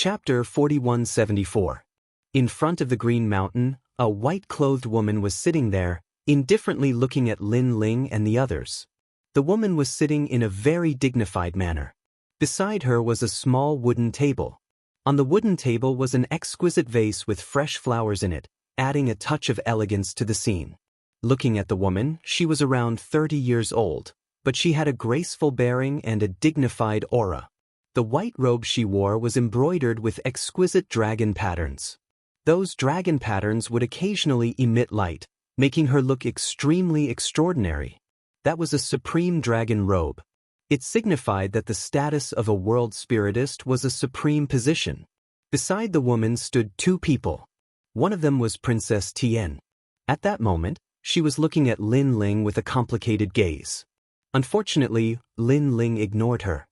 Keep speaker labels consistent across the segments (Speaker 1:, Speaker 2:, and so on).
Speaker 1: Chapter 4174. In front of the Green Mountain, a white-clothed woman was sitting there, indifferently looking at Lin Ling and the others. The woman was sitting in a very dignified manner. Beside her was a small wooden table. On the wooden table was an exquisite vase with fresh flowers in it, adding a touch of elegance to the scene. Looking at the woman, she was around 30 years old, but she had a graceful bearing and a dignified aura. The white robe she wore was embroidered with exquisite dragon patterns. Those dragon patterns would occasionally emit light, making her look extremely extraordinary. That was a supreme dragon robe. It signified that the status of a world spiritist was a supreme position. Beside the woman stood two people. One of them was Princess Tian. At that moment, she was looking at Lin Ling with a complicated gaze. Unfortunately, Lin Ling ignored her.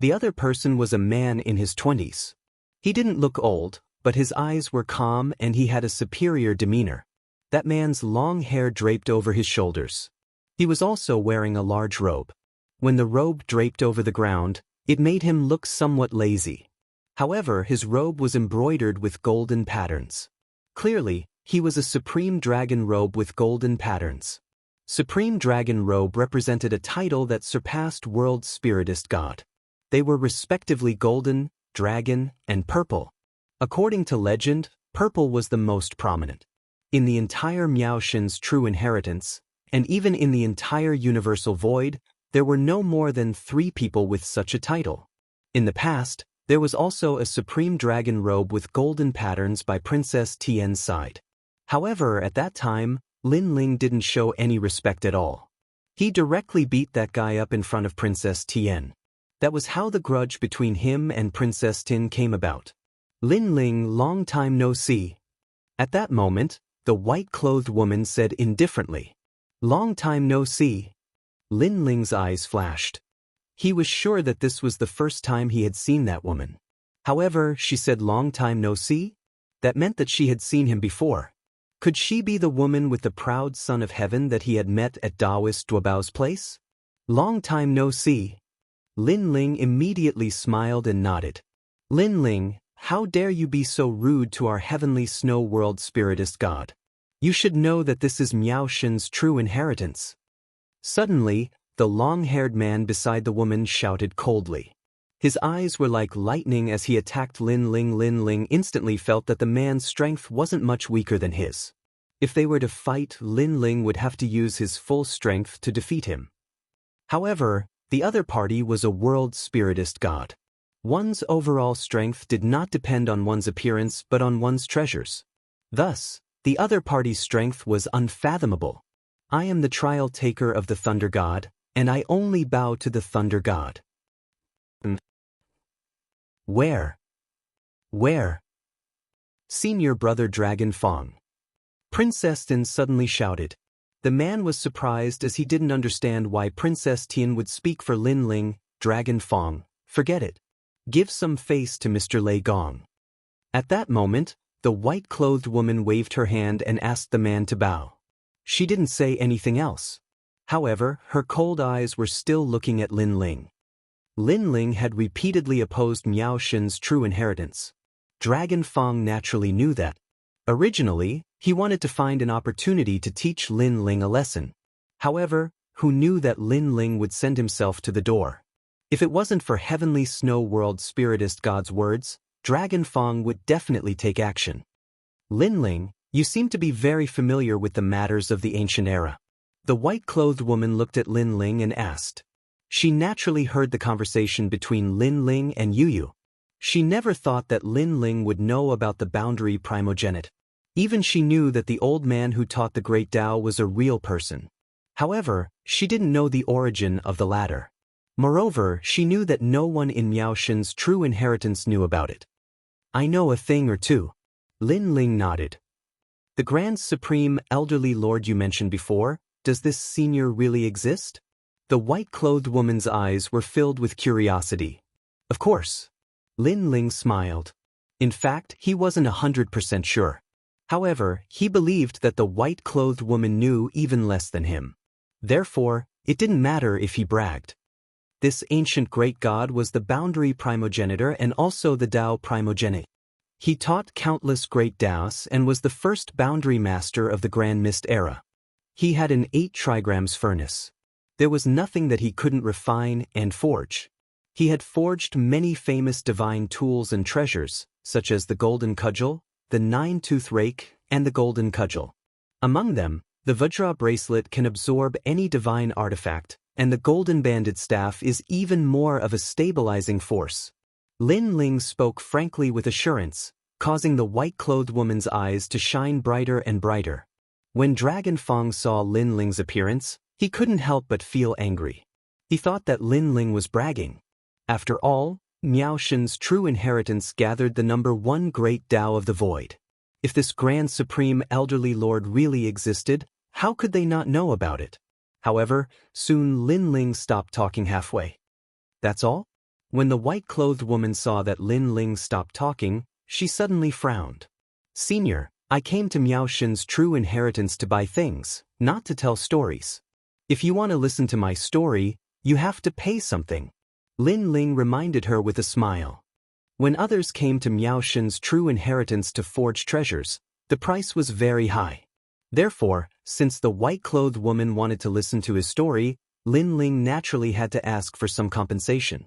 Speaker 1: The other person was a man in his 20s. He didn't look old, but his eyes were calm and he had a superior demeanor. That man's long hair draped over his shoulders. He was also wearing a large robe. When the robe draped over the ground, it made him look somewhat lazy. However, his robe was embroidered with golden patterns. Clearly, he was a supreme dragon robe with golden patterns. Supreme Dragon Robe represented a title that surpassed World Spiritist God. They were respectively golden, dragon, and purple. According to legend, purple was the most prominent. In the entire Miaoshen's true inheritance, and even in the entire universal void, there were no more than 3 people with such a title. In the past, there was also a Supreme Dragon Robe with golden patterns by Princess Tian's side. However, at that time, Lin Ling didn't show any respect at all. He directly beat that guy up in front of Princess Tian. That was how the grudge between him and Princess Tin came about. Lin Ling, long time no see. At that moment, the white-clothed woman said indifferently, "Long time no see." Lin Ling's eyes flashed. He was sure that this was the first time he had seen that woman. However, she said long time no see? That meant that she had seen him before. Could she be the woman with the proud son of heaven that he had met at Taoist Duobao's place? Long time no see. Lin Ling immediately smiled and nodded. Lin Ling, how dare you be so rude to our heavenly snow world spiritist god? You should know that this is Miaoshen's true inheritance. Suddenly, the long-haired man beside the woman shouted coldly. His eyes were like lightning as he attacked Lin Ling. Lin Ling instantly felt that the man's strength wasn't much weaker than his. If they were to fight, Lin Ling would have to use his full strength to defeat him. However, the other party was a world spiritist god. One's overall strength did not depend on one's appearance but on one's treasures. Thus, the other party's strength was unfathomable. I am the trial taker of the Thunder God, and I only bow to the Thunder God. Where? Senior Brother Dragon Fong. Princess Tin suddenly shouted. The man was surprised as he didn't understand why Princess Tian would speak for Lin Ling. Dragon Fong, forget it. Give some face to Mr. Lei Gong. At that moment, the white-clothed woman waved her hand and asked the man to bow. She didn't say anything else. However, her cold eyes were still looking at Lin Ling. Lin Ling had repeatedly opposed Miaoshen's true inheritance. Dragon Fong naturally knew that. Originally, he wanted to find an opportunity to teach Lin Ling a lesson. However, who knew that Lin Ling would send himself to the door? If it wasn't for Heavenly Snow World Spiritist God's words, Dragon Fong would definitely take action. Lin Ling, you seem to be very familiar with the matters of the ancient era. The white-clothed woman looked at Lin Ling and asked. She naturally heard the conversation between Lin Ling and Yu. She never thought that Lin Ling would know about the boundary primogeniture. Even she knew that the old man who taught the Great Tao was a real person. However, she didn't know the origin of the latter. Moreover, she knew that no one in Miaoshen's true inheritance knew about it. I know a thing or two. Lin Ling nodded. The Grand Supreme Elderly Lord you mentioned before, does this senior really exist? The white-clothed woman's eyes were filled with curiosity. Of course. Lin Ling smiled. In fact, he wasn't 100% sure. However, he believed that the white-clothed woman knew even less than him. Therefore, it didn't matter if he bragged. This ancient great god was the boundary primogenitor and also the Tao primogenite. He taught countless great Taos and was the first boundary master of the Grand Mist era. He had an 8 trigrams furnace. There was nothing that he couldn't refine and forge. He had forged many famous divine tools and treasures, such as the golden cudgel, the 9-tooth rake, and the golden cudgel. Among them, the Vajra bracelet can absorb any divine artifact, and the golden banded staff is even more of a stabilizing force. Lin Ling spoke frankly with assurance, causing the white-clothed woman's eyes to shine brighter and brighter. When Dragon Fong saw Lin Ling's appearance, he couldn't help but feel angry. He thought that Lin Ling was bragging. After all, Miao Shen's true inheritance gathered the number 1 great Tao of the void. If this grand supreme elderly lord really existed, how could they not know about it? However, soon Lin Ling stopped talking halfway. That's all? When the white-clothed woman saw that Lin Ling stopped talking, she suddenly frowned. Senior, I came to Miao Shen's true inheritance to buy things, not to tell stories. If you want to listen to my story, you have to pay something. Lin Ling reminded her with a smile. When others came to Miao Shen's true inheritance to forge treasures, the price was very high. Therefore, since the white-clothed woman wanted to listen to his story, Lin Ling naturally had to ask for some compensation.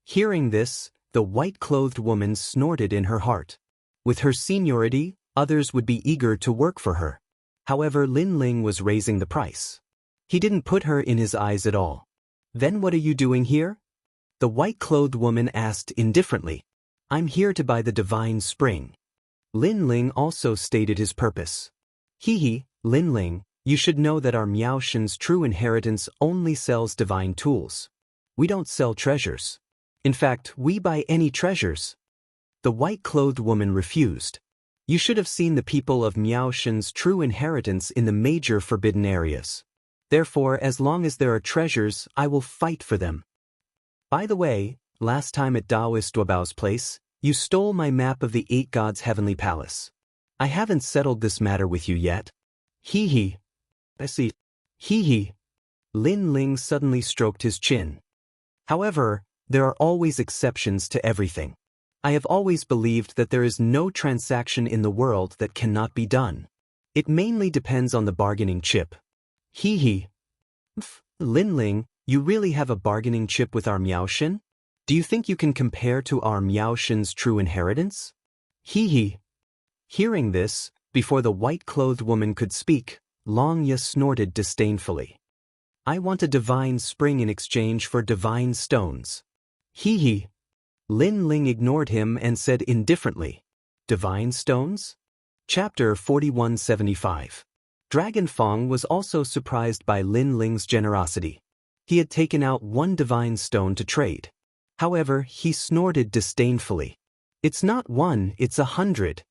Speaker 1: Hearing this, the white-clothed woman snorted in her heart. With her seniority, others would be eager to work for her. However, Lin Ling was raising the price. He didn't put her in his eyes at all. Then what are you doing here? The white-clothed woman asked indifferently. I'm here to buy the divine spring. Lin Ling also stated his purpose. Lin Ling, you should know that our Miao Shen's true inheritance only sells divine tools. We don't sell treasures. In fact, we buy any treasures. The white-clothed woman refused. You should have seen the people of Miao Shen's true inheritance in the major forbidden areas. Therefore, as long as there are treasures, I will fight for them. By the way, last time at Taoist Duobao's place, you stole my map of the 8 gods' heavenly palace. I haven't settled this matter with you yet. I see. Lin Ling suddenly stroked his chin. However, there are always exceptions to everything. I have always believed that there is no transaction in the world that cannot be done. It mainly depends on the bargaining chip. Lin Ling, you really have a bargaining chip with our Miao Shen? Do you think you can compare to our Miao Shen's true inheritance? Hearing this, before the white-clothed woman could speak, Long Ye snorted disdainfully. I want a divine spring in exchange for divine stones. Lin Ling ignored him and said indifferently, Divine stones? Chapter 4175. Dragon Fong was also surprised by Lin Ling's generosity. He had taken out 1 divine stone to trade. However, he snorted disdainfully. It's not 1, it's 100.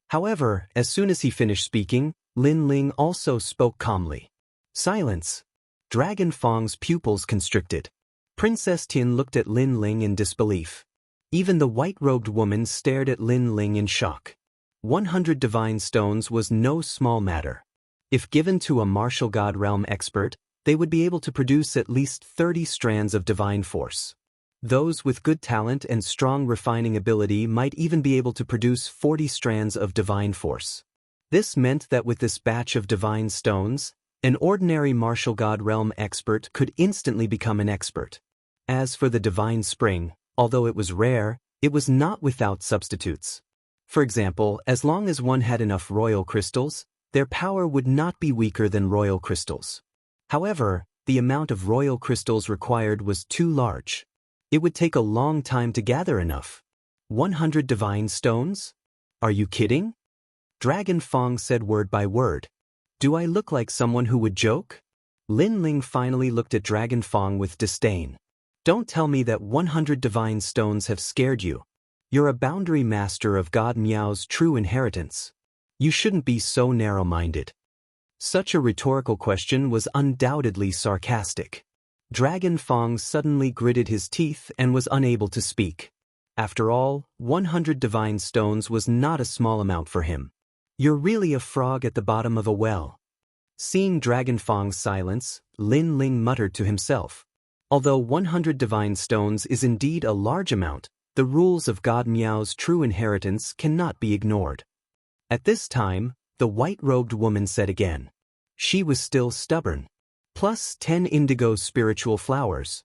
Speaker 1: However, as soon as he finished speaking, Lin Ling also spoke calmly. Silence. Dragon Fong's pupils constricted. Princess Tian looked at Lin Ling in disbelief. Even the white-robed woman stared at Lin Ling in shock. 100 divine stones was no small matter. If given to a martial god realm expert, they would be able to produce at least 30 strands of divine force. Those with good talent and strong refining ability might even be able to produce 40 strands of divine force. This meant that with this batch of divine stones, an ordinary martial god realm expert could instantly become an expert. As for the divine spring, although it was rare, it was not without substitutes. For example, as long as one had enough royal crystals, their power would not be weaker than royal crystals. However, the amount of royal crystals required was too large. It would take a long time to gather enough. 100 divine stones? Are you kidding? Dragon Fong said word by word. Do I look like someone who would joke? Lin Ling finally looked at Dragon Fong with disdain. Don't tell me that 100 divine stones have scared you. You're a boundary master of God Miao's true inheritance. You shouldn't be so narrow-minded. Such a rhetorical question was undoubtedly sarcastic. Dragon Fong suddenly gritted his teeth and was unable to speak. After all, 100 divine stones was not a small amount for him. You're really a frog at the bottom of a well. Seeing Dragon Fong's silence, Lin Ling muttered to himself. Although 100 divine stones is indeed a large amount, the rules of God Miao's true inheritance cannot be ignored. At this time, the white-robed woman said again. She was still stubborn. Plus 10 indigo spiritual flowers.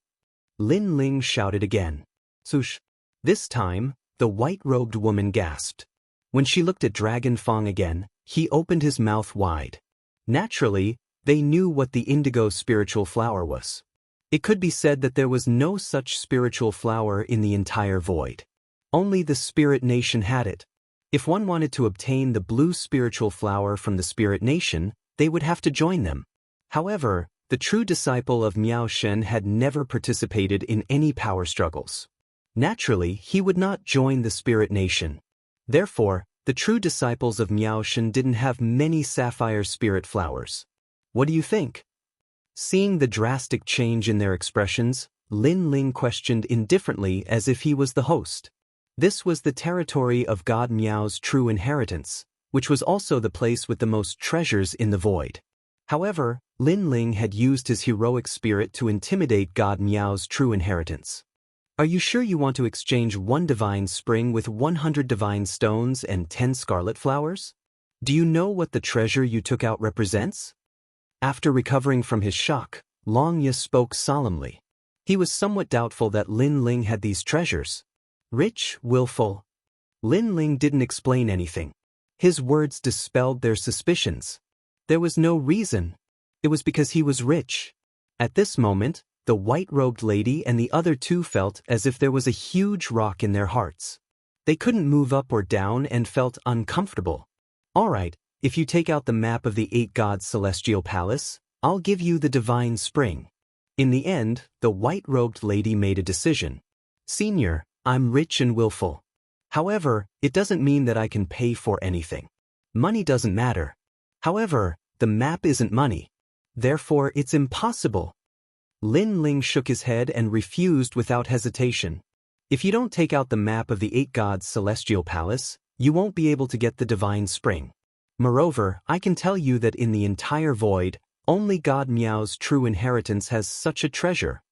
Speaker 1: Lin Ling shouted again. Swoosh. This time, the white-robed woman gasped. When she looked at Dragon Fang again, he opened his mouth wide. Naturally, they knew what the indigo spiritual flower was. It could be said that there was no such spiritual flower in the entire void. Only the spirit nation had it. If one wanted to obtain the blue spiritual flower from the spirit nation, they would have to join them. However, the true disciple of Miao Shen had never participated in any power struggles. Naturally, he would not join the spirit nation. Therefore, the true disciples of Miao Shen didn't have many sapphire spirit flowers. What do you think? Seeing the drastic change in their expressions, Lin Ling questioned indifferently as if he was the host. This was the territory of God Miao's true inheritance, which was also the place with the most treasures in the void. However, Lin Ling had used his heroic spirit to intimidate God Miao's true inheritance. Are you sure you want to exchange 1 divine spring with 100 divine stones and 10 scarlet flowers? Do you know what the treasure you took out represents? After recovering from his shock, Long Ye spoke solemnly. He was somewhat doubtful that Lin Ling had these treasures. Rich, willful. Lin Ling didn't explain anything. His words dispelled their suspicions. There was no reason. It was because he was rich. At this moment, the white-robed lady and the other two felt as if there was a huge rock in their hearts. They couldn't move up or down and felt uncomfortable. All right, if you take out the map of the 8 gods' celestial palace, I'll give you the divine spring. In the end, the white-robed lady made a decision. Senior, I'm rich and willful. However, it doesn't mean that I can pay for anything. Money doesn't matter. However, the map isn't money. Therefore, it's impossible. Lin Ling shook his head and refused without hesitation. If you don't take out the map of the 8 gods' celestial palace, you won't be able to get the divine spring. Moreover, I can tell you that in the entire void, only God Miao's true inheritance has such a treasure.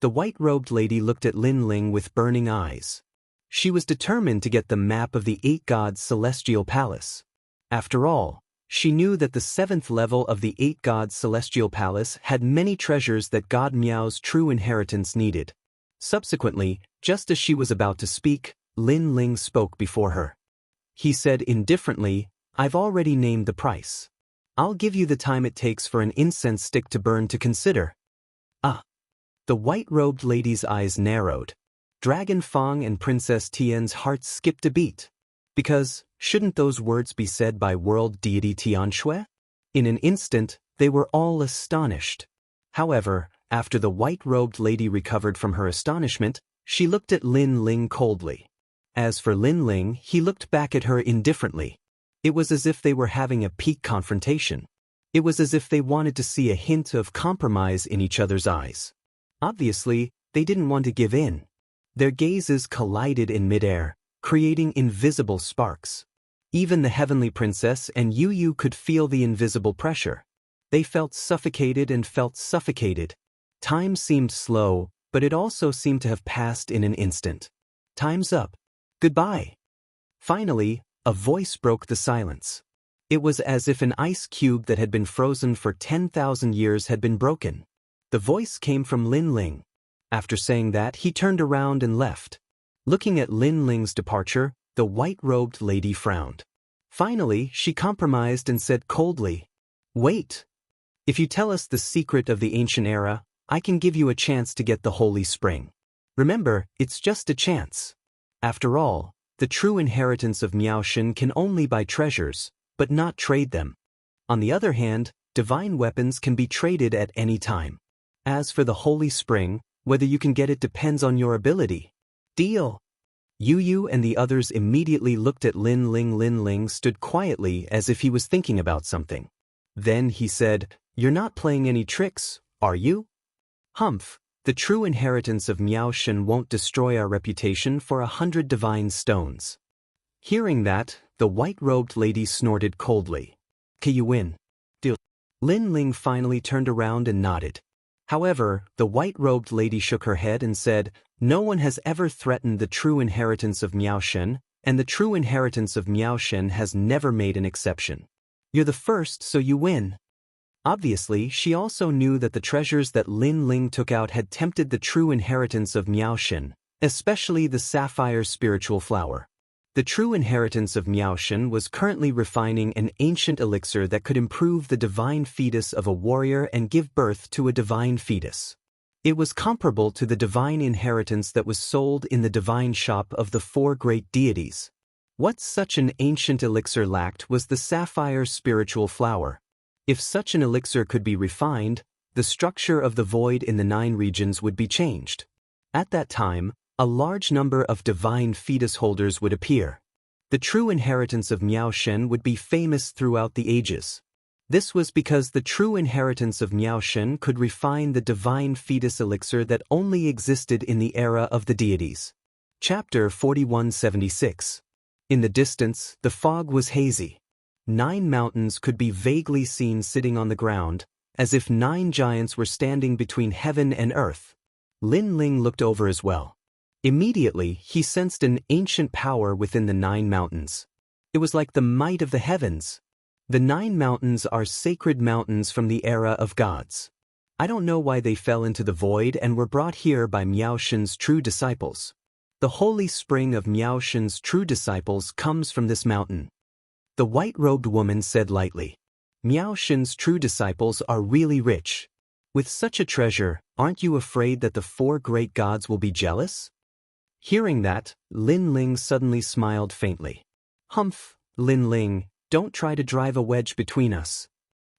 Speaker 1: The white-robed lady looked at Lin Ling with burning eyes. She was determined to get the map of the 8 gods' celestial palace. After all, she knew that the 7th level of the 8 gods' celestial palace had many treasures that God Miao's true inheritance needed. Subsequently, just as she was about to speak, Lin Ling spoke before her. He said indifferently, I've already named the price. I'll give you the time it takes for an incense stick to burn to consider. Ah! The white-robed lady's eyes narrowed. Dragon Fang and Princess Tian's hearts skipped a beat. Because, shouldn't those words be said by world deity Tianshui? In an instant, they were all astonished. However, after the white-robed lady recovered from her astonishment, she looked at Lin Ling coldly. As for Lin Ling, he looked back at her indifferently. It was as if they were having a peak confrontation. It was as if they wanted to see a hint of compromise in each other's eyes. Obviously, they didn't want to give in. Their gazes collided in midair, creating invisible sparks. Even the heavenly princess and Yu could feel the invisible pressure. They felt suffocated and felt suffocated. Time seemed slow, but it also seemed to have passed in an instant. Time's up. Goodbye. Finally, a voice broke the silence. It was as if an ice cube that had been frozen for 10,000 years had been broken. The voice came from Lin Ling. After saying that, he turned around and left. Looking at Lin Ling's departure, the white-robed lady frowned. Finally, she compromised and said coldly, Wait. If you tell us the secret of the ancient era, I can give you a chance to get the holy spring. Remember, it's just a chance. After all, the true inheritance of Miao Shen can only buy treasures, but not trade them. On the other hand, divine weapons can be traded at any time. As for the holy spring, whether you can get it depends on your ability. Deal. Yu and the others immediately looked at Lin Ling. Lin Ling stood quietly as if he was thinking about something. Then he said, You're not playing any tricks, are you? Humph, the true inheritance of Miao Shen won't destroy our reputation for 100 divine stones. Hearing that, the white-robed lady snorted coldly. Can you win? Deal. Lin Ling finally turned around and nodded. However, the white-robed lady shook her head and said, "No one has ever threatened the true inheritance of Miaoshen, and the true inheritance of Miaoshen has never made an exception. You're the first, so you win." Obviously, she also knew that the treasures that Lin Ling took out had tempted the true inheritance of Miaoshen, especially the sapphire spiritual flower. The true inheritance of Miaoshen was currently refining an ancient elixir that could improve the divine fetus of a warrior and give birth to a divine fetus. It was comparable to the divine inheritance that was sold in the divine shop of the four great deities. What such an ancient elixir lacked was the sapphire spiritual flower. If such an elixir could be refined, the structure of the void in the 9 regions would be changed. At that time, a large number of divine fetus holders would appear. The true inheritance of Miaoshen would be famous throughout the ages. This was because the true inheritance of Miaoshen could refine the divine fetus elixir that only existed in the era of the deities. Chapter 4176. In the distance, the fog was hazy. 9 mountains could be vaguely seen sitting on the ground, as if 9 giants were standing between heaven and earth. Lin Ling looked over as well. Immediately, he sensed an ancient power within the 9 mountains. It was like the might of the heavens. The 9 mountains are sacred mountains from the era of gods. I don't know why they fell into the void and were brought here by Miaoshen's true disciples. The holy spring of Miaoshen's true disciples comes from this mountain. The white-robed woman said lightly, "Miaoshen's true disciples are really rich. With such a treasure, aren't you afraid that the 4 great gods will be jealous?" Hearing that, Lin Ling suddenly smiled faintly. "Humph, Lin Ling, don't try to drive a wedge between us."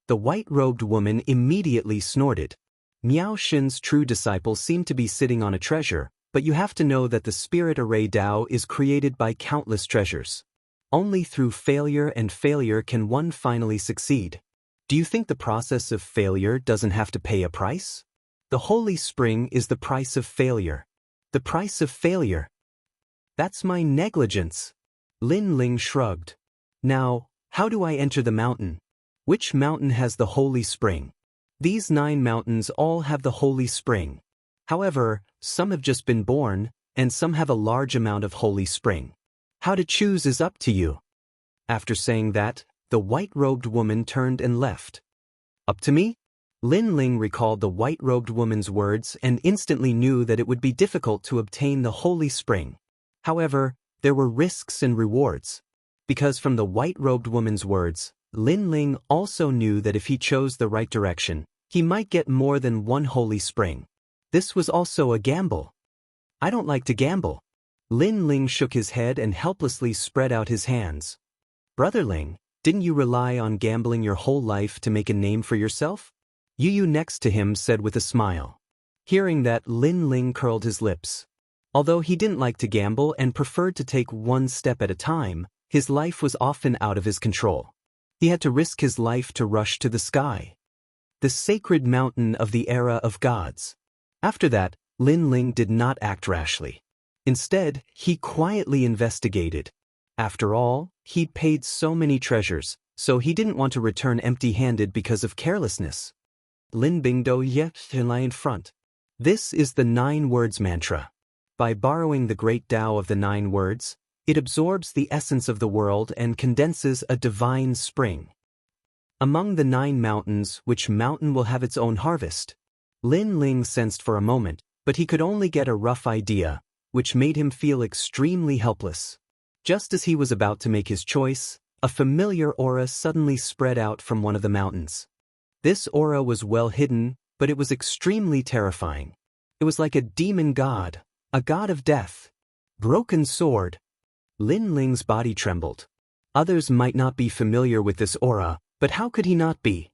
Speaker 1: The white-robed woman immediately snorted. Miaoshen's true disciples seem to be sitting on a treasure, but you have to know that the spirit array Tao is created by countless treasures. Only through failure and failure can one finally succeed. Do you think the process of failure doesn't have to pay a price? The holy spring is the price of failure. The price of failure. That's my negligence. Lin Ling shrugged. Now, how do I enter the mountain? Which mountain has the holy spring? These 9 mountains all have the holy spring. However, some have just been born, and some have a large amount of holy spring. How to choose is up to you. After saying that, the white-robed woman turned and left. Up to me? Lin Ling recalled the white-robed woman's words and instantly knew that it would be difficult to obtain the holy spring. However, there were risks and rewards. Because from the white-robed woman's words, Lin Ling also knew that if he chose the right direction, he might get more than 1 holy spring. This was also a gamble. I don't like to gamble. Lin Ling shook his head and helplessly spread out his hands. Brother Ling, didn't you rely on gambling your whole life to make a name for yourself? Yu next to him said with a smile. Hearing that, Lin Ling curled his lips. Although he didn't like to gamble and preferred to take 1 step at a time, his life was often out of his control. He had to risk his life to rush to the sky. The sacred mountain of the era of gods. After that, Lin Ling did not act rashly. Instead, he quietly investigated. After all, he'd paid so many treasures, so he didn't want to return empty-handed because of carelessness. Lin Bingdo yet lie in front. This is the 9 words mantra. By borrowing the great Tao of the 9 words, it absorbs the essence of the world and condenses a divine spring. Among the 9 mountains, which mountain will have its own harvest? Lin Ling sensed for a moment, but he could only get a rough idea, which made him feel extremely helpless. Just as he was about to make his choice, a familiar aura suddenly spread out from one of the mountains. This aura was well hidden, but it was extremely terrifying. It was like a demon god, a god of death. Broken sword. Lin Ling's body trembled. Others might not be familiar with this aura, but how could he not be?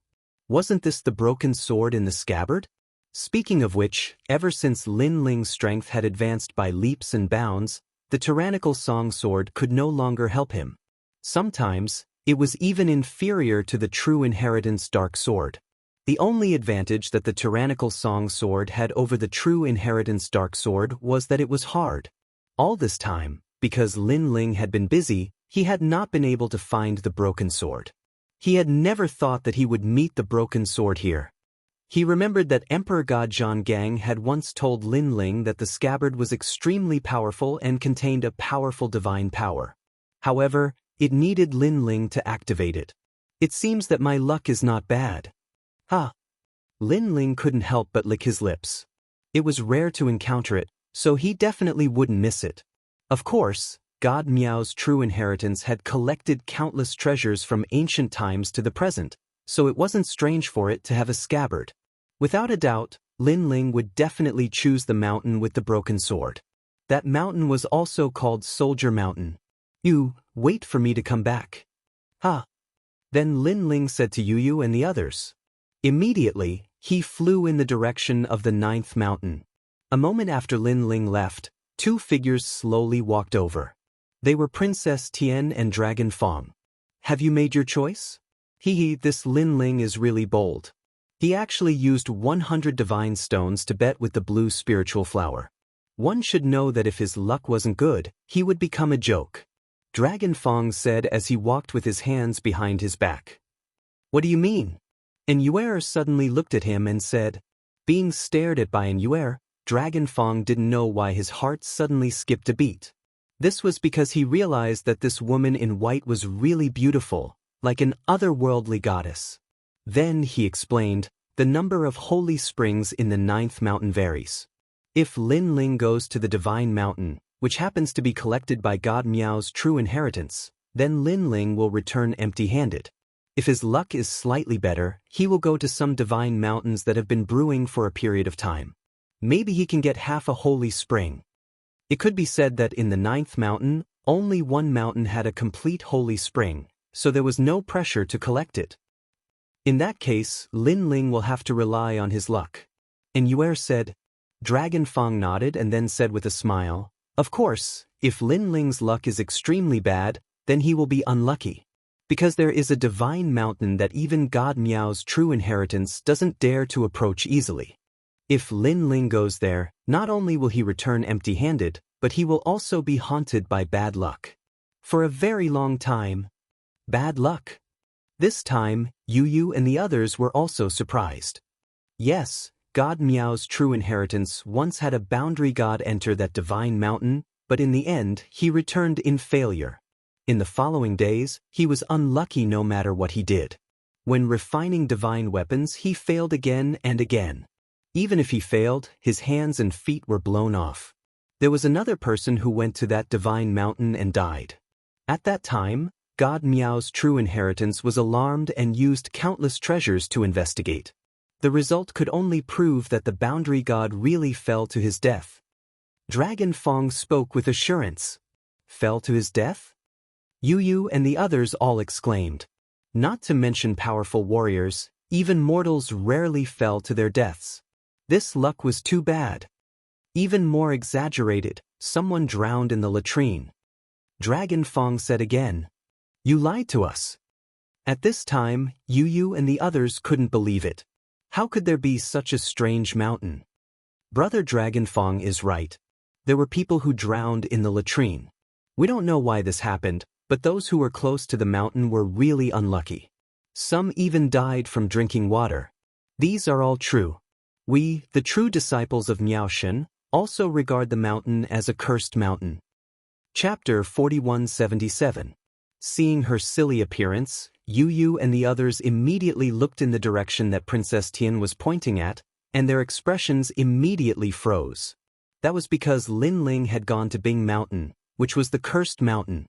Speaker 1: Wasn't this the broken sword in the scabbard? Speaking of which, ever since Lin Ling's strength had advanced by leaps and bounds, the tyrannical song sword could no longer help him. Sometimes, it was even inferior to the true inheritance dark sword. The only advantage that the tyrannical song sword had over the true inheritance dark sword was that it was hard. All this time, because Lin Ling had been busy, he had not been able to find the broken sword. He had never thought that he would meet the broken sword here. He remembered that Emperor God Jianghu had once told Lin Ling that the scabbard was extremely powerful and contained a powerful divine power. However, it needed Lin Ling to activate it. It seems that my luck is not bad. Ha! Lin Ling couldn't help but lick his lips. It was rare to encounter it, so he definitely wouldn't miss it. Of course, God Miao's true inheritance had collected countless treasures from ancient times to the present, so it wasn't strange for it to have a scabbard. Without a doubt, Lin Ling would definitely choose the mountain with the broken sword. That mountain was also called Soldier Mountain. You, wait for me to come back. Ha! Then Lin Ling said to Yu and the others. Immediately, he flew in the direction of the 9th mountain. A moment after Lin Ling left, two figures slowly walked over. They were Princess Tian and Dragon Fong. Have you made your choice? This Lin Ling is really bold. He actually used 100 divine stones to bet with the blue spiritual flower. One should know that if his luck wasn't good, he would become a joke. Dragon Fong said as he walked with his hands behind his back. What do you mean? And Yuer suddenly looked at him and said. Being stared at by an Yuer, Dragon Fong didn't know why his heart suddenly skipped a beat. This was because he realized that this woman in white was really beautiful, like an otherworldly goddess. Then, he explained, the number of holy springs in the 9th mountain varies. If Lin Ling goes to the divine mountain, which happens to be collected by God Miao's true inheritance, then Lin Ling will return empty-handed. If his luck is slightly better, he will go to some divine mountains that have been brewing for a period of time. Maybe he can get half a holy spring. It could be said that in the 9th mountain, only one mountain had a complete holy spring, so there was no pressure to collect it. In that case, Lin Ling will have to rely on his luck. And Yuer said. Dragon Fong nodded and then said with a smile, of course, if Lin Ling's luck is extremely bad, then he will be unlucky. Because there is a divine mountain that even God Miao's true inheritance doesn't dare to approach easily. If Lin Ling goes there, not only will he return empty-handed, but he will also be haunted by bad luck. For a very long time. Bad luck. This time, Yu and the others were also surprised. Yes, God Miao's true inheritance once had a boundary god enter that divine mountain, but in the end, he returned in failure. In the following days, he was unlucky no matter what he did. When refining divine weapons, he failed again and again. Even if he failed, his hands and feet were blown off. There was another person who went to that divine mountain and died. At that time, God Miao's true inheritance was alarmed and used countless treasures to investigate. The result could only prove that the boundary god really fell to his death. Dragon Fong spoke with assurance. Fell to his death? Yu and the others all exclaimed. Not to mention powerful warriors, even mortals rarely fell to their deaths. This luck was too bad. Even more exaggerated, someone drowned in the latrine. Dragon Fong said again. You lied to us. At this time, Yu and the others couldn't believe it. How could there be such a strange mountain? Brother Dragon Fong is right. There were people who drowned in the latrine. We don't know why this happened, but those who were close to the mountain were really unlucky. Some even died from drinking water. These are all true. We, the true disciples of Miao Shen, also regard the mountain as a cursed mountain. Chapter 4177. Seeing her silly appearance, Yu and the others immediately looked in the direction that Princess Tian was pointing at, and their expressions immediately froze. That was because Lin Ling had gone to Bing Mountain, which was the cursed mountain.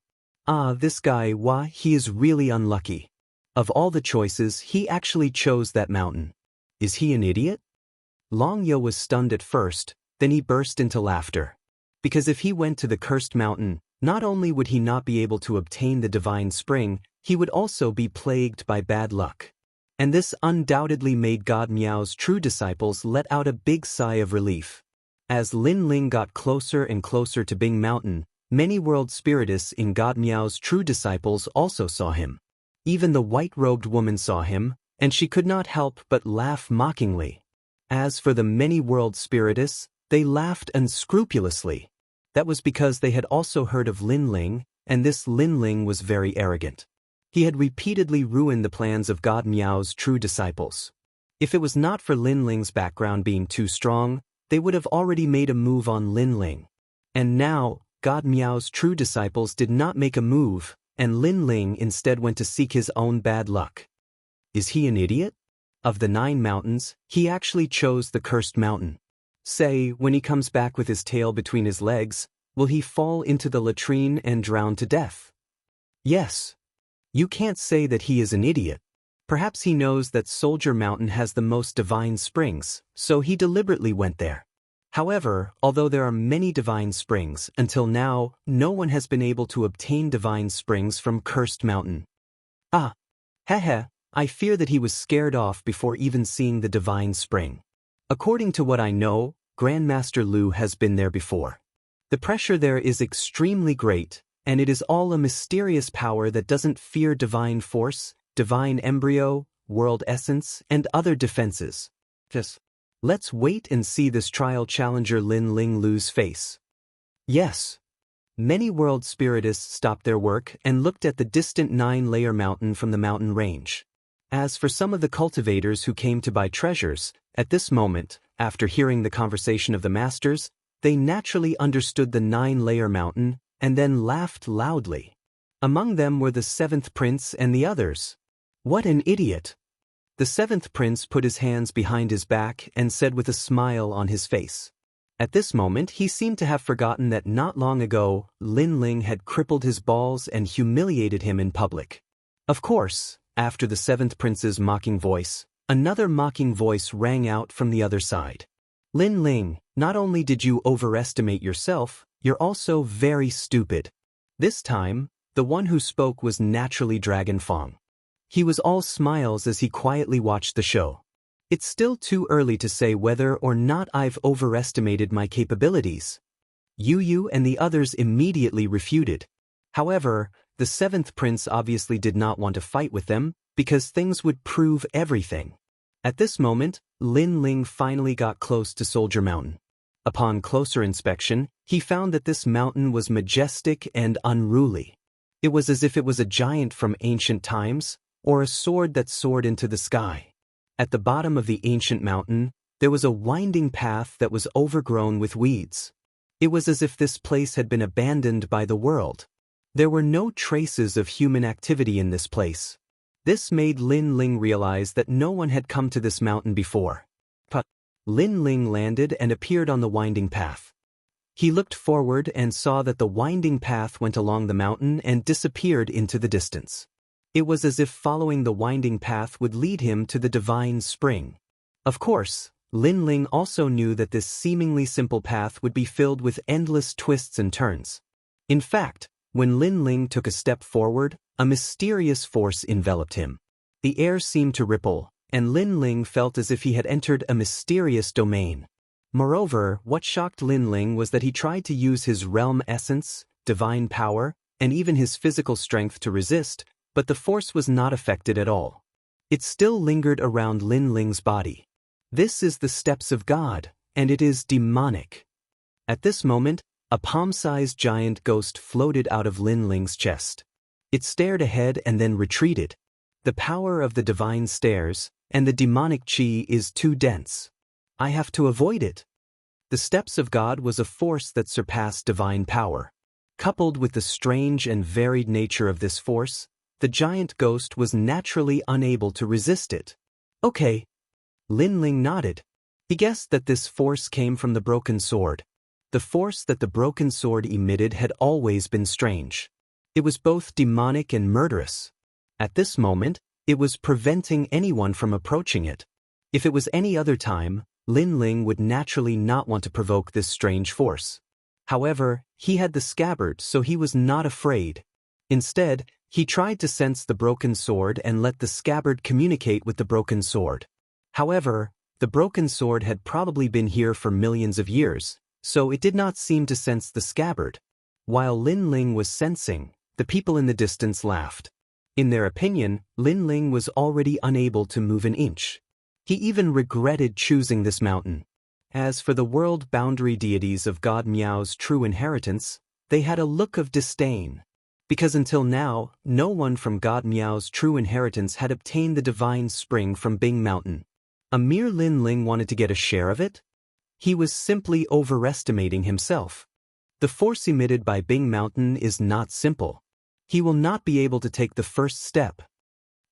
Speaker 1: Ah, this guy, he is really unlucky. Of all the choices, he actually chose that mountain. Is he an idiot? Long Yo was stunned at first, then he burst into laughter. Because if he went to the cursed mountain, not only would he not be able to obtain the divine spring, he would also be plagued by bad luck. And this undoubtedly made God Miao's true disciples let out a big sigh of relief. As Lin Ling got closer and closer to Bing Mountain, many world spiritists in God Miao's true disciples also saw him. Even the white-robed woman saw him, and she could not help but laugh mockingly. As for the many world spiritists, they laughed unscrupulously. That was because they had also heard of Lin Ling, and this Lin Ling was very arrogant. He had repeatedly ruined the plans of God Miao's true disciples. If it was not for Lin Ling's background being too strong, they would have already made a move on Lin Ling. And now, God Miao's true disciples did not make a move, and Lin Ling instead went to seek his own bad luck. Is he an idiot? Of the 9 mountains, he actually chose the cursed mountain. Say, when he comes back with his tail between his legs, will he fall into the latrine and drown to death? Yes. You can't say that he is an idiot. Perhaps he knows that Soldier Mountain has the most divine springs, so he deliberately went there. However, although there are many divine springs, until now, no one has been able to obtain divine springs from Cursed Mountain. Ah. Heh. I fear that he was scared off before even seeing the divine spring. According to what I know, Grandmaster Lu has been there before. The pressure there is extremely great, and it is all a mysterious power that doesn't fear divine force, divine embryo, world essence, and other defenses. Let's wait and see this trial challenger Lin Ling lose face. Yes. Many world spiritists stopped their work and looked at the distant 9-layer mountain from the mountain range. As for some of the cultivators who came to buy treasures, at this moment, after hearing the conversation of the masters, they naturally understood the 9-layer mountain and then laughed loudly. Among them were the 7th prince and the others. What an idiot! The 7th prince put his hands behind his back and said with a smile on his face. At this moment he seemed to have forgotten that not long ago, Lin Ling had crippled his balls and humiliated him in public. Of course, after the 7th prince's mocking voice, another mocking voice rang out from the other side. Lin Ling, not only did you overestimate yourself, you're also very stupid. This time, the one who spoke was naturally Dragon Fong. He was all smiles as he quietly watched the show. It's still too early to say whether or not I've overestimated my capabilities. Yu and the others immediately refuted. However, the 7th prince obviously did not want to fight with them, because things would prove everything. At this moment, Lin Ling finally got close to Soldier Mountain. Upon closer inspection, he found that this mountain was majestic and unruly. It was as if it was a giant from ancient times, or a sword that soared into the sky. At the bottom of the ancient mountain, there was a winding path that was overgrown with weeds. It was as if this place had been abandoned by the world. There were no traces of human activity in this place. This made Lin Ling realize that no one had come to this mountain before. But Lin Ling landed and appeared on the winding path. He looked forward and saw that the winding path went along the mountain and disappeared into the distance. It was as if following the winding path would lead him to the divine spring. Of course, Lin Ling also knew that this seemingly simple path would be filled with endless twists and turns. In fact, when Lin Ling took a step forward, a mysterious force enveloped him. The air seemed to ripple, and Lin Ling felt as if he had entered a mysterious domain. Moreover, what shocked Lin Ling was that he tried to use his realm essence, divine power, and even his physical strength to resist, but the force was not affected at all. It still lingered around Lin Ling's body. This is the steps of God, and it is demonic. At this moment, a palm-sized giant ghost floated out of Lin Ling's chest. It stared ahead and then retreated. The power of the divine stares, and the demonic chi is too dense. I have to avoid it. The steps of God was a force that surpassed divine power. Coupled with the strange and varied nature of this force, the giant ghost was naturally unable to resist it. Okay. Lin Ling nodded. He guessed that this force came from the broken sword. The force that the broken sword emitted had always been strange. It was both demonic and murderous. At this moment, it was preventing anyone from approaching it. If it was any other time, Lin Ling would naturally not want to provoke this strange force. However, he had the scabbard, so he was not afraid. Instead, he tried to sense the broken sword and let the scabbard communicate with the broken sword. However, the broken sword had probably been here for millions of years, so it did not seem to sense the scabbard. While Lin Ling was sensing, the people in the distance laughed. In their opinion, Lin Ling was already unable to move an inch. He even regretted choosing this mountain. As for the world boundary deities of God Miao's true inheritance, they had a look of disdain. Because until now, no one from God Miao's true inheritance had obtained the divine spring from Bing Mountain. A mere Lin Ling wanted to get a share of it? He was simply overestimating himself. The force emitted by Bing Mountain is not simple. He will not be able to take the first step.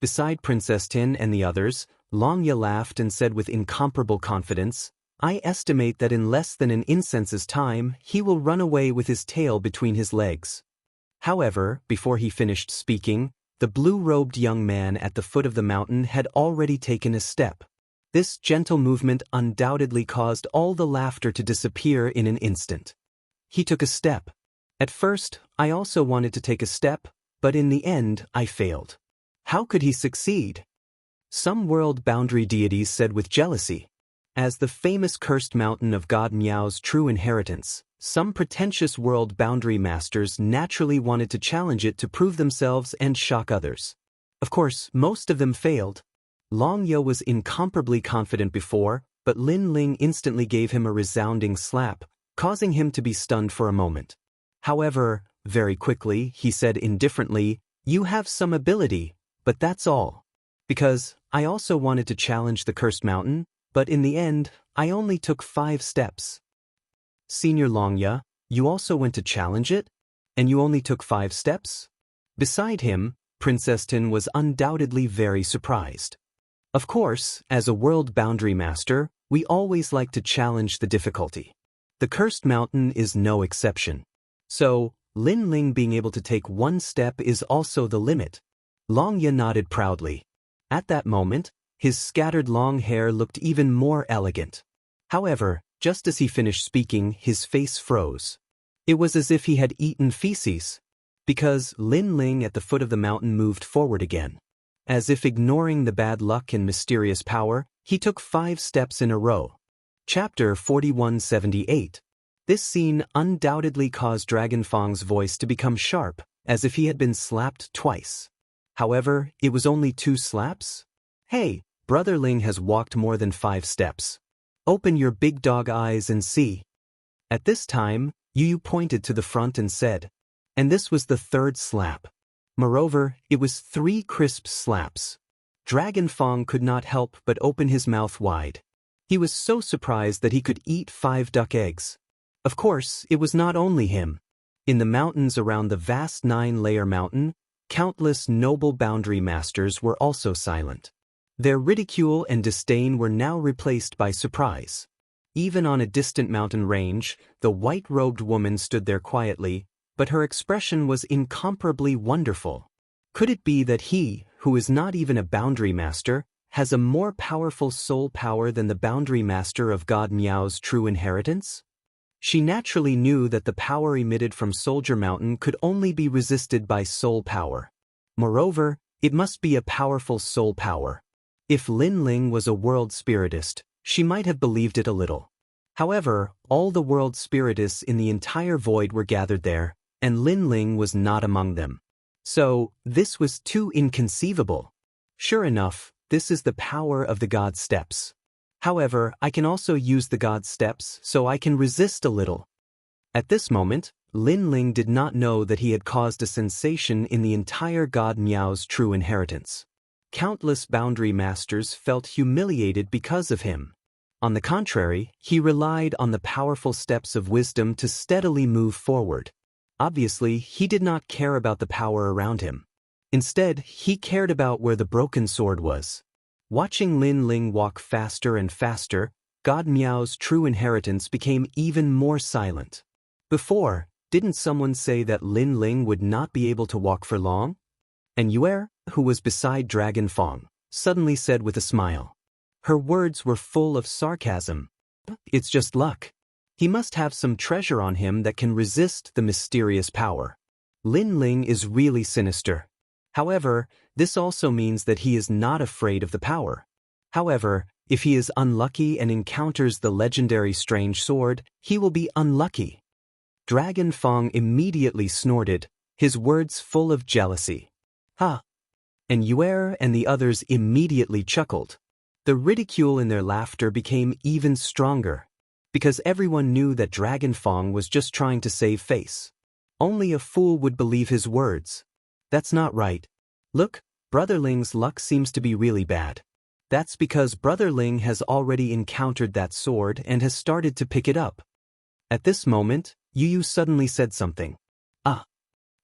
Speaker 1: Beside Princess Tin and the others, Longya laughed and said with incomparable confidence, I estimate that in less than an incense's time, he will run away with his tail between his legs. However, before he finished speaking, the blue-robed young man at the foot of the mountain had already taken a step. This gentle movement undoubtedly caused all the laughter to disappear in an instant. He took a step. At first, I also wanted to take a step, but in the end, I failed. How could he succeed? Some world boundary deities said with jealousy. As the famous cursed mountain of God Miao's true inheritance, some pretentious world boundary masters naturally wanted to challenge it to prove themselves and shock others. Of course, most of them failed. Longya was incomparably confident before, but Lin Ling instantly gave him a resounding slap, causing him to be stunned for a moment. However, very quickly, he said indifferently, You have some ability, but that's all. Because I also wanted to challenge the cursed mountain, but in the end, I only took 5 steps. Senior Longya, you also went to challenge it? And you only took 5 steps? Beside him, Princess Tin was undoubtedly very surprised. Of course, as a world boundary master, we always like to challenge the difficulty. The cursed mountain is no exception. So, Lin Ling being able to take 1 step is also the limit. Longya nodded proudly. At that moment, his scattered long hair looked even more elegant. However, just as he finished speaking, his face froze. It was as if he had eaten feces. Because Lin Ling at the foot of the mountain moved forward again. As if ignoring the bad luck and mysterious power, he took 5 steps in a row. Chapter 4178. This scene undoubtedly caused Dragon Fang's voice to become sharp, as if he had been slapped twice. However, it was only 2 slaps? Hey, Brother Ling has walked more than 5 steps. Open your big dog eyes and see. At this time, Yu pointed to the front and said, and this was the 3rd slap. Moreover, it was 3 crisp slaps. Dragon Fang could not help but open his mouth wide. He was so surprised that he could eat 5 duck eggs. Of course, it was not only him. In the mountains around the vast 9-layer mountain, countless noble boundary masters were also silent. Their ridicule and disdain were now replaced by surprise. Even on a distant mountain range, the white-robed woman stood there quietly, but her expression was incomparably wonderful. Could it be that he, who is not even a boundary master, has a more powerful soul power than the boundary master of God Miao's true inheritance? She naturally knew that the power emitted from Soldier Mountain could only be resisted by soul power. Moreover, it must be a powerful soul power. If Lin Ling was a world spiritist, she might have believed it a little. However, all the world spiritists in the entire void were gathered there, and Lin Ling was not among them. So, this was too inconceivable. Sure enough, this is the power of the God Steps. However, I can also use the God Steps, so I can resist a little. At this moment, Lin Ling did not know that he had caused a sensation in the entire God Miao's true inheritance. Countless boundary masters felt humiliated because of him. On the contrary, he relied on the powerful steps of wisdom to steadily move forward. Obviously, he did not care about the power around him. Instead, he cared about where the broken sword was. Watching Lin Ling walk faster and faster, God Miao's true inheritance became even more silent. Before, didn't someone say that Lin Ling would not be able to walk for long? And Yuer, who was beside Dragon Fang, suddenly said with a smile. Her words were full of sarcasm. It's just luck. He must have some treasure on him that can resist the mysterious power. Lin Ling is really sinister. However, this also means that he is not afraid of the power. However, if he is unlucky and encounters the legendary strange sword, he will be unlucky. Dragon Fang immediately snorted, his words full of jealousy. Ha! And Yuer and the others immediately chuckled. The ridicule in their laughter became even stronger, because everyone knew that Dragon Fang was just trying to save face. Only a fool would believe his words. That's not right. Look, Brother Ling's luck seems to be really bad. That's because Brother Ling has already encountered that sword and has started to pick it up. At this moment, Yu suddenly said something. Ah!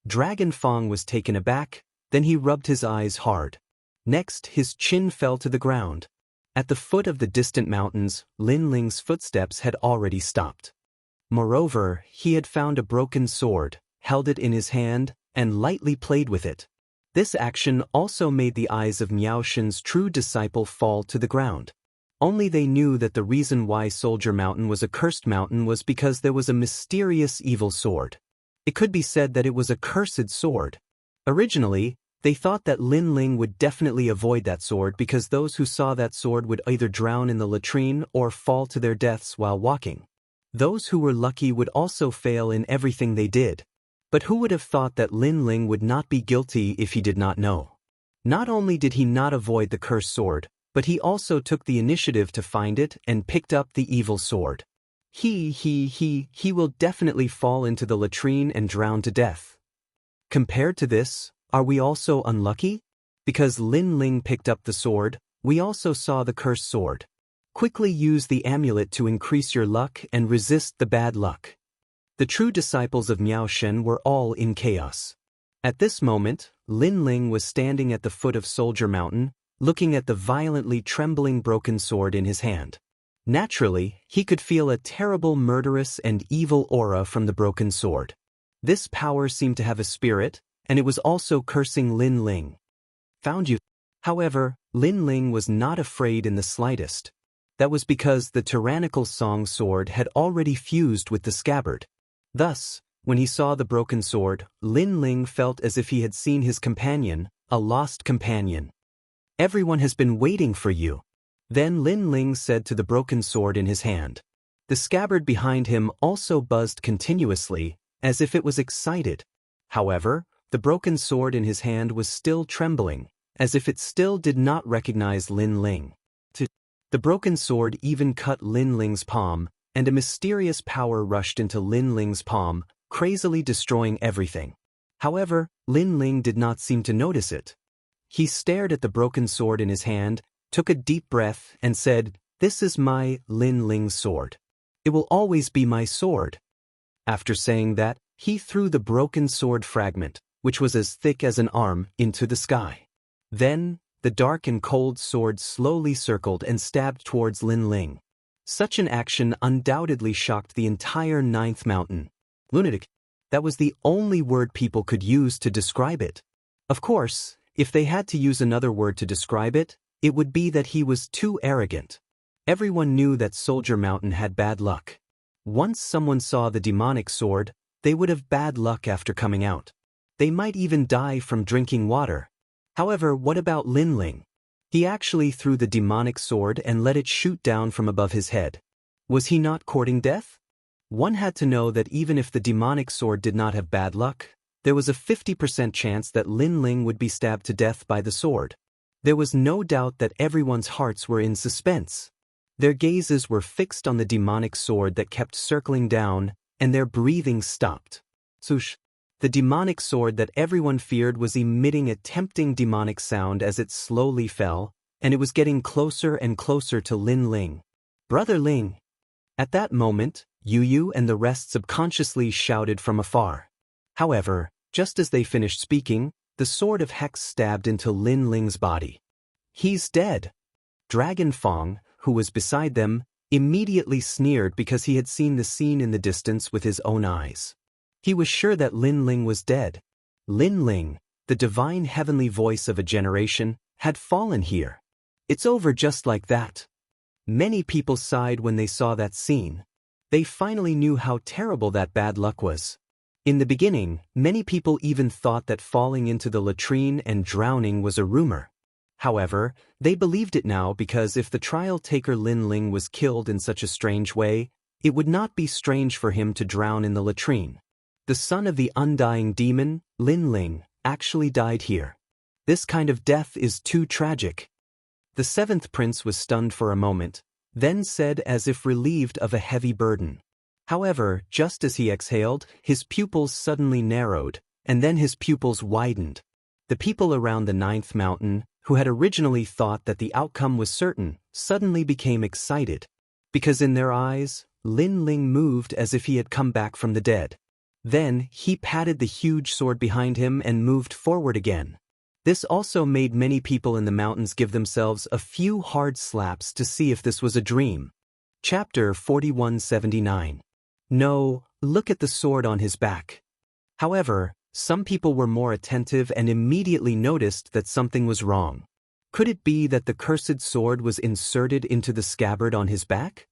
Speaker 1: Dragon Fong was taken aback, then he rubbed his eyes hard. Next, his chin fell to the ground. At the foot of the distant mountains, Lin Ling's footsteps had already stopped. Moreover, he had found a broken sword, held it in his hand, and lightly played with it. This action also made the eyes of Miao Shen's true disciple fall to the ground. Only they knew that the reason why Soldier Mountain was a cursed mountain was because there was a mysterious evil sword. It could be said that it was a cursed sword. Originally, they thought that Lin Ling would definitely avoid that sword because those who saw that sword would either drown in the latrine or fall to their deaths while walking. Those who were lucky would also fail in everything they did. But who would have thought that Lin Ling would not be guilty if he did not know? Not only did he not avoid the cursed sword, but he also took the initiative to find it and picked up the evil sword. He will definitely fall into the latrine and drown to death. Compared to this, are we also unlucky? Because Lin Ling picked up the sword, we also saw the cursed sword. Quickly use the amulet to increase your luck and resist the bad luck. The true disciples of Miao Shen were all in chaos. At this moment, Lin Ling was standing at the foot of Soldier Mountain, looking at the violently trembling broken sword in his hand. Naturally, he could feel a terrible murderous and evil aura from the broken sword. This power seemed to have a spirit, and it was also cursing Lin Ling. Found you. However, Lin Ling was not afraid in the slightest. That was because the tyrannical Song sword had already fused with the scabbard. Thus, when he saw the broken sword, Lin Ling felt as if he had seen his companion, a lost companion. Everyone has been waiting for you. Then Lin Ling said to the broken sword in his hand. The scabbard behind him also buzzed continuously, as if it was excited. However, the broken sword in his hand was still trembling, as if it still did not recognize Lin Ling. The broken sword even cut Lin Ling's palm, and a mysterious power rushed into Lin Ling's palm, crazily destroying everything. However, Lin Ling did not seem to notice it. He stared at the broken sword in his hand, took a deep breath, and said, "This is my Lin Ling's sword. It will always be my sword." After saying that, he threw the broken sword fragment, which was as thick as an arm, into the sky. Then, the dark and cold sword slowly circled and stabbed towards Lin Ling. Such an action undoubtedly shocked the entire 9th mountain. Lunatic. That was the only word people could use to describe it. Of course, if they had to use another word to describe it, it would be that he was too arrogant. Everyone knew that Soldier Mountain had bad luck. Once someone saw the demonic sword, they would have bad luck after coming out. They might even die from drinking water. However, what about Lin Ling? He actually threw the demonic sword and let it shoot down from above his head. Was he not courting death? One had to know that even if the demonic sword did not have bad luck, there was a 50% chance that Lin Ling would be stabbed to death by the sword. There was no doubt that everyone's hearts were in suspense. Their gazes were fixed on the demonic sword that kept circling down, and their breathing stopped. Swoosh. The demonic sword that everyone feared was emitting a tempting demonic sound as it slowly fell, and it was getting closer and closer to Lin Ling. "Brother Ling!" At that moment, Yu and the rest subconsciously shouted from afar. However, just as they finished speaking, the sword of Hex stabbed into Lin Ling's body. "He's dead." Dragon Fong, who was beside them, immediately sneered because he had seen the scene in the distance with his own eyes. He was sure that Lin Ling was dead. Lin Ling, the divine heavenly voice of a generation, had fallen here. It's over just like that. Many people sighed when they saw that scene. They finally knew how terrible that bad luck was. In the beginning, many people even thought that falling into the latrine and drowning was a rumor. However, they believed it now because if the trial taker Lin Ling was killed in such a strange way, it would not be strange for him to drown in the latrine. The son of the undying demon, Lin Ling, actually died here. This kind of death is too tragic. The 7th prince was stunned for a moment, then said as if relieved of a heavy burden. However, just as he exhaled, his pupils suddenly narrowed, and then his pupils widened. The people around the 9th mountain, who had originally thought that the outcome was certain, suddenly became excited. Because in their eyes, Lin Ling moved as if he had come back from the dead. Then, he patted the huge sword behind him and moved forward again. This also made many people in the mountains give themselves a few hard slaps to see if this was a dream. Chapter 4179. No, look at the sword on his back. However, some people were more attentive and immediately noticed that something was wrong. Could it be that the cursed sword was inserted into the scabbard on his back?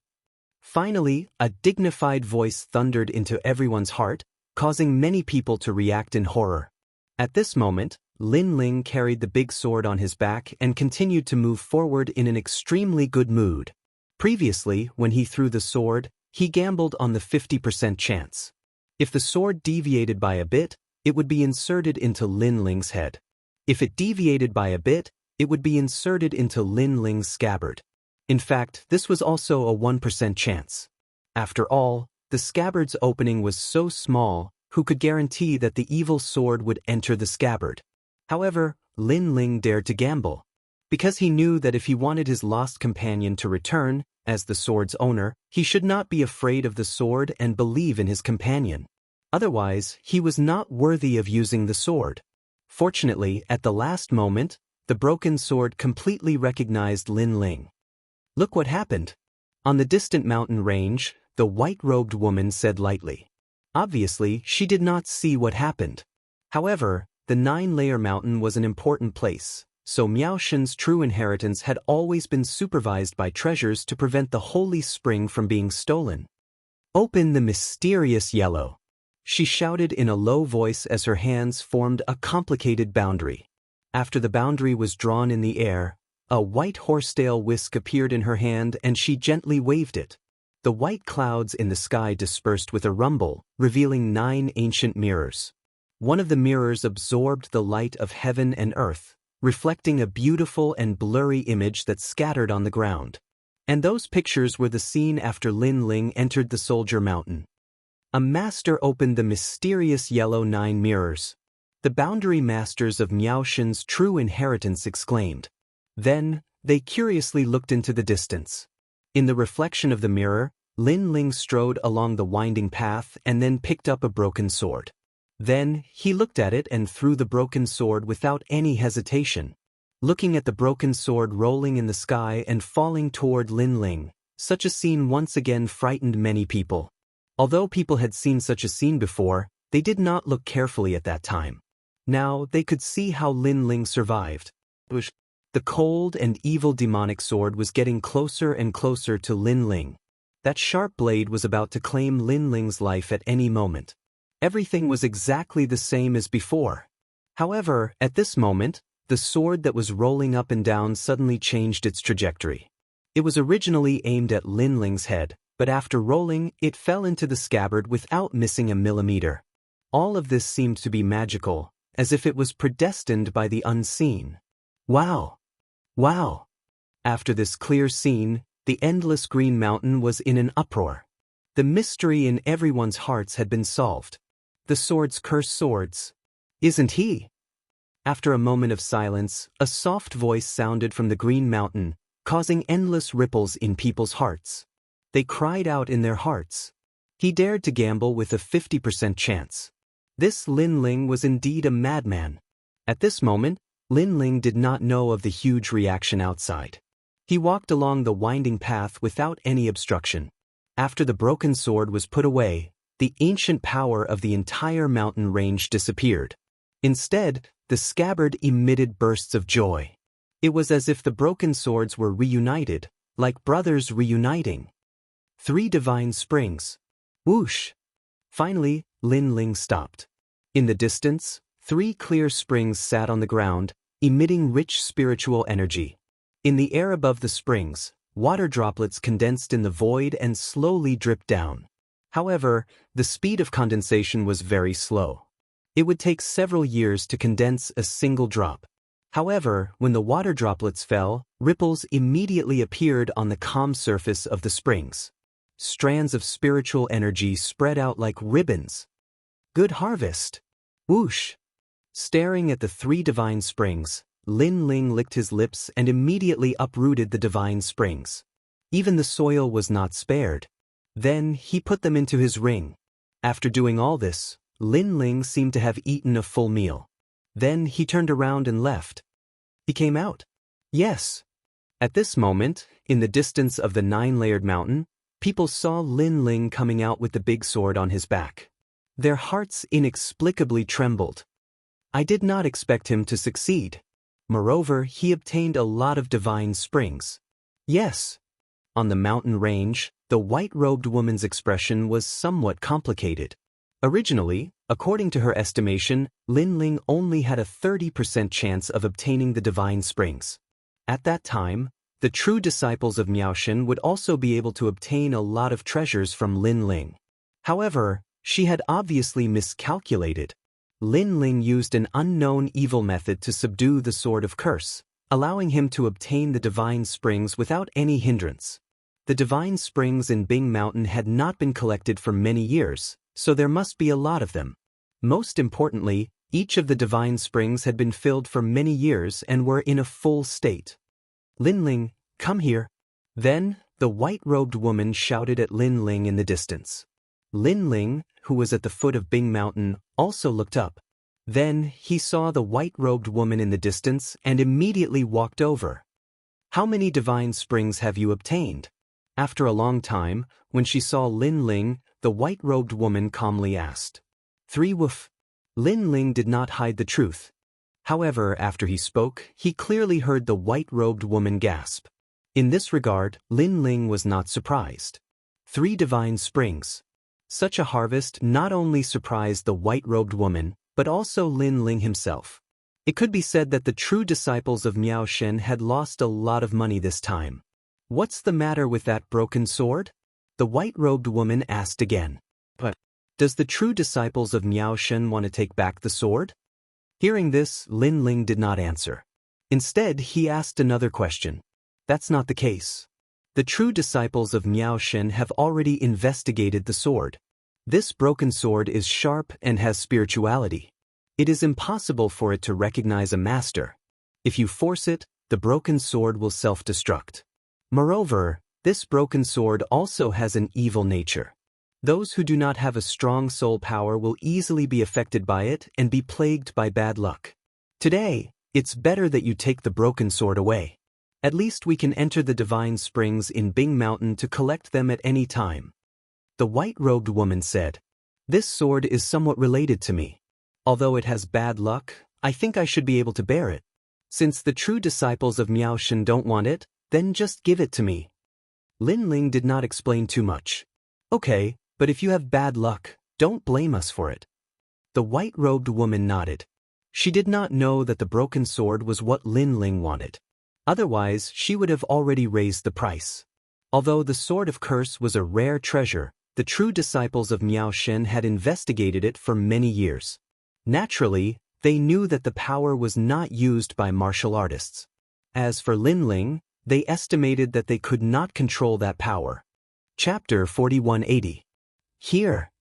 Speaker 1: Finally, a dignified voice thundered into everyone's heart, causing many people to react in horror. At this moment, Lin Ling carried the big sword on his back and continued to move forward in an extremely good mood. Previously, when he threw the sword, he gambled on the 50% chance. If the sword deviated by a bit, it would be inserted into Lin Ling's head. If it deviated by a bit, it would be inserted into Lin Ling's scabbard. In fact, this was also a 1% chance. After all, the scabbard's opening was so small, who could guarantee that the evil sword would enter the scabbard? However, Lin Ling dared to gamble. Because he knew that if he wanted his lost companion to return, as the sword's owner, he should not be afraid of the sword and believe in his companion. Otherwise, he was not worthy of using the sword. Fortunately, at the last moment, the broken sword completely recognized Lin Ling. Look what happened. On the distant mountain range, the white-robed woman said lightly. Obviously, she did not see what happened. However, the 9-layer mountain was an important place, so Miao Shen's true inheritance had always been supervised by treasures to prevent the holy spring from being stolen. Open the mysterious yellow. She shouted in a low voice as her hands formed a complicated boundary. After the boundary was drawn in the air, a white horsetail whisk appeared in her hand and she gently waved it. The white clouds in the sky dispersed with a rumble, revealing 9 ancient mirrors. One of the mirrors absorbed the light of heaven and earth, reflecting a beautiful and blurry image that scattered on the ground. And those pictures were the scene after Lin Ling entered the Soldier Mountain. A master opened the mysterious yellow 9 mirrors. The boundary masters of Miao Shen's true inheritance exclaimed. Then, they curiously looked into the distance. In the reflection of the mirror, Lin Ling strode along the winding path and then picked up a broken sword. Then, he looked at it and threw the broken sword without any hesitation. Looking at the broken sword rolling in the sky and falling toward Lin Ling, such a scene once again frightened many people. Although people had seen such a scene before, they did not look carefully at that time. Now, they could see how Lin Ling survived. The cold and evil demonic sword was getting closer and closer to Lin Ling. That sharp blade was about to claim Lin Ling's life at any moment. Everything was exactly the same as before. However, at this moment, the sword that was rolling up and down suddenly changed its trajectory. It was originally aimed at Lin Ling's head, but after rolling, it fell into the scabbard without missing a millimeter. All of this seemed to be magical, as if it was predestined by the unseen. Wow! Wow! After this clear scene, the endless green mountain was in an uproar. The mystery in everyone's hearts had been solved. The swords curse swords. Isn't he? After a moment of silence, a soft voice sounded from the green mountain, causing endless ripples in people's hearts. They cried out in their hearts. He dared to gamble with a 50% chance. This Lin Ling was indeed a madman. At this moment, Lin Ling did not know of the huge reaction outside. He walked along the winding path without any obstruction. After the broken sword was put away, the ancient power of the entire mountain range disappeared. Instead, the scabbard emitted bursts of joy. It was as if the broken swords were reunited, like brothers reuniting. 3 divine springs. Whoosh! Finally, Lin Ling stopped. In the distance, 3 clear springs sat on the ground, emitting rich spiritual energy. In the air above the springs, water droplets condensed in the void and slowly dripped down. However, the speed of condensation was very slow. It would take several years to condense a single drop. However, when the water droplets fell, ripples immediately appeared on the calm surface of the springs. Strands of spiritual energy spread out like ribbons. Good harvest! Whoosh! Staring at the 3 divine springs, Lin Ling licked his lips and immediately uprooted the divine springs. Even the soil was not spared. Then he put them into his ring. After doing all this, Lin Ling seemed to have eaten a full meal. Then he turned around and left. He came out. Yes. At this moment, in the distance of the 9-layered mountain, people saw Lin Ling coming out with the big sword on his back. Their hearts inexplicably trembled. I did not expect him to succeed. Moreover, he obtained a lot of divine springs. Yes. On the mountain range, the white-robed woman's expression was somewhat complicated. Originally, according to her estimation, Lin Ling only had a 30% chance of obtaining the divine springs. At that time, the true disciples of Miaoshen would also be able to obtain a lot of treasures from Lin Ling. However, she had obviously miscalculated. Lin Ling used an unknown evil method to subdue the Sword of Curse, allowing him to obtain the divine springs without any hindrance. The divine springs in Bing Mountain had not been collected for many years, so there must be a lot of them. Most importantly, each of the divine springs had been filled for many years and were in a full state. Lin Ling, come here. Then, the white-robed woman shouted at Lin Ling in the distance. Lin Ling, who was at the foot of Bing Mountain, also looked up. Then he saw the white-robed woman in the distance and immediately walked over. How many divine springs have you obtained? After a long time, when she saw Lin Ling, the white-robed woman calmly asked. 3 woof. Lin Ling did not hide the truth. However, after he spoke, he clearly heard the white-robed woman gasp. In this regard, Lin Ling was not surprised. 3 divine springs. Such a harvest not only surprised the white-robed woman, but also Lin Ling himself. It could be said that the true disciples of Miaoshen had lost a lot of money this time. What's the matter with that broken sword? The white-robed woman asked again. But, does the true disciples of Miaoshen want to take back the sword? Hearing this, Lin Ling did not answer. Instead, he asked another question. That's not the case. The true disciples of Miaoshen have already investigated the sword. This broken sword is sharp and has spirituality. It is impossible for it to recognize a master. If you force it, the broken sword will self-destruct. Moreover, this broken sword also has an evil nature. Those who do not have a strong soul power will easily be affected by it and be plagued by bad luck. Today, it's better that you take the broken sword away. At least we can enter the divine springs in Bing Mountain to collect them at any time. The white-robed woman said, This sword is somewhat related to me. Although it has bad luck, I think I should be able to bear it. Since the true disciples of Miaoshen don't want it, then just give it to me. Lin Ling did not explain too much. Okay, but if you have bad luck, don't blame us for it. The white-robed woman nodded. She did not know that the broken sword was what Lin Ling wanted. Otherwise, she would have already raised the price. Although the Sword of Curse was a rare treasure, the true disciples of Miaoshen had investigated it for many years. Naturally, they knew that the power was not used by martial artists. As for Lin Ling, they estimated that they could not control that power. Chapter 4180. Here.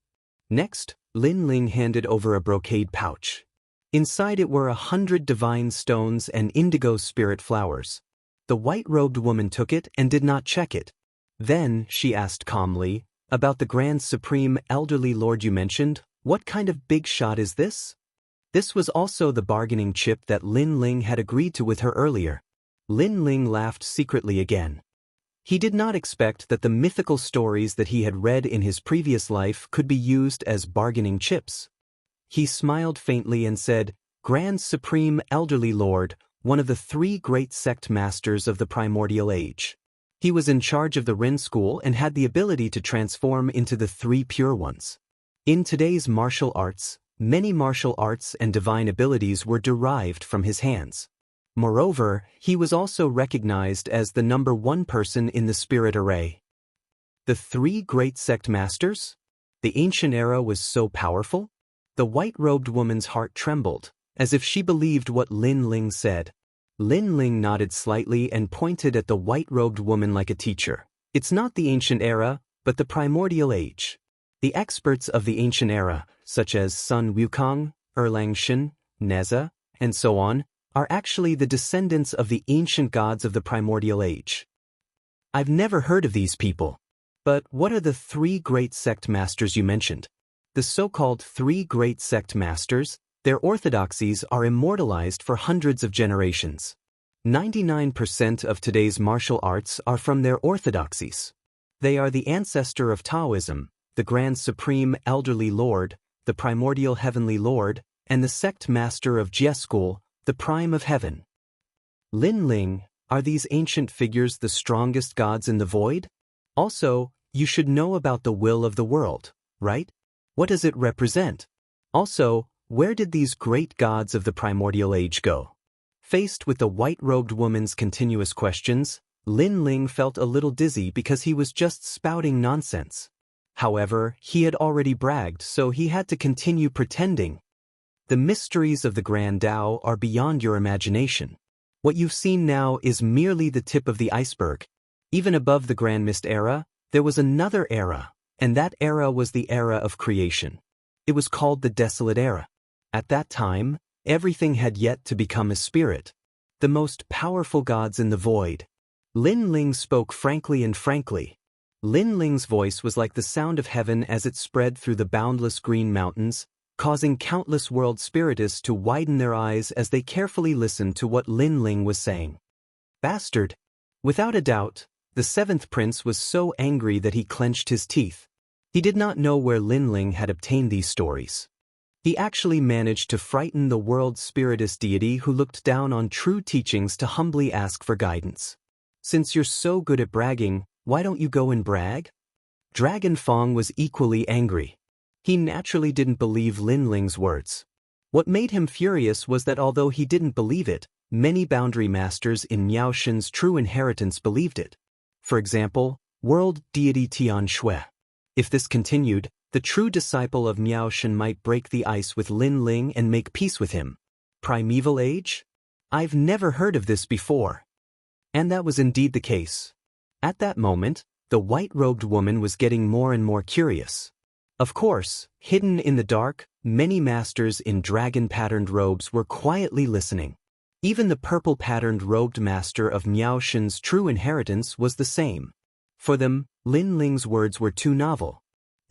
Speaker 1: Next, Lin Ling handed over a brocade pouch. Inside it were 100 divine stones and indigo spirit flowers. The white-robed woman took it and did not check it. Then, she asked calmly, about the Grand Supreme Elderly Lord you mentioned, what kind of big shot is this? This was also the bargaining chip that Lin Ling had agreed to with her earlier. Lin Ling laughed secretly again. He did not expect that the mythical stories that he had read in his previous life could be used as bargaining chips. He smiled faintly and said, Grand Supreme Elderly Lord, one of the 3 great sect masters of the primordial age. He was in charge of the Ren school and had the ability to transform into the 3 pure ones. In today's martial arts, many martial arts and divine abilities were derived from his hands. Moreover, he was also recognized as the number 1 person in the spirit array. The 3 great sect masters? The ancient era was so powerful? The white-robed woman's heart trembled, as if she believed what Lin Ling said. Lin Ling nodded slightly and pointed at the white-robed woman like a teacher. It's not the ancient era, but the primordial age. The experts of the ancient era, such as Sun Wukong, Erlang Shen, Neza, and so on, are actually the descendants of the ancient gods of the primordial age. I've never heard of these people. But what are the three great sect masters you mentioned? The so-called three great sect masters, their orthodoxies are immortalized for hundreds of generations. 99% of today's martial arts are from their orthodoxies. They are the ancestor of Taoism, the Grand Supreme Elderly Lord, the Primordial Heavenly Lord, and the sect master of Jie School, the Prime of Heaven. Lin Ling, are these ancient figures the strongest gods in the void? Also, you should know about the will of the world, right? What does it represent? Also, where did these great gods of the primordial age go? Faced with the white-robed woman's continuous questions, Lin Ling felt a little dizzy because he was just spouting nonsense. However, he had already bragged, so he had to continue pretending. The mysteries of the Grand Tao are beyond your imagination. What you've seen now is merely the tip of the iceberg. Even above the Grand Mist era, there was another era, and that era was the era of creation. It was called the Desolate Era. At that time, everything had yet to become a spirit. The most powerful gods in the void. Lin Ling spoke frankly and frankly. Lin Ling's voice was like the sound of heaven as it spread through the boundless green mountains, causing countless world spiritists to widen their eyes as they carefully listened to what Lin Ling was saying. Bastard! Without a doubt, the seventh prince was so angry that he clenched his teeth. He did not know where Lin Ling had obtained these stories. He actually managed to frighten the world spiritist deity who looked down on true teachings to humbly ask for guidance. Since you're so good at bragging, why don't you go and brag? Dragon Fong was equally angry. He naturally didn't believe Lin Ling's words. What made him furious was that although he didn't believe it, many boundary masters in Miao Shen's true inheritance believed it. For example, world deity Tian Shui. If this continued, the true disciple of Miao Shen might break the ice with Lin Ling and make peace with him. Primeval age? I've never heard of this before. And that was indeed the case. At that moment, the white-robed woman was getting more and more curious. Of course, hidden in the dark, many masters in dragon-patterned robes were quietly listening. Even the purple-patterned robed master of Miao Shen's true inheritance was the same. For them, Lin Ling's words were too novel.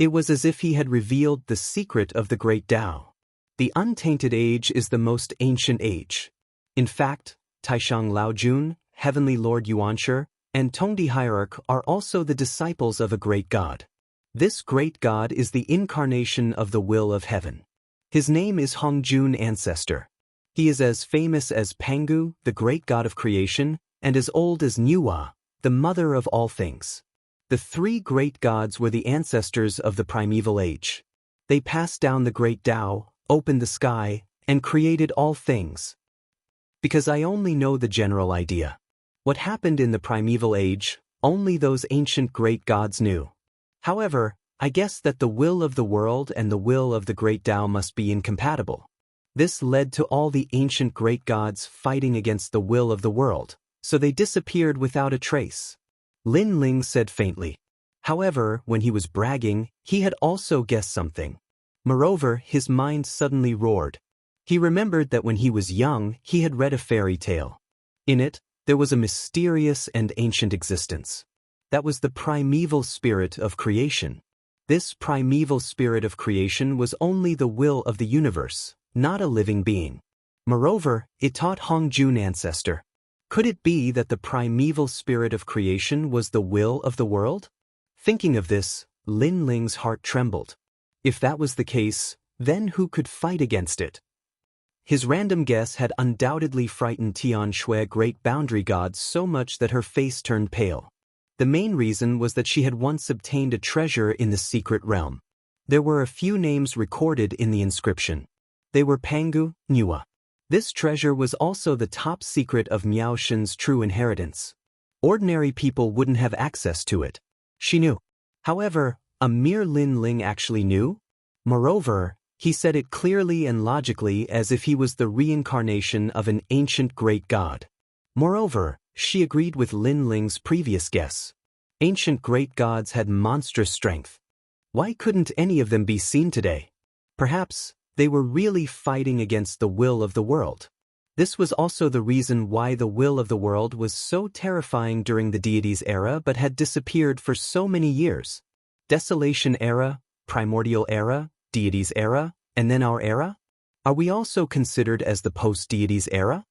Speaker 1: It was as if he had revealed the secret of the great Tao. The untainted age is the most ancient age. In fact, Taishang Laojun, Heavenly Lord Yuanshi, and Tongdi Hierarch are also the disciples of a great god. This great god is the incarnation of the will of heaven. His name is Hongjun Ancestor. He is as famous as Pangu, the great god of creation, and as old as Nuwa, the mother of all things. The three great gods were the ancestors of the primeval age. They passed down the great Tao, opened the sky, and created all things. Because I only know the general idea. What happened in the primeval age, only those ancient great gods knew. However, I guess that the will of the world and the will of the great Tao must be incompatible. This led to all the ancient great gods fighting against the will of the world, so they disappeared without a trace. Lin Ling said faintly. However, when he was bragging, he had also guessed something. Moreover, his mind suddenly roared. He remembered that when he was young, he had read a fairy tale. In it, there was a mysterious and ancient existence. That was the primeval spirit of creation. This primeval spirit of creation was only the will of the universe, not a living being. Moreover, it taught Hongjun Ancestor. Could it be that the primeval spirit of creation was the will of the world? Thinking of this, Lin Ling's heart trembled. If that was the case, then who could fight against it? His random guess had undoubtedly frightened Tian Shui, great boundary god, so much that her face turned pale. The main reason was that she had once obtained a treasure in the secret realm. There were a few names recorded in the inscription. They were Pangu, Nuwa. This treasure was also the top secret of Miao Shen's true inheritance. Ordinary people wouldn't have access to it. She knew. However, a mere Lin Ling actually knew. Moreover, he said it clearly and logically as if he was the reincarnation of an ancient great god. Moreover, she agreed with Lin Ling's previous guess. Ancient great gods had monstrous strength. Why couldn't any of them be seen today? Perhaps they were really fighting against the will of the world. This was also the reason why the will of the world was so terrifying during the deity's era but had disappeared for so many years. Desolation era, primordial era, deity's era, and then our era? Are we also considered as the post-deity's era?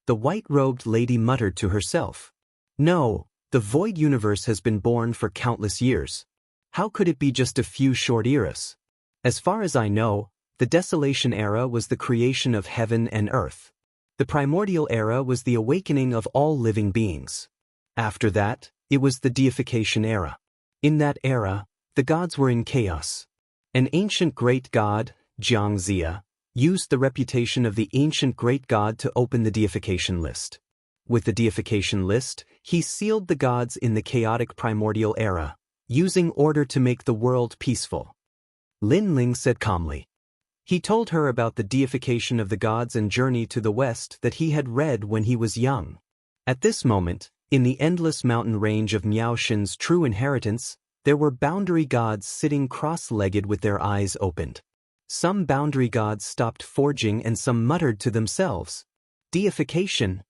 Speaker 1: The white-robed lady muttered to herself. No, the void universe has been born for countless years. How could it be just a few short eras? As far as I know, the desolation era was the creation of heaven and earth. The primordial era was the awakening of all living beings. After that, it was the deification era. In that era, the gods were in chaos. An ancient great god, Jianghu, used the reputation of the ancient great god to open the deification list. With the deification list, he sealed the gods in the chaotic primordial era, using order to make the world peaceful. Lin Ling said calmly. He told her about the deification of the gods and journey to the west that he had read when he was young. At this moment, in the endless mountain range of Miaoshen's true inheritance, there were boundary gods sitting cross-legged with their eyes opened. Some boundary gods stopped forging and some muttered to themselves. Deification?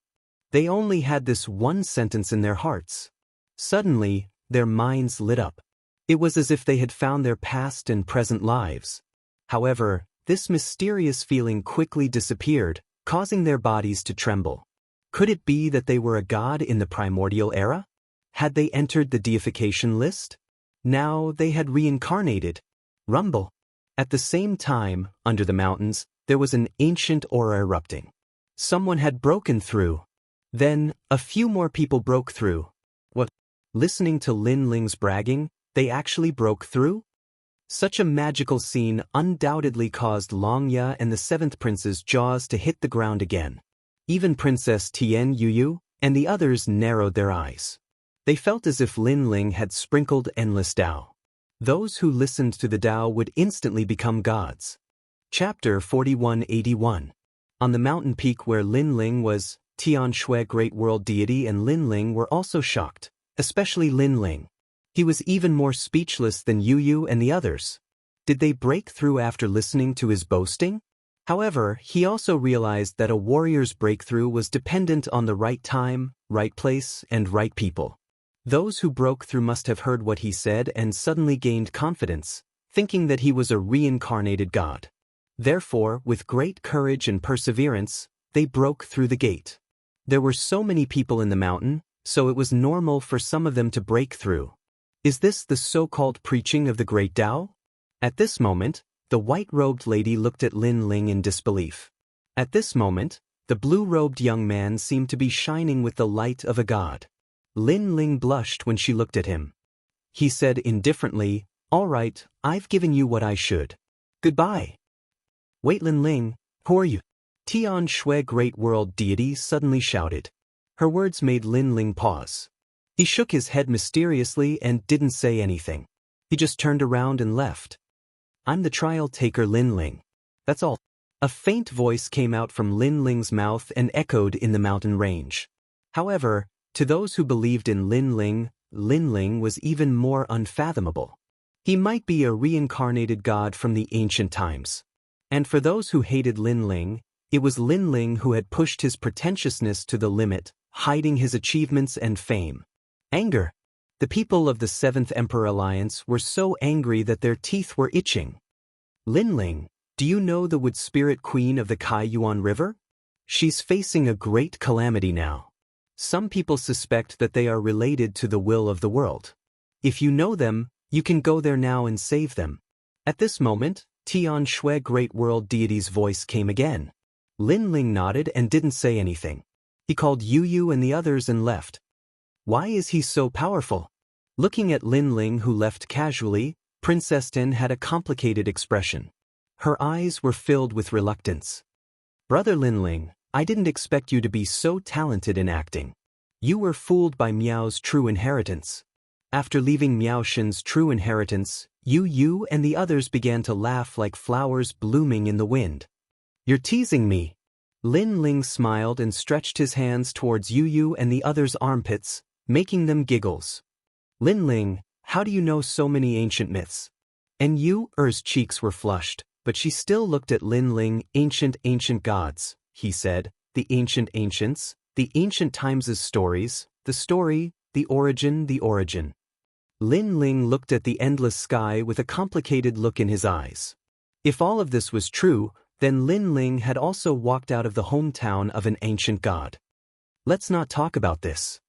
Speaker 1: They only had this one sentence in their hearts. Suddenly, their minds lit up. It was as if they had found their past and present lives. However, this mysterious feeling quickly disappeared, causing their bodies to tremble. Could it be that they were a god in the primordial era? Had they entered the deification list? Now they had reincarnated. Rumble. At the same time, under the mountains, there was an ancient aura erupting. Someone had broken through. Then, a few more people broke through. What? Listening to Lin Ling's bragging, they actually broke through? Such a magical scene undoubtedly caused Longya and the seventh prince's jaws to hit the ground again. Even Princess Tian Yuyu and the others narrowed their eyes. They felt as if Lin Ling had sprinkled endless Tao. Those who listened to the Tao would instantly become gods. Chapter 4181. On the mountain peak where Lin Ling was, Tian Shui Great World Deity and Lin Ling were also shocked, especially Lin Ling. He was even more speechless than Yuyu and the others. Did they break through after listening to his boasting? However, he also realized that a warrior's breakthrough was dependent on the right time, right place, and right people. Those who broke through must have heard what he said and suddenly gained confidence, thinking that he was a reincarnated god. Therefore, with great courage and perseverance, they broke through the gate. There were so many people in the mountain, so it was normal for some of them to break through. Is this the so-called preaching of the great Tao? At this moment, the white-robed lady looked at Lin Ling in disbelief. At this moment, the blue-robed young man seemed to be shining with the light of a god. Lin Ling blushed when she looked at him. He said indifferently, "All right, I've given you what I should. Goodbye." "Wait, Lin Ling, who are you?" Tian Shui Great World Deity suddenly shouted. Her words made Lin Ling pause. He shook his head mysteriously and didn't say anything. He just turned around and left. "I'm the trial taker Lin Ling. That's all." A faint voice came out from Lin Ling's mouth and echoed in the mountain range. However, to those who believed in Lin Ling was even more unfathomable. He might be a reincarnated god from the ancient times. And for those who hated Lin Ling, it was Lin Ling who had pushed his pretentiousness to the limit, hiding his achievements and fame. Anger. The people of the Seventh Emperor Alliance were so angry that their teeth were itching. "Lin Ling, do you know the Wood Spirit Queen of the Kai Yuan River? She's facing a great calamity now. Some people suspect that they are related to the will of the world. If you know them, you can go there now and save them." At this moment, Tian Shui Great World Deity's voice came again. Lin Ling nodded and didn't say anything. He called Yuyu and the others and left. Why is he so powerful? Looking at Lin Ling who left casually, Princess Tin had a complicated expression. Her eyes were filled with reluctance. "Brother Lin Ling, I didn't expect you to be so talented in acting. You were fooled by Miao's true inheritance." After leaving Miaoshen's true inheritance, Yu and the others began to laugh like flowers blooming in the wind. "You're teasing me." Lin Ling smiled and stretched his hands towards Yu and the others' armpits, making them giggles. "Lin Ling, how do you know so many ancient myths?" And Yu's cheeks were flushed, but she still looked at Lin Ling. Ancient gods, he said, the ancient ancients, the ancient times' stories, the story, the origin, the origin. Lin Ling looked at the endless sky with a complicated look in his eyes. If all of this was true, then Lin Ling had also walked out of the hometown of an ancient god. Let's not talk about this.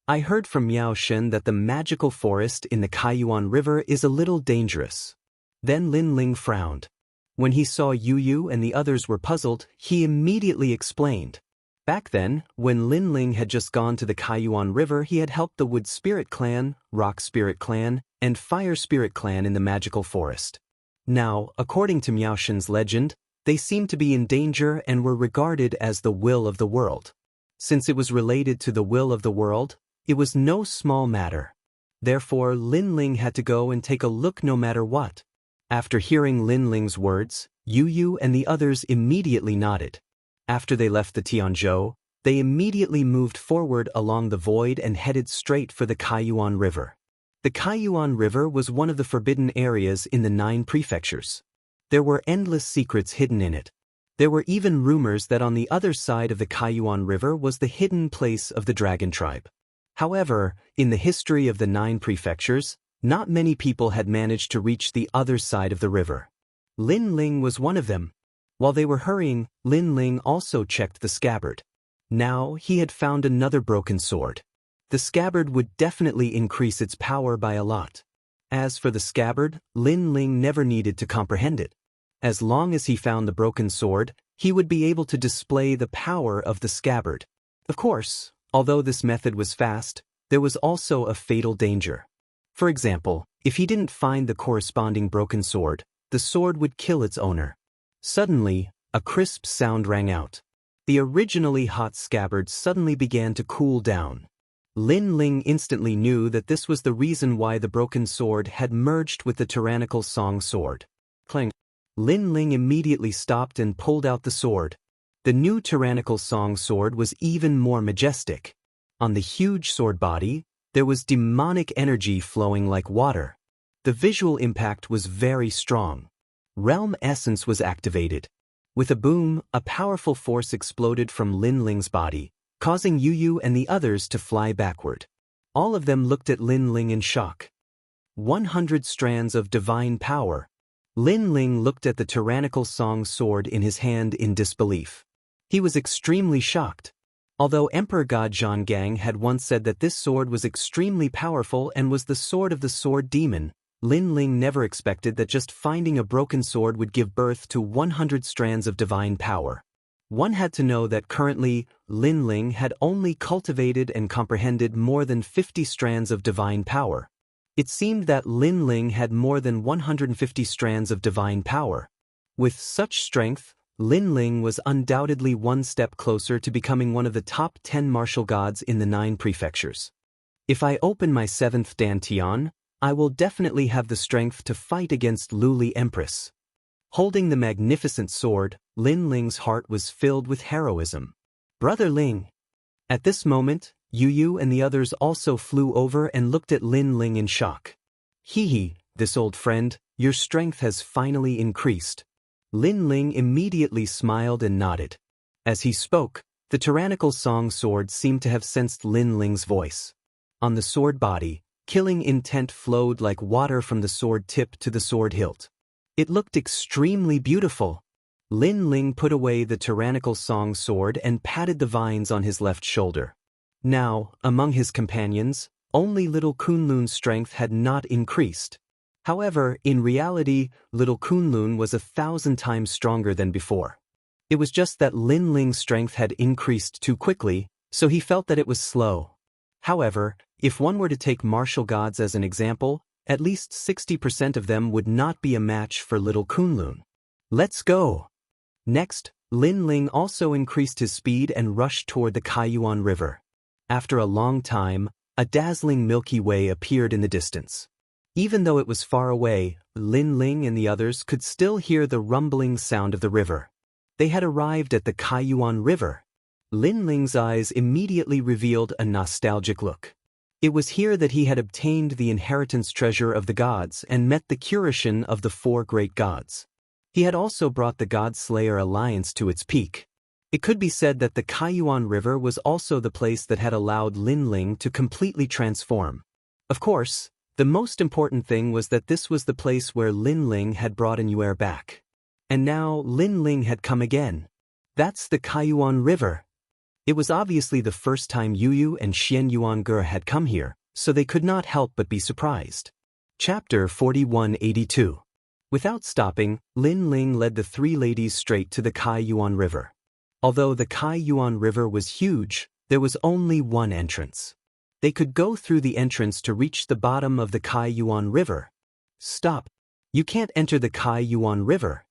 Speaker 1: I heard from Miao Shen that the magical forest in the Kaiyuan River is a little dangerous. Then Lin Ling frowned. When he saw Yu Yu and the others were puzzled, he immediately explained. Back then, when Lin Ling had just gone to the Kaiyuan River, he had helped the Wood Spirit Clan, Rock Spirit Clan, and Fire Spirit Clan in the magical forest. Now, according to Miao Shen's legend, they seemed to be in danger and were regarded as the will of the world. Since it was related to the will of the world, it was no small matter. Therefore, Lin Ling had to go and take a look no matter what. After hearing Lin Ling's words, Yu Yu and the others immediately nodded. After they left the Tianzhou, they immediately moved forward along the void and headed straight for the Kaiyuan River. The Kaiyuan River was one of the forbidden areas in the 9 prefectures. There were endless secrets hidden in it. There were even rumors that on the other side of the Kaiyuan River was the hidden place of the dragon tribe. However, in the history of the 9 prefectures, not many people had managed to reach the other side of the river. Lin Ling was one of them. While they were hurrying, Lin Ling also checked the scabbard. Now he had found another broken sword. The scabbard would definitely increase its power by a lot. As for the scabbard, Lin Ling never needed to comprehend it. As long as he found the broken sword, he would be able to display the power of the scabbard. Of course, although this method was fast, there was also a fatal danger. For example, if he didn't find the corresponding broken sword, the sword would kill its owner. Suddenly, a crisp sound rang out. The originally hot scabbard suddenly began to cool down. Lin Ling instantly knew that this was the reason why the broken sword had merged with the tyrannical song sword. Clang! Lin Ling immediately stopped and pulled out the sword. The new tyrannical song sword was even more majestic. On the huge sword body, there was demonic energy flowing like water. The visual impact was very strong. Realm essence was activated. With a boom, a powerful force exploded from Lin Ling's body, causing Yu Yu and the others to fly backward. All of them looked at Lin Ling in shock. 100 strands of divine power. Lin Ling looked at the tyrannical song sword in his hand in disbelief. He was extremely shocked. Although Emperor God Zhanggang had once said that this sword was extremely powerful and was the sword of the sword demon, Lin Ling never expected that just finding a broken sword would give birth to 100 strands of divine power. One had to know that currently, Lin Ling had only cultivated and comprehended more than 50 strands of divine power. It seemed that Lin Ling had more than 150 strands of divine power. With such strength, Lin Ling was undoubtedly one step closer to becoming one of the top 10 martial gods in the 9 prefectures. If I open my 7th Dantian, I will definitely have the strength to fight against Luli Empress. Holding the magnificent sword, Lin Ling's heart was filled with heroism. Brother Ling. At this moment, Yu Yu and the others also flew over and looked at Lin Ling in shock. Hee, this old friend, your strength has finally increased. Lin Ling immediately smiled and nodded. As he spoke, the tyrannical song sword seemed to have sensed Lin Ling's voice. On the sword body, killing intent flowed like water from the sword tip to the sword hilt. It looked extremely beautiful. Lin Ling put away the tyrannical song sword and patted the vines on his left shoulder. Now, among his companions, only little Kunlun's strength had not increased. However, in reality, little Kunlun was 1,000 times stronger than before. It was just that Lin Ling's strength had increased too quickly, so he felt that it was slow. However, if one were to take martial gods as an example, at least 60% of them would not be a match for little Kunlun. Let's go! Next, Lin Ling also increased his speed and rushed toward the Kaiyuan River. After a long time, a dazzling Milky Way appeared in the distance. Even though it was far away, Lin Ling and the others could still hear the rumbling sound of the river. They had arrived at the Kaiyuan River. Lin Ling's eyes immediately revealed a nostalgic look. It was here that he had obtained the inheritance treasure of the gods and met the Curation of the 4 great gods. He had also brought the God Slayer alliance to its peak. It could be said that the Kaiyuan River was also the place that had allowed Lin Ling to completely transform. Of course, the most important thing was that this was the place where Lin Ling had brought Yuer back. And now Lin Ling had come again. That's the Kaiyuan River. It was obviously the first time Yu and Xian Yuange had come here, so they could not help but be surprised. Chapter 4182. Without stopping, Lin Ling led the three ladies straight to the Kaiyuan River. Although the Kaiyuan River was huge, there was only one entrance. They could go through the entrance to reach the bottom of the Kaiyuan River. Stop! You can't enter the Kaiyuan River.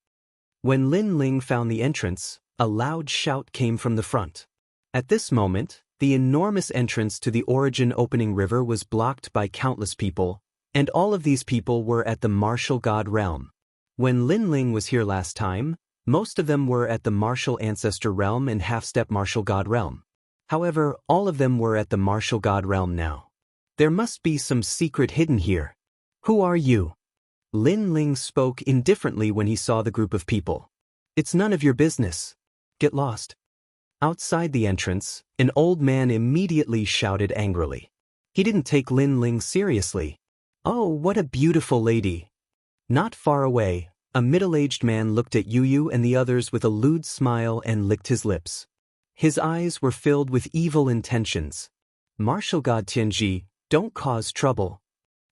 Speaker 1: When Lin Ling found the entrance, a loud shout came from the front. At this moment, the enormous entrance to the origin opening river was blocked by countless people, and all of these people were at the martial god realm. When Lin Ling was here last time, most of them were at the martial ancestor realm and half-step martial god realm. However, all of them were at the martial god realm now. There must be some secret hidden here. Who are you? Lin Ling spoke indifferently when he saw the group of people. It's none of your business. Get lost. Outside the entrance, an old man immediately shouted angrily. He didn't take Lin Ling seriously. Oh, what a beautiful lady. Not far away, a middle-aged man looked at Yu and the others with a lewd smile and licked his lips. His eyes were filled with evil intentions. Martial god Tianji, don't cause trouble.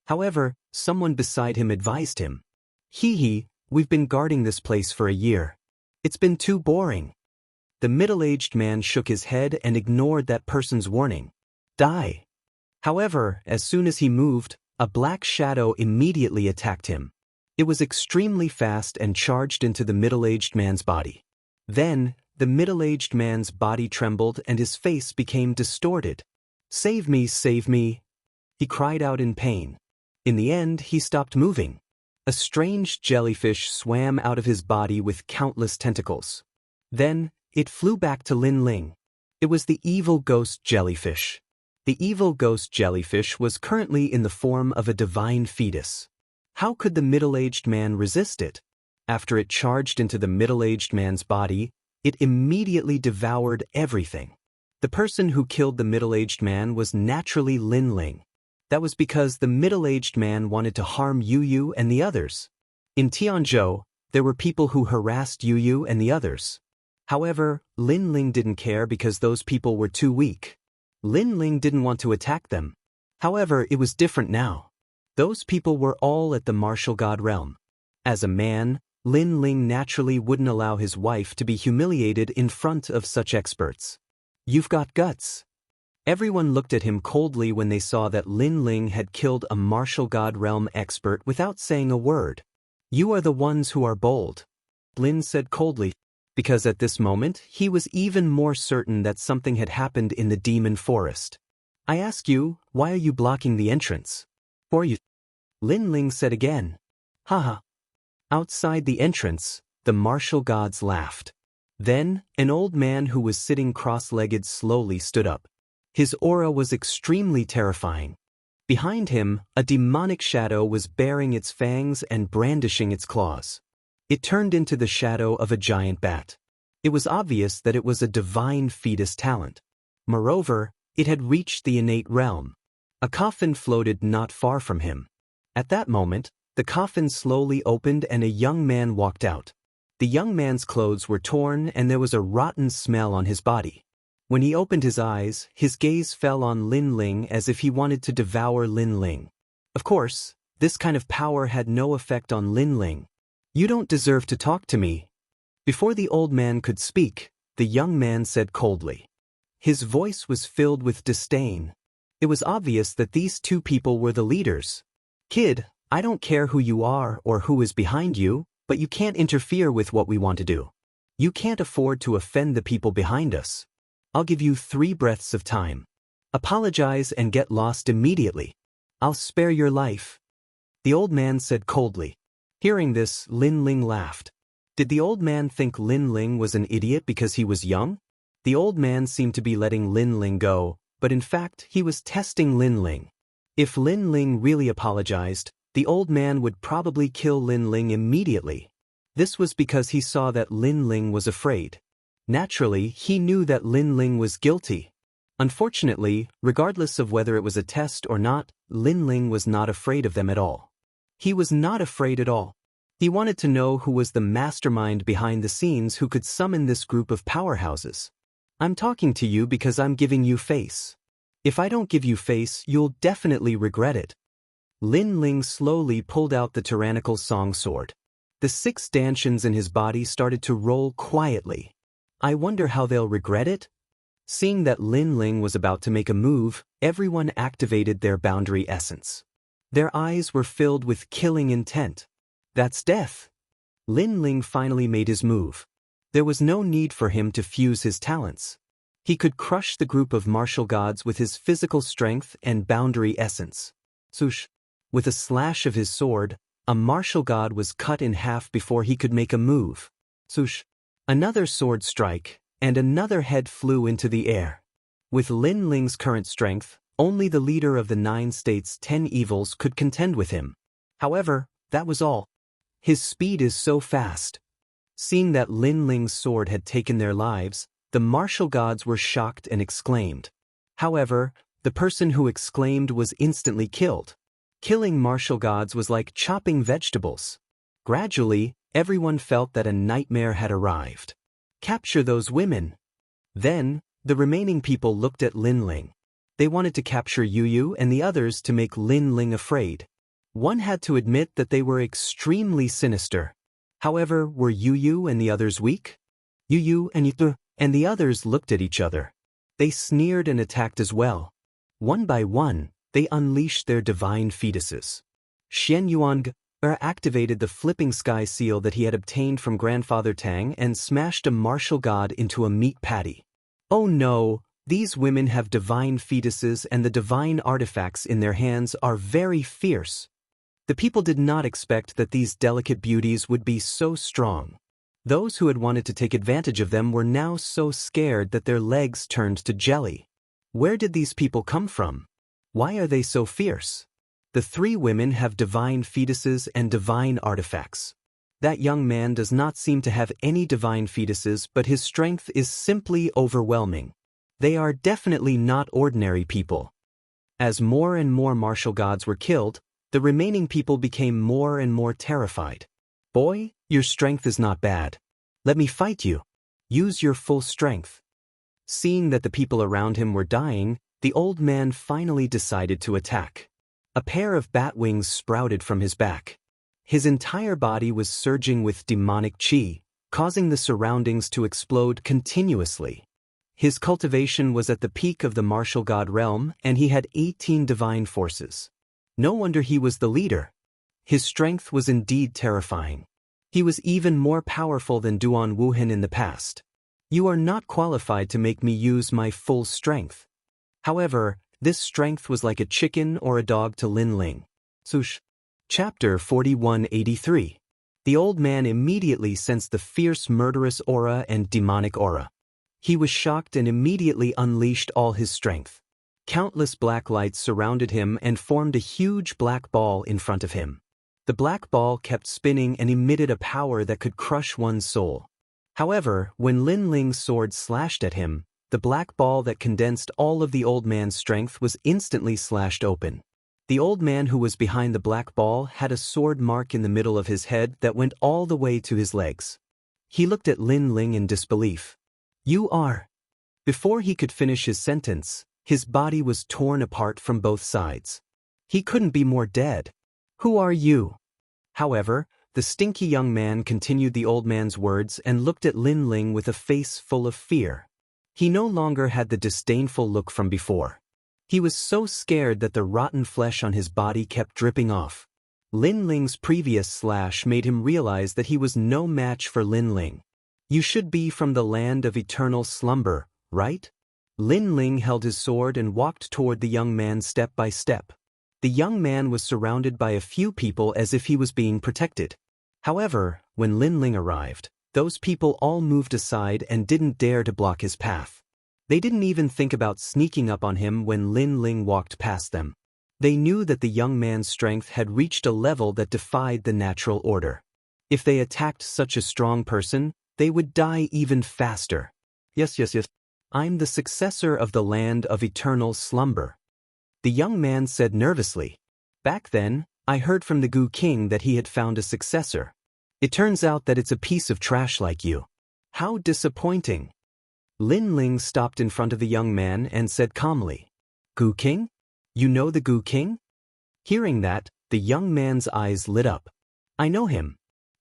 Speaker 1: However, someone beside him advised him. Hee, we've been guarding this place for a year. It's been too boring. The middle-aged man shook his head and ignored that person's warning. Die. However, as soon as he moved, a black shadow immediately attacked him. It was extremely fast and charged into the middle-aged man's body. Then, the middle-aged man's body trembled and his face became distorted. Save me, save me. He cried out in pain. In the end, he stopped moving. A strange jellyfish swam out of his body with countless tentacles. Then, it flew back to Lin Ling. It was the evil ghost jellyfish. The evil ghost jellyfish was currently in the form of a divine fetus. How could the middle-aged man resist it? After it charged into the middle-aged man's body, it immediately devoured everything. The person who killed the middle-aged man was naturally Lin Ling. That was because the middle-aged man wanted to harm Yu and the others. In Tianzhou, there were people who harassed Yu and the others. However, Lin Ling didn't care because those people were too weak. Lin Ling didn't want to attack them. However, it was different now. Those people were all at the martial god realm. As a man, Lin Ling naturally wouldn't allow his wife to be humiliated in front of such experts. You've got guts. Everyone looked at him coldly when they saw that Lin Ling had killed a martial god realm expert without saying a word. You are the ones who are bold, Lin said coldly, because at this moment he was even more certain that something had happened in the demon forest. I ask you, why are you blocking the entrance? For you. Lin Ling said again. Haha. Outside the entrance, the martial gods laughed. Then, an old man who was sitting cross-legged slowly stood up. His aura was extremely terrifying. Behind him, a demonic shadow was baring its fangs and brandishing its claws. It turned into the shadow of a giant bat. It was obvious that it was a divine fetus talent. Moreover, it had reached the innate realm. A coffin floated not far from him. At that moment, the coffin slowly opened and a young man walked out. The young man's clothes were torn and there was a rotten smell on his body. When he opened his eyes, his gaze fell on Lin Ling as if he wanted to devour Lin Ling. Of course, this kind of power had no effect on Lin Ling. You don't deserve to talk to me. Before the old man could speak, the young man said coldly. His voice was filled with disdain. It was obvious that these two people were the leaders. Kid, I don't care who you are or who is behind you, but you can't interfere with what we want to do. You can't afford to offend the people behind us. I'll give you 3 breaths of time. Apologize and get lost immediately. I'll spare your life. The old man said coldly. Hearing this, Lin Ling laughed. Did the old man think Lin Ling was an idiot because he was young? The old man seemed to be letting Lin Ling go, but in fact he was testing Lin Ling. If Lin Ling really apologized, the old man would probably kill Lin Ling immediately. This was because he saw that Lin Ling was afraid. Naturally, he knew that Lin Ling was guilty. Unfortunately, regardless of whether it was a test or not, Lin Ling was not afraid of them at all. He was not afraid at all. He wanted to know who was the mastermind behind the scenes who could summon this group of powerhouses. I'm talking to you because I'm giving you face. If I don't give you face, you'll definitely regret it. Lin Ling slowly pulled out the tyrannical song sword. The 6 stanchions in his body started to roll quietly. I wonder how they'll regret it? Seeing that Lin Ling was about to make a move, everyone activated their boundary essence. Their eyes were filled with killing intent. That's death. Lin Ling finally made his move. There was no need for him to fuse his talents. He could crush the group of martial gods with his physical strength and boundary essence. Swoosh! With a slash of his sword, a martial god was cut in half before he could make a move. Swoosh! Another sword strike, and another head flew into the air. With Lin Ling's current strength, only the leader of the 9 states' 10 evils could contend with him. However, that was all. His speed is so fast. Seeing that Lin Ling's sword had taken their lives, the martial gods were shocked and exclaimed. However, the person who exclaimed was instantly killed. Killing martial gods was like chopping vegetables. Gradually, everyone felt that a nightmare had arrived. Capture those women. Then, the remaining people looked at Lin Ling. They wanted to capture Yu and the others to make Lin Ling afraid. One had to admit that they were extremely sinister. However, were Yu and the others weak? Yu and the others looked at each other. They sneered and attacked as well. One by one, they unleashed their divine fetuses. Xian Yuan activated the flipping sky seal that he had obtained from Grandfather Tang and smashed a martial god into a meat patty. Oh no, these women have divine fetuses and the divine artifacts in their hands are very fierce. The people did not expect that these delicate beauties would be so strong. Those who had wanted to take advantage of them were now so scared that their legs turned to jelly. Where did these people come from? Why are they so fierce? The 3 women have divine fetuses and divine artifacts. That young man does not seem to have any divine fetuses, but his strength is simply overwhelming. They are definitely not ordinary people. As more and more martial gods were killed, the remaining people became more and more terrified. Boy, your strength is not bad. Let me fight you. Use your full strength. Seeing that the people around him were dying, the old man finally decided to attack. A pair of bat wings sprouted from his back. His entire body was surging with demonic chi, causing the surroundings to explode continuously. His cultivation was at the peak of the martial god realm, and he had 18 divine forces. No wonder he was the leader. His strength was indeed terrifying. He was even more powerful than Duan Wuhan in the past. You are not qualified to make me use my full strength. However, this strength was like a chicken or a dog to Lin Ling. Swoosh. Chapter 4183. The old man immediately sensed the fierce murderous aura and demonic aura. He was shocked and immediately unleashed all his strength. Countless black lights surrounded him and formed a huge black ball in front of him. The black ball kept spinning and emitted a power that could crush one's soul. However, when Lin Ling's sword slashed at him, the black ball that condensed all of the old man's strength was instantly slashed open. The old man who was behind the black ball had a sword mark in the middle of his head that went all the way to his legs. He looked at Lin Ling in disbelief. You are. Before he could finish his sentence, his body was torn apart from both sides. He couldn't be more dead. Who are you? However, the stinky young man continued the old man's words and looked at Lin Ling with a face full of fear. He no longer had the disdainful look from before. He was so scared that the rotten flesh on his body kept dripping off. Lin Ling's previous slash made him realize that he was no match for Lin Ling. You should be from the land of eternal slumber, right? Lin Ling held his sword and walked toward the young man step by step. The young man was surrounded by a few people as if he was being protected. However, when Lin Ling arrived, those people all moved aside and didn't dare to block his path. They didn't even think about sneaking up on him when Lin Ling walked past them. They knew that the young man's strength had reached a level that defied the natural order. If they attacked such a strong person, they would die even faster. Yes, yes, yes. I'm the successor of the land of eternal slumber. The young man said nervously. Back then, I heard from the Gu King that he had found a successor. It turns out that it's a piece of trash like you. How disappointing. Lin Ling stopped in front of the young man and said calmly, Gu King? You know the Gu King? Hearing that, the young man's eyes lit up. I know him.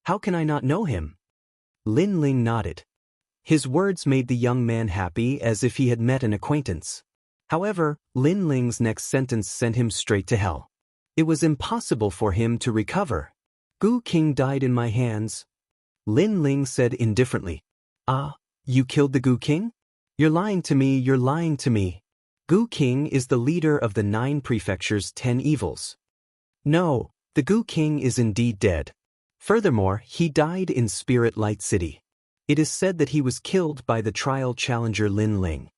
Speaker 1: How can I not know him? Lin Ling nodded. His words made the young man happy as if he had met an acquaintance. However, Lin Ling's next sentence sent him straight to hell. It was impossible for him to recover. Gu King died in my hands. Lin Ling said indifferently. Ah, you killed the Gu King? You're lying to me, you're lying to me. Gu King is the leader of the 9 prefectures' 10 evils. No, the Gu King is indeed dead. Furthermore, he died in Spirit Light City. It is said that he was killed by the trial challenger Lin Ling.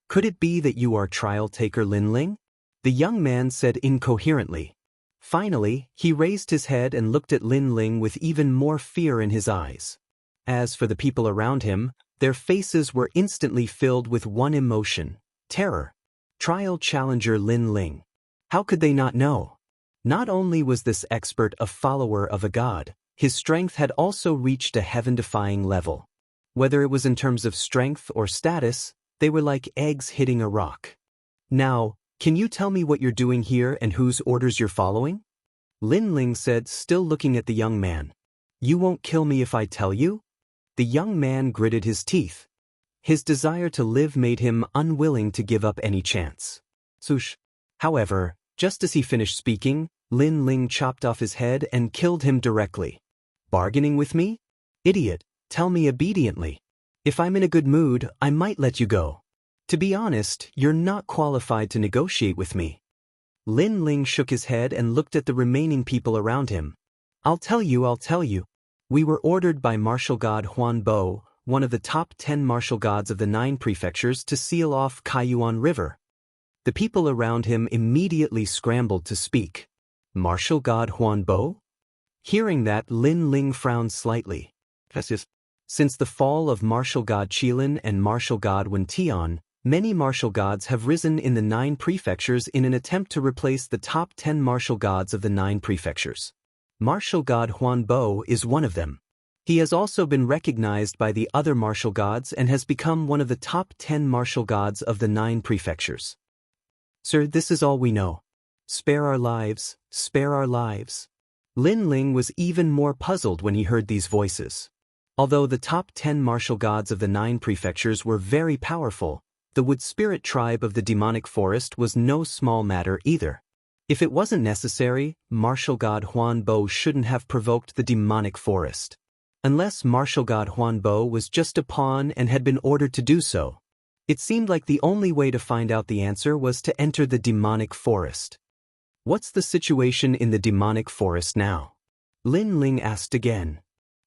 Speaker 1: Could it be that you are trial taker Lin Ling? The young man said incoherently. Finally, he raised his head and looked at Lin Ling with even more fear in his eyes. As for the people around him, their faces were instantly filled with one emotion, terror. Trial challenger Lin Ling. How could they not know? Not only was this expert a follower of a god, his strength had also reached a heaven-defying level. Whether it was in terms of strength or status, they were like eggs hitting a rock. Now, can you tell me what you're doing here and whose orders you're following? Lin Ling said, still looking at the young man. You won't kill me if I tell you? The young man gritted his teeth. His desire to live made him unwilling to give up any chance. Sush. However, just as he finished speaking, Lin Ling chopped off his head and killed him directly. Bargaining with me? Idiot, tell me obediently. If I'm in a good mood, I might let you go. To be honest, you're not qualified to negotiate with me. Lin Ling shook his head and looked at the remaining people around him. I'll tell you. We were ordered by martial god Huan Bo, one of the top 10 martial gods of the 9 prefectures, to seal off Kaiyuan River. The people around him immediately scrambled to speak. Martial god Huan Bo? Hearing that, Lin Ling frowned slightly. Since the fall of martial god Qilin and martial god Wen Tian, many martial gods have risen in the 9 prefectures in an attempt to replace the top 10 martial gods of the 9 prefectures. Martial god Huan Bo is one of them. He has also been recognized by the other martial gods and has become one of the top 10 martial gods of the 9 prefectures. Sir, this is all we know. Spare our lives, spare our lives. Lin Ling was even more puzzled when he heard these voices. Although the top 10 martial gods of the 9 prefectures were very powerful, the wood spirit tribe of the demonic forest was no small matter either. If it wasn't necessary, martial god Huan Bo shouldn't have provoked the demonic forest. Unless martial god Huan Bo was just a pawn and had been ordered to do so. It seemed like the only way to find out the answer was to enter the demonic forest. What's the situation in the demonic forest now? Lin Ling asked again.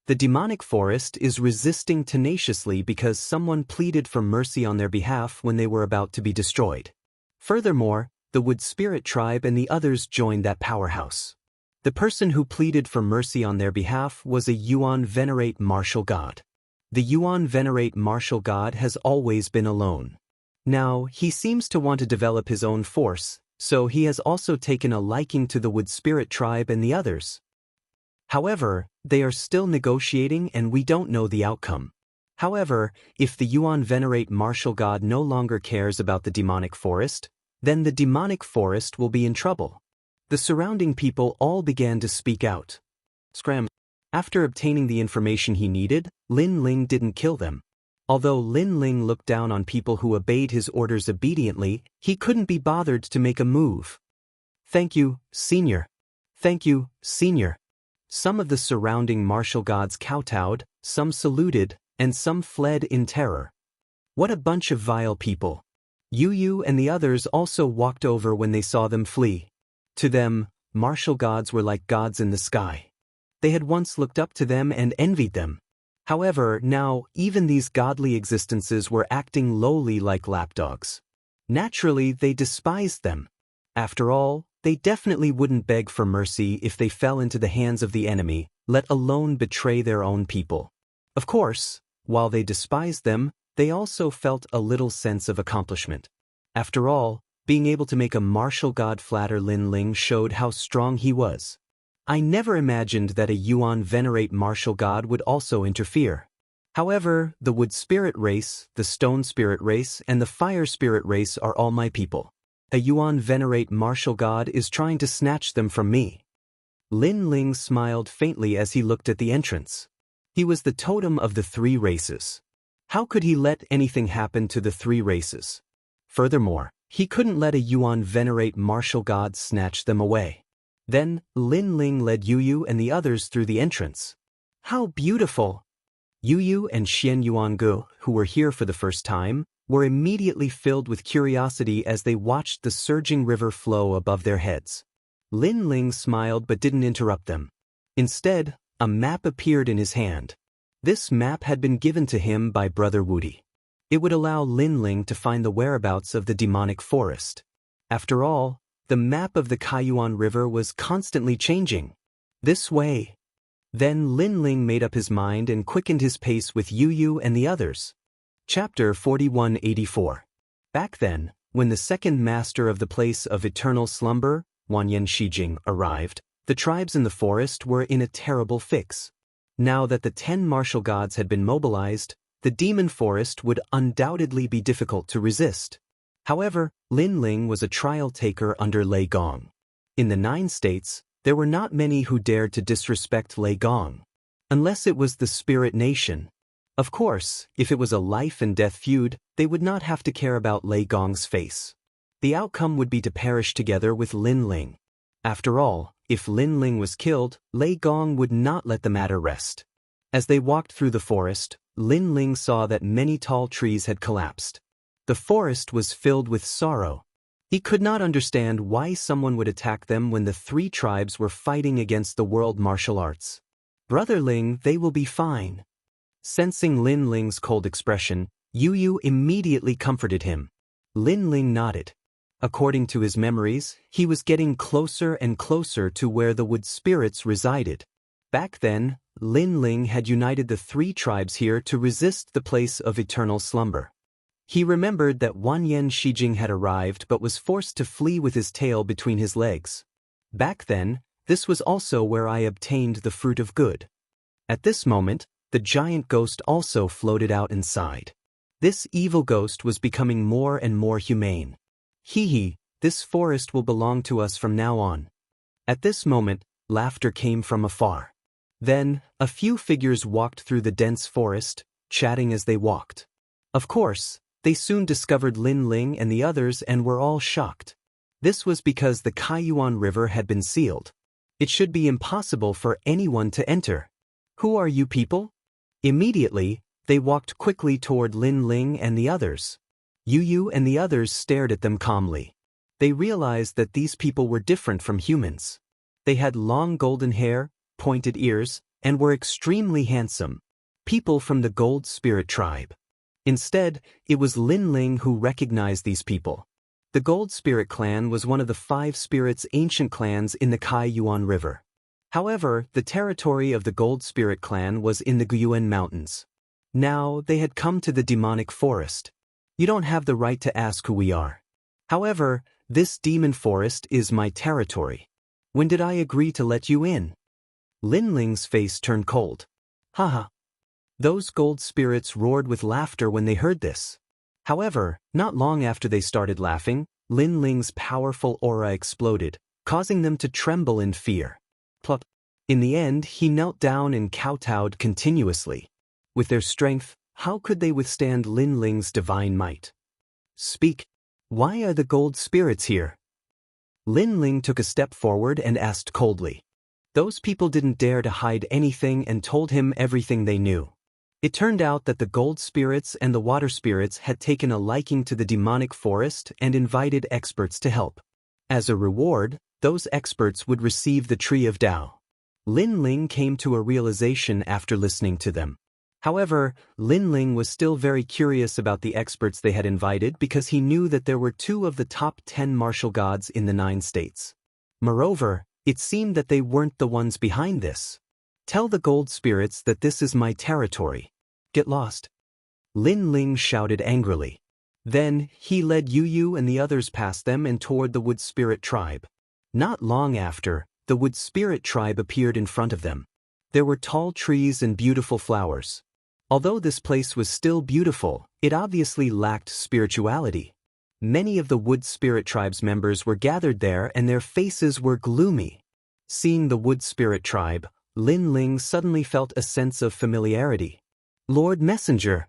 Speaker 1: The demonic forest is resisting tenaciously because someone pleaded for mercy on their behalf when they were about to be destroyed. Furthermore, the wood spirit tribe and the others joined that powerhouse. The person who pleaded for mercy on their behalf was a Yuan Venerate martial god. The Yuan Venerate martial god has always been alone. Now, he seems to want to develop his own force, so he has also taken a liking to the wood spirit tribe and the others. However, they are still negotiating and we don't know the outcome. However, if the Yuan Venerate martial god no longer cares about the demonic forest, then the demonic forest will be in trouble. The surrounding people all began to speak out. Scram. After obtaining the information he needed, Lin Ling didn't kill them. Although Lin Ling looked down on people who obeyed his orders obediently, he couldn't be bothered to make a move. Thank you, Senior. Thank you, Senior. Some of the surrounding martial gods kowtowed, some saluted, and some fled in terror. What a bunch of vile people. Yu and the others also walked over when they saw them flee. To them, martial gods were like gods in the sky. They had once looked up to them and envied them. However, now, even these godly existences were acting lowly like lapdogs. Naturally, they despised them. After all, they definitely wouldn't beg for mercy if they fell into the hands of the enemy, let alone betray their own people. Of course, while they despised them, they also felt a little sense of accomplishment. After all, being able to make a martial god flatter Lin Ling showed how strong he was. I never imagined that a Yuan venerate martial god would also interfere. However, the wood spirit race, the stone spirit race, and the fire spirit race are all my people. A Yuan venerate martial god is trying to snatch them from me. Lin Ling smiled faintly as he looked at the entrance. He was the totem of the three races. How could he let anything happen to the three races? Furthermore, he couldn't let a Yuan venerate martial god snatch them away. Then, Lin Ling led Yu and the others through the entrance. How beautiful! Yu and Xian Yuangu, who were here for the first time, were immediately filled with curiosity as they watched the surging river flow above their heads. Lin Ling smiled but didn't interrupt them. Instead, a map appeared in his hand. This map had been given to him by Brother Wudi. It would allow Lin Ling to find the whereabouts of the demonic forest. After all, the map of the Kaiyuan River was constantly changing. This way. Then Lin Ling made up his mind and quickened his pace with Yu and the others. Chapter 4184. Back then, when the second master of the place of eternal slumber, Wanyan Shijing, arrived, the tribes in the forest were in a terrible fix. Now that the 10 martial gods had been mobilized, the demon forest would undoubtedly be difficult to resist. However, Lin Ling was a trial taker under Lei Gong. In the 9 states, there were not many who dared to disrespect Lei Gong. Unless it was the Spirit Nation. Of course, if it was a life and death feud, they would not have to care about Lei Gong's face. The outcome would be to perish together with Lin Ling. After all, if Lin Ling was killed, Lei Gong would not let the matter rest. As they walked through the forest, Lin Ling saw that many tall trees had collapsed. The forest was filled with sorrow. He could not understand why someone would attack them when the 3 tribes were fighting against the world martial arts. Brother Ling, they will be fine. Sensing Lin Ling's cold expression, Yu immediately comforted him. Lin Ling nodded. According to his memories, he was getting closer and closer to where the wood spirits resided. Back then, Lin Ling had united the 3 tribes here to resist the place of eternal slumber. He remembered that Wanyan Shijing had arrived but was forced to flee with his tail between his legs. Back then, this was also where I obtained the fruit of good. At this moment, the giant ghost also floated out inside. This evil ghost was becoming more and more humane. Hee, this forest will belong to us from now on. At this moment, laughter came from afar. Then, a few figures walked through the dense forest, chatting as they walked. Of course, they soon discovered Lin Ling and the others and were all shocked. This was because the Kaiyuan River had been sealed. It should be impossible for anyone to enter. Who are you people? Immediately, they walked quickly toward Lin Ling and the others. Yu and the others stared at them calmly. They realized that these people were different from humans. They had long golden hair, pointed ears, and were extremely handsome. People from the Gold Spirit tribe. Instead, it was Lin Ling who recognized these people. The Gold Spirit clan was one of the 5 spirits' ancient clans in the Kaiyuan River. However, the territory of the Gold Spirit clan was in the Guyuan Mountains. Now, they had come to the demonic forest. You don't have the right to ask who we are. However, this demon forest is my territory. When did I agree to let you in? Lin Ling's face turned cold. Haha. Those gold spirits roared with laughter when they heard this. However, not long after they started laughing, Lin Ling's powerful aura exploded, causing them to tremble in fear. Plop. In the end, he knelt down and kowtowed continuously. With their strength, how could they withstand Lin Ling's divine might? Speak. Why are the gold spirits here? Lin Ling took a step forward and asked coldly. Those people didn't dare to hide anything and told him everything they knew. It turned out that the gold spirits and the water spirits had taken a liking to the demonic forest and invited experts to help. As a reward, those experts would receive the Tree of Tao. Lin Ling came to a realization after listening to them. However, Lin Ling was still very curious about the experts they had invited because he knew that there were 2 of the top 10 martial gods in the 9 states. Moreover, it seemed that they weren't the ones behind this. Tell the gold spirits that this is my territory. Get lost. Lin Ling shouted angrily. Then, he led Yu and the others past them and toward the Wood Spirit tribe. Not long after, the Wood Spirit tribe appeared in front of them. There were tall trees and beautiful flowers. Although this place was still beautiful, it obviously lacked spirituality. Many of the Wood Spirit tribe's members were gathered there and their faces were gloomy. Seeing the Wood Spirit tribe, Lin Ling suddenly felt a sense of familiarity. Lord Messenger.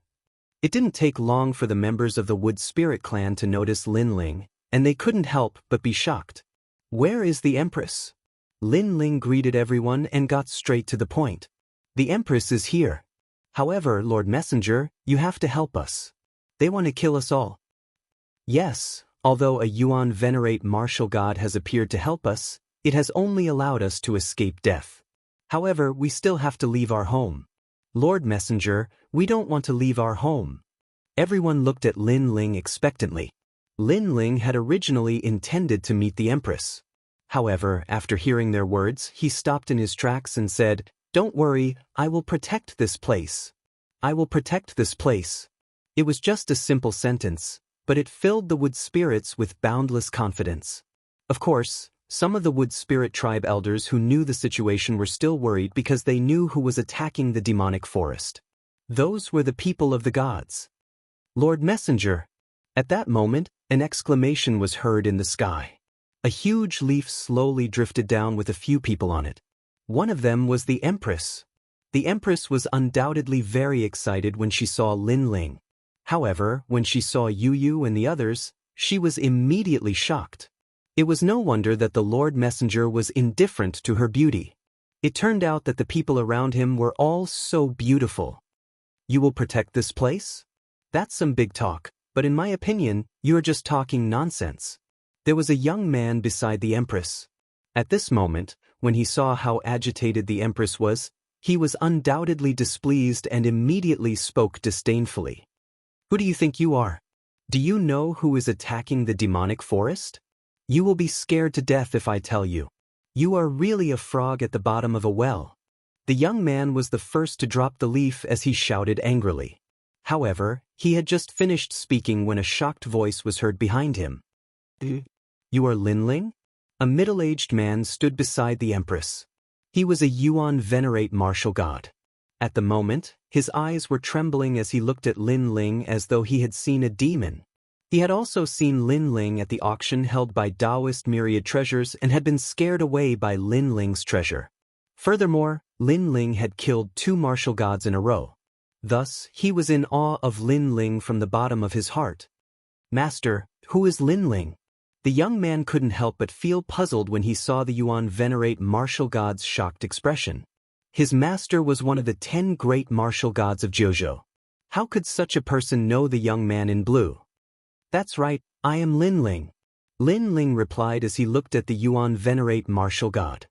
Speaker 1: It didn't take long for the members of the Wood Spirit clan to notice Lin Ling, and they couldn't help but be shocked. Where is the Empress? Lin Ling greeted everyone and got straight to the point. The Empress is here. However, Lord Messenger, you have to help us. They want to kill us all. Yes, although a Yuan venerate martial god has appeared to help us, it has only allowed us to escape death. However, we still have to leave our home. Lord Messenger, we don't want to leave our home. Everyone looked at Lin Ling expectantly. Lin Ling had originally intended to meet the Empress. However, after hearing their words, he stopped in his tracks and said, "Don't worry, I will protect this place. I will protect this place." It was just a simple sentence, but it filled the Wood Spirits with boundless confidence. Of course, some of the Wood Spirit tribe elders who knew the situation were still worried because they knew who was attacking the demonic forest. Those were the people of the gods. Lord Messenger. At that moment, an exclamation was heard in the sky. A huge leaf slowly drifted down with a few people on it. One of them was the Empress. The Empress was undoubtedly very excited when she saw Lin Ling. However, when she saw Yu and the others, she was immediately shocked. It was no wonder that the Lord Messenger was indifferent to her beauty. It turned out that the people around him were all so beautiful. You will protect this place? That's some big talk, but in my opinion, you are just talking nonsense. There was a young man beside the Empress. At this moment, when he saw how agitated the Empress was, he was undoubtedly displeased and immediately spoke disdainfully. Who do you think you are? Do you know who is attacking the demonic forest? You will be scared to death if I tell you. You are really a frog at the bottom of a well. The young man was the first to drop the leaf as he shouted angrily. However, he had just finished speaking when a shocked voice was heard behind him. You are Lin Ling? A middle-aged man stood beside the Empress. He was a Yuan venerate martial god. At the moment, his eyes were trembling as he looked at Lin Ling as though he had seen a demon. He had also seen Lin Ling at the auction held by Taoist Myriad Treasures and had been scared away by Lin Ling's treasure. Furthermore, Lin Ling had killed 2 martial gods in a row. Thus, he was in awe of Lin Ling from the bottom of his heart. Master, who is Lin Ling? The young man couldn't help but feel puzzled when he saw the Yuan venerate martial god's shocked expression. His master was one of the 10 great martial gods of Jianghu. How could such a person know the young man in blue? That's right, I am Lin Ling. Lin Ling replied as he looked at the Yuan venerate martial god.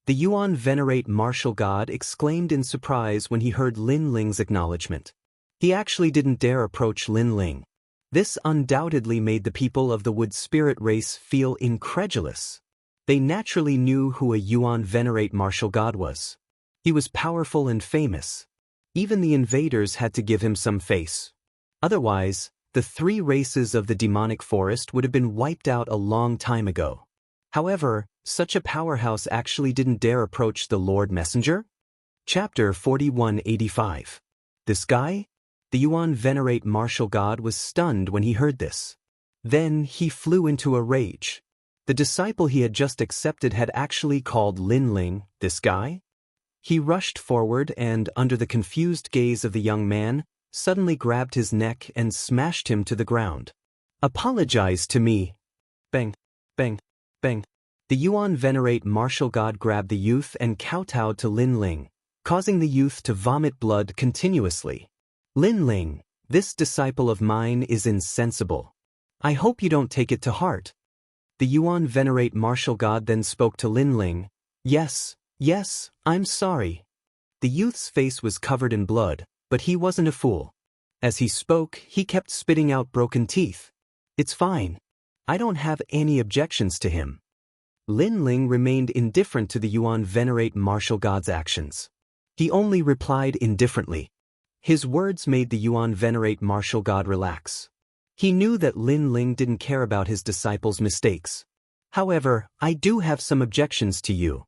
Speaker 1: The Yuan venerate martial god exclaimed in surprise when he heard Lin Ling's acknowledgement. He actually didn't dare approach Lin Ling. This undoubtedly made the people of the Wood Spirit race feel incredulous. They naturally knew who a Yuan venerate martial god was. He was powerful and famous. Even the invaders had to give him some face. Otherwise, the 3 races of the demonic forest would have been wiped out a long time ago. However, such a powerhouse actually didn't dare approach the Lord Messenger? Chapter 4185. This guy? The Yuan venerate martial god was stunned when he heard this. Then he flew into a rage. The disciple he had just accepted had actually called Lin Ling, this guy? He rushed forward and, under the confused gaze of the young man, suddenly grabbed his neck and smashed him to the ground. Apologize to me. Bang, bang, bang. The Yuan venerate martial god grabbed the youth and kowtowed to Lin Ling, causing the youth to vomit blood continuously. Lin Ling, this disciple of mine is insensible. I hope you don't take it to heart. The Yuan venerate martial god then spoke to Lin Ling. Yes, I'm sorry. The youth's face was covered in blood, but he wasn't a fool. As he spoke, he kept spitting out broken teeth. It's fine. I don't have any objections to him. Lin Ling remained indifferent to the Yuan venerate martial god's actions. He only replied indifferently. His words made the Yuan venerate martial god relax. He knew that Lin Ling didn't care about his disciples' mistakes. However, I do have some objections to you.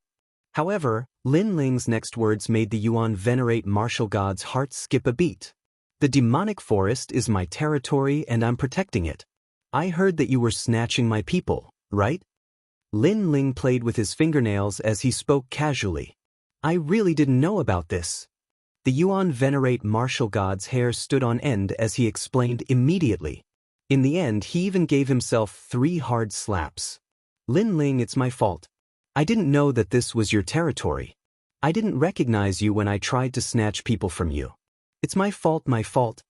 Speaker 1: However, Lin Ling's next words made the Yuan venerate martial god's heart skip a beat. The demonic forest is my territory and I'm protecting it. I heard that you were snatching my people, right? Lin Ling played with his fingernails as he spoke casually. I really didn't know about this. The Yuan venerate martial god's hair stood on end as he explained immediately. In the end, he even gave himself 3 hard slaps. Lin Ling, it's my fault. I didn't know that this was your territory. I didn't recognize you when I tried to snatch people from you. It's my fault, my fault.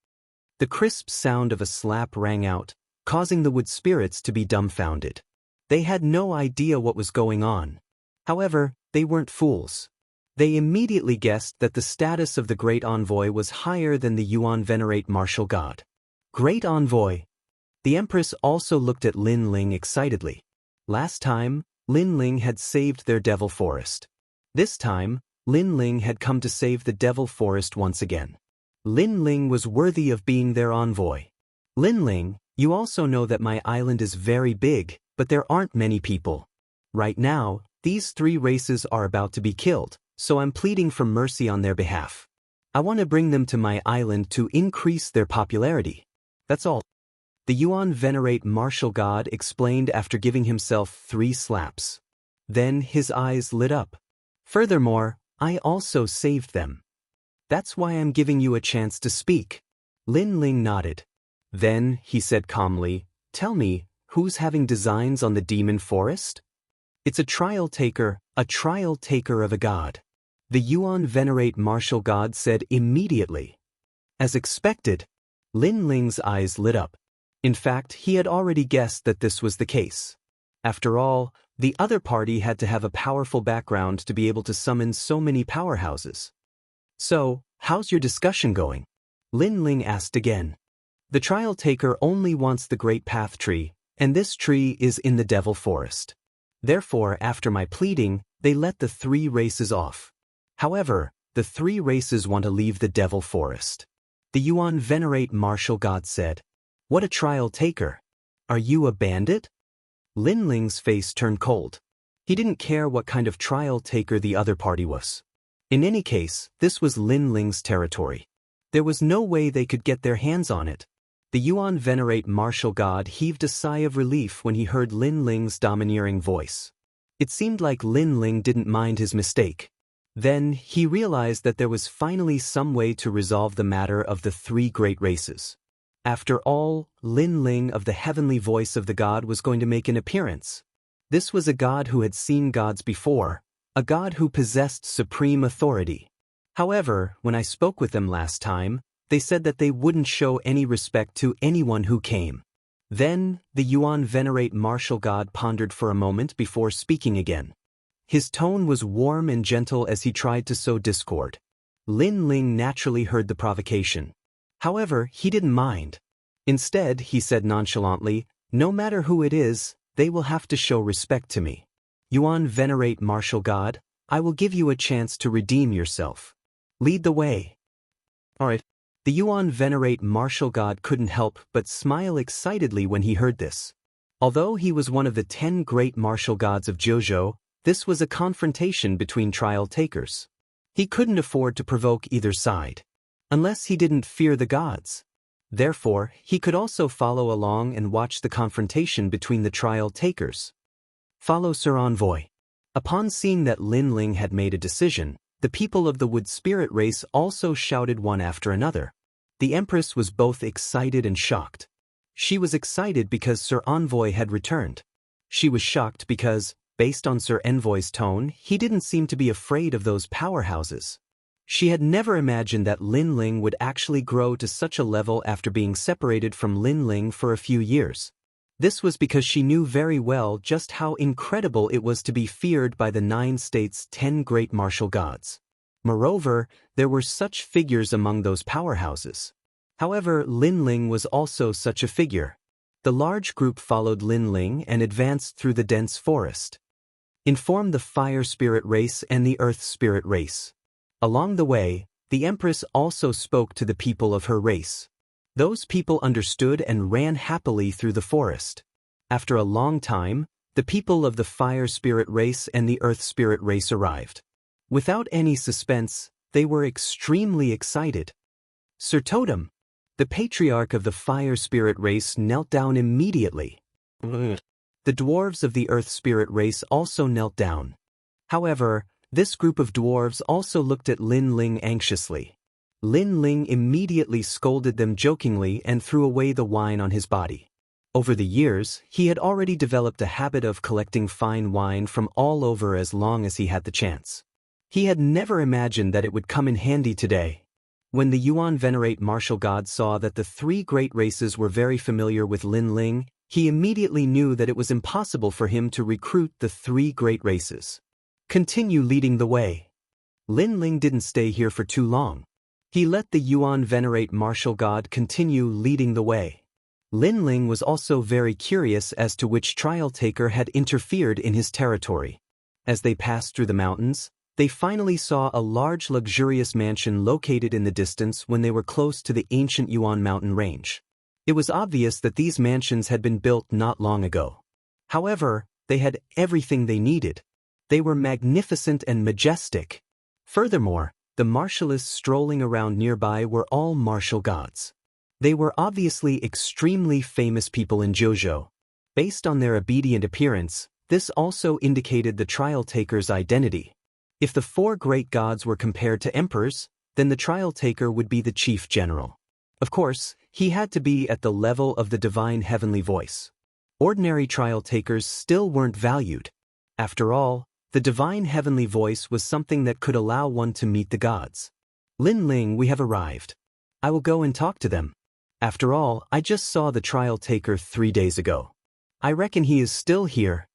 Speaker 1: The crisp sound of a slap rang out, causing the wood spirits to be dumbfounded. They had no idea what was going on. However, they weren't fools. They immediately guessed that the status of the Great Envoy was higher than the Yuan venerate martial god. Great Envoy. The Empress also looked at Lin Ling excitedly. Last time, Lin Ling had saved their devil forest. This time, Lin Ling had come to save the devil forest once again. Lin Ling was worthy of being their envoy. Lin Ling, you also know that my island is very big, but there aren't many people. Right now, these 3 races are about to be killed, so I'm pleading for mercy on their behalf. I want to bring them to my island to increase their popularity. That's all. The Yuan venerate martial god explained after giving himself 3 slaps. Then his eyes lit up. Furthermore, I also saved them. That's why I'm giving you a chance to speak. Lin Ling nodded. Then, he said calmly, tell me, who's having designs on the demon forest? It's a trial taker of a god. The Yuan venerate martial god said immediately. As expected, Lin Ling's eyes lit up. In fact, he had already guessed that this was the case. After all, the other party had to have a powerful background to be able to summon so many powerhouses. So, how's your discussion going? Lin Ling asked again. The trial taker only wants the great path tree, and this tree is in the devil forest. Therefore, after my pleading, they let the 3 races off. However, the 3 races want to leave the devil forest. The Yuan venerate martial god said, what a trial taker. Are you a bandit? Lin Ling's face turned cold. He didn't care what kind of trial taker the other party was. In any case, this was Lin Ling's territory. There was no way they could get their hands on it. The Yuan venerate martial god heaved a sigh of relief when he heard Lin Ling's domineering voice. It seemed like Lin Ling didn't mind his mistake. Then, he realized that there was finally some way to resolve the matter of the 3 great races. After all, Lin Ling of the heavenly voice of the god was going to make an appearance. This was a god who had seen gods before, a god who possessed supreme authority. However, when I spoke with them last time, they said that they wouldn't show any respect to anyone who came. Then, the Yuan venerate martial god pondered for a moment before speaking again. His tone was warm and gentle as he tried to sow discord. Lin Ling naturally heard the provocation. However, he didn't mind. Instead, he said nonchalantly, no matter who it is, they will have to show respect to me. Yuan venerate martial god, I will give you a chance to redeem yourself. Lead the way. Alright. The Yuan venerate martial god couldn't help but smile excitedly when he heard this. Although he was one of the 10 great martial gods of Jianghu, this was a confrontation between trial takers. He couldn't afford to provoke either side. Unless he didn't fear the gods. Therefore, he could also follow along and watch the confrontation between the trial takers. Follow Sir Envoy. Upon seeing that Lin Ling had made a decision, the people of the wood spirit race also shouted one after another. The Empress was both excited and shocked. She was excited because Sir Envoy had returned. She was shocked because, based on Sir Envoy's tone, he didn't seem to be afraid of those powerhouses. She had never imagined that Lin Ling would actually grow to such a level after being separated from Lin Ling for a few years. This was because she knew very well just how incredible it was to be feared by the 9 states' 10 great martial gods. Moreover, there were such figures among those powerhouses. However, Lin Ling was also such a figure. The large group followed Lin Ling and advanced through the dense forest. Informed the fire spirit race and the earth spirit race. Along the way, The Empress also spoke to the people of her race. Those people understood and ran happily through the forest. After a long time, the people of the Fire Spirit race and the Earth Spirit race arrived. Without any suspense, they were extremely excited. Sir Totem, the patriarch of the Fire Spirit race, knelt down immediately. The dwarves of the Earth Spirit race also knelt down. However, this group of dwarves also looked at Lin Ling anxiously. Lin Ling immediately scolded them jokingly and threw away the wine on his body. Over the years, he had already developed a habit of collecting fine wine from all over as long as he had the chance. He had never imagined that it would come in handy today. When the Yuan Venerate Martial God saw that the three great races were very familiar with Lin Ling, he immediately knew that it was impossible for him to recruit the three great races. Continue leading the way. Lin Ling didn't stay here for too long. He let the Yuan Venerate Martial God continue leading the way. Lin Ling was also very curious as to which trial taker had interfered in his territory. As they passed through the mountains, they finally saw a large luxurious mansion located in the distance when they were close to the ancient Yuan mountain range. It was obvious that these mansions had been built not long ago. However, they had everything they needed. They were magnificent and majestic. Furthermore, the martialists strolling around nearby were all martial gods. They were obviously extremely famous people in Jianghu. Based on their obedient appearance, this also indicated the trial taker's identity. If the four great gods were compared to emperors, then the trial taker would be the chief general. Of course, he had to be at the level of the divine heavenly voice. Ordinary trial takers still weren't valued. After all, the divine heavenly voice was something that could allow one to meet the gods. Lin Ling, we have arrived. I will go and talk to them. After all, I just saw the trial taker 3 days ago. I reckon he is still here.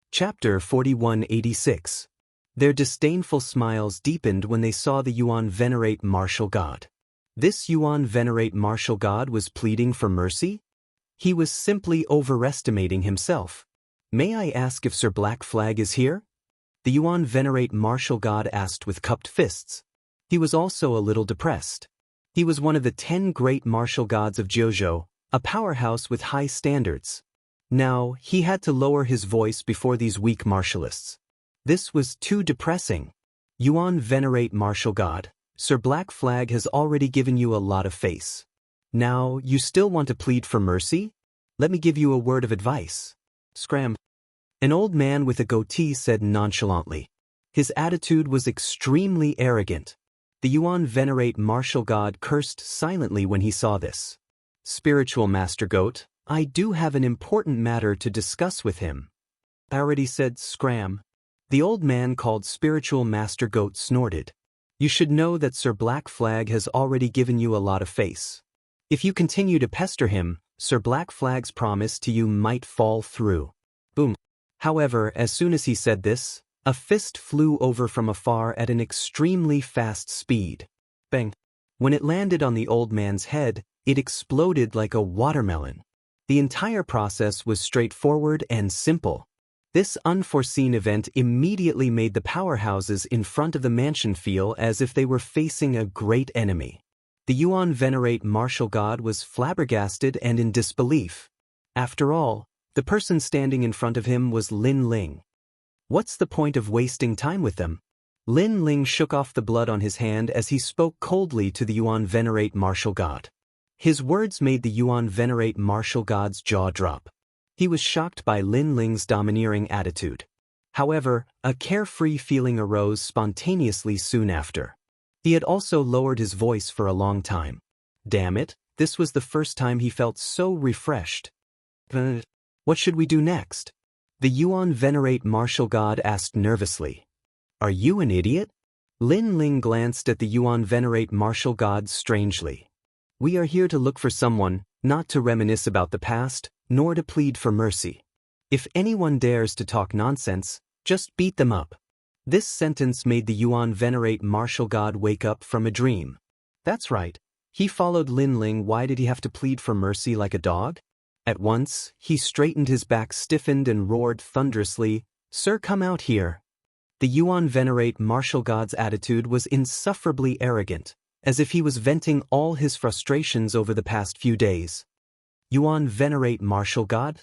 Speaker 1: Chapter 4186. Their disdainful smiles deepened when they saw the Yuan Venerate Martial God. This Yuan Venerate Martial God was pleading for mercy? He was simply overestimating himself. May I ask if Sir Black Flag is here? The Yuan Venerate Martial God asked with cupped fists. He was also a little depressed. He was one of the 10 great martial gods of Jianghu, a powerhouse with high standards. Now, he had to lower his voice before these weak martialists. This was too depressing. Yuan Venerate Martial God, Sir Black Flag has already given you a lot of face. Now, you still want to plead for mercy? Let me give you a word of advice. Scram. An old man with a goatee said nonchalantly. His attitude was extremely arrogant. The Yuan Venerate Martial God cursed silently when he saw this. Spiritual Master Goat, I do have an important matter to discuss with him. I already said scram. The old man called Spiritual Master Goat snorted. You should know that Sir Black Flag has already given you a lot of face. If you continue to pester him, Sir Black Flag's promise to you might fall through. Boom. However, as soon as he said this, a fist flew over from afar at an extremely fast speed. Bang. When it landed on the old man's head, it exploded like a watermelon. The entire process was straightforward and simple. This unforeseen event immediately made the powerhouses in front of the mansion feel as if they were facing a great enemy. The Yuan Venerate Martial God was flabbergasted and in disbelief. After all, the person standing in front of him was Lin Ling. What's the point of wasting time with them? Lin Ling shook off the blood on his hand as he spoke coldly to the Yuan Venerate Martial God. His words made the Yuan Venerate Martial God's jaw drop. He was shocked by Lin Ling's domineering attitude. However, a carefree feeling arose spontaneously soon after. He had also lowered his voice for a long time. Damn it, this was the first time he felt so refreshed. What should we do next? The Yuan Venerate Martial God asked nervously. Are you an idiot? Lin Ling glanced at the Yuan Venerate Martial God strangely. We are here to look for someone, not to reminisce about the past, nor to plead for mercy. If anyone dares to talk nonsense, just beat them up. This sentence made the Yuan Venerate Martial God wake up from a dream. That's right. He followed Lin Ling. Why did he have to plead for mercy like a dog? At once, he straightened, his back stiffened and roared thunderously, Sir, come out here. The Yuan venerate martial god's attitude was insufferably arrogant, as if he was venting all his frustrations over the past few days. Yuan venerate martial god?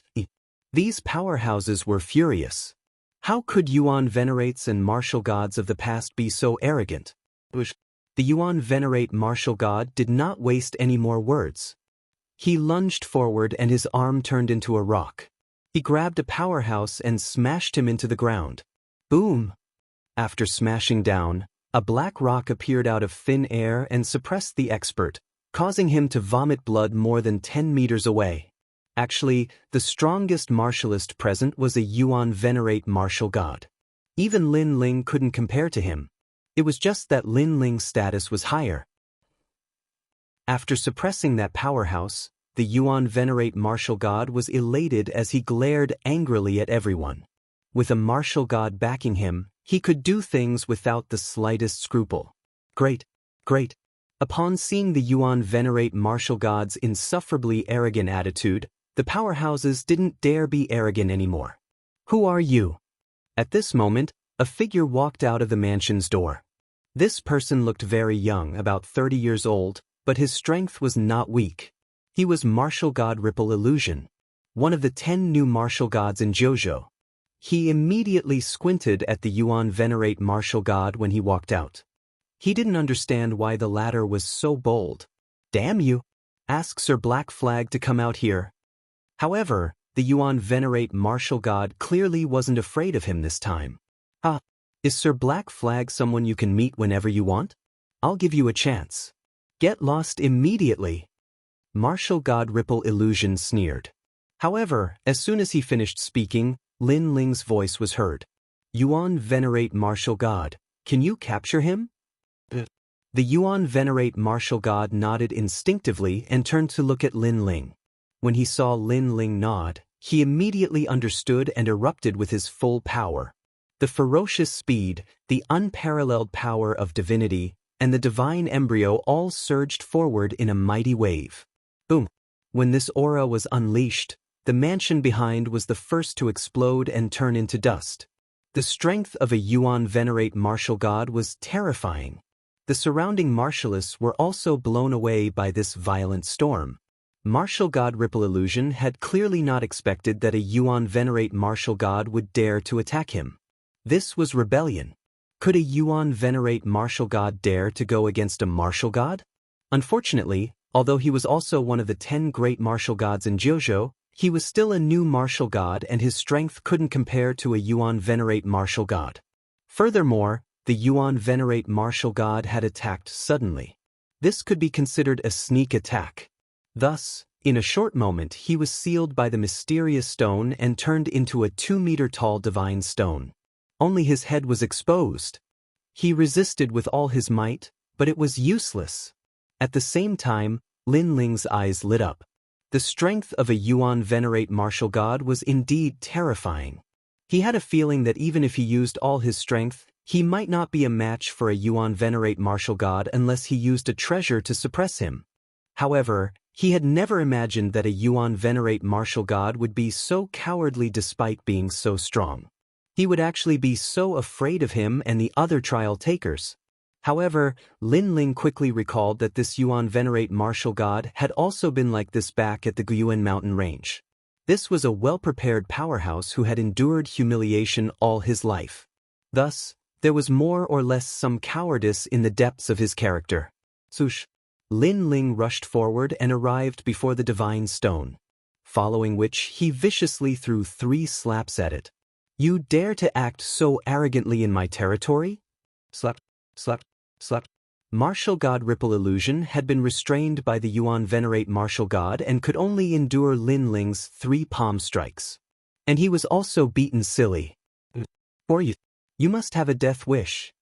Speaker 1: These powerhouses were furious. How could Yuan venerates and martial gods of the past be so arrogant? The Yuan venerate martial god did not waste any more words. He lunged forward and his arm turned into a rock. He grabbed a powerhouse and smashed him into the ground. Boom! After smashing down, a black rock appeared out of thin air and suppressed the expert, causing him to vomit blood more than 10 meters away. Actually, the strongest martialist present was a Yuan venerate martial god. Even Lin Ling couldn't compare to him. It was just that Lin Ling's status was higher. After suppressing that powerhouse, the Yuan venerate martial god was elated as he glared angrily at everyone. With a martial god backing him, he could do things without the slightest scruple. Great, great. Upon seeing the Yuan venerate martial god's insufferably arrogant attitude, the powerhouses didn't dare be arrogant anymore. Who are you? At this moment, a figure walked out of the mansion's door. This person looked very young, about 30 years old, but his strength was not weak. He was martial god Ripple Illusion, one of the 10 new martial gods in Jianghu. He immediately squinted at the Yuan venerate martial god when he walked out. He didn't understand why the latter was so bold. Damn you! Ask Sir Black Flag to come out here. However, the Yuan venerate martial god clearly wasn't afraid of him this time. Is Sir Black Flag someone you can meet whenever you want? I'll give you a chance. Get lost immediately. Martial god Ripple Illusion sneered. However, as soon as he finished speaking, Lin Ling's voice was heard. Yuan venerate martial god, can you capture him? The Yuan venerate martial god nodded instinctively and turned to look at Lin Ling. When he saw Lin Ling nod, he immediately understood and erupted with his full power. The ferocious speed, the unparalleled power of divinity, and the divine embryo all surged forward in a mighty wave. Boom! When this aura was unleashed, the mansion behind was the first to explode and turn into dust. The strength of a Yuan venerate martial god was terrifying. The surrounding martialists were also blown away by this violent storm. Martial god Ripple Illusion had clearly not expected that a Yuan venerate martial god would dare to attack him. This was rebellion. Could a Yuan venerate martial god dare to go against a martial god? Unfortunately, although he was also one of the 10 great martial gods in Jianghu, he was still a new martial god and his strength couldn't compare to a Yuan venerate martial god. Furthermore, the Yuan venerate martial god had attacked suddenly. This could be considered a sneak attack. Thus, in a short moment he was sealed by the mysterious stone and turned into a 2-meter-tall divine stone. Only his head was exposed. He resisted with all his might, but it was useless. At the same time, Lin Ling's eyes lit up. The strength of a Yuan venerate martial god was indeed terrifying. He had a feeling that even if he used all his strength, he might not be a match for a Yuan venerate martial god unless he used a treasure to suppress him. However, he had never imagined that a Yuan venerate martial god would be so cowardly despite being so strong. He would actually be so afraid of him and the other trial takers. However, Lin Ling quickly recalled that this Yuan venerate martial god had also been like this back at the Guyuan mountain range. This was a well-prepared powerhouse who had endured humiliation all his life. Thus, there was more or less some cowardice in the depths of his character. Swoosh! Lin Ling rushed forward and arrived before the divine stone, following which he viciously threw 3 slaps at it. You dare to act so arrogantly in my territory? Slap, slap, slap. Martial god Ripple Illusion had been restrained by the Yuan venerate martial god and could only endure Lin Ling's 3 palm strikes. And he was also beaten silly. Or you must have a death wish.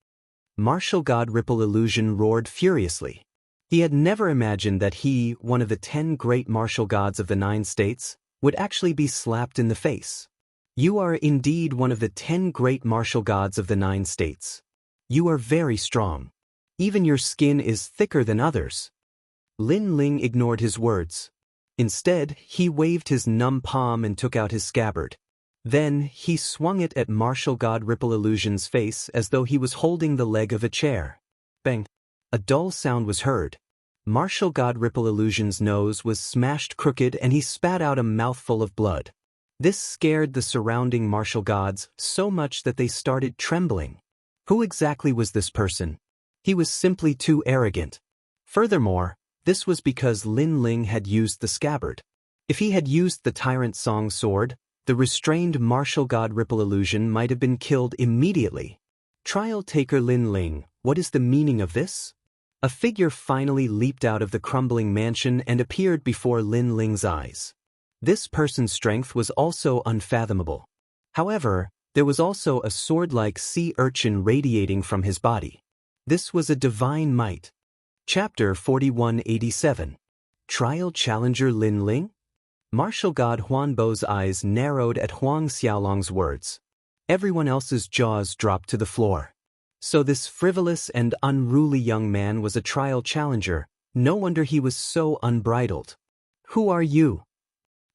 Speaker 1: Martial god Ripple Illusion roared furiously. He had never imagined that he, one of the 10 great martial gods of the 9 states, would actually be slapped in the face. You are indeed one of the 10 great martial gods of the 9 states. You are very strong. Even your skin is thicker than others. Lin Ling ignored his words. Instead, he waved his numb palm and took out his scabbard. Then, he swung it at martial god Ripple Illusion's face as though he was holding the leg of a chair. Bang! A dull sound was heard. Martial god Ripple Illusion's nose was smashed crooked and he spat out a mouthful of blood. This scared the surrounding martial gods so much that they started trembling. Who exactly was this person? He was simply too arrogant. Furthermore, this was because Lin Ling had used the scabbard. If he had used the Tyrant Song sword, the restrained martial god Ripple Illusion might have been killed immediately. Trial taker Lin Ling, what is the meaning of this? A figure finally leaped out of the crumbling mansion and appeared before Lin Ling's eyes. This person's strength was also unfathomable. However, there was also a sword-like sea urchin radiating from his body. This was a divine might. Chapter 4187. Trial Challenger Lin Ling? Martial god Huan Bo's eyes narrowed at Huang Xiaolong's words. Everyone else's jaws dropped to the floor. So this frivolous and unruly young man was a trial challenger. No wonder he was so unbridled. Who are you?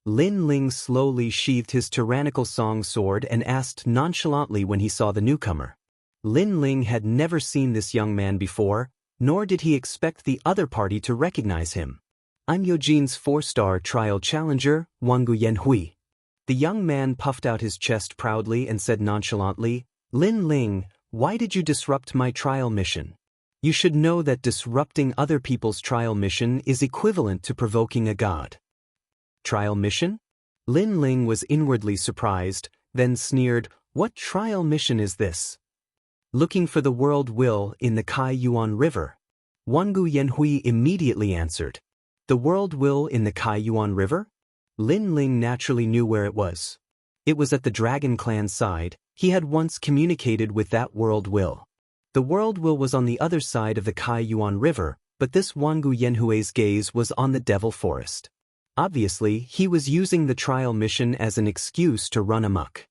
Speaker 1: Lin Ling slowly sheathed his tyrannical song sword and asked nonchalantly when he saw the newcomer. Lin Ling had never seen this young man before, nor did he expect the other party to recognize him. I'm Yojin's 4-star trial challenger, Wangu Yanhui. The young man puffed out his chest proudly and said nonchalantly, Lin Ling, why did you disrupt my trial mission? You should know that disrupting other people's trial mission is equivalent to provoking a god. Trial mission? Lin Ling was inwardly surprised, then sneered, what trial mission is this? Looking for the world will in the Kai Yuan River. Wangu Yanhui immediately answered. The world will in the Kai Yuan River? Lin Ling naturally knew where it was. It was at the Dragon Clan side. He had once communicated with that world will. The world will was on the other side of the Kai Yuan River, but this Wangu Yanhui's gaze was on the Devil Forest. Obviously, he was using the trial mission as an excuse to run amok.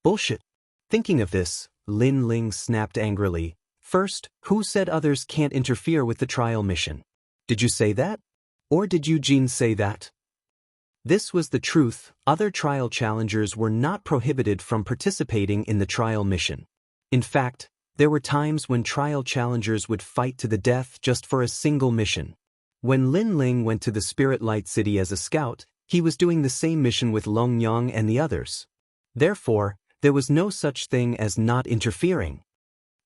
Speaker 1: Bullshit. Thinking of this, Lin Ling snapped angrily. First, who said others can't interfere with the trial mission? Did you say that? Or did Eugene say that? This was the truth. Other trial challengers were not prohibited from participating in the trial mission. In fact, there were times when trial challengers would fight to the death just for a single mission. When Lin Ling went to the Spirit Light City as a scout, he was doing the same mission with Long Yang and the others. Therefore, there was no such thing as not interfering.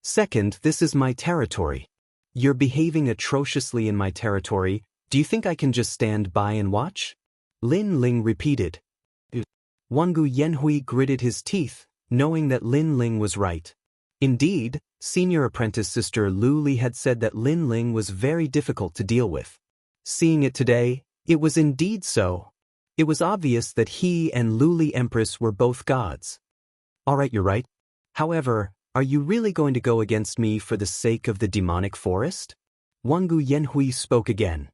Speaker 1: Second, this is my territory. You're behaving atrociously in my territory. Do you think I can just stand by and watch? Lin Ling repeated. Wangu Yanhui gritted his teeth, knowing that Lin Ling was right. Indeed, senior apprentice sister Lu Li had said that Lin Ling was very difficult to deal with. Seeing it today, it was indeed so. It was obvious that he and Lu Li Empress were both gods. Alright, you're right. However, are you really going to go against me for the sake of the demonic forest? Wangu Yanhui spoke again.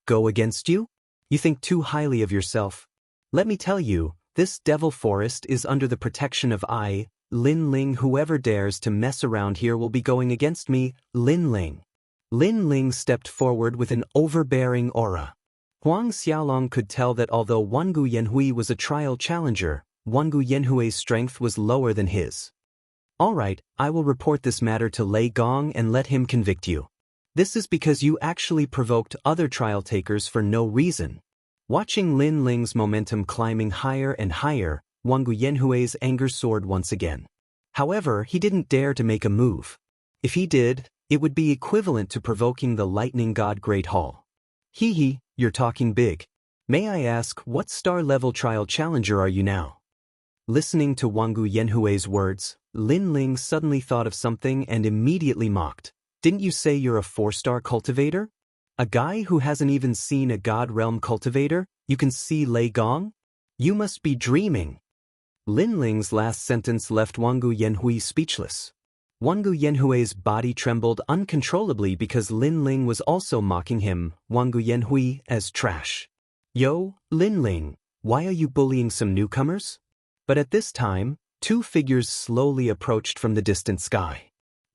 Speaker 1: Go against you? You think too highly of yourself. Let me tell you, this devil forest is under the protection of I, Lin Ling. Whoever dares to mess around here will be going against me, Lin Ling. Lin Ling stepped forward with an overbearing aura. Huang Xiaolong could tell that although Wangu Yanhui was a trial challenger, Wangu Yanhui's strength was lower than his. Alright, I will report this matter to Lei Gong and let him convict you. This is because you actually provoked other trial takers for no reason. Watching Lin Ling's momentum climbing higher and higher, Wangu Yanhui's anger soared once again. However, he didn't dare to make a move. If he did, it would be equivalent to provoking the lightning god Great Hall. Hee hee, you're talking big. May I ask, what star-level trial challenger are you now? Listening to Wangu Yanhui's words, Lin Ling suddenly thought of something and immediately mocked. Didn't you say you're a 4-star cultivator? A guy who hasn't even seen a god realm cultivator, you can see Lei Gong? You must be dreaming. Lin Ling's last sentence left Wangu Yanhui speechless. Wangu Yanhui's body trembled uncontrollably because Lin Ling was also mocking him, Wangu Yanhui, as trash. Yo, Lin Ling, why are you bullying some newcomers? But at this time, two figures slowly approached from the distant sky.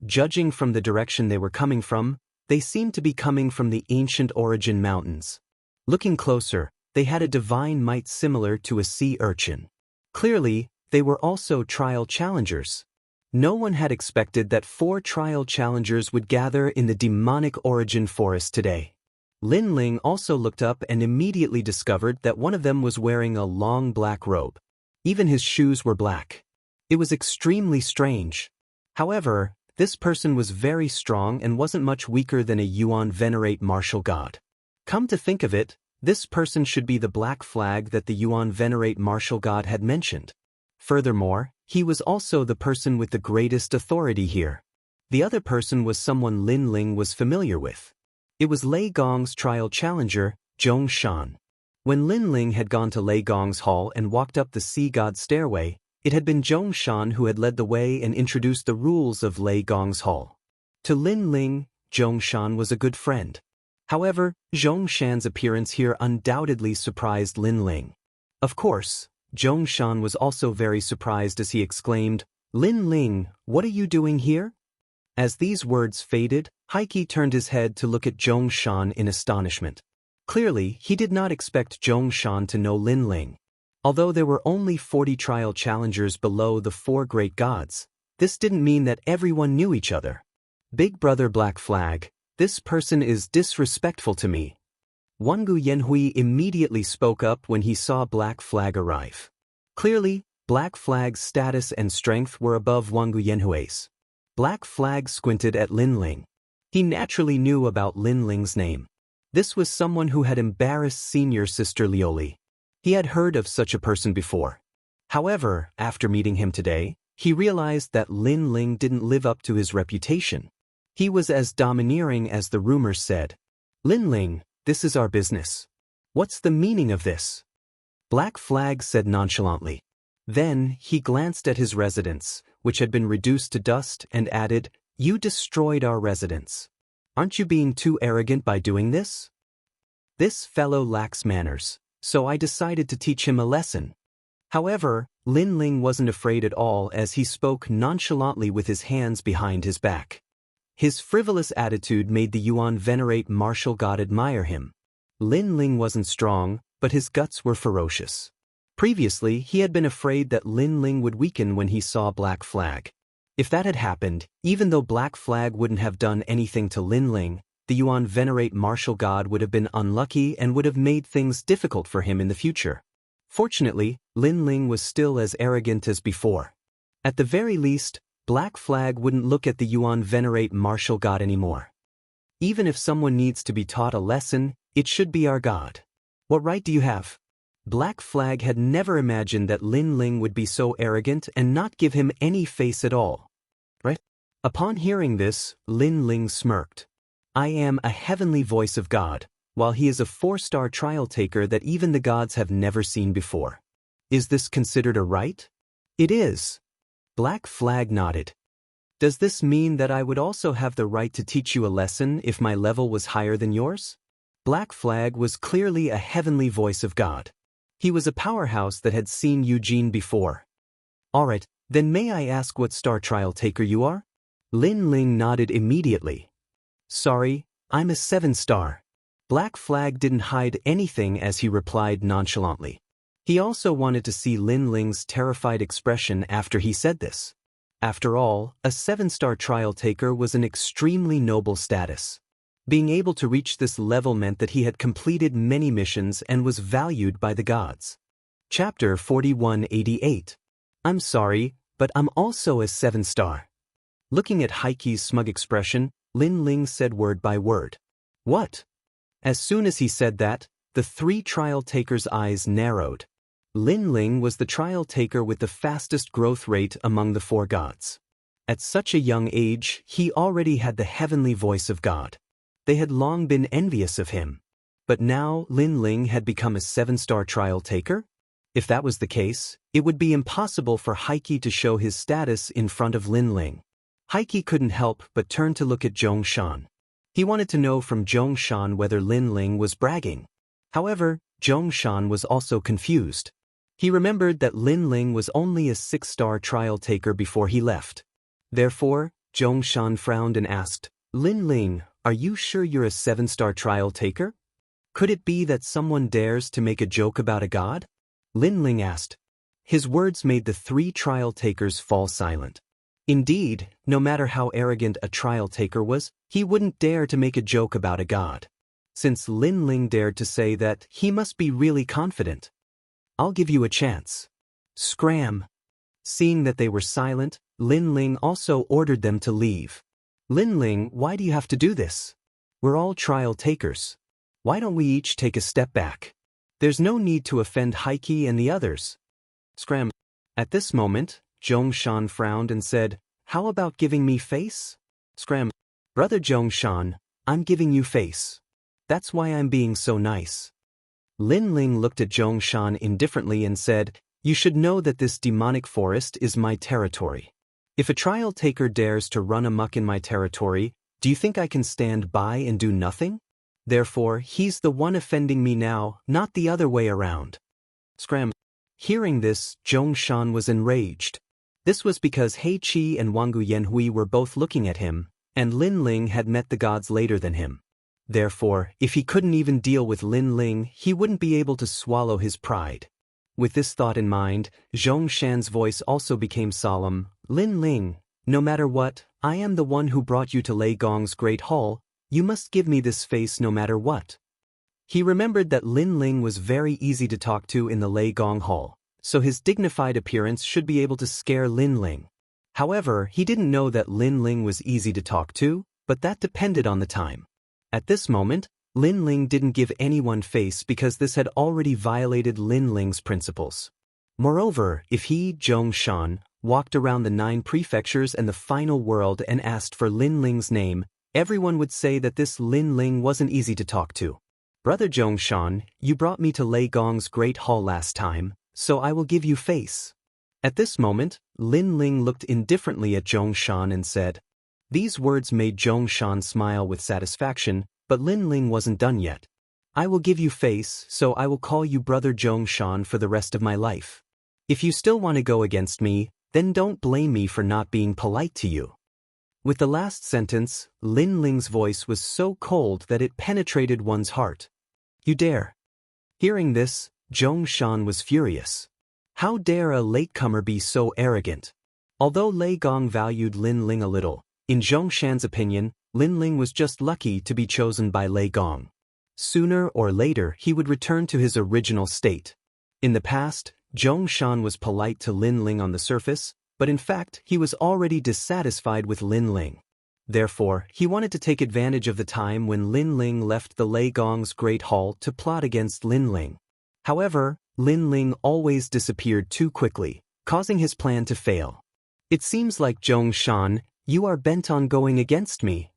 Speaker 1: Judging from the direction they were coming from, they seemed to be coming from the ancient Origin Mountains. Looking closer, they had a divine might similar to a sea urchin. Clearly, they were also trial challengers. No one had expected that 4 trial challengers would gather in the demonic origin forest today. Lin Ling also looked up and immediately discovered that one of them was wearing a long black robe. Even his shoes were black. It was extremely strange. However, this person was very strong and wasn't much weaker than a Yuan Venerate martial god. Come to think of it, this person should be the black flag that the Yuan Venerate martial god had mentioned. Furthermore, he was also the person with the greatest authority here. The other person was someone Lin Ling was familiar with. It was Lei Gong's trial challenger, Zhong Shan. When Lin Ling had gone to Lei Gong's hall and walked up the sea god stairway, it had been Zhong Shan who had led the way and introduced the rules of Lei Gong's hall. To Lin Ling, Zhong Shan was a good friend. However, Zhong Shan's appearance here undoubtedly surprised Lin Ling. Of course, Zhong Shan was also very surprised as he exclaimed, "Lin Ling, what are you doing here?" As these words faded, Heike turned his head to look at Zhong Shan in astonishment. Clearly, he did not expect Zhong Shan to know Lin Ling. Although there were only 40 trial challengers below the 4 great gods, this didn't mean that everyone knew each other. "Big brother Black Flag, this person is disrespectful to me." Wangu Yanhui immediately spoke up when he saw Black Flag arrive. Clearly, Black Flag's status and strength were above Wangu Yanhui's. Black Flag squinted at Lin Ling. He naturally knew about Lin Ling's name. This was someone who had embarrassed senior sister Lioli. He had heard of such a person before. However, after meeting him today, he realized that Lin Ling didn't live up to his reputation. He was as domineering as the rumors said. "Lin Ling, this is our business. What's the meaning of this?" Black Flag said nonchalantly. Then, he glanced at his residence, which had been reduced to dust, and added, "You destroyed our residence. Aren't you being too arrogant by doing this?" "This fellow lacks manners, so I decided to teach him a lesson." However, Lin Ling wasn't afraid at all as he spoke nonchalantly with his hands behind his back. His frivolous attitude made the Yuan Venerate martial god admire him. Lin Ling wasn't strong, but his guts were ferocious. Previously, he had been afraid that Lin Ling would weaken when he saw Black Flag. If that had happened, even though Black Flag wouldn't have done anything to Lin Ling, the Yuan Venerate martial god would have been unlucky and would have made things difficult for him in the future. Fortunately, Lin Ling was still as arrogant as before. At the very least, Black Flag wouldn't look at the Yuan Venerate martial god anymore. Even if someone needs to be taught a lesson, it should be our god. What right do you have? Black Flag had never imagined that Lin Ling would be so arrogant and not give him any face at all. Right? Upon hearing this, Lin Ling smirked. "I am a heavenly voice of God, while he is a 4-star trial taker that even the gods have never seen before. Is this considered a right?" "It is." Black Flag nodded. "Does this mean that I would also have the right to teach you a lesson if my level was higher than yours?" Black Flag was clearly a heavenly voice of God. He was a powerhouse that had seen Eugene before. "Alright, then may I ask what star trial taker you are?" Lin Ling nodded immediately. "Sorry, I'm a 7-star. Black Flag didn't hide anything as he replied nonchalantly. He also wanted to see Lin Ling's terrified expression after he said this. After all, a 7-star trial taker was an extremely noble status. Being able to reach this level meant that he had completed many missions and was valued by the gods. Chapter 4188. "I'm sorry, but I'm also a 7-star. Looking at Heike's smug expression, Lin Ling said word by word. "What?" As soon as he said that, the 3 trial takers' eyes narrowed. Lin Ling was the trial taker with the fastest growth rate among the 4 gods. At such a young age, he already had the heavenly voice of God. They had long been envious of him. But now Lin Ling had become a 7-star trial taker? If that was the case, it would be impossible for Heike to show his status in front of Lin Ling. Heike couldn't help but turn to look at Zhong Shan. He wanted to know from Zhong Shan whether Lin Ling was bragging. However, Zhong Shan was also confused. He remembered that Lin Ling was only a 6-star trial taker before he left. Therefore, Zhong Shan frowned and asked, "Lin Ling, are you sure you're a 7-star trial taker? Could it be that someone dares to make a joke about a god?" Lin Ling asked. His words made the three trial takers fall silent. Indeed, no matter how arrogant a trial taker was, he wouldn't dare to make a joke about a god. Since Lin Ling dared to say that, he must be really confident. I'll give you a chance. Scram. Seeing that they were silent, Lin Ling also ordered them to leave. Lin Ling, why do you have to do this? We're all trial takers. Why don't we each take a step back? There's no need to offend Heike and the others. Scram. At this moment, Zhongshan frowned and said, how about giving me face? Scram. Brother Zhongshan, I'm giving you face. That's why I'm being so nice. Lin Ling looked at Zhongshan indifferently and said, you should know that this demonic forest is my territory. If a trial taker dares to run amok in my territory, do you think I can stand by and do nothing? Therefore, he's the one offending me now, not the other way around. Scram. Hearing this, Zhongshan was enraged. This was because He Qi and Wangu Yanhui were both looking at him, and Lin Ling had met the gods later than him. Therefore, if he couldn't even deal with Lin Ling, he wouldn't be able to swallow his pride. With this thought in mind, Zhongshan's voice also became solemn. Lin Ling, no matter what, I am the one who brought you to Lei Gong's great hall. You must give me this face no matter what. He remembered that Lin Ling was very easy to talk to in the Lei Gong hall, so his dignified appearance should be able to scare Lin Ling. However, he didn't know that Lin Ling was easy to talk to, but that depended on the time. At this moment, Lin Ling didn't give anyone face because this had already violated Lin Ling's principles. Moreover, if he, Zhongshan, walked around the 9 prefectures and the final world and asked for Lin Ling's name, everyone would say that this Lin Ling wasn't easy to talk to. Brother Zhongshan, you brought me to Lei Gong's great hall last time, so I will give you face. At this moment, Lin Ling looked indifferently at Zhongshan and said. These words made Zhongshan smile with satisfaction, but Lin Ling wasn't done yet. I will give you face, so I will call you Brother Zhongshan for the rest of my life. If you still want to go against me, then don't blame me for not being polite to you. With the last sentence, Lin Ling's voice was so cold that it penetrated one's heart. You dare. Hearing this, Zhongshan was furious. How dare a latecomer be so arrogant? Although Lei Gong valued Lin Ling a little, in Zhongshan's opinion, Lin Ling was just lucky to be chosen by Lei Gong. Sooner or later he would return to his original state. In the past, Zhongshan was polite to Lin Ling on the surface, but in fact he was already dissatisfied with Lin Ling. Therefore, he wanted to take advantage of the time when Lin Ling left the Lei Gong's great hall to plot against Lin Ling. However, Lin Ling always disappeared too quickly, causing his plan to fail. It seems like Zhongshan, you are bent on going against me.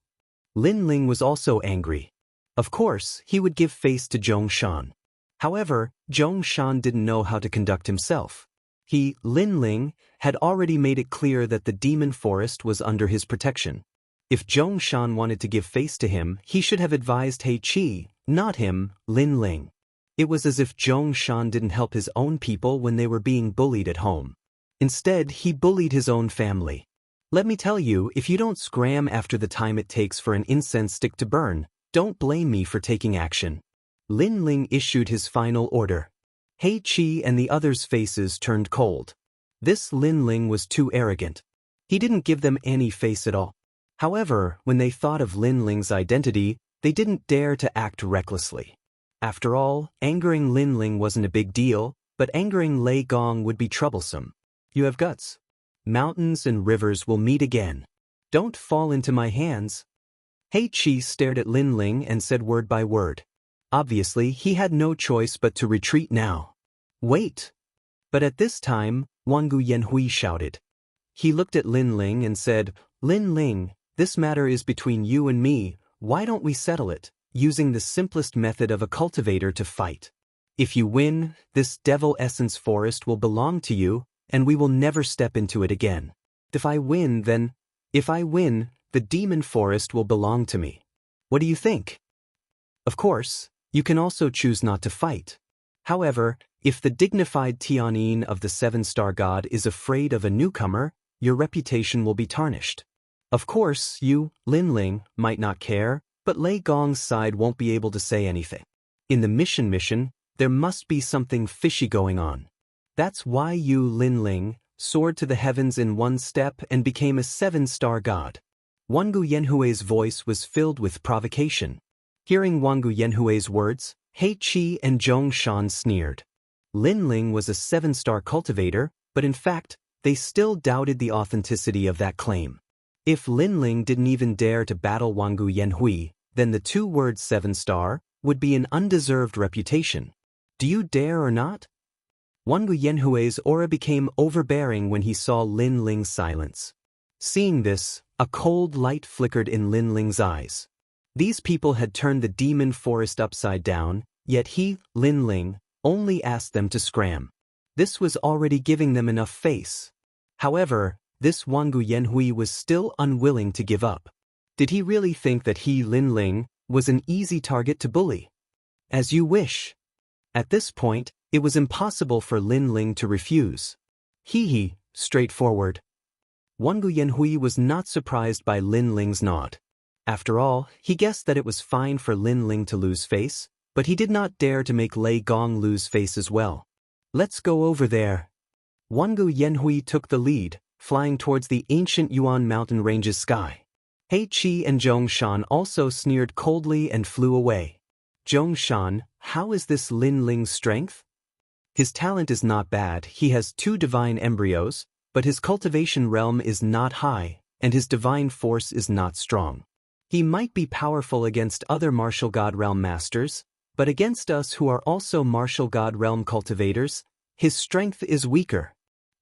Speaker 1: Lin Ling was also angry. Of course, he would give face to Zhongshan. However, Zhongshan didn't know how to conduct himself. He, Lin Ling, had already made it clear that the demon forest was under his protection. If Zhongshan wanted to give face to him, he should have advised He Qi, not him, Lin Ling. It was as if Zhongshan didn't help his own people when they were being bullied at home. Instead, he bullied his own family. Let me tell you, if you don't scram after the time it takes for an incense stick to burn, don't blame me for taking action. Lin Ling issued his final order. He Qi and the others' faces turned cold. This Lin Ling was too arrogant. He didn't give them any face at all. However, when they thought of Lin Ling's identity, they didn't dare to act recklessly. After all, angering Lin Ling wasn't a big deal, but angering Lei Gong would be troublesome. You have guts. Mountains and rivers will meet again. Don't fall into my hands. He Qi stared at Lin Ling and said word by word. Obviously, he had no choice but to retreat now. Wait! But at this time, Wangu Yanhui shouted. He looked at Lin Ling and said, Lin Ling, this matter is between you and me, why don't we settle it, using the simplest method of a cultivator to fight? If you win, this devil essence forest will belong to you, and we will never step into it again. If I win, the demon forest will belong to me. What do you think? Of course, you can also choose not to fight. However, if the dignified Tianin of the 7-star god is afraid of a newcomer, your reputation will be tarnished. Of course, you, Lin Ling, might not care, but Lei Gong's side won't be able to say anything. In the mission, there must be something fishy going on. That's why you, Lin Ling, soared to the heavens in one step and became a 7-star god. Wangu Yanhui's voice was filled with provocation. Hearing Wangu Yanhui's words, He Qi and Zhong Shan sneered. Lin Ling was a 7-star cultivator, but in fact, they still doubted the authenticity of that claim. If Lin Ling didn't even dare to battle Wangu Yanhui, then the 2 words 7-star would be an undeserved reputation. Do you dare or not? Wangu Yanhui's aura became overbearing when he saw Lin Ling's silence. Seeing this, a cold light flickered in Lin Ling's eyes. These people had turned the demon forest upside down, yet he, Lin Ling, only asked them to scram. This was already giving them enough face. However, this Wangu Yanhui was still unwilling to give up. Did he really think that he, Lin Ling, was an easy target to bully? As you wish. At this point, it was impossible for Lin Ling to refuse. He, straightforward. Wangu Yanhui was not surprised by Lin Ling's nod. After all, he guessed that it was fine for Lin Ling to lose face, but he did not dare to make Lei Gong lose face as well. Let's go over there. Wangu Yanhui took the lead, flying towards the ancient Yuan mountain range's sky. He Qi and Zhong Shan also sneered coldly and flew away. Zhong Shan, how is this Lin Ling's strength? His talent is not bad, he has 2 divine embryos, but his cultivation realm is not high, and his divine force is not strong. He might be powerful against other martial god realm masters, but against us who are also martial god realm cultivators, his strength is weaker.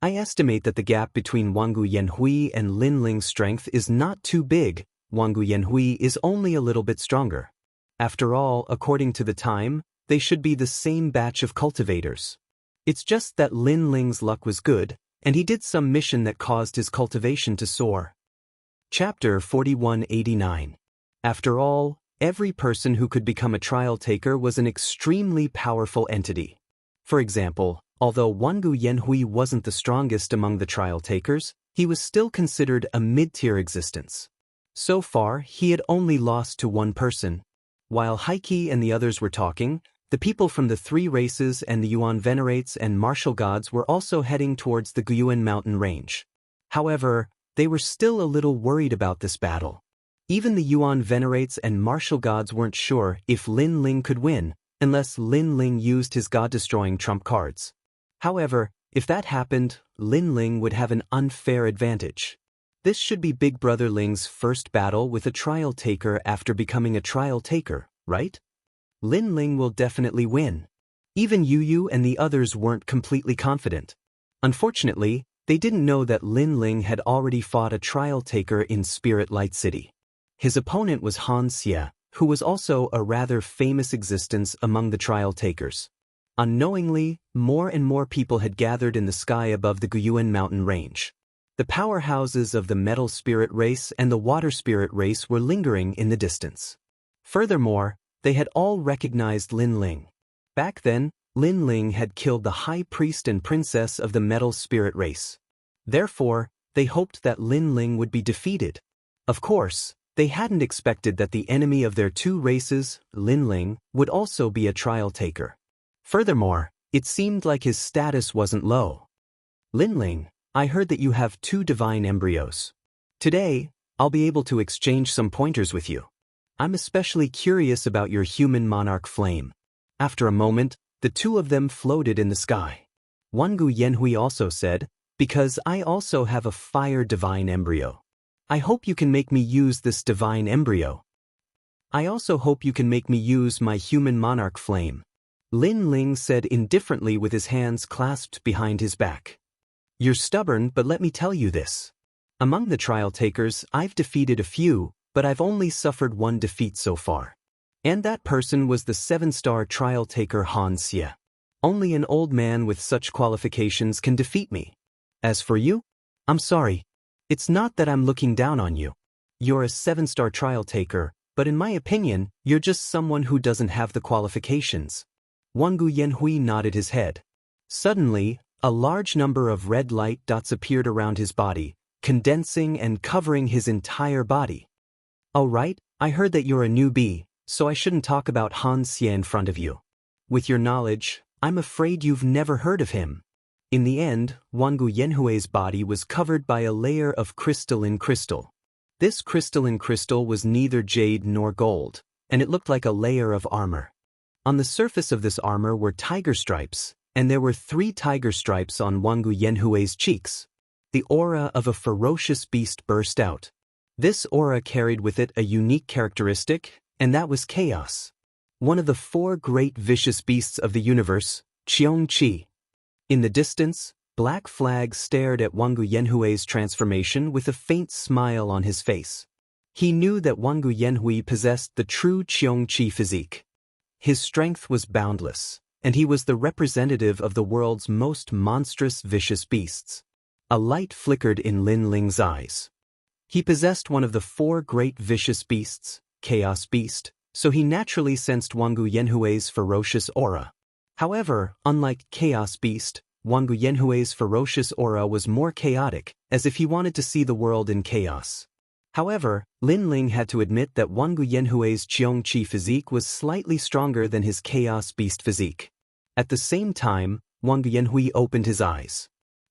Speaker 1: I estimate that the gap between Wangu Yanhui and Lin Ling's strength is not too big. Wangu Yanhui is only a little bit stronger. After all, according to the time, they should be the same batch of cultivators. It's just that Lin Ling's luck was good, and he did some mission that caused his cultivation to soar. Chapter 4189. After all, every person who could become a trial taker was an extremely powerful entity. For example, although Wangu Yanhui wasn't the strongest among the trial takers, he was still considered a mid-tier existence. So far, he had only lost to one person. While Heike and the others were talking, the people from the 3 races and the Yuan venerates and martial gods were also heading towards the Guyuan mountain range. However, they were still a little worried about this battle. Even the Yuan venerates and martial gods weren't sure if Lin Ling could win, unless Lin Ling used his god-destroying trump cards. However, if that happened, Lin Ling would have an unfair advantage. This should be Big Brother Ling's first battle with a trial taker after becoming a trial taker, right? Lin Ling will definitely win. Even Yu and the others weren't completely confident. Unfortunately, they didn't know that Lin Ling had already fought a trial taker in Spirit Light City. His opponent was Han Xie, who was also a rather famous existence among the trial takers. Unknowingly, more and more people had gathered in the sky above the Guyuan mountain range. The powerhouses of the metal spirit race and the water spirit race were lingering in the distance. Furthermore, they had all recognized Lin Ling. Back then, Lin Ling had killed the high priest and princess of the metal spirit race. Therefore, they hoped that Lin Ling would be defeated. Of course, they hadn't expected that the enemy of their 2 races, Lin Ling, would also be a trial taker. Furthermore, it seemed like his status wasn't low. Lin Ling, I heard that you have 2 divine embryos. Today, I'll be able to exchange some pointers with you. I'm especially curious about your human monarch flame. After a moment, the 2 of them floated in the sky. Wangu Yanhui also said, because I also have a fire divine embryo. I hope you can make me use this divine embryo. I also hope you can make me use my human monarch flame. Lin Ling said indifferently with his hands clasped behind his back. You're stubborn, but let me tell you this. Among the trial takers, I've defeated a few, but I've only suffered 1 defeat so far. And that person was the 7-star trial taker Han Xie. Only an old man with such qualifications can defeat me. As for you, I'm sorry. It's not that I'm looking down on you. You're a 7-star trial taker, but in my opinion, you're just someone who doesn't have the qualifications. Wangu Yanhui nodded his head. Suddenly, a large number of red light dots appeared around his body, condensing and covering his entire body. Oh right, I heard that you're a newbie, so I shouldn't talk about Han Xie in front of you. With your knowledge, I'm afraid you've never heard of him. In the end, Wangu Yanhui's body was covered by a layer of crystalline crystal. This crystalline crystal was neither jade nor gold, and it looked like a layer of armor. On the surface of this armor were tiger stripes, and there were 3 tiger stripes on Wangu Yanhui's cheeks. The aura of a ferocious beast burst out. This aura carried with it a unique characteristic, and that was chaos. One of the 4 great vicious beasts of the universe, Jianghu. In the distance, Black Flag stared at Wangu Yanhui's transformation with a faint smile on his face. He knew that Wangu Yanhui possessed the true Jianghu physique. His strength was boundless, and he was the representative of the world's most monstrous vicious beasts. A light flickered in Lin Ling's eyes. He possessed one of the 4 great vicious beasts, Chaos Beast, so he naturally sensed Wangu Yanhui's ferocious aura. However, unlike Chaos Beast, Wangu Yanhui's ferocious aura was more chaotic, as if he wanted to see the world in chaos. However, Lin Ling had to admit that Wangu Yanhui's Jianghu physique was slightly stronger than his Chaos Beast physique. At the same time, Wangu Yanhui opened his eyes.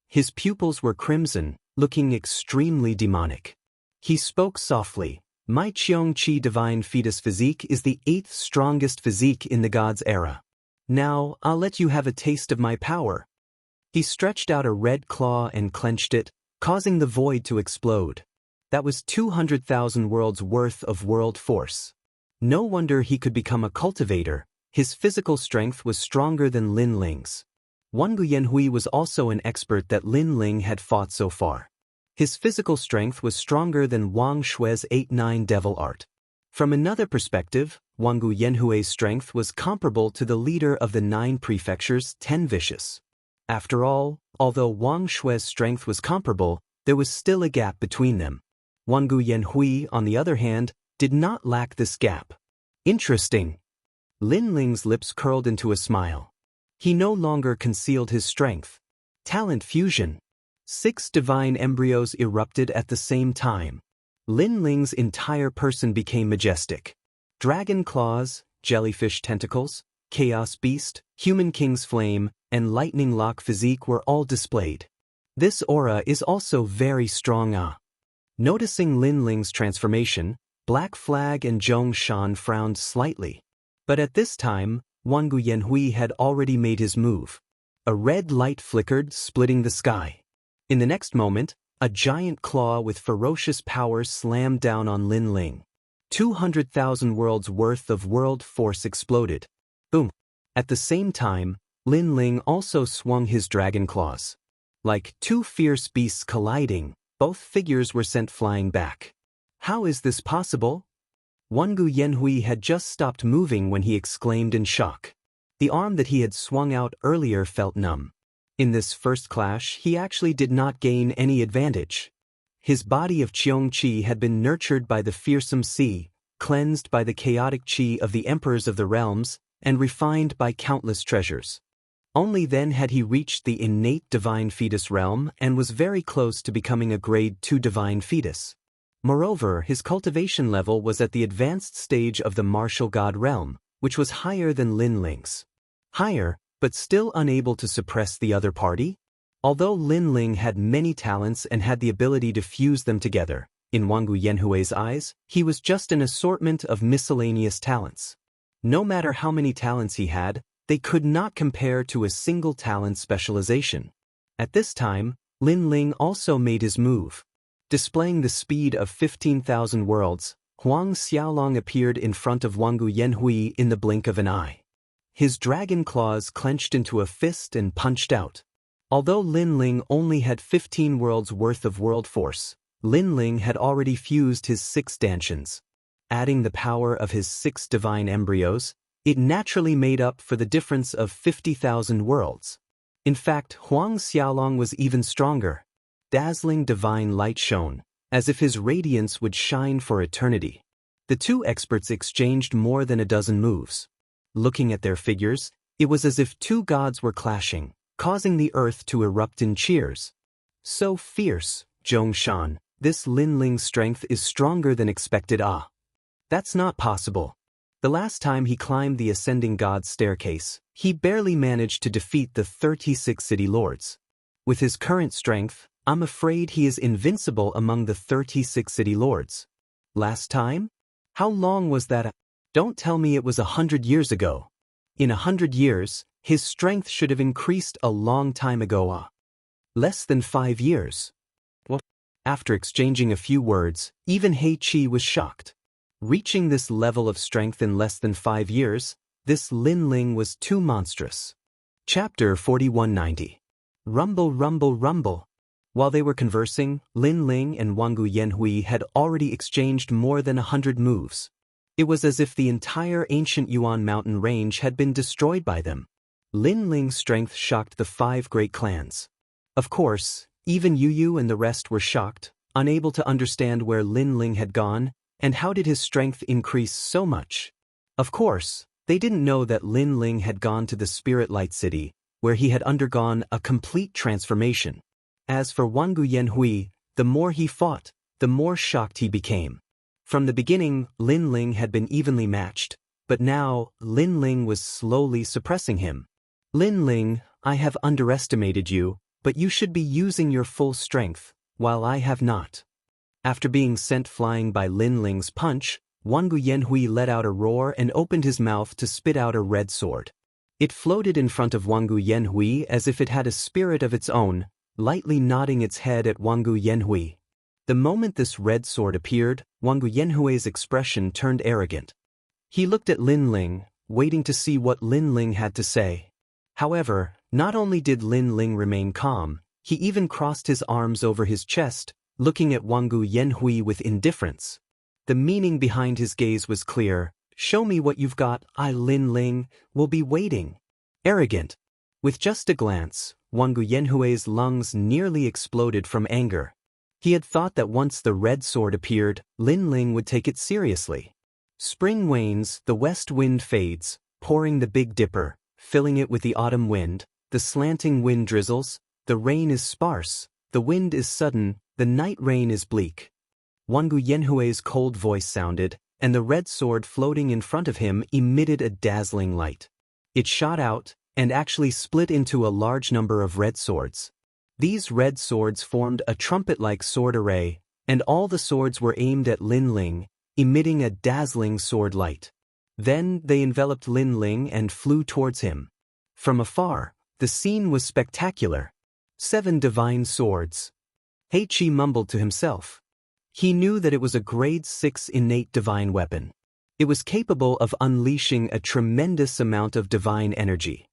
Speaker 1: His pupils were crimson, looking extremely demonic. He spoke softly. My Jianghu divine fetus physique is the 8th strongest physique in the gods' era. Now, I'll let you have a taste of my power. He stretched out a red claw and clenched it, causing the void to explode. That was 200,000 worlds worth of world force. No wonder he could become a cultivator. His physical strength was stronger than Lin Ling's. Wangu Yanhui was also an expert that Lin Ling had fought so far. His physical strength was stronger than Wang Shui's 8-9 devil art. From another perspective, Wangu Yanhui's strength was comparable to the leader of the 9 prefectures, 10 vicious. After all, although Wang Shui's strength was comparable, there was still a gap between them. Wangu Yanhui, on the other hand, did not lack this gap. Interesting. Lin Ling's lips curled into a smile. He no longer concealed his strength. Talent fusion. 6 divine embryos erupted at the same time. Lin Ling's entire person became majestic. Dragon claws, jellyfish tentacles, chaos beast, human king's flame, and lightning lock physique were all displayed. This aura is also very strong. Noticing Lin Ling's transformation, Black Flag and Zhong Shan frowned slightly. But at this time, Wangu Yanhui had already made his move. A red light flickered, splitting the sky. In the next moment, a giant claw with ferocious power slammed down on Lin Ling. 200,000 worlds worth of world force exploded. Boom! At the same time, Lin Ling also swung his dragon claws. Like 2 fierce beasts colliding, both figures were sent flying back. How is this possible? Wangu Yanhui had just stopped moving when he exclaimed in shock. The arm that he had swung out earlier felt numb. In this first clash, he actually did not gain any advantage. His body of Jianghu had been nurtured by the fearsome sea, cleansed by the chaotic qi of the emperors of the realms, and refined by countless treasures. Only then had he reached the innate divine fetus realm and was very close to becoming a grade 2 divine fetus. Moreover, his cultivation level was at the advanced stage of the martial god realm, which was higher than Lin Ling's. Higher, but still unable to suppress the other party? Although Lin Ling had many talents and had the ability to fuse them together, in Wangu Yanhui's eyes, he was just an assortment of miscellaneous talents. No matter how many talents he had, they could not compare to a single talent specialization. At this time, Lin Ling also made his move. Displaying the speed of 15,000 worlds, Huang Xiaolong appeared in front of Wangu Yanhui in the blink of an eye. His dragon claws clenched into a fist and punched out. Although Lin Ling only had 15 worlds worth of world force, Lin Ling had already fused his 6 dantians. Adding the power of his 6 divine embryos, it naturally made up for the difference of 50,000 worlds. In fact, Huang Xiaolong was even stronger. Dazzling divine light shone, as if his radiance would shine for eternity. The 2 experts exchanged more than a dozen moves. Looking at their figures, it was as if 2 gods were clashing, causing the earth to erupt in cheers. So fierce, Zhong Shan, this Lin Ling's strength is stronger than expected. That's not possible. The last time he climbed the ascending god's staircase, he barely managed to defeat the 36 city lords. With his current strength, I'm afraid he is invincible among the 36 city lords. Last time? How long was that? Don't tell me it was 100 years ago. In 100 years, his strength should have increased a long time ago. Less than 5 years. What? After exchanging a few words, even He-Chi was shocked. Reaching this level of strength in less than 5 years, this Lin Ling was too monstrous. Chapter 4190. Rumble, rumble, rumble. While they were conversing, Lin Ling and Wangu Yanhui had already exchanged more than 100 moves. It was as if the entire ancient Yuan mountain range had been destroyed by them. Lin Ling's strength shocked the 5 great clans. Of course, even Yu Yu and the rest were shocked, unable to understand where Lin Ling had gone, and how did his strength increase so much. Of course, they didn't know that Lin Ling had gone to the Spirit Light City, where he had undergone a complete transformation. As for Wangu Yanhui, the more he fought, the more shocked he became. From the beginning, Lin Ling had been evenly matched, but now, Lin Ling was slowly suppressing him. Lin Ling, I have underestimated you, but you should be using your full strength, while I have not. After being sent flying by Lin Ling's punch, Wangu Yanhui let out a roar and opened his mouth to spit out a red sword. It floated in front of Wangu Yanhui as if it had a spirit of its own, lightly nodding its head at Wangu Yanhui. The moment this red sword appeared, Wangu Yanhui's expression turned arrogant. He looked at Lin Ling, waiting to see what Lin Ling had to say. However, not only did Lin Ling remain calm, he even crossed his arms over his chest, looking at Wangu Yanhui with indifference. The meaning behind his gaze was clear. Show me what you've got, Lin Ling, will be waiting. Arrogant. With just a glance, Wangu Yanhui's lungs nearly exploded from anger. He had thought that once the red sword appeared, Lin Ling would take it seriously. Spring wanes, the west wind fades, pouring the Big Dipper, filling it with the autumn wind, the slanting wind drizzles, the rain is sparse, the wind is sudden, the night rain is bleak. Wangu Yanhui's cold voice sounded, and the red sword floating in front of him emitted a dazzling light. It shot out, and actually split into a large number of red swords. These red swords formed a trumpet-like sword array, and all the swords were aimed at Lin Ling, emitting a dazzling sword light. Then they enveloped Lin Ling and flew towards him. From afar, the scene was spectacular. 7 divine swords. He-Chi mumbled to himself. He knew that it was a grade 6 innate divine weapon. It was capable of unleashing a tremendous amount of divine energy.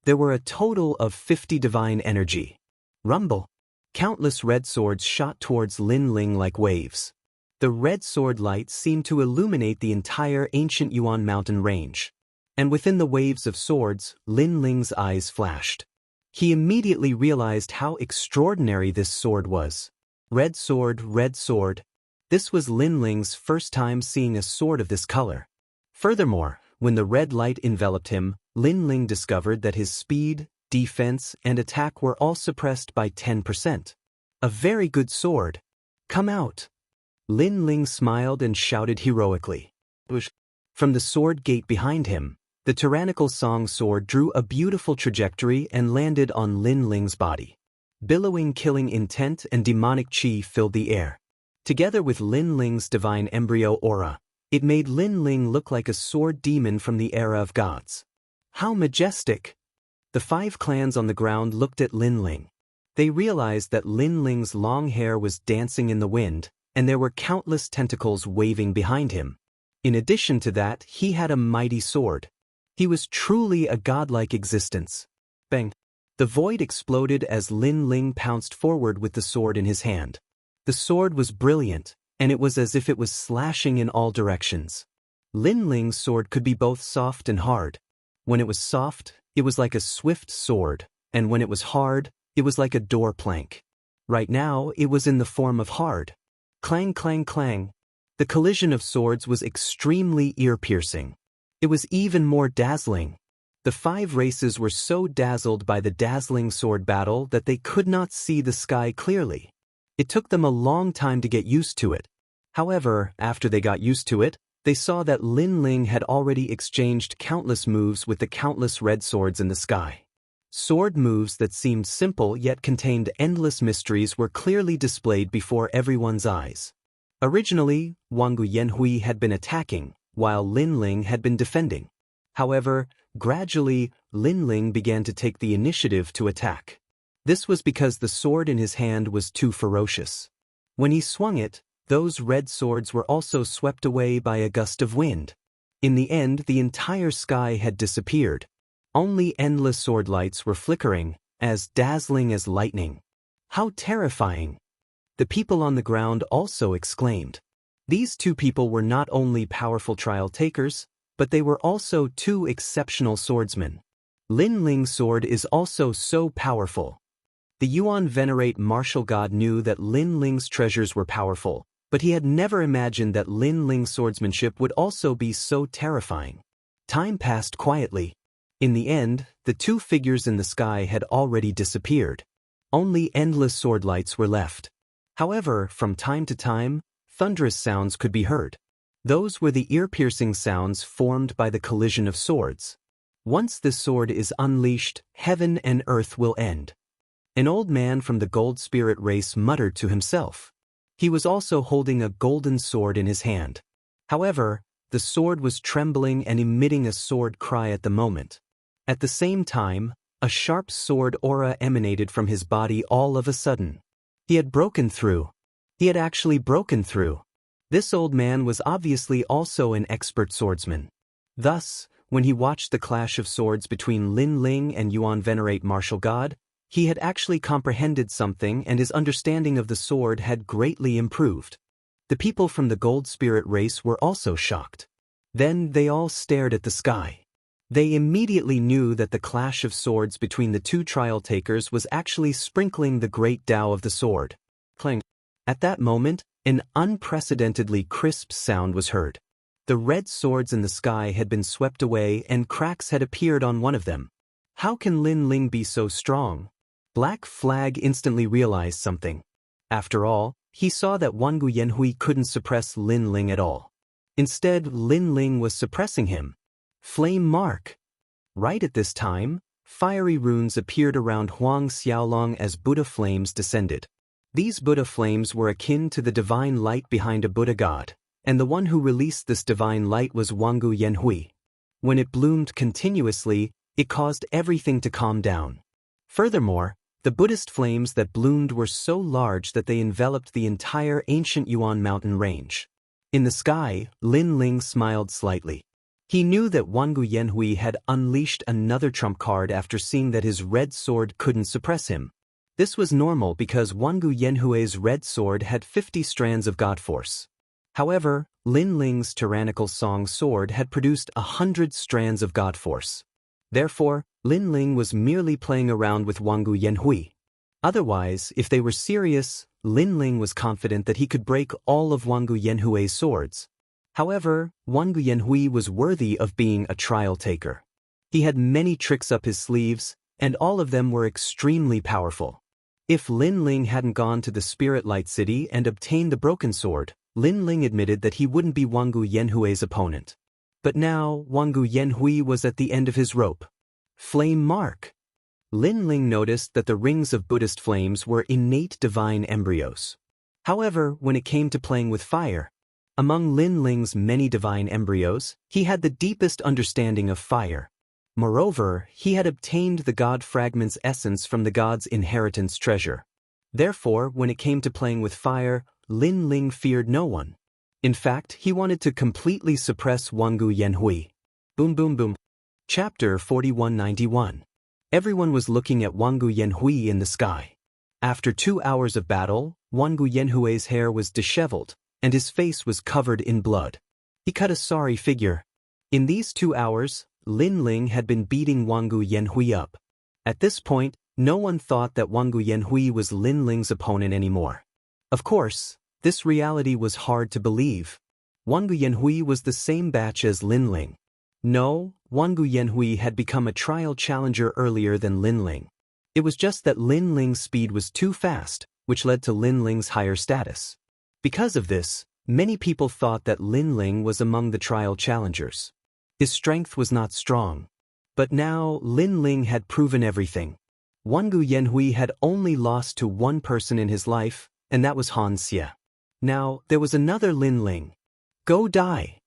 Speaker 1: There were a total of 50 divine energy. Rumble. Countless red swords shot towards Lin Ling like waves. The red sword light seemed to illuminate the entire ancient Yuan mountain range. And within the waves of swords, Lin Ling's eyes flashed. He immediately realized how extraordinary this sword was. Red sword, red sword. This was Lin Ling's first time seeing a sword of this color. Furthermore, when the red light enveloped him, Lin Ling discovered that his speed, defense, and attack were all suppressed by 10%. A very good sword. Come out. Lin Ling smiled and shouted heroically. From the sword gate behind him, the tyrannical song sword drew a beautiful trajectory and landed on Lin Ling's body. Billowing killing intent and demonic chi filled the air. Together with Lin Ling's divine embryo aura, it made Lin Ling look like a sword demon from the era of gods. How majestic! The 5 clans on the ground looked at Lin Ling. They realized that Lin Ling's long hair was dancing in the wind, and there were countless tentacles waving behind him. In addition to that, he had a mighty sword. He was truly a godlike existence. Bang! The void exploded as Lin Ling pounced forward with the sword in his hand. The sword was brilliant, and it was as if it was slashing in all directions. Lin Ling's sword could be both soft and hard. When it was soft, it was like a swift sword, and when it was hard, it was like a door plank. Right now, it was in the form of hard. Clang, clang, clang. The collision of swords was extremely ear-piercing. It was even more dazzling. The 5 races were so dazzled by the dazzling sword battle that they could not see the sky clearly. It took them a long time to get used to it. However, after they got used to it, they saw that Lin Ling had already exchanged countless moves with the countless red swords in the sky. Sword moves that seemed simple yet contained endless mysteries were clearly displayed before everyone's eyes. Originally, Wang Yanhui had been attacking, while Lin Ling had been defending. However, gradually, Lin Ling began to take the initiative to attack. This was because the sword in his hand was too ferocious. When he swung it, those red swords were also swept away by a gust of wind. In the end, the entire sky had disappeared. Only endless sword lights were flickering, as dazzling as lightning. How terrifying! The people on the ground also exclaimed. These two people were not only powerful trial takers, but they were also two exceptional swordsmen. Lin Ling's sword is also so powerful. The Yuan venerate martial god knew that Lin Ling's treasures were powerful, but he had never imagined that Lin Ling's swordsmanship would also be so terrifying. Time passed quietly. In the end, the two figures in the sky had already disappeared. Only endless sword lights were left. However, from time to time, thunderous sounds could be heard. Those were the ear-piercing sounds formed by the collision of swords. Once this sword is unleashed, heaven and earth will end. An old man from the gold spirit race muttered to himself. He was also holding a golden sword in his hand. However, the sword was trembling and emitting a sword cry at the moment. At the same time, a sharp sword aura emanated from his body all of a sudden. He had broken through. He had actually broken through. This old man was obviously also an expert swordsman. Thus, when he watched the clash of swords between Lin Ling and Yuan venerate martial god, he had actually comprehended something and his understanding of the sword had greatly improved. The people from the gold spirit race were also shocked. Then they all stared at the sky. They immediately knew that the clash of swords between the two trial takers was actually sprinkling the great Tao of the sword. Clang. At that moment, an unprecedentedly crisp sound was heard. The red swords in the sky had been swept away and cracks had appeared on one of them. How can Lin Ling be so strong? Black Flag instantly realized something. After all, he saw that Wang Yanhui couldn't suppress Lin Ling at all. Instead, Lin Ling was suppressing him. Flame mark. Right at this time, fiery runes appeared around Huang Xiaolong as Buddha flames descended. These Buddha flames were akin to the divine light behind a Buddha god, and the one who released this divine light was Wang Yanhui. When it bloomed continuously, it caused everything to calm down. Furthermore, the Buddhist flames that bloomed were so large that they enveloped the entire ancient Yuan mountain range. In the sky, Lin Ling smiled slightly. He knew that Wang Yanhui had unleashed another trump card after seeing that his red sword couldn't suppress him. This was normal because Wang Yanhui's red sword had 50 strands of god force. However, Lin Ling's tyrannical song sword had produced 100 strands of god force. Therefore, Lin Ling was merely playing around with Wang Yanhui. Otherwise, if they were serious, Lin Ling was confident that he could break all of Wang Yanhui's swords. However, Wang Yanhui was worthy of being a trial taker. He had many tricks up his sleeves, and all of them were extremely powerful. If Lin Ling hadn't gone to the Spirit Light City and obtained the broken sword, Lin Ling admitted that he wouldn't be Wang Yanhui's opponent. But now, Wang Yanhui was at the end of his rope. Flame mark. Lin Ling noticed that the rings of Buddhist flames were innate divine embryos. However, when it came to playing with fire, among Lin Ling's many divine embryos, he had the deepest understanding of fire. Moreover, he had obtained the god fragment's essence from the god's inheritance treasure. Therefore, when it came to playing with fire, Lin Ling feared no one. In fact, he wanted to completely suppress Wang Yanhui. Boom boom boom. Chapter 4191. Everyone was looking at Wang Yanhui in the sky. After 2 hours of battle, Wang Yanhui's hair was disheveled, and his face was covered in blood. He cut a sorry figure. In these 2 hours, Lin Ling had been beating Wang Yanhui up. At this point, no one thought that Wang Yanhui was Lin Ling's opponent anymore. Of course, this reality was hard to believe. Wang Yanhui was the same batch as Lin Ling. No, Wang Yanhui had become a trial challenger earlier than Lin Ling. It was just that Lin Ling's speed was too fast, which led to Lin Ling's higher status. Because of this, many people thought that Lin Ling was among the trial challengers. His strength was not strong. But now Lin Ling had proven everything. Wangu Yanhui had only lost to one person in his life, and that was Han Xie. Now, there was another Lin Ling. Go die!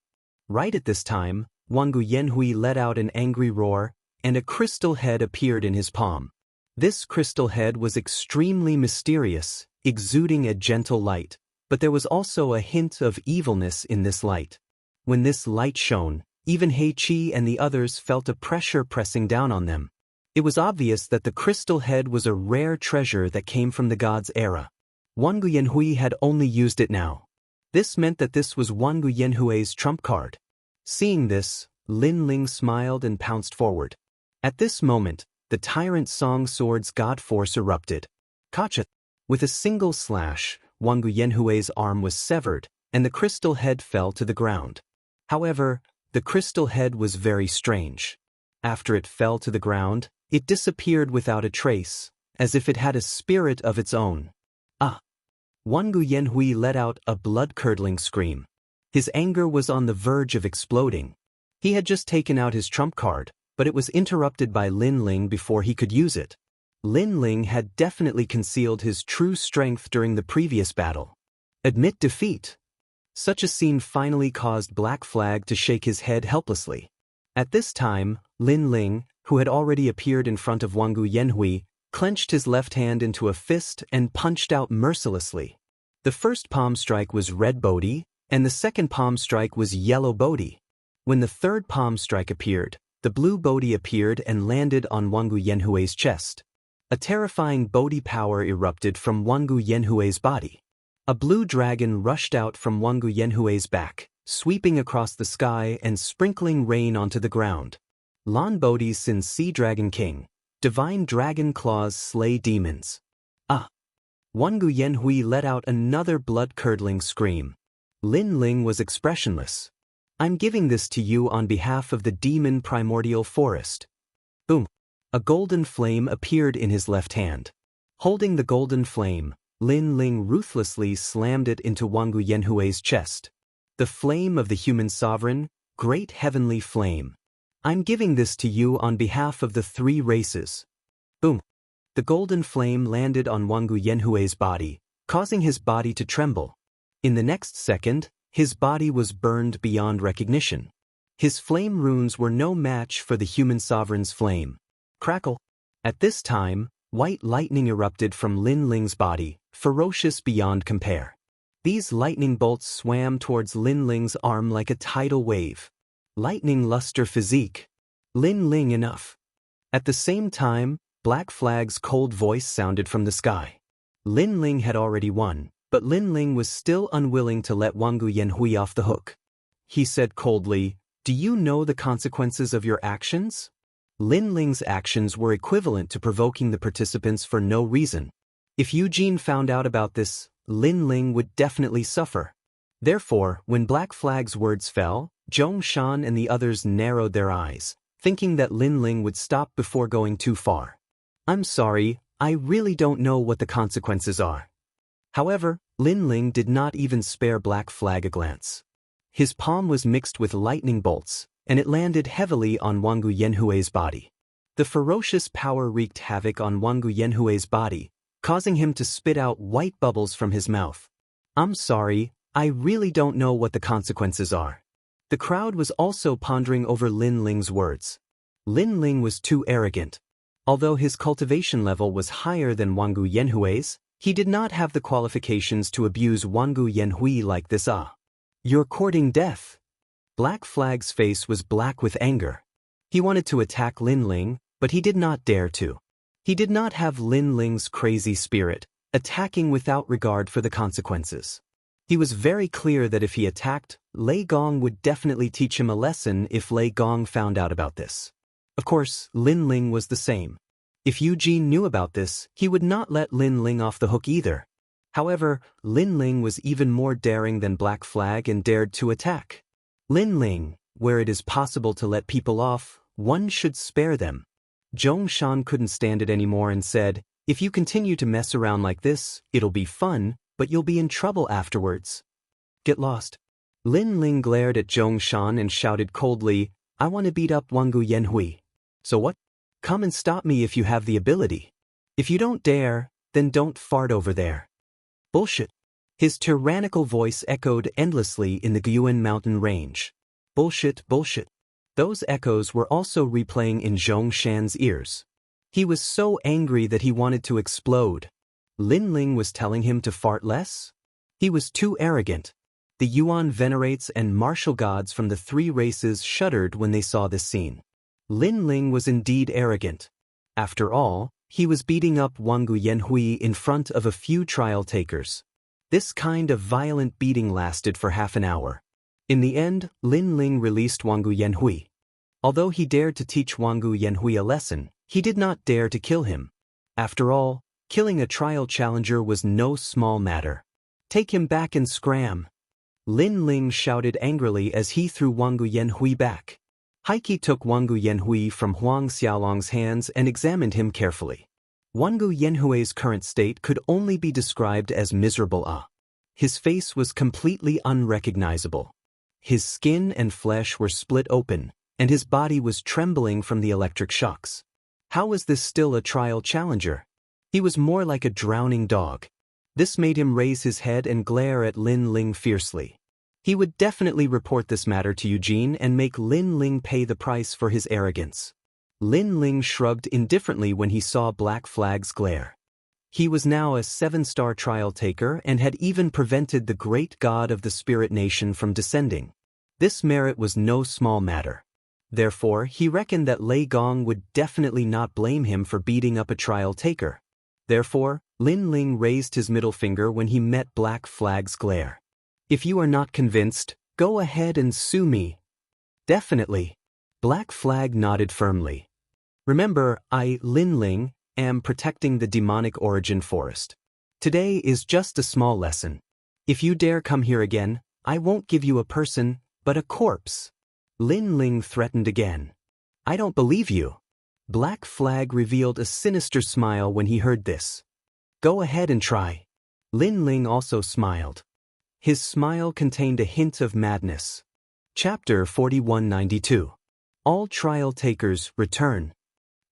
Speaker 1: Right at this time, Wangu Yanhui let out an angry roar, and a crystal head appeared in his palm. This crystal head was extremely mysterious, exuding a gentle light, but there was also a hint of evilness in this light. When this light shone, even He Qi and the others felt a pressure pressing down on them. It was obvious that the crystal head was a rare treasure that came from the gods' era. Wangu Yanhui had only used it now. This meant that this was Wangu Yanhui's trump card. Seeing this, Lin Ling smiled and pounced forward. At this moment, the Tyrant Song Sword's god force erupted. Kacha! With a single slash, Wangu Yanhui's arm was severed, and the crystal head fell to the ground. However, the crystal head was very strange. After it fell to the ground, it disappeared without a trace, as if it had a spirit of its own. Wangu Yanhui let out a blood-curdling scream. His anger was on the verge of exploding. He had just taken out his trump card, but it was interrupted by Lin Ling before he could use it. Lin Ling had definitely concealed his true strength during the previous battle. Admit defeat. Such a scene finally caused Black Flag to shake his head helplessly. At this time, Lin Ling, who had already appeared in front of Wangu Yanhui, clenched his left hand into a fist and punched out mercilessly. The first palm strike was red Bodhi, and the second palm strike was yellow Bodhi. When the third palm strike appeared, the blue Bodhi appeared and landed on Wangu Yanhui's chest. A terrifying Bodhi power erupted from Wangu Yanhui's body. A blue dragon rushed out from Wangu Yanhui's back, sweeping across the sky and sprinkling rain onto the ground. Lan Bodhi Sin Sea Dragon King. Divine Dragon Claws Slay Demons. Wangu Yanhui let out another blood-curdling scream. Lin Ling was expressionless. I'm giving this to you on behalf of the demon primordial forest. Boom. A golden flame appeared in his left hand. Holding the golden flame, Lin Ling ruthlessly slammed it into Wangu Yanhui's chest. The flame of the human sovereign, great heavenly flame. I'm giving this to you on behalf of the three races. Boom. The golden flame landed on Wangu Yanhui's body, causing his body to tremble. In the next second, his body was burned beyond recognition. His flame runes were no match for the human sovereign's flame. Crackle. At this time, white lightning erupted from Lin Ling's body, ferocious beyond compare. These lightning bolts swam towards Lin Ling's arm like a tidal wave. Lightning luster physique. Lin Ling enough. At the same time, Black Flag's cold voice sounded from the sky. Lin Ling had already won, but Lin Ling was still unwilling to let Wangu Yanhui off the hook. He said coldly, "Do you know the consequences of your actions?" Lin Ling's actions were equivalent to provoking the participants for no reason. If Eugene found out about this, Lin Ling would definitely suffer. Therefore, when Black Flag's words fell, Zhongshan and the others narrowed their eyes, thinking that Lin Ling would stop before going too far. I'm sorry, I really don't know what the consequences are. However, Lin Ling did not even spare Black Flag a glance. His palm was mixed with lightning bolts, and it landed heavily on Wangu Yanhui's body. The ferocious power wreaked havoc on Wangu Yanhui's body, causing him to spit out white bubbles from his mouth. I'm sorry, I really don't know what the consequences are. The crowd was also pondering over Lin Ling's words. Lin Ling was too arrogant. Although his cultivation level was higher than Wangu Yanhui's, he did not have the qualifications to abuse Wangu Yanhui like this. You're courting death. Black Flag's face was black with anger. He wanted to attack Lin Ling, but he did not dare to. He did not have Lin Ling's crazy spirit, attacking without regard for the consequences. He was very clear that if he attacked, Lei Gong would definitely teach him a lesson if Lei Gong found out about this. Of course, Lin Ling was the same. If Eugene knew about this, he would not let Lin Ling off the hook either. However, Lin Ling was even more daring than Black Flag and dared to attack. Lin Ling, where it is possible to let people off, one should spare them. Zhongshan couldn't stand it anymore and said, "If you continue to mess around like this, it'll be fun, but you'll be in trouble afterwards. Get lost." Lin Ling glared at Zhongshan and shouted coldly, "I want to beat up Wangu Yanhui." So what? Come and stop me if you have the ability. If you don't dare, then don't fart over there. Bullshit. His tyrannical voice echoed endlessly in the Guyuan mountain range. Bullshit, bullshit. Those echoes were also replaying in Zhongshan's ears. He was so angry that he wanted to explode. Lin Ling was telling him to fart less? He was too arrogant. The Yuan venerates and martial gods from the three races shuddered when they saw this scene. Lin Ling was indeed arrogant. After all, he was beating up Wangu Yanhui in front of a few trial takers. This kind of violent beating lasted for half an hour. In the end, Lin Ling released Wangu Yanhui. Although he dared to teach Wangu Yanhui a lesson, he did not dare to kill him. After all, killing a trial challenger was no small matter. Take him back and scram. Lin Ling shouted angrily as he threw Wangu Yanhui back. Heike took Wangu Yanhui from Huang Xiaolong's hands and examined him carefully. Wangu Yanhui's current state could only be described as miserable. His face was completely unrecognizable. His skin and flesh were split open, and his body was trembling from the electric shocks. How was this still a trial challenger? He was more like a drowning dog. This made him raise his head and glare at Lin Ling fiercely. He would definitely report this matter to Eugene and make Lin Ling pay the price for his arrogance. Lin Ling shrugged indifferently when he saw Black Flag's glare. He was now a 7-star trial taker and had even prevented the great god of the spirit nation from descending. This merit was no small matter. Therefore, he reckoned that Lei Gong would definitely not blame him for beating up a trial taker. Therefore, Lin Ling raised his middle finger when he met Black Flag's glare. If you are not convinced, go ahead and sue me. Definitely. Black Flag nodded firmly. Remember, I, Lin Ling, am protecting the demonic origin forest. Today is just a small lesson. If you dare come here again, I won't give you a person, but a corpse. Lin Ling threatened again. I don't believe you. Black Flag revealed a sinister smile when he heard this. Go ahead and try. Lin Ling also smiled. His smile contained a hint of madness. Chapter 4192. All trial takers return.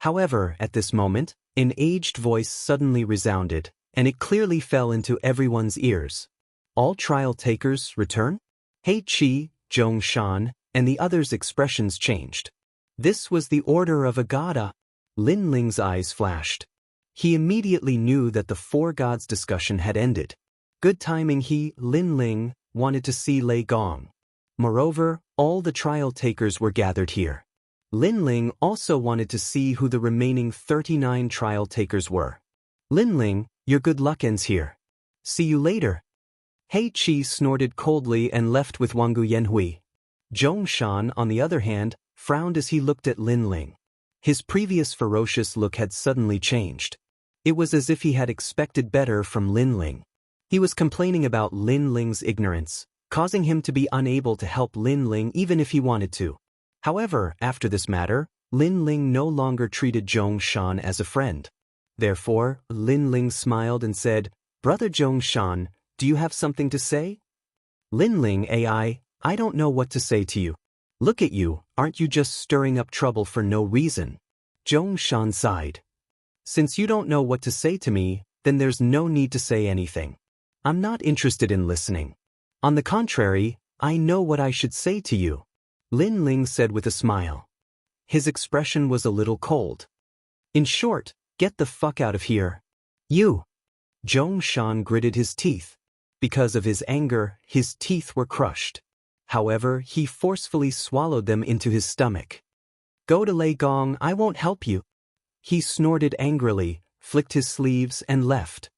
Speaker 1: However, at this moment, an aged voice suddenly resounded, and it clearly fell into everyone's ears. All trial takers return? Hei Qi, Zhong Shan, and the others' expressions changed. This was the order of a god. Lin Ling's eyes flashed. He immediately knew that the four gods discussion had ended. Good timing. He, Lin Ling, wanted to see Lei Gong. Moreover, all the trial takers were gathered here. Lin Ling also wanted to see who the remaining 39 trial takers were. Lin Ling, your good luck ends here. See you later. Hei Qi snorted coldly and left with Wangu Yanhui. Zhong Shan, on the other hand, frowned as he looked at Lin Ling. His previous ferocious look had suddenly changed. It was as if he had expected better from Lin Ling. He was complaining about Lin Ling's ignorance, causing him to be unable to help Lin Ling even if he wanted to. However, after this matter, Lin Ling no longer treated Zhong Shan as a friend. Therefore, Lin Ling smiled and said, Brother Zhong Shan, do you have something to say? Lin Ling, I don't know what to say to you. Look at you, aren't you just stirring up trouble for no reason? Zhong Shan sighed. Since you don't know what to say to me, then there's no need to say anything. I'm not interested in listening. On the contrary, I know what I should say to you. Lin Ling said with a smile. His expression was a little cold. In short, get the fuck out of here. You. Zhong Shan gritted his teeth. Because of his anger, his teeth were crushed. However, he forcefully swallowed them into his stomach. Go to Lei Gong, I won't help you. He snorted angrily, flicked his sleeves and left.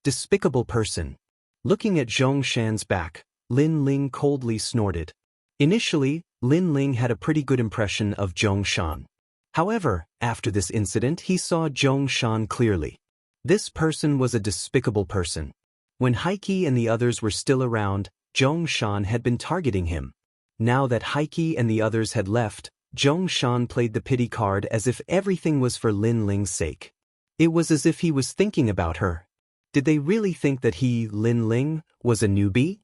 Speaker 1: Despicable person. Looking at Zhong Shan's back, Lin Ling coldly snorted. Initially, Lin Ling had a pretty good impression of Zhong Shan. However, after this incident he saw Zhong Shan clearly. This person was a despicable person. When Heike and the others were still around, Zhong Shan had been targeting him. Now that Heike and the others had left, Zhong Shan played the pity card as if everything was for Lin Ling's sake. It was as if he was thinking about her. Did they really think that he, Lin Ling, was a newbie?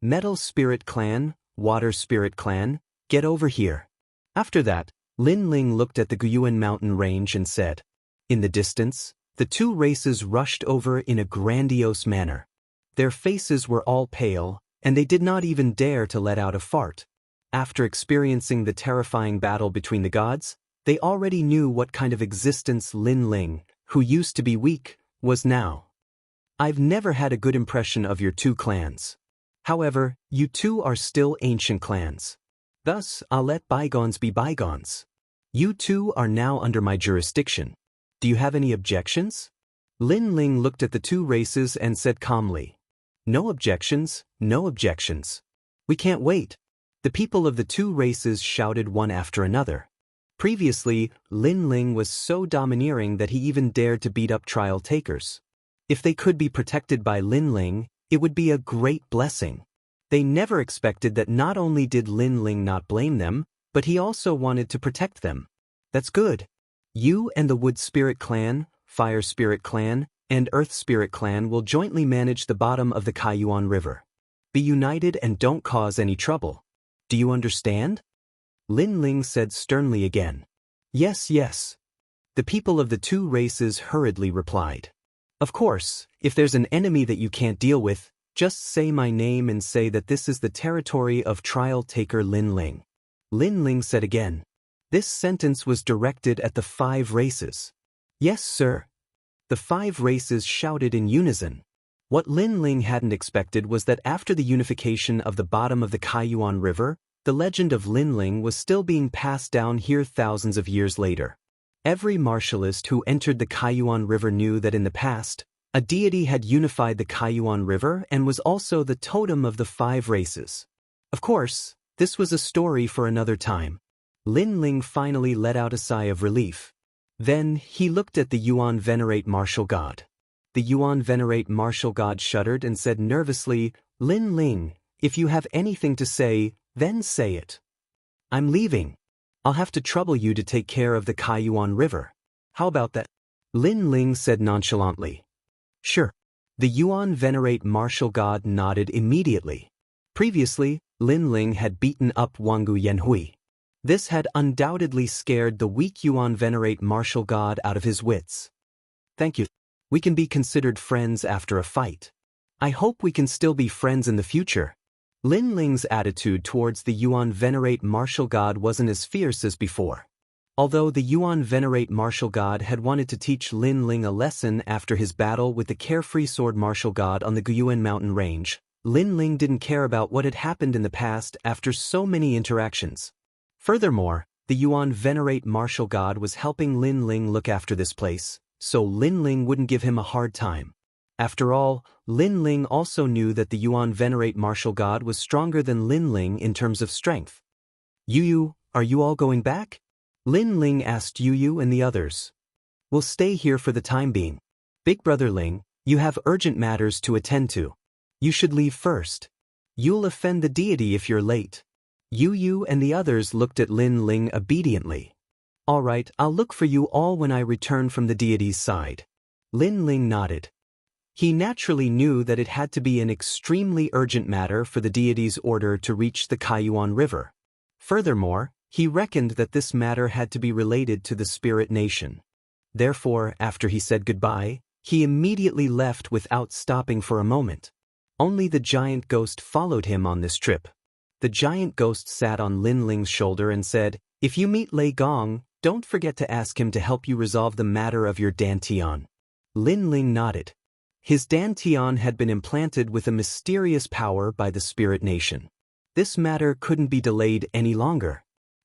Speaker 1: Metal Spirit Clan, Water Spirit Clan, get over here. After that, Lin Ling looked at the Guyuan mountain range and said. In the distance, the two races rushed over in a grandiose manner. Their faces were all pale, and they did not even dare to let out a fart. After experiencing the terrifying battle between the gods, they already knew what kind of existence Lin Ling, who used to be weak, was now. I've never had a good impression of your two clans. However, you two are still ancient clans. Thus, I'll let bygones be bygones. You two are now under my jurisdiction. Do you have any objections? Lin Ling looked at the two races and said calmly. No objections, no objections. We can't wait. The people of the two races shouted one after another. Previously, Lin Ling was so domineering that he even dared to beat up trial takers. If they could be protected by Lin Ling, it would be a great blessing. They never expected that not only did Lin Ling not blame them, but he also wanted to protect them. That's good. You and the Wood Spirit Clan, Fire Spirit Clan, and Earth Spirit Clan will jointly manage the bottom of the Kaiyuan River. Be united and don't cause any trouble. Do you understand? Lin Ling said sternly again. Yes, yes. The people of the two races hurriedly replied. Of course, if there's an enemy that you can't deal with, just say my name and say that this is the territory of trial taker Lin Ling. Lin Ling said again. This sentence was directed at the 5 races. Yes, sir. The 5 races shouted in unison. What Lin Ling hadn't expected was that after the unification of the bottom of the Kaiyuan River, the legend of Lin Ling was still being passed down here thousands of years later. Every martialist who entered the Kaiyuan River knew that in the past, a deity had unified the Kaiyuan River and was also the totem of the 5 races. Of course, this was a story for another time. Lin Ling finally let out a sigh of relief. Then, he looked at the Yuan Venerate Martial God. The Yuan Venerate Martial God shuddered and said nervously, Lin Ling, if you have anything to say, then say it. I'm leaving. I'll have to trouble you to take care of the Kaiyuan River. How about that? Lin Ling said nonchalantly. Sure. The Yuan Venerate Martial God nodded immediately. Previously, Lin Ling had beaten up Jianghu Yanhui. This had undoubtedly scared the weak Yuan Venerate Martial God out of his wits. Thank you. We can be considered friends after a fight. I hope we can still be friends in the future. Lin Ling's attitude towards the Yuan Venerate Martial God wasn't as fierce as before. Although the Yuan Venerate Martial God had wanted to teach Lin Ling a lesson after his battle with the Carefree Sword Martial God on the Guyuan mountain range, Lin Ling didn't care about what had happened in the past after so many interactions. Furthermore, the Yuan Venerate Martial God was helping Lin Ling look after this place, so Lin Ling wouldn't give him a hard time. After all, Lin Ling also knew that the Yuan Venerate Martial God was stronger than Lin Ling in terms of strength. Yu, are you all going back? Lin Ling asked Yu and the others. We'll stay here for the time being. Big Brother Ling, you have urgent matters to attend to. You should leave first. You'll offend the deity if you're late. Yu and the others looked at Lin Ling obediently. All right, I'll look for you all when I return from the deity's side. Lin Ling nodded. He naturally knew that it had to be an extremely urgent matter for the deity's order to reach the Kaiyuan River. Furthermore, he reckoned that this matter had to be related to the spirit nation. Therefore, after he said goodbye, he immediately left without stopping for a moment. Only the giant ghost followed him on this trip. The giant ghost sat on Lin Ling's shoulder and said, If you meet Lei Gong, don't forget to ask him to help you resolve the matter of your dantian. Lin Ling nodded. His dantian had been implanted with a mysterious power by the spirit nation. This matter couldn't be delayed any longer.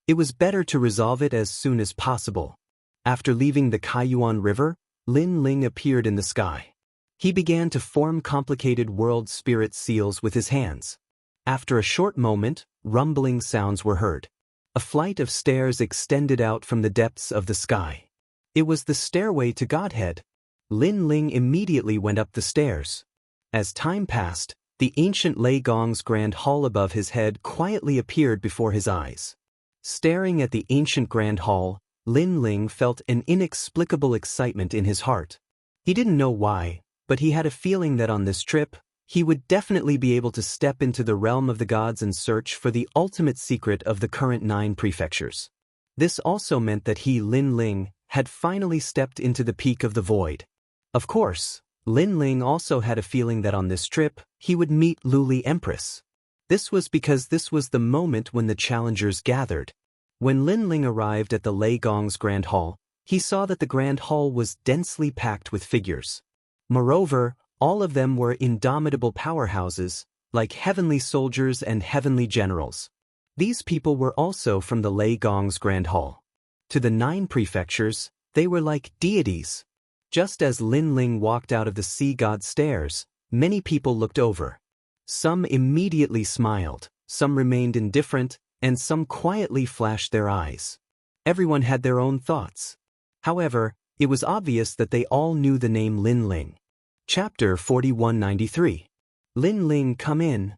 Speaker 1: It was better to resolve it as soon as possible. After leaving the Kaiyuan River, Lin Ling appeared in the sky. He began to form complicated world spirit seals with his hands. After a short moment, rumbling sounds were heard. A flight of stairs extended out from the depths of the sky. It was the stairway to Godhead. Lin Ling immediately went up the stairs. As time passed, the ancient Lei Gong's grand hall above his head quietly appeared before his eyes. Staring at the ancient grand hall, Lin Ling felt an inexplicable excitement in his heart. He didn't know why, but he had a feeling that on this trip, he would definitely be able to step into the realm of the gods and search for the ultimate secret of the current 9 prefectures. This also meant that he, Lin Ling, had finally stepped into the peak of the void. Of course, Lin Ling also had a feeling that on this trip, he would meet Luli Empress. This was because this was the moment when the challengers gathered. When Lin Ling arrived at the Lei Gong's Grand Hall, he saw that the Grand Hall was densely packed with figures. Moreover, all of them were indomitable powerhouses, like heavenly soldiers and heavenly generals. These people were also from the Lei Gong's Grand Hall. To the 9 prefectures, they were like deities. Just as Lin Ling walked out of the sea god stairs, many people looked over. Some immediately smiled, some remained indifferent, and some quietly flashed their eyes. Everyone had their own thoughts. However, it was obvious that they all knew the name Lin Ling. Chapter 4193. Lin Ling, come in.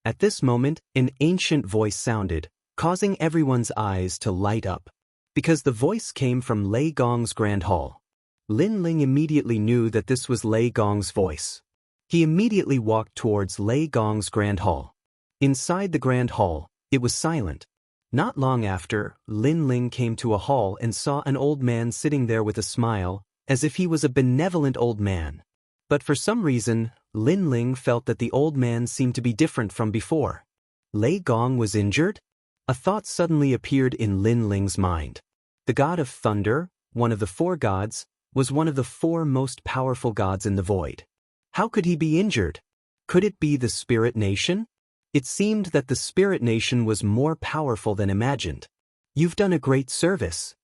Speaker 1: At this moment, an ancient voice sounded, causing everyone's eyes to light up. Because the voice came from Lei Gong's Grand Hall. Lin Ling immediately knew that this was Lei Gong's voice. He immediately walked towards Lei Gong's Grand Hall. Inside the Grand Hall, it was silent. Not long after, Lin Ling came to a hall and saw an old man sitting there with a smile, as if he was a benevolent old man. But for some reason, Lin Ling felt that the old man seemed to be different from before. Lei Gong was injured? A thought suddenly appeared in Lin Ling's mind. The god of thunder, one of the 4 gods, was one of the 4 most powerful gods in the void. How could he be injured? Could it be the spirit nation? It seemed that the spirit nation was more powerful than imagined. You've done a great service.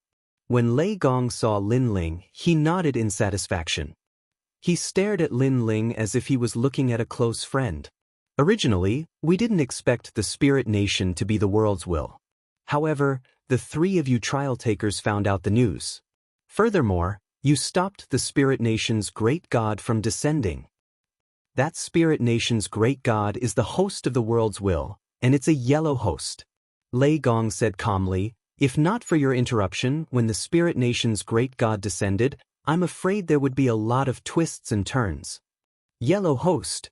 Speaker 1: When Lei Gong saw Lin Ling, he nodded in satisfaction. He stared at Lin Ling as if he was looking at a close friend. Originally, we didn't expect the spirit nation to be the world's will. However, the 3 of you trial takers found out the news. Furthermore, you stopped the spirit nation's great god from descending. That spirit nation's great god is the host of the world's will, and it's a yellow host. Lei Gong said calmly, if not for your interruption when the spirit nation's great god descended, I'm afraid there would be a lot of twists and turns. Yellow host.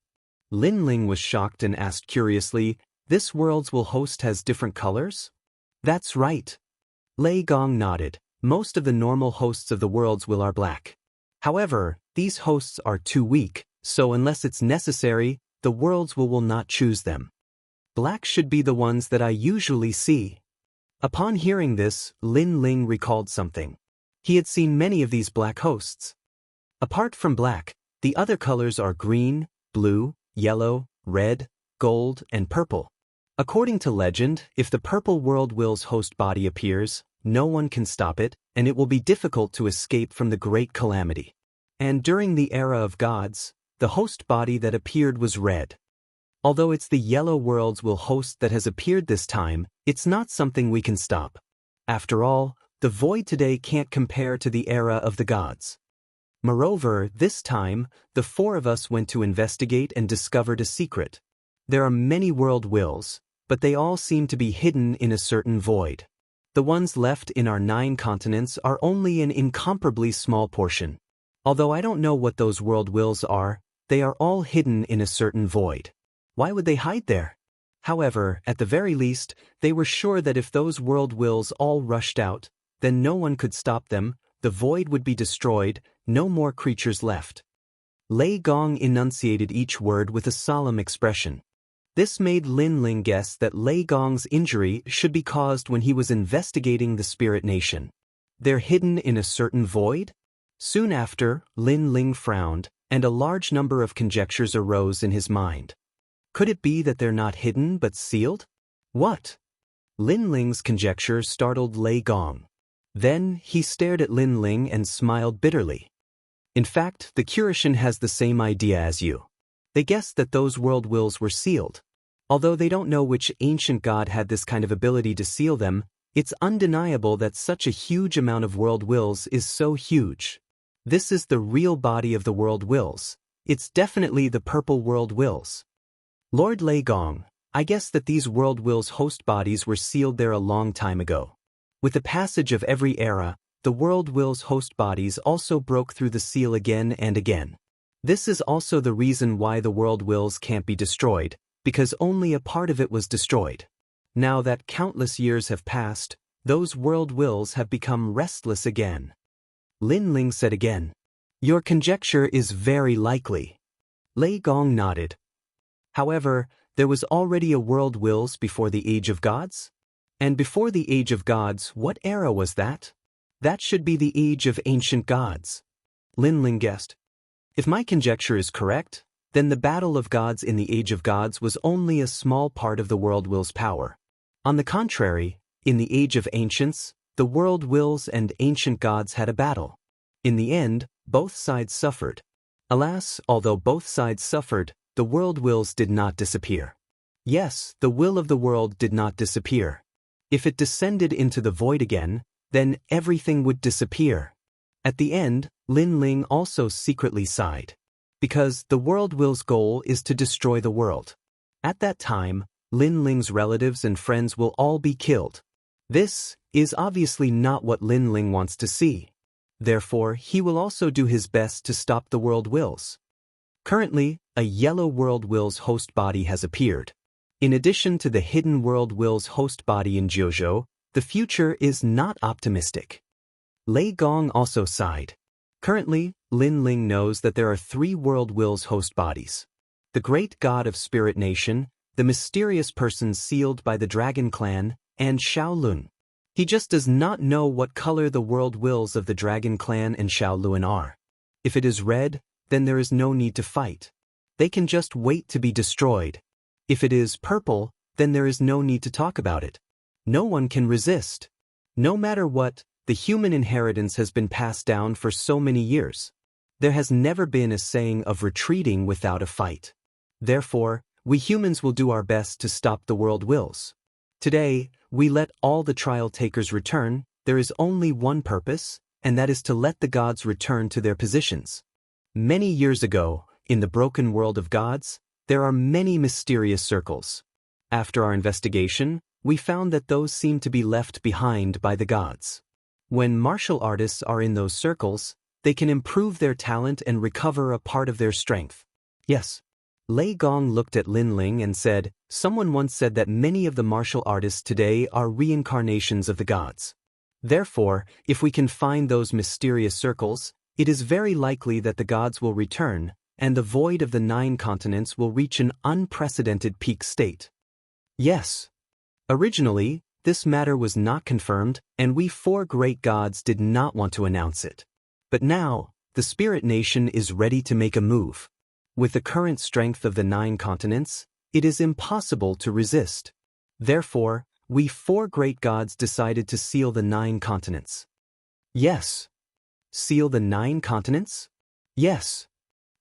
Speaker 1: Lin Ling was shocked and asked curiously, this world's will host has different colors? That's right. Lei Gong nodded. Most of the normal hosts of the world's will are black. However, these hosts are too weak, so unless it's necessary, the world's will not choose them. Black should be the ones that I usually see. Upon hearing this, Lin Ling recalled something. He had seen many of these black hosts. Apart from black, the other colors are green, blue, yellow, red, gold, and purple. According to legend, if the purple world will's host body appears, no one can stop it, and it will be difficult to escape from the great calamity. And during the era of gods, the host body that appeared was red. Although it's the yellow world's will host that has appeared this time, it's not something we can stop. After all, the void today can't compare to the era of the gods. Moreover, this time, the 4 of us went to investigate and discovered a secret. There are many world wills, but they all seem to be hidden in a certain void. The ones left in our 9 continents are only an incomparably small portion. Although I don't know what those world wills are, they are all hidden in a certain void. Why would they hide there? However, at the very least, they were sure that if those world wills all rushed out, then no one could stop them, the void would be destroyed, no more creatures left. Lei Gong enunciated each word with a solemn expression. This made Lin Ling guess that Lei Gong's injury should be caused when he was investigating the spirit nation. They're hidden in a certain void? Soon after, Lin Ling frowned, and a large number of conjectures arose in his mind. Could it be that they're not hidden but sealed? What? Lin Ling's conjecture startled Lei Gong. Then, he stared at Lin Ling and smiled bitterly. In fact, the Curishan has the same idea as you. They guessed that those world wills were sealed. Although they don't know which ancient god had this kind of ability to seal them, it's undeniable that such a huge amount of world wills is so huge. This is the real body of the world wills. It's definitely the purple world wills. Lord Lei Gong, I guess that these world wills host bodies were sealed there a long time ago. With the passage of every era, the world will's host bodies also broke through the seal again and again. This is also the reason why the world wills can't be destroyed, because only a part of it was destroyed. Now that countless years have passed, Those world wills have become restless again. Lin Ling said again. Your conjecture is very likely. Lei Gong nodded. However, there was already a world wills before the Age of Gods? And before the Age of Gods, what era was that? That should be the Age of Ancient Gods. Lin Ling guessed. If my conjecture is correct, then the battle of gods in the Age of Gods was only a small part of the world will's power. On the contrary, in the Age of Ancients, the world wills and ancient gods had a battle. In the end, both sides suffered. Alas, although both sides suffered, the world wills did not disappear. Yes, the will of the world did not disappear. If it descended into the void again, then everything would disappear. At the end, Lin Ling also secretly sighed. Because the world will's goal is to destroy the world. At that time, Lin Ling's relatives and friends will all be killed. This is obviously not what Lin Ling wants to see. Therefore, he will also do his best to stop the world wills. Currently, a yellow world wills host body has appeared. In addition to the hidden world wills host body in Jianghu, the future is not optimistic. Lei Gong also sighed. Currently, Lin Ling knows that there are 3 world wills host bodies. The great god of Spirit Nation, the mysterious person sealed by the Dragon Clan, and Shaolun. He just does not know what color the world wills of the Dragon Clan and Shaolun are. If it is red, then there is no need to fight. They can just wait to be destroyed. If it is purple, then there is no need to talk about it. No one can resist. No matter what, the human inheritance has been passed down for so many years. There has never been a saying of retreating without a fight. Therefore, we humans will do our best to stop the world wills. Today, we let all the trial takers return. There is only one purpose, and that is to let the gods return to their positions. Many years ago, in the broken world of gods, there are many mysterious circles. After our investigation, we found that those seem to be left behind by the gods. When martial artists are in those circles, they can improve their talent and recover a part of their strength. Yes. Lei Gong looked at Lin Ling and said, someone once said that many of the martial artists today are reincarnations of the gods. Therefore, if we can find those mysterious circles, it is very likely that the gods will return, and the void of the 9 continents will reach an unprecedented peak state. Yes. Originally, this matter was not confirmed, and we 4 great gods did not want to announce it. But now, the Spirit Nation is ready to make a move. With the current strength of the 9 continents, it is impossible to resist. Therefore, we 4 great gods decided to seal the 9 continents. Yes. Seal the 9 continents? Yes.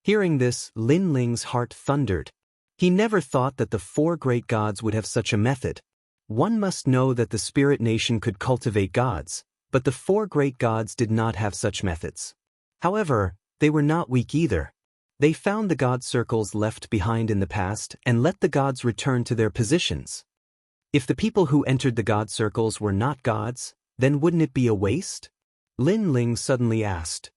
Speaker 1: Hearing this, Lin Ling's heart thundered. He never thought that the 4 great gods would have such a method. One must know that the Spirit Nation could cultivate gods, but the 4 great gods did not have such methods. However, they were not weak either. They found the god circles left behind in the past and let the gods return to their positions. If the people who entered the god circles were not gods, then wouldn't it be a waste? Lin Ling suddenly asked.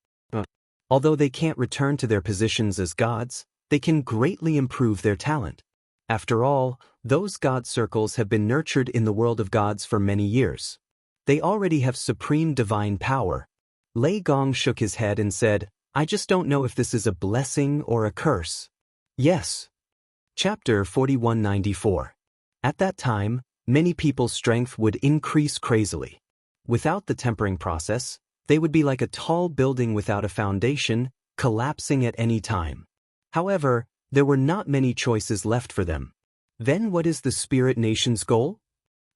Speaker 1: Although they can't return to their positions as gods, they can greatly improve their talent. After all, those god circles have been nurtured in the world of gods for many years. They already have supreme divine power. Lei Gong shook his head and said, I just don't know if this is a blessing or a curse. Yes. Chapter 4194. At that time, many people's strength would increase crazily. Without the tempering process, they would be like a tall building without a foundation, collapsing at any time. However, there were not many choices left for them. Then what is the Spirit Nation's goal?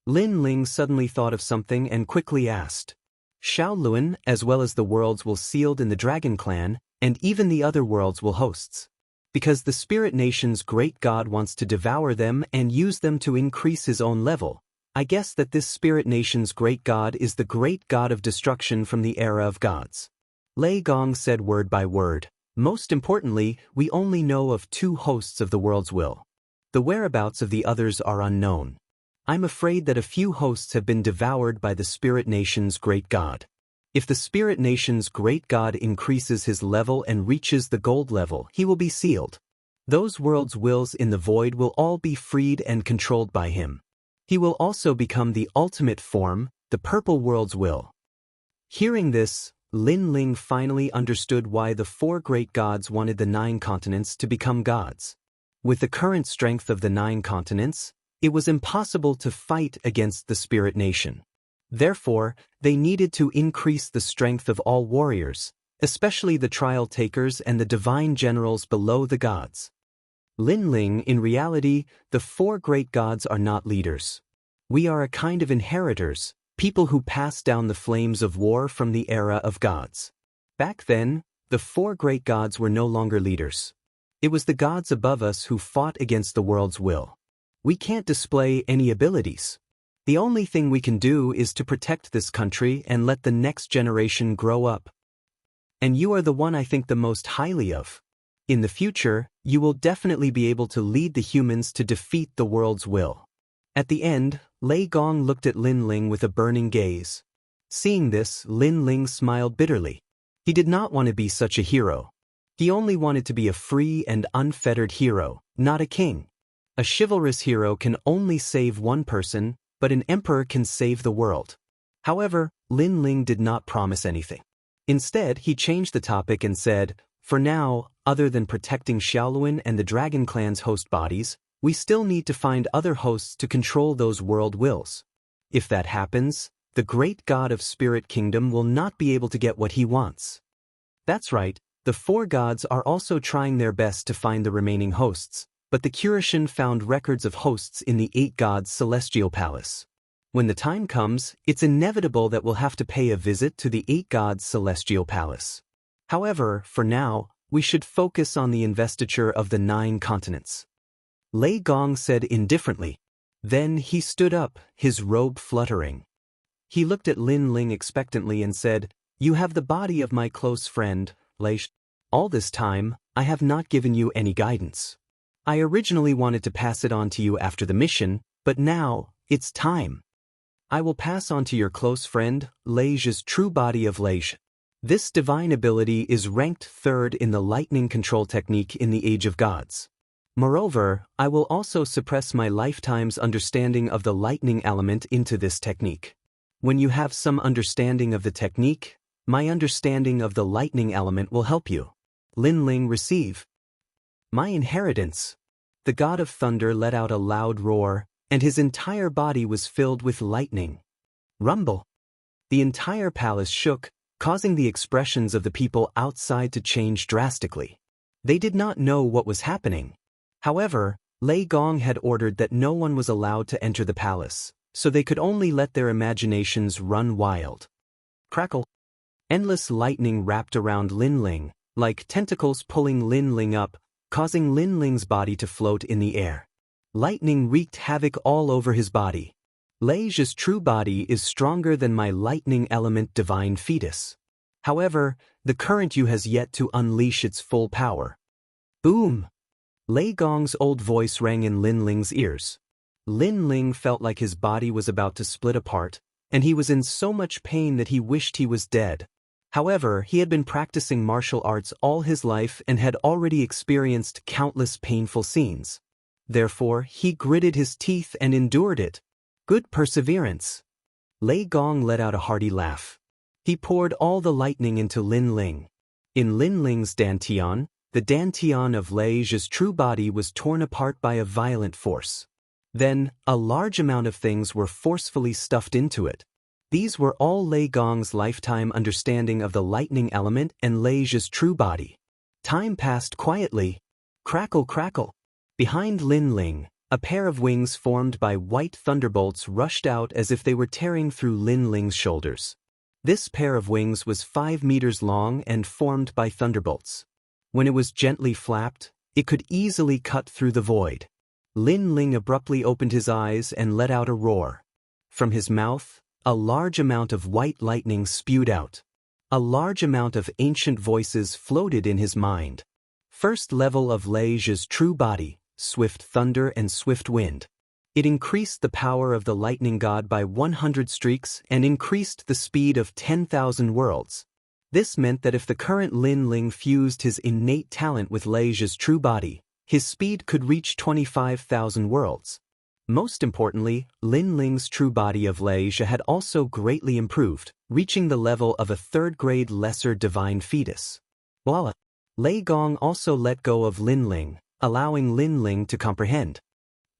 Speaker 1: Lin Ling suddenly thought of something and quickly asked. Shaolun, as well as the worlds will sealed in the Dragon Clan, and even the other worlds will hosts. Because the Spirit Nation's great god wants to devour them and use them to increase his own level, I guess that this Spirit Nation's great god is the great god of destruction from the era of gods. Lei Gong said word by word. Most importantly, we only know of 2 hosts of the world's will. The whereabouts of the others are unknown. I'm afraid that a few hosts have been devoured by the Spirit Nation's great god. If the Spirit Nation's great god increases his level and reaches the gold level, he will be sealed. Those world's wills in the void will all be freed and controlled by him. He will also become the ultimate form, the purple world's will. Hearing this, Lin Ling finally understood why the 4 great gods wanted the 9 continents to become gods. With the current strength of the 9 continents, it was impossible to fight against the spirit nation. Therefore, they needed to increase the strength of all warriors, especially the trial takers and the divine generals below the gods. Lin Ling, in reality, the 4 great gods are not leaders. We are a kind of inheritors, people who pass down the flames of war from the era of gods. Back then, the 4 great gods were no longer leaders. It was the gods above us who fought against the world's will. We can't display any abilities. The only thing we can do is to protect this country and let the next generation grow up. And you are the one I think the most highly of. In the future, you will definitely be able to lead the humans to defeat the world's will. At the end, Lei Gong looked at Lin Ling with a burning gaze. Seeing this, Lin Ling smiled bitterly. He did not want to be such a hero. He only wanted to be a free and unfettered hero, not a king. A chivalrous hero can only save one person, but an emperor can save the world. However, Lin Ling did not promise anything. Instead, he changed the topic and said, for now, other than protecting Xiaoluan and the Dragon Clan's host bodies, we still need to find other hosts to control those world wills. If that happens, the great god of Spirit Kingdom will not be able to get what he wants. That's right, the 4 gods are also trying their best to find the remaining hosts, but the Curishan found records of hosts in the 8 gods' celestial palace. When the time comes, it's inevitable that we'll have to pay a visit to the 8 gods' celestial palace. However, for now, we should focus on the investiture of the 9 continents. Lei Gong said indifferently. Then he stood up, his robe fluttering. He looked at Lin Ling expectantly and said, "You have the body of my close friend, Lei. All this time, I have not given you any guidance. I originally wanted to pass it on to you after the mission, but now, it's time. I will pass on to your close friend, Lei's true body of Lei. This divine ability is ranked 3rd in the lightning control technique in the Age of Gods. Moreover, I will also suppress my lifetime's understanding of the lightning element into this technique. When you have some understanding of the technique, my understanding of the lightning element will help you." Lin Ling receive. "My inheritance." The god of thunder let out a loud roar, and his entire body was filled with lightning. Rumble. The entire palace shook, causing the expressions of the people outside to change drastically. They did not know what was happening. However, Lei Gong had ordered that no one was allowed to enter the palace, so they could only let their imaginations run wild. Crackle. Endless lightning wrapped around Lin Ling, like tentacles pulling Lin Ling up, causing Lin Ling's body to float in the air. Lightning wreaked havoc all over his body. Lei's true body is stronger than my lightning element divine fetus. However, the current you has yet to unleash its full power. Boom! Lei Gong's old voice rang in Lin Ling's ears. Lin Ling felt like his body was about to split apart, and he was in so much pain that he wished he was dead. However, he had been practicing martial arts all his life and had already experienced countless painful scenes. Therefore, he gritted his teeth and endured it. Good perseverance. Lei Gong let out a hearty laugh. He poured all the lightning into Lin Ling. In Lin Ling's dantian, the dantian of Lei's true body was torn apart by a violent force. Then, a large amount of things were forcefully stuffed into it. These were all Lei Gong's lifetime understanding of the lightning element and Lei's true body. Time passed quietly. Crackle, crackle. Behind Lin Ling, a pair of wings formed by white thunderbolts rushed out as if they were tearing through Lin Ling's shoulders. This pair of wings was 5 meters long and formed by thunderbolts. When it was gently flapped, it could easily cut through the void. Lin Ling abruptly opened his eyes and let out a roar. From his mouth, a large amount of white lightning spewed out. A large amount of ancient voices floated in his mind. First level of Lei's true body, swift thunder and swift wind. It increased the power of the lightning god by 100 streaks and increased the speed of 10,000 worlds. This meant that if the current Lin Ling fused his innate talent with Lei's true body, his speed could reach 25,000 worlds. Most importantly, Lin Ling's true body of Leisha had also greatly improved, reaching the level of a third-grade lesser divine fetus. Voila! Lei Gong also let go of Lin Ling, allowing Lin Ling to comprehend.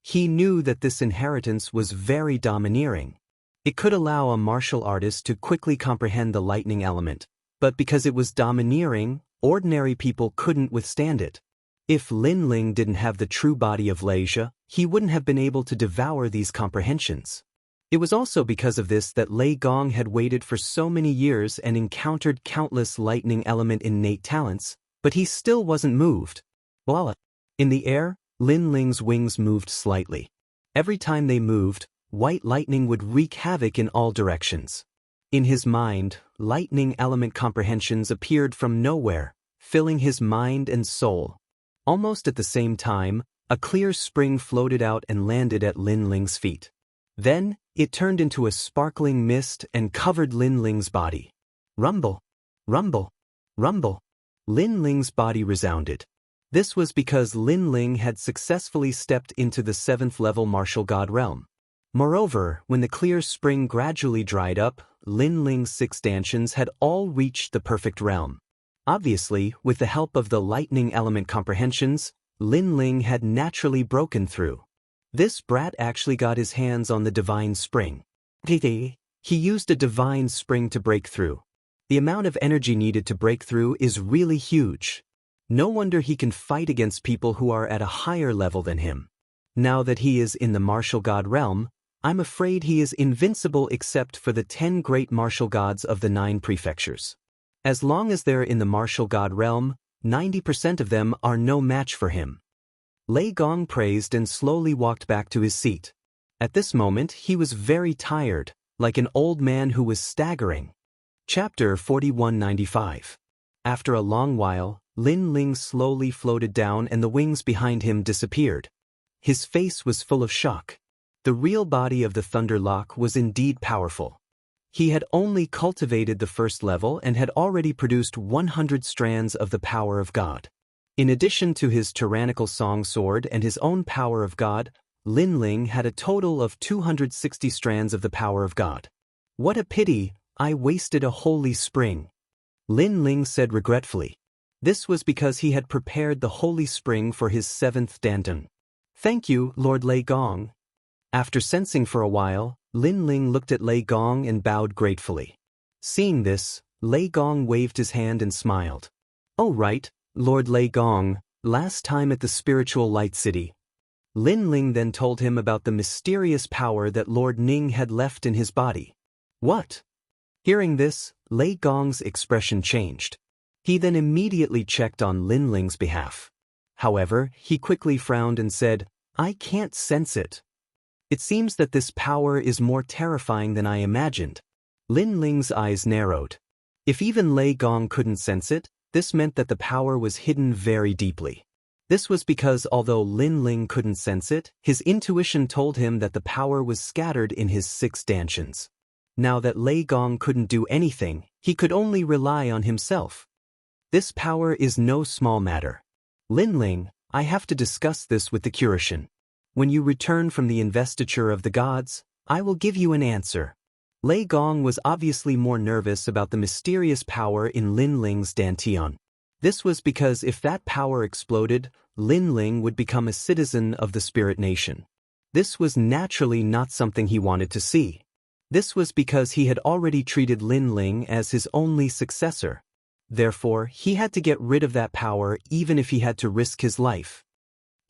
Speaker 1: He knew that this inheritance was very domineering. It could allow a martial artist to quickly comprehend the lightning element, but because it was domineering, ordinary people couldn't withstand it. If Lin Ling didn't have the true body of Leisha, he wouldn't have been able to devour these comprehensions. It was also because of this that Lei Gong had waited for so many years and encountered countless lightning element innate talents, but he still wasn't moved. Voila! In the air, Lin Ling's wings moved slightly. Every time they moved, white lightning would wreak havoc in all directions. In his mind, lightning element comprehensions appeared from nowhere, filling his mind and soul. Almost at the same time, a clear spring floated out and landed at Lin Ling's feet. Then, it turned into a sparkling mist and covered Lin Ling's body. Rumble! Rumble! Rumble! Lin Ling's body resounded. This was because Lin Ling had successfully stepped into the 7th-level martial god realm. Moreover, when the clear spring gradually dried up, Lin Ling's 6 stanchions had all reached the perfect realm. Obviously, with the help of the lightning element comprehensions, Lin Ling had naturally broken through. This brat actually got his hands on the divine spring. He used a divine spring to break through. The amount of energy needed to break through is really huge. No wonder he can fight against people who are at a higher level than him. Now that he is in the martial god realm, I'm afraid he is invincible except for the 10 great martial gods of the 9 prefectures. As long as they're in the martial god realm, 90% of them are no match for him. Lei Gong praised and slowly walked back to his seat. At this moment, he was very tired, like an old man who was staggering. Chapter 4195. After a long while, Lin Ling slowly floated down and the wings behind him disappeared. His face was full of shock. The real body of the Thunder Lock was indeed powerful. He had only cultivated the 1st level and had already produced 100 strands of the power of God. In addition to his tyrannical song sword and his own power of God, Lin Ling had a total of 260 strands of the power of God. What a pity, I wasted a holy spring. Lin Ling said regretfully. This was because he had prepared the holy spring for his 7th danton. Thank you, Lord Lei Gong. After sensing for a while, Lin Ling looked at Lei Gong and bowed gratefully. Seeing this, Lei Gong waved his hand and smiled. Oh right, Lord Lei Gong, last time at the spiritual light city. Lin Ling then told him about the mysterious power that Lord Ning had left in his body. What? Hearing this, Lei Gong's expression changed. He then immediately checked on Lin Ling's behalf. However, he quickly frowned and said, I can't sense it. It seems that this power is more terrifying than I imagined. Lin Ling's eyes narrowed. If even Lei Gong couldn't sense it, this meant that the power was hidden very deeply. This was because although Lin Ling couldn't sense it, his intuition told him that the power was scattered in his 6 stanchions. Now that Lei Gong couldn't do anything, he could only rely on himself. This power is no small matter. Lin Ling, I have to discuss this with the Curishin. When you return from the investiture of the gods, I will give you an answer. Lei Gong was obviously more nervous about the mysterious power in Lin Ling's dantian. This was because if that power exploded, Lin Ling would become a citizen of the spirit nation. This was naturally not something he wanted to see. This was because he had already treated Lin Ling as his only successor. Therefore, he had to get rid of that power even if he had to risk his life.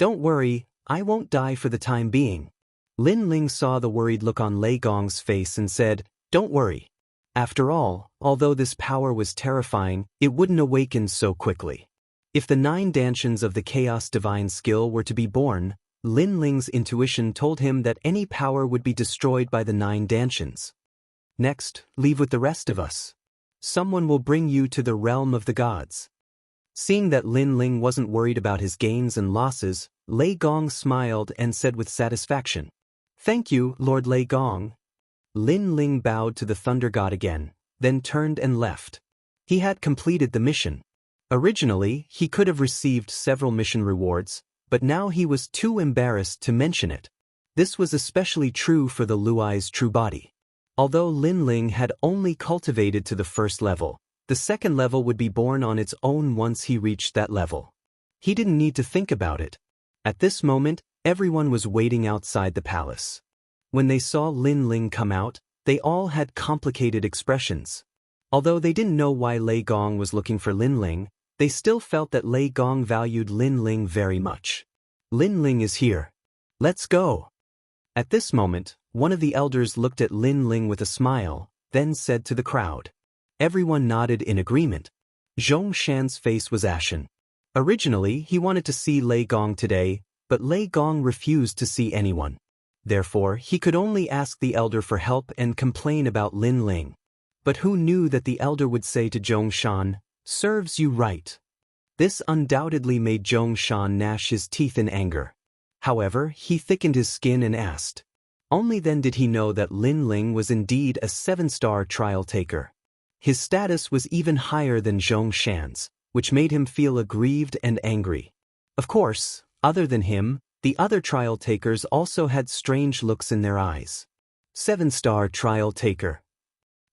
Speaker 1: Don't worry, I won't die for the time being. Lin Ling saw the worried look on Lei Gong's face and said, Don't worry. After all, although this power was terrifying, it wouldn't awaken so quickly. If the 9 dantians of the Chaos Divine skill were to be born, Lin Ling's intuition told him that any power would be destroyed by the 9 dantians. Next, leave with the rest of us. Someone will bring you to the realm of the gods. Seeing that Lin Ling wasn't worried about his gains and losses, Lei Gong smiled and said with satisfaction, Thank you, Lord Lei Gong. Lin Ling bowed to the thunder god again, then turned and left. He had completed the mission. Originally, he could have received several mission rewards, but now he was too embarrassed to mention it. This was especially true for the Luai's true body. Although Lin Ling had only cultivated to the first level, the second level would be born on its own once he reached that level. He didn't need to think about it. At this moment, everyone was waiting outside the palace. When they saw Lin Ling come out, they all had complicated expressions. Although they didn't know why Lei Gong was looking for Lin Ling, they still felt that Lei Gong valued Lin Ling very much. Lin Ling is here. Let's go. At this moment, one of the elders looked at Lin Ling with a smile, then said to the crowd. Everyone nodded in agreement. Zhong Shan's face was ashen. Originally, he wanted to see Lei Gong today, but Lei Gong refused to see anyone. Therefore, he could only ask the elder for help and complain about Lin Ling. But who knew that the elder would say to Zhong Shan, "Serves you right." This undoubtedly made Zhong Shan gnash his teeth in anger. However, he thickened his skin and asked. Only then did he know that Lin Ling was indeed a 7-star trial taker. His status was even higher than Zhong Shan's, which made him feel aggrieved and angry. Of course, other than him, the other trial takers also had strange looks in their eyes. 7-star trial taker.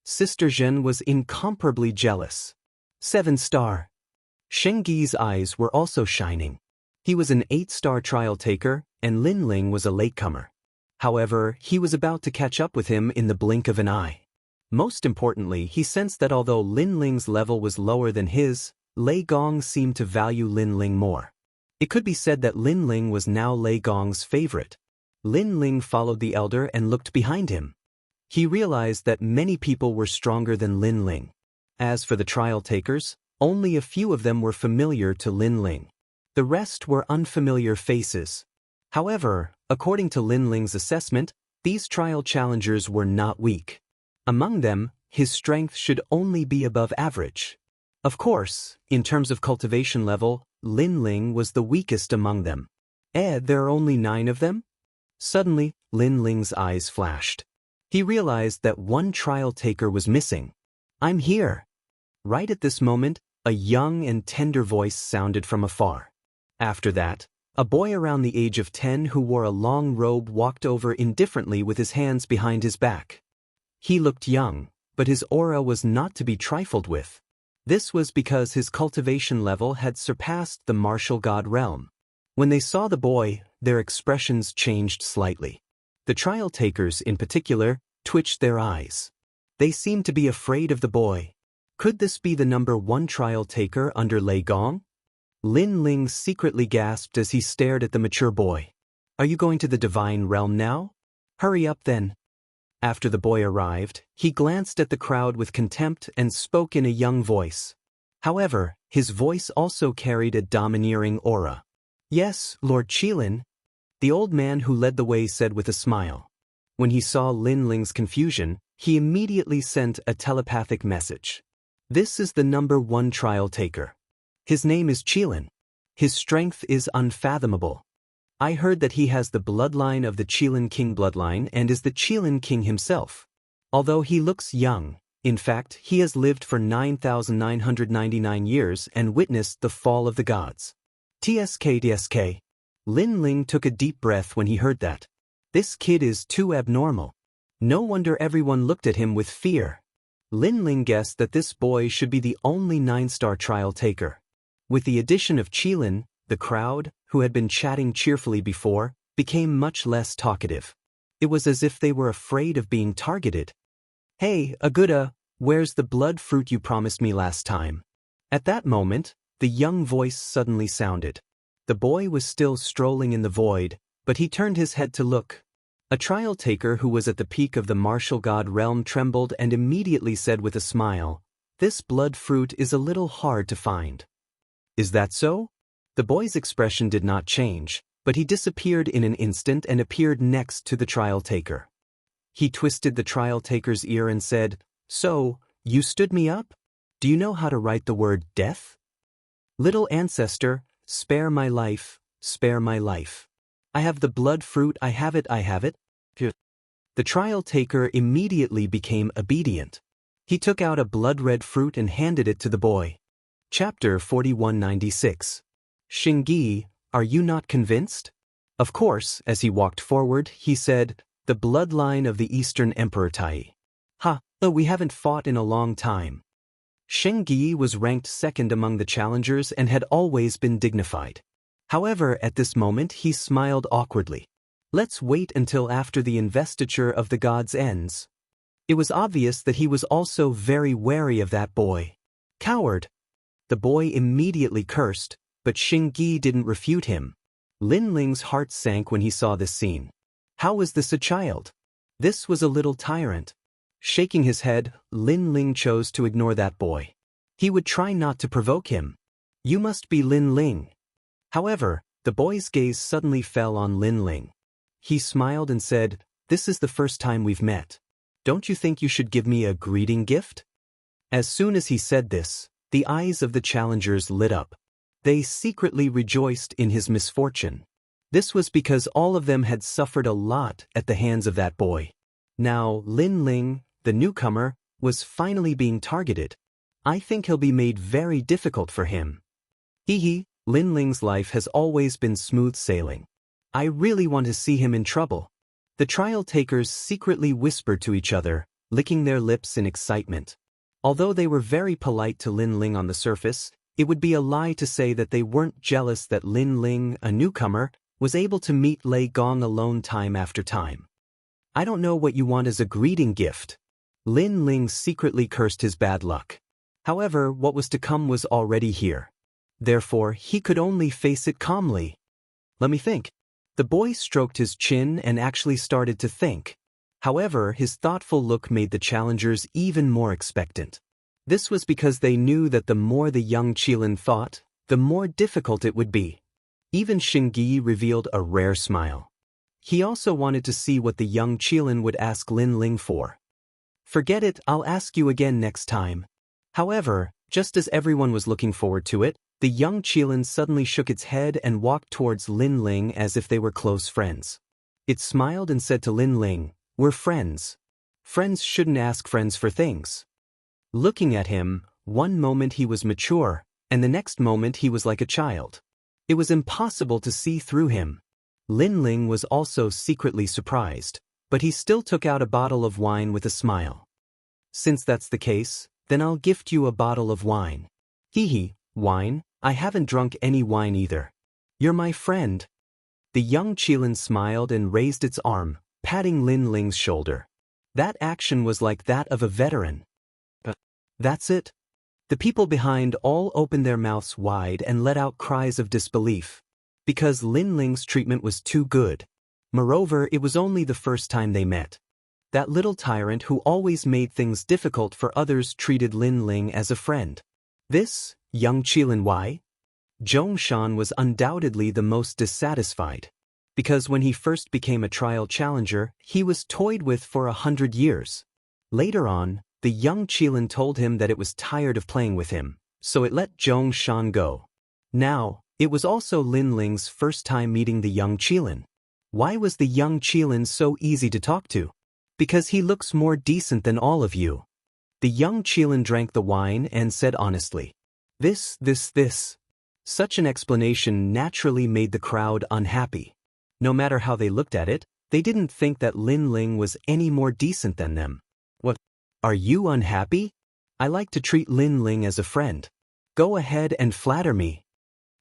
Speaker 1: Sister Zhen was incomparably jealous. 7-star. Shengyi's eyes were also shining. He was an 8-star trial taker, and Lin Ling was a latecomer. However, he was about to catch up with him in the blink of an eye. Most importantly, he sensed that although Lin Ling's level was lower than his, Lei Gong seemed to value Lin Ling more. It could be said that Lin Ling was now Lei Gong's favorite. Lin Ling followed the elder and looked behind him. He realized that many people were stronger than Lin Ling. As for the trial takers, only a few of them were familiar to Lin Ling. The rest were unfamiliar faces. However, according to Lin Ling's assessment, these trial challengers were not weak. Among them, his strength should only be above average. Of course, in terms of cultivation level, Lin Ling was the weakest among them. There are only 9 of them? Suddenly, Lin Ling's eyes flashed. He realized that one trial taker was missing. "I'm here." Right at this moment, a young and tender voice sounded from afar. After that, a boy around the age of 10 who wore a long robe walked over indifferently with his hands behind his back. He looked young, but his aura was not to be trifled with. This was because his cultivation level had surpassed the martial god realm. When they saw the boy, their expressions changed slightly. The trial takers, in particular, twitched their eyes. They seemed to be afraid of the boy. Could this be the number 1 trial taker under Lei Gong? Lin Ling secretly gasped as he stared at the mature boy. "Are you going to the divine realm now? Hurry up then." After the boy arrived, he glanced at the crowd with contempt and spoke in a young voice. However, his voice also carried a domineering aura. "Yes, Lord Qilin," the old man who led the way said with a smile. When he saw Lin Ling's confusion, he immediately sent a telepathic message. "This is the number 1 trial taker. His name is Qilin. His strength is unfathomable. I heard that he has the bloodline of the Qilin King bloodline and is the Qilin King himself. Although he looks young, in fact, he has lived for 9,999 years and witnessed the fall of the gods." TSK. Lin Ling took a deep breath when he heard that. This kid is too abnormal. No wonder everyone looked at him with fear. Lin Ling guessed that this boy should be the only 9-star trial taker. With the addition of Qilin, the crowd, who had been chatting cheerfully before, became much less talkative. It was as if they were afraid of being targeted. "Hey, Aguda, where's the blood fruit you promised me last time?" At that moment, the young voice suddenly sounded. The boy was still strolling in the void, but he turned his head to look. A trial taker who was at the peak of the martial god realm trembled and immediately said with a smile, "This blood fruit is a little hard to find." "Is that so?" The boy's expression did not change, but he disappeared in an instant and appeared next to the trial taker. He twisted the trial taker's ear and said, "So, you stood me up? Do you know how to write the word death?" "Little ancestor, spare my life, spare my life. I have the blood fruit, I have it. The trial taker immediately became obedient. He took out a blood-red fruit and handed it to the boy. Chapter 4196. Xingyi, are you not convinced? Of course, as he walked forward, he said, "The bloodline of the Eastern Emperor Tai. Ha, we haven't fought in a long time." Sheng Yi was ranked second among the challengers and had always been dignified. However, at this moment he smiled awkwardly. Let's wait until after the investiture of the gods ends. It was obvious that he was also very wary of that boy. Coward! The boy immediately cursed, but Sheng Yi didn't refute him. Lin Ling's heart sank when he saw this scene. How was this a child? This was a little tyrant. Shaking his head, Lin Ling chose to ignore that boy. He would try not to provoke him. You must be Lin Ling. However, the boy's gaze suddenly fell on Lin Ling. He smiled and said, "This is the first time we've met. Don't you think you should give me a greeting gift?" As soon as he said this, the eyes of the challengers lit up. They secretly rejoiced in his misfortune. This was because all of them had suffered a lot at the hands of that boy. Now, Lin Ling, the newcomer, was finally being targeted. I think he'll be made very difficult for him. Hee, Lin Ling's life has always been smooth sailing. I really want to see him in trouble. The trial takers secretly whispered to each other, licking their lips in excitement. Although they were very polite to Lin Ling on the surface, it would be a lie to say that they weren't jealous that Lin Ling, a newcomer, was able to meet Lei Gong alone time after time. I don't know what you want as a greeting gift. Lin Ling secretly cursed his bad luck. However, what was to come was already here. Therefore, he could only face it calmly. Let me think. The boy stroked his chin and actually started to think. However, his thoughtful look made the challengers even more expectant. This was because they knew that the more the young Qilin thought, the more difficult it would be. Even Sheng Yi revealed a rare smile. He also wanted to see what the young Qilin would ask Lin Ling for. Forget it, I'll ask you again next time. However, just as everyone was looking forward to it, the young Qilin suddenly shook its head and walked towards Lin Ling as if they were close friends. It smiled and said to Lin Ling, "We're friends. Friends shouldn't ask friends for things." Looking at him, one moment he was mature, and the next moment he was like a child. It was impossible to see through him. Lin Ling was also secretly surprised, but he still took out a bottle of wine with a smile. "Since that's the case, then I'll gift you a bottle of wine." Hee, wine? I haven't drunk any wine either. You're my friend. The young Qilin smiled and raised its arm, patting Lin Ling's shoulder. That action was like that of a veteran. That's it? The people behind all opened their mouths wide and let out cries of disbelief. Because Lin Ling's treatment was too good. Moreover, it was only the first time they met. That little tyrant who always made things difficult for others treated Lin Ling as a friend. This, young Qilin, why? Zhongshan was undoubtedly the most dissatisfied. Because when he first became a trial challenger, he was toyed with for 100 years. Later on, the young Qilin told him that it was tired of playing with him, so it let Zhongshan go. Now, it was also Lin Ling's first time meeting the young Qilin. Why was the young Qilin so easy to talk to? Because he looks more decent than all of you. The young Qilin drank the wine and said honestly, This. Such an explanation naturally made the crowd unhappy. No matter how they looked at it, they didn't think that Lin Ling was any more decent than them. What? Are you unhappy? I like to treat Lin Ling as a friend. Go ahead and flatter me.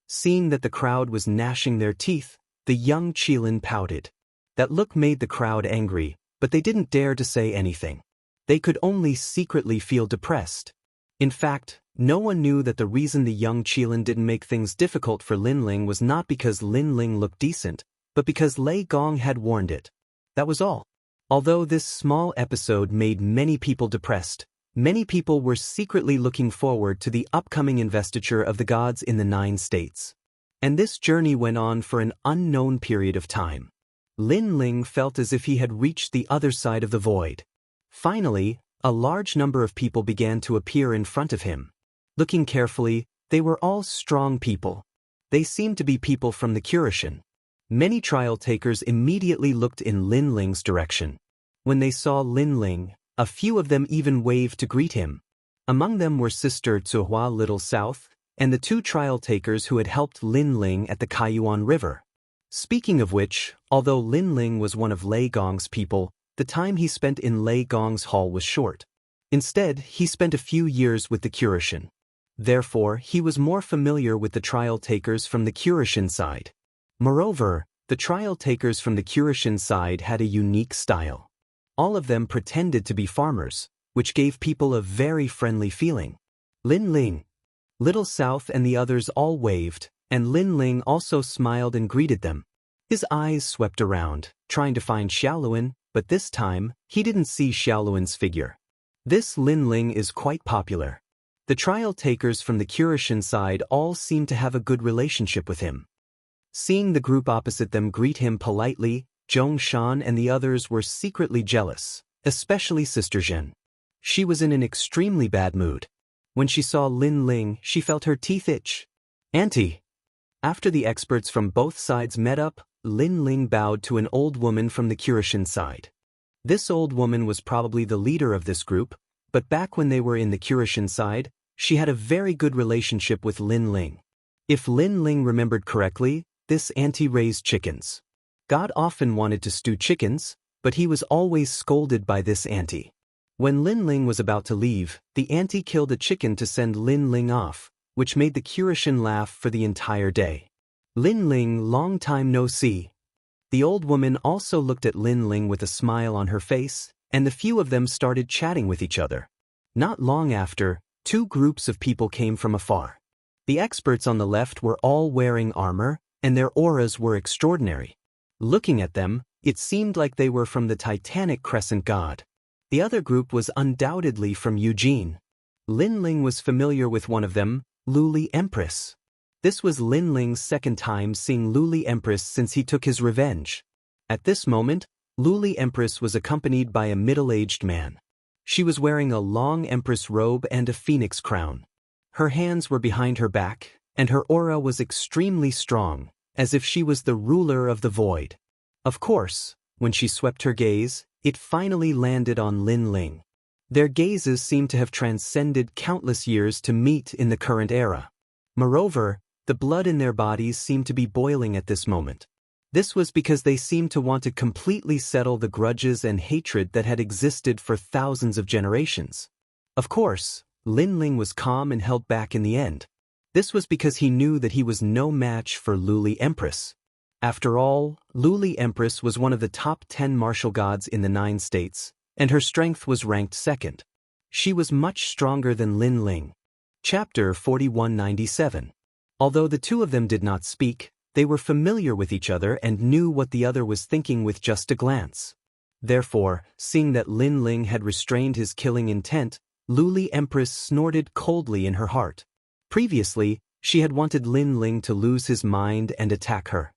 Speaker 1: Seeing that the crowd was gnashing their teeth, the young Qilin pouted. That look made the crowd angry, but they didn't dare to say anything. They could only secretly feel depressed. In fact, no one knew that the reason the young Qilin didn't make things difficult for Lin Ling was not because Lin Ling looked decent, but because Lei Gong had warned it. That was all. Although this small episode made many people depressed, many people were secretly looking forward to the upcoming investiture of the gods in the 9 states. And this journey went on for an unknown period of time. Lin Ling felt as if he had reached the other side of the void. Finally, a large number of people began to appear in front of him. Looking carefully, they were all strong people. They seemed to be people from the Curation. Many trial takers immediately looked in Lin Ling's direction. When they saw Lin Ling, a few of them even waved to greet him. Among them were Sister Tsuhua Little South, and the 2 trial takers who had helped Lin Ling at the Kaiyuan River. Speaking of which, although Lin Ling was one of Lei Gong's people, the time he spent in Lei Gong's hall was short. Instead, he spent a few years with the Curishan. Therefore, he was more familiar with the trial takers from the Curishan side. Moreover, the trial takers from the Curishan side had a unique style. All of them pretended to be farmers, which gave people a very friendly feeling. Lin Ling, Little South and the others all waved, and Lin Ling also smiled and greeted them. His eyes swept around, trying to find Xiaoluan, but this time, he didn't see Xiaoluan's figure. This Lin Ling is quite popular. The trial takers from the Curishan side all seem to have a good relationship with him. Seeing the group opposite them greet him politely, Zhong Shan and the others were secretly jealous, especially Sister Zhen. She was in an extremely bad mood. When she saw Lin Ling, she felt her teeth itch. "Auntie." After the experts from both sides met up, Lin Ling bowed to an old woman from the Curishan side. This old woman was probably the leader of this group, but back when they were in the Curishan side, she had a very good relationship with Lin Ling. If Lin Ling remembered correctly, this auntie raised chickens. God often wanted to stew chickens, but he was always scolded by this auntie. When Lin Ling was about to leave, the auntie killed a chicken to send Lin Ling off, which made the Curishan laugh for the entire day. "Lin Ling, long time no see." The old woman also looked at Lin Ling with a smile on her face, and the few of them started chatting with each other. Not long after, two groups of people came from afar. The experts on the left were all wearing armor, and their auras were extraordinary. Looking at them, it seemed like they were from the Titanic Crescent God. The other group was undoubtedly from Eugene. Lin Ling was familiar with one of them, Luli Empress. This was Lin Ling's second time seeing Luli Empress since he took his revenge. At this moment, Luli Empress was accompanied by a middle-aged man. She was wearing a long empress robe and a phoenix crown. Her hands were behind her back, and her aura was extremely strong, as if she was the ruler of the void. Of course, when she swept her gaze, it finally landed on Lin Ling. Their gazes seemed to have transcended countless years to meet in the current era. Moreover, the blood in their bodies seemed to be boiling at this moment. This was because they seemed to want to completely settle the grudges and hatred that had existed for thousands of generations. Of course, Lin Ling was calm and held back in the end. This was because he knew that he was no match for Luli Empress. After all, Luli Empress was one of the top 10 martial gods in the 9 states, and her strength was ranked second. She was much stronger than Lin Ling. Chapter 4197. Although the two of them did not speak, they were familiar with each other and knew what the other was thinking with just a glance. Therefore, seeing that Lin Ling had restrained his killing intent, Luli Empress snorted coldly in her heart. Previously, she had wanted Lin Ling to lose his mind and attack her.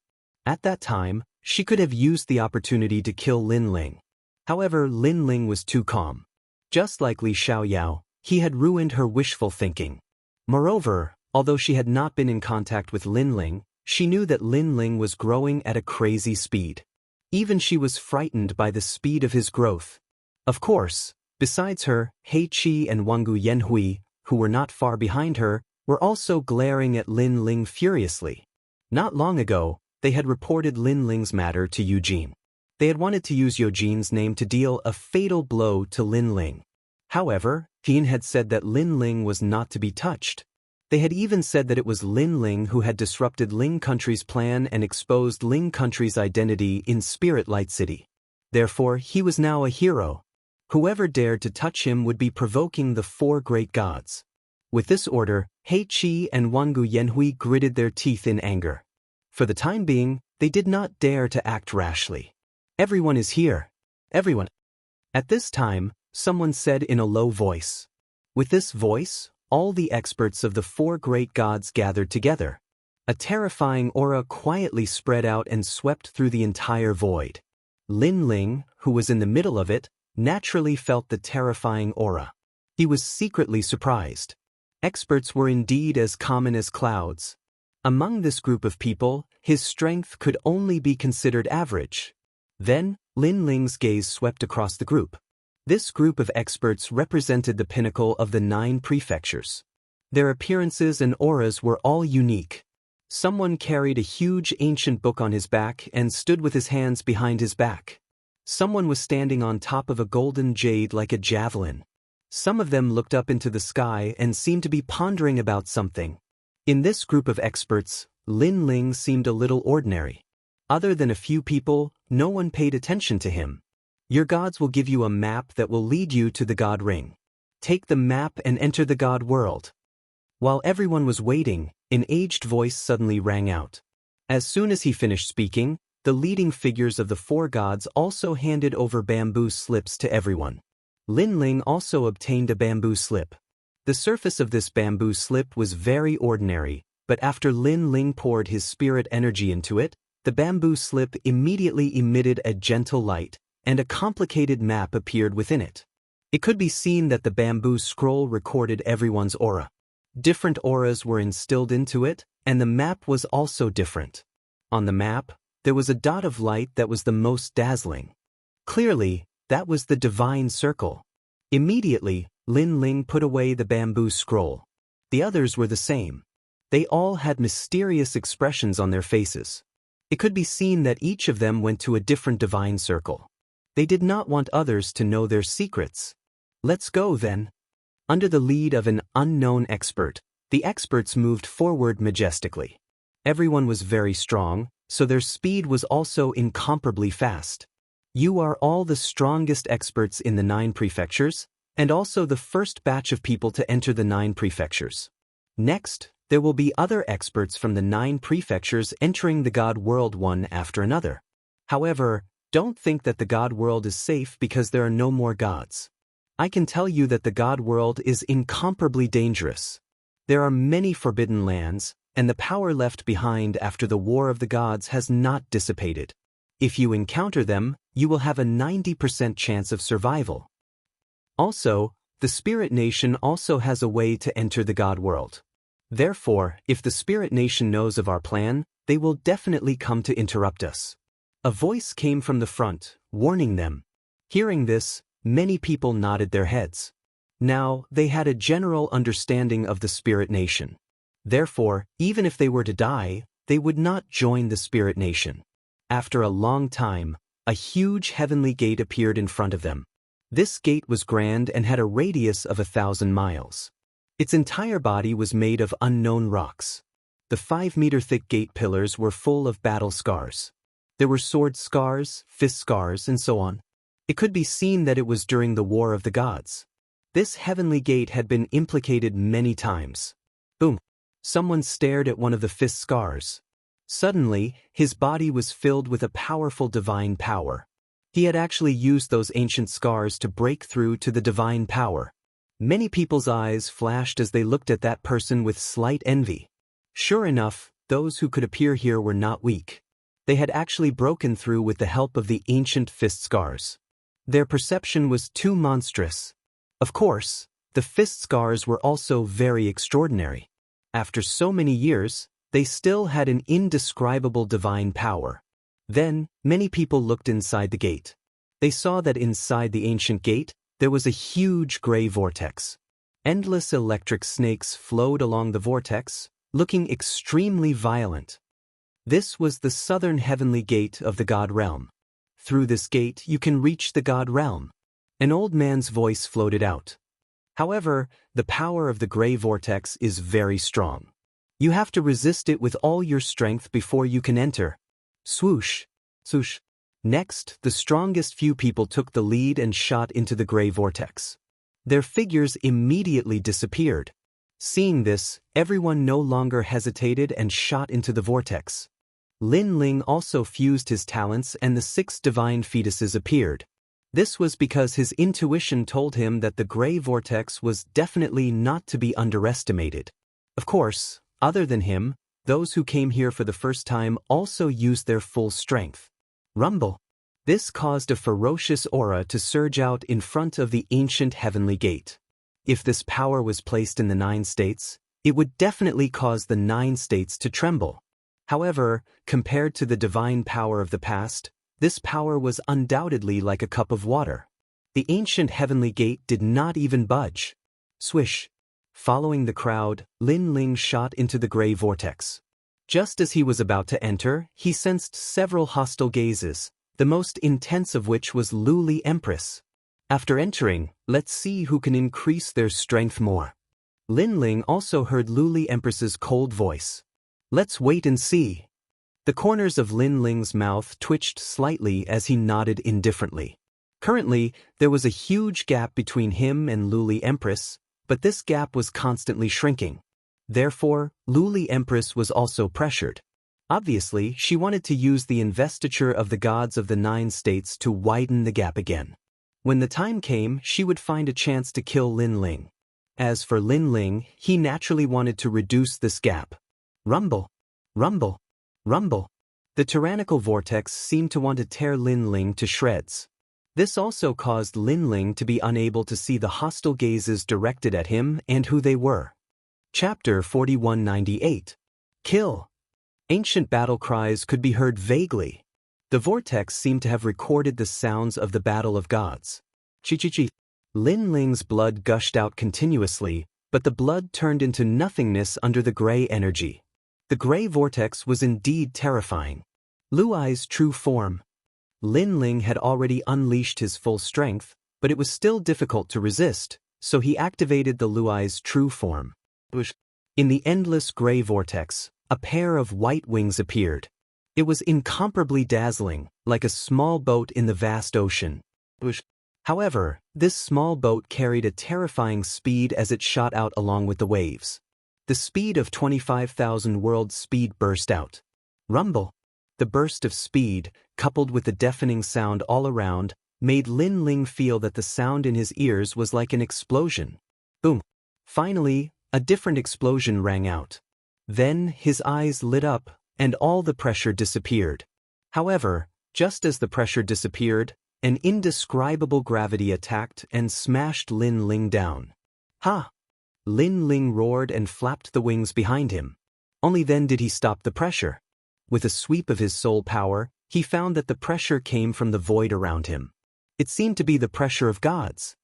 Speaker 1: At that time, she could have used the opportunity to kill Lin Ling. However, Lin Ling was too calm. Just like Li Xiaoyao, he had ruined her wishful thinking. Moreover, although she had not been in contact with Lin Ling, she knew that Lin Ling was growing at a crazy speed. Even she was frightened by the speed of his growth. Of course, besides her, He Qi and Wangu Yanhui, who were not far behind her, were also glaring at Lin Ling furiously. Not long ago, they had reported Lin Ling's matter to Eugene. They had wanted to use Eugene's name to deal a fatal blow to Lin Ling. However, Eugene had said that Lin Ling was not to be touched. They had even said that it was Lin Ling who had disrupted Ling Country's plan and exposed Ling Country's identity in Spirit Light City. Therefore, he was now a hero. Whoever dared to touch him would be provoking the 4 great gods. With this order, He Qi and Wangu Yanhui gritted their teeth in anger. For the time being, they did not dare to act rashly. "Everyone is here. Everyone." At this time, someone said in a low voice. With this voice, all the experts of the 4 great gods gathered together. A terrifying aura quietly spread out and swept through the entire void. Lin Ling, who was in the middle of it, naturally felt the terrifying aura. He was secretly surprised. Experts were indeed as common as clouds. Among this group of people, his strength could only be considered average. Then, Lin Ling's gaze swept across the group. This group of experts represented the pinnacle of the 9 prefectures. Their appearances and auras were all unique. Someone carried a huge ancient book on his back and stood with his hands behind his back. Someone was standing on top of a golden jade like a javelin. Some of them looked up into the sky and seemed to be pondering about something. In this group of experts, Lin Ling seemed a little ordinary. Other than a few people, no one paid attention to him. Your gods will give you a map that will lead you to the God Ring. Take the map and enter the God world. While everyone was waiting, an aged voice suddenly rang out. As soon as he finished speaking, the leading figures of the four gods also handed over bamboo slips to everyone. Lin Ling also obtained a bamboo slip. The surface of this bamboo slip was very ordinary, but after Lin Ling poured his spirit energy into it, the bamboo slip immediately emitted a gentle light, and a complicated map appeared within it. It could be seen that the bamboo scroll recorded everyone's aura. Different auras were instilled into it, and the map was also different. On the map, there was a dot of light that was the most dazzling. Clearly, that was the divine circle. Immediately, Lin Ling put away the bamboo scroll. The others were the same. They all had mysterious expressions on their faces. It could be seen that each of them went to a different divine circle. They did not want others to know their secrets. Let's go then. Under the lead of an unknown expert, the experts moved forward majestically. Everyone was very strong, so their speed was also incomparably fast. You are all the strongest experts in the 9 prefectures, and also the first batch of people to enter the 9 prefectures. Next, there will be other experts from the 9 prefectures entering the God world one after another. However, don't think that the God world is safe because there are no more gods. I can tell you that the God world is incomparably dangerous. There are many forbidden lands, and the power left behind after the War of the Gods has not dissipated. If you encounter them, you will have a 90% chance of survival. Also, the Spirit Nation also has a way to enter the God world. Therefore, if the Spirit Nation knows of our plan, they will definitely come to interrupt us. A voice came from the front, warning them. Hearing this, many people nodded their heads. Now, they had a general understanding of the Spirit Nation. Therefore, even if they were to die, they would not join the Spirit Nation. After a long time, a huge heavenly gate appeared in front of them. This gate was grand and had a radius of 1,000 miles. Its entire body was made of unknown rocks. The 5-meter-thick gate pillars were full of battle scars. There were sword scars, fist scars, and so on. It could be seen that it was during the War of the Gods. This heavenly gate had been implicated many times. Boom! Someone stared at one of the fist scars. Suddenly, his body was filled with a powerful divine power. He had actually used those ancient scars to break through to the divine power. Many people's eyes flashed as they looked at that person with slight envy. Sure enough, those who could appear here were not weak. They had actually broken through with the help of the ancient fist scars. Their perception was too monstrous. Of course, the fist scars were also very extraordinary. After so many years, they still had an indescribable divine power. Then, many people looked inside the gate. They saw that inside the ancient gate, there was a huge gray vortex. Endless electric snakes flowed along the vortex, looking extremely violent. This was the southern heavenly gate of the God realm. Through this gate, you can reach the God realm. An old man's voice floated out. However, the power of the gray vortex is very strong. You have to resist it with all your strength before you can enter. Swoosh! Swoosh! Next, the strongest few people took the lead and shot into the gray vortex. Their figures immediately disappeared. Seeing this, everyone no longer hesitated and shot into the vortex. Lin Ling also fused his talents and the 6 divine fetuses appeared. This was because his intuition told him that the gray vortex was definitely not to be underestimated. Of course, other than him, those who came here for the first time also used their full strength. Rumble! This caused a ferocious aura to surge out in front of the ancient heavenly gate. If this power was placed in the 9 states, it would definitely cause the 9 states to tremble. However, compared to the divine power of the past, this power was undoubtedly like a cup of water. The ancient heavenly gate did not even budge. Swish! Following the crowd, Lin Ling shot into the gray vortex. Just as he was about to enter, he sensed several hostile gazes, the most intense of which was Luli Empress. After entering, let's see who can increase their strength more. Lin Ling also heard Luli Empress's cold voice. Let's wait and see. The corners of Lin Ling's mouth twitched slightly as he nodded indifferently. Currently, there was a huge gap between him and Luli Empress, but this gap was constantly shrinking. Therefore, Luli Empress was also pressured. Obviously, she wanted to use the investiture of the gods of the 9 states to widen the gap again. When the time came, she would find a chance to kill Lin Ling. As for Lin Ling, he naturally wanted to reduce this gap. Rumble! Rumble! Rumble! The tyrannical vortex seemed to want to tear Lin Ling to shreds. This also caused Lin Ling to be unable to see the hostile gazes directed at him and who they were. Chapter 4198. Kill! Ancient battle cries could be heard vaguely. The vortex seemed to have recorded the sounds of the battle of gods. Chi-chi-chi. Lin Ling's blood gushed out continuously, but the blood turned into nothingness under the gray energy. The gray vortex was indeed terrifying. Luai's true form. Lin Ling had already unleashed his full strength, but it was still difficult to resist, so he activated the Luai's true form. In the endless gray vortex, a pair of white wings appeared. It was incomparably dazzling, like a small boat in the vast ocean. However, this small boat carried a terrifying speed as it shot out along with the waves. The speed of 25,000 world speed burst out. Rumble! The burst of speed, coupled with the deafening sound all around, made Lin Ling feel that the sound in his ears was like an explosion. Boom! Finally, a different explosion rang out. Then his eyes lit up, and all the pressure disappeared. However, just as the pressure disappeared, an indescribable gravity attacked and smashed Lin Ling down. Ha! Lin Ling roared and flapped the wings behind him. Only then did he stop the pressure. With a sweep of his soul power, he found that the pressure came from the void around him. It seemed to be the pressure of gods.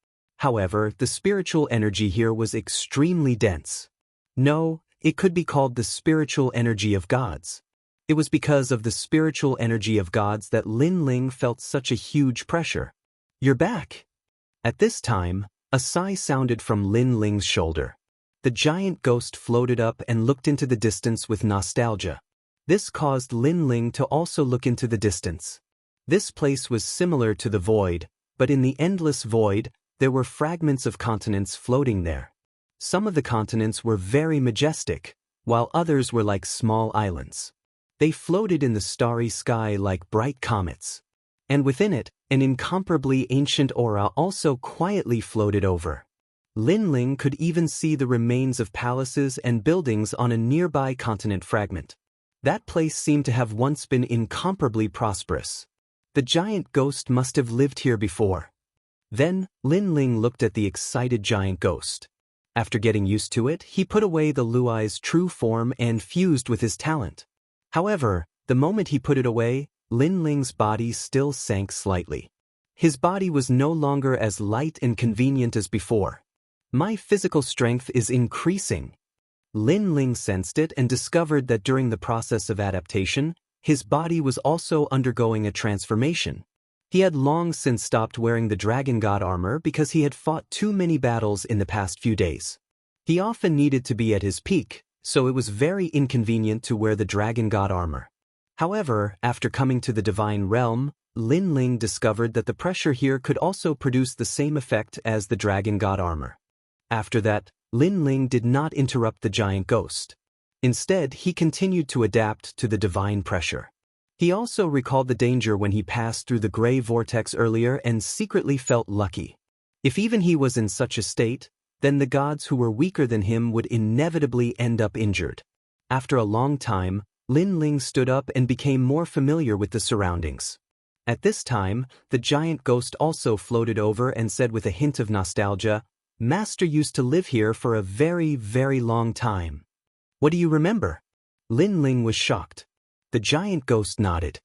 Speaker 1: However, the spiritual energy here was extremely dense. No, it could be called the spiritual energy of gods. It was because of the spiritual energy of gods that Lin Ling felt such a huge pressure. You're back! At this time, a sigh sounded from Lin Ling's shoulder. The giant ghost floated up and looked into the distance with nostalgia. This caused Lin Ling to also look into the distance. This place was similar to the void, but in the endless void, there were fragments of continents floating there. Some of the continents were very majestic, while others were like small islands. They floated in the starry sky like bright comets. And within it, an incomparably ancient aura also quietly floated over. Lin Ling could even see the remains of palaces and buildings on a nearby continent fragment. That place seemed to have once been incomparably prosperous. The giant ghost must have lived here before. Then, Lin Ling looked at the excited giant ghost. After getting used to it, he put away the Luai's true form and fused with his talent. However, the moment he put it away, Lin Ling's body still sank slightly. His body was no longer as light and convenient as before. My physical strength is increasing. Lin Ling sensed it and discovered that during the process of adaptation, his body was also undergoing a transformation. He had long since stopped wearing the dragon god armor because he had fought too many battles in the past few days. He often needed to be at his peak, so it was very inconvenient to wear the dragon god armor. However, after coming to the divine realm, Lin Ling discovered that the pressure here could also produce the same effect as the dragon god armor. After that, Lin Ling did not interrupt the giant ghost. Instead, he continued to adapt to the divine pressure. He also recalled the danger when he passed through the gray vortex earlier and secretly felt lucky. If even he was in such a state, then the gods who were weaker than him would inevitably end up injured. After a long time, Lin Ling stood up and became more familiar with the surroundings. At this time, the giant ghost also floated over and said with a hint of nostalgia, "Master used to live here for a very, very long time." "What do you remember?" Lin Ling was shocked. The giant ghost nodded.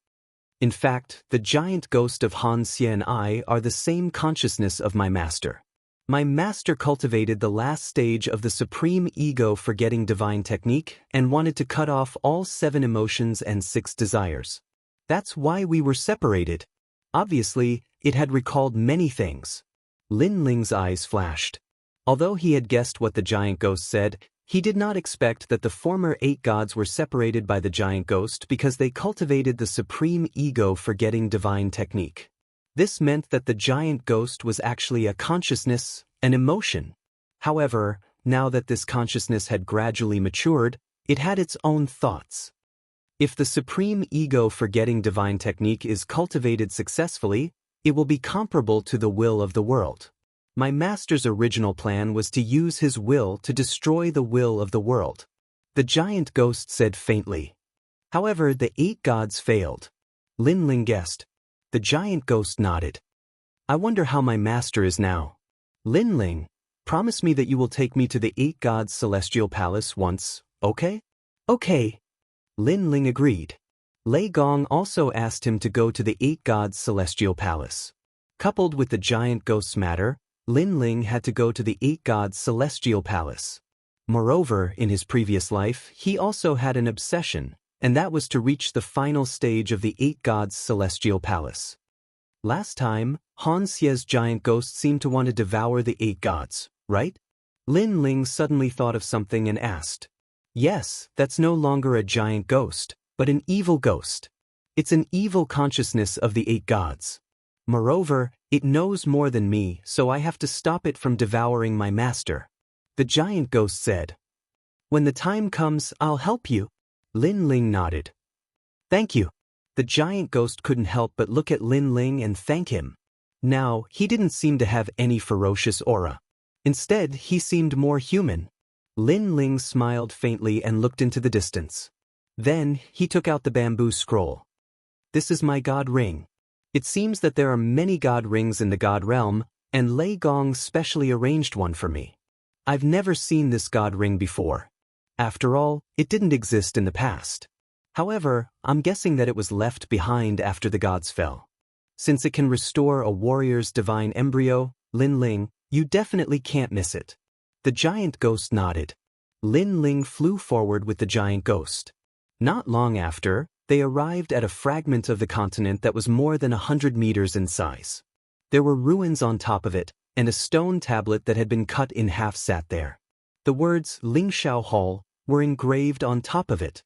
Speaker 1: "In fact, the giant ghost of Han Xie and I are the same consciousness of my master. My master cultivated the last stage of the supreme ego-forgetting divine technique and wanted to cut off all 7 emotions and 6 desires. That's why we were separated. Obviously, it had recalled many things. Lin Ling's eyes flashed. Although he had guessed what the giant ghost said, he did not expect that the former 8 gods were separated by the giant ghost because they cultivated the supreme ego-forgetting divine technique. This meant that the giant ghost was actually a consciousness, an emotion. However, now that this consciousness had gradually matured, it had its own thoughts. If the supreme ego-forgetting divine technique is cultivated successfully, it will be comparable to the will of the world. My master's original plan was to use his will to destroy the will of the world. The giant ghost said faintly. However, the 8 gods failed. Lin Ling guessed. The giant ghost nodded. I wonder how my master is now. Lin Ling, promise me that you will take me to the 8 gods' celestial palace once, okay? Okay. Lin Ling agreed. Lei Gong also asked him to go to the 8 gods' celestial palace. Coupled with the giant ghost's matter, Lin Ling had to go to the 8 gods' celestial palace. Moreover, in his previous life, he also had an obsession, and that was to reach the final stage of the 8 gods' celestial palace. Last time, Han Xie's giant ghost seemed to want to devour the 8 gods, right? Lin Ling suddenly thought of something and asked. Yes, that's no longer a giant ghost, but an evil ghost. It's an evil consciousness of the 8 gods. Moreover, it knows more than me, so I have to stop it from devouring my master. The giant ghost said. When the time comes, I'll help you. Lin Ling nodded. Thank you. The giant ghost couldn't help but look at Lin Ling and thank him. Now, he didn't seem to have any ferocious aura. Instead, he seemed more human. Lin Ling smiled faintly and looked into the distance. Then, he took out the bamboo scroll. This is my god ring. It seems that there are many god rings in the god realm, and Lei Gong specially arranged one for me. I've never seen this god ring before. After all, it didn't exist in the past. However, I'm guessing that it was left behind after the gods fell. Since it can restore a warrior's divine embryo, Lin Ling, you definitely can't miss it. The giant ghost nodded. Lin Ling flew forward with the giant ghost. Not long after, they arrived at a fragment of the continent that was more than 100 meters in size. There were ruins on top of it, and a stone tablet that had been cut in half sat there. The words Lingshao Hall were engraved on top of it.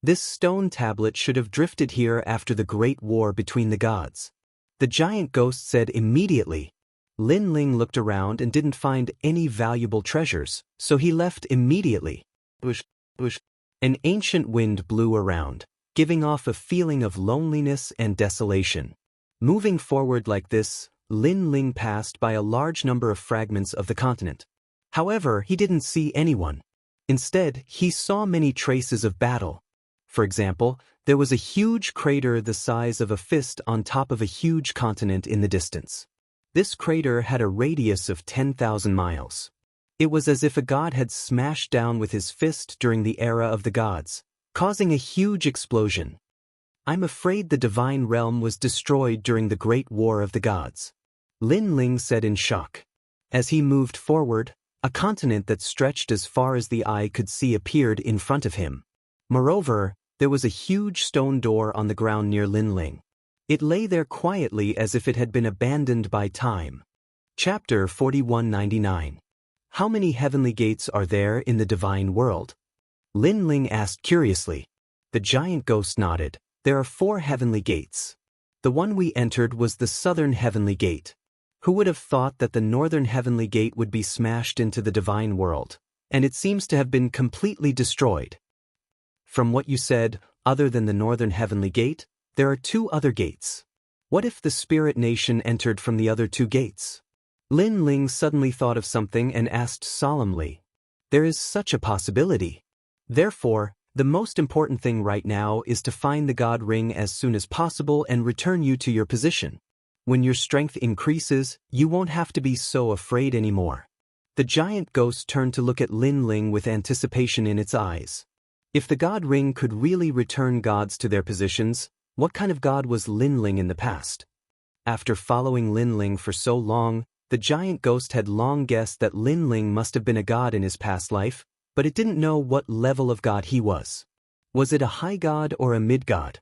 Speaker 1: This stone tablet should have drifted here after the Great War between the gods. The giant ghost said immediately. Lin Ling looked around and didn't find any valuable treasures, so he left immediately. Whoosh, whoosh. An ancient wind blew around, giving off a feeling of loneliness and desolation. Moving forward like this, Lin Ling passed by a large number of fragments of the continent. However, he didn't see anyone. Instead, he saw many traces of battle. For example, there was a huge crater the size of a fist on top of a huge continent in the distance. This crater had a radius of 10,000 miles. It was as if a god had smashed down with his fist during the era of the gods, causing a huge explosion. I'm afraid the divine realm was destroyed during the Great War of the Gods. Lin Ling said in shock. As he moved forward, a continent that stretched as far as the eye could see appeared in front of him. Moreover, there was a huge stone door on the ground near Lin Ling. It lay there quietly as if it had been abandoned by time. Chapter 4199. How many heavenly gates are there in the divine world? Lin Ling asked curiously. The giant ghost nodded. There are 4 heavenly gates. The one we entered was the southern heavenly gate. Who would have thought that the northern heavenly gate would be smashed into the divine world, and it seems to have been completely destroyed. From what you said, other than the northern heavenly gate, there are 2 other gates. What if the spirit nation entered from the other 2 gates? Lin Ling suddenly thought of something and asked solemnly. There is such a possibility. Therefore, the most important thing right now is to find the god ring as soon as possible and return you to your position. When your strength increases, you won't have to be so afraid anymore. The giant ghost turned to look at Lin Ling with anticipation in its eyes. If the god ring could really return gods to their positions, what kind of god was Lin Ling in the past? After following Lin Ling for so long, The giant ghost had long guessed that Lin Ling must have been a god in his past life, but it didn't know what level of god he was. Was it a high god or a mid-god?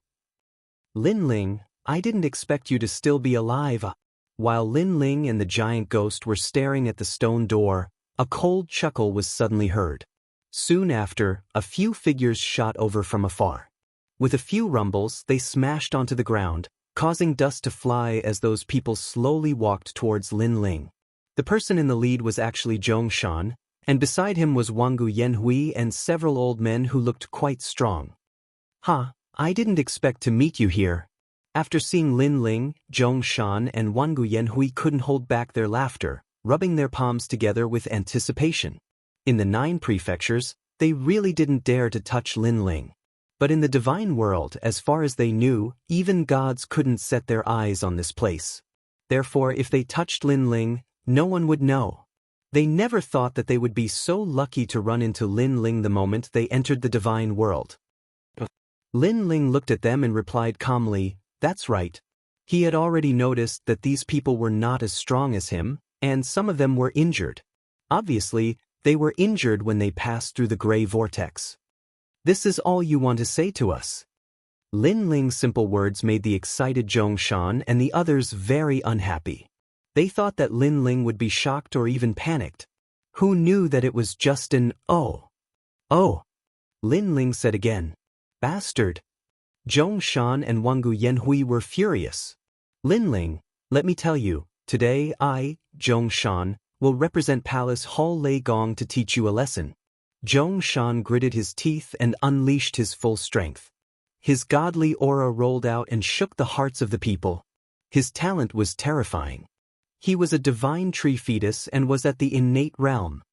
Speaker 1: Lin Ling, I didn't expect you to still be alive. While Lin Ling and the giant ghost were staring at the stone door, a cold chuckle was suddenly heard. Soon after, a few figures shot over from afar. With a few rumbles, they smashed onto the ground, causing dust to fly as those people slowly walked towards Lin Ling. The person in the lead was actually Zhongshan, and beside him was Wangu Yanhui and several old men who looked quite strong. I didn't expect to meet you here. After seeing Lin Ling, Zhongshan and Wangu Yanhui couldn't hold back their laughter, rubbing their palms together with anticipation. In the 9 prefectures, they really didn't dare to touch Lin Ling. But in the divine world, as far as they knew, even gods couldn't set their eyes on this place. Therefore, if they touched Lin Ling, no one would know. They never thought that they would be so lucky to run into Lin Ling the moment they entered the divine world. Lin Ling looked at them and replied calmly, "That's right." He had already noticed that these people were not as strong as him, and some of them were injured. Obviously, they were injured when they passed through the gray vortex. "This is all you want to say to us?" Lin Ling's simple words made the excited Zhongshan and the others very unhappy. They thought that Lin Ling would be shocked or even panicked. Who knew that it was just an "oh"? "Oh," Lin Ling said again. "Bastard." Zhongshan and Wangu Yanhui were furious. "Lin Ling, let me tell you, today I, Zhongshan, will represent Palace Hall Lei Gong to teach you a lesson." Zhongshan gritted his teeth and unleashed his full strength. His godly aura rolled out and shook the hearts of the people. His talent was terrifying. He was a divine tree fetus and was at the innate realm.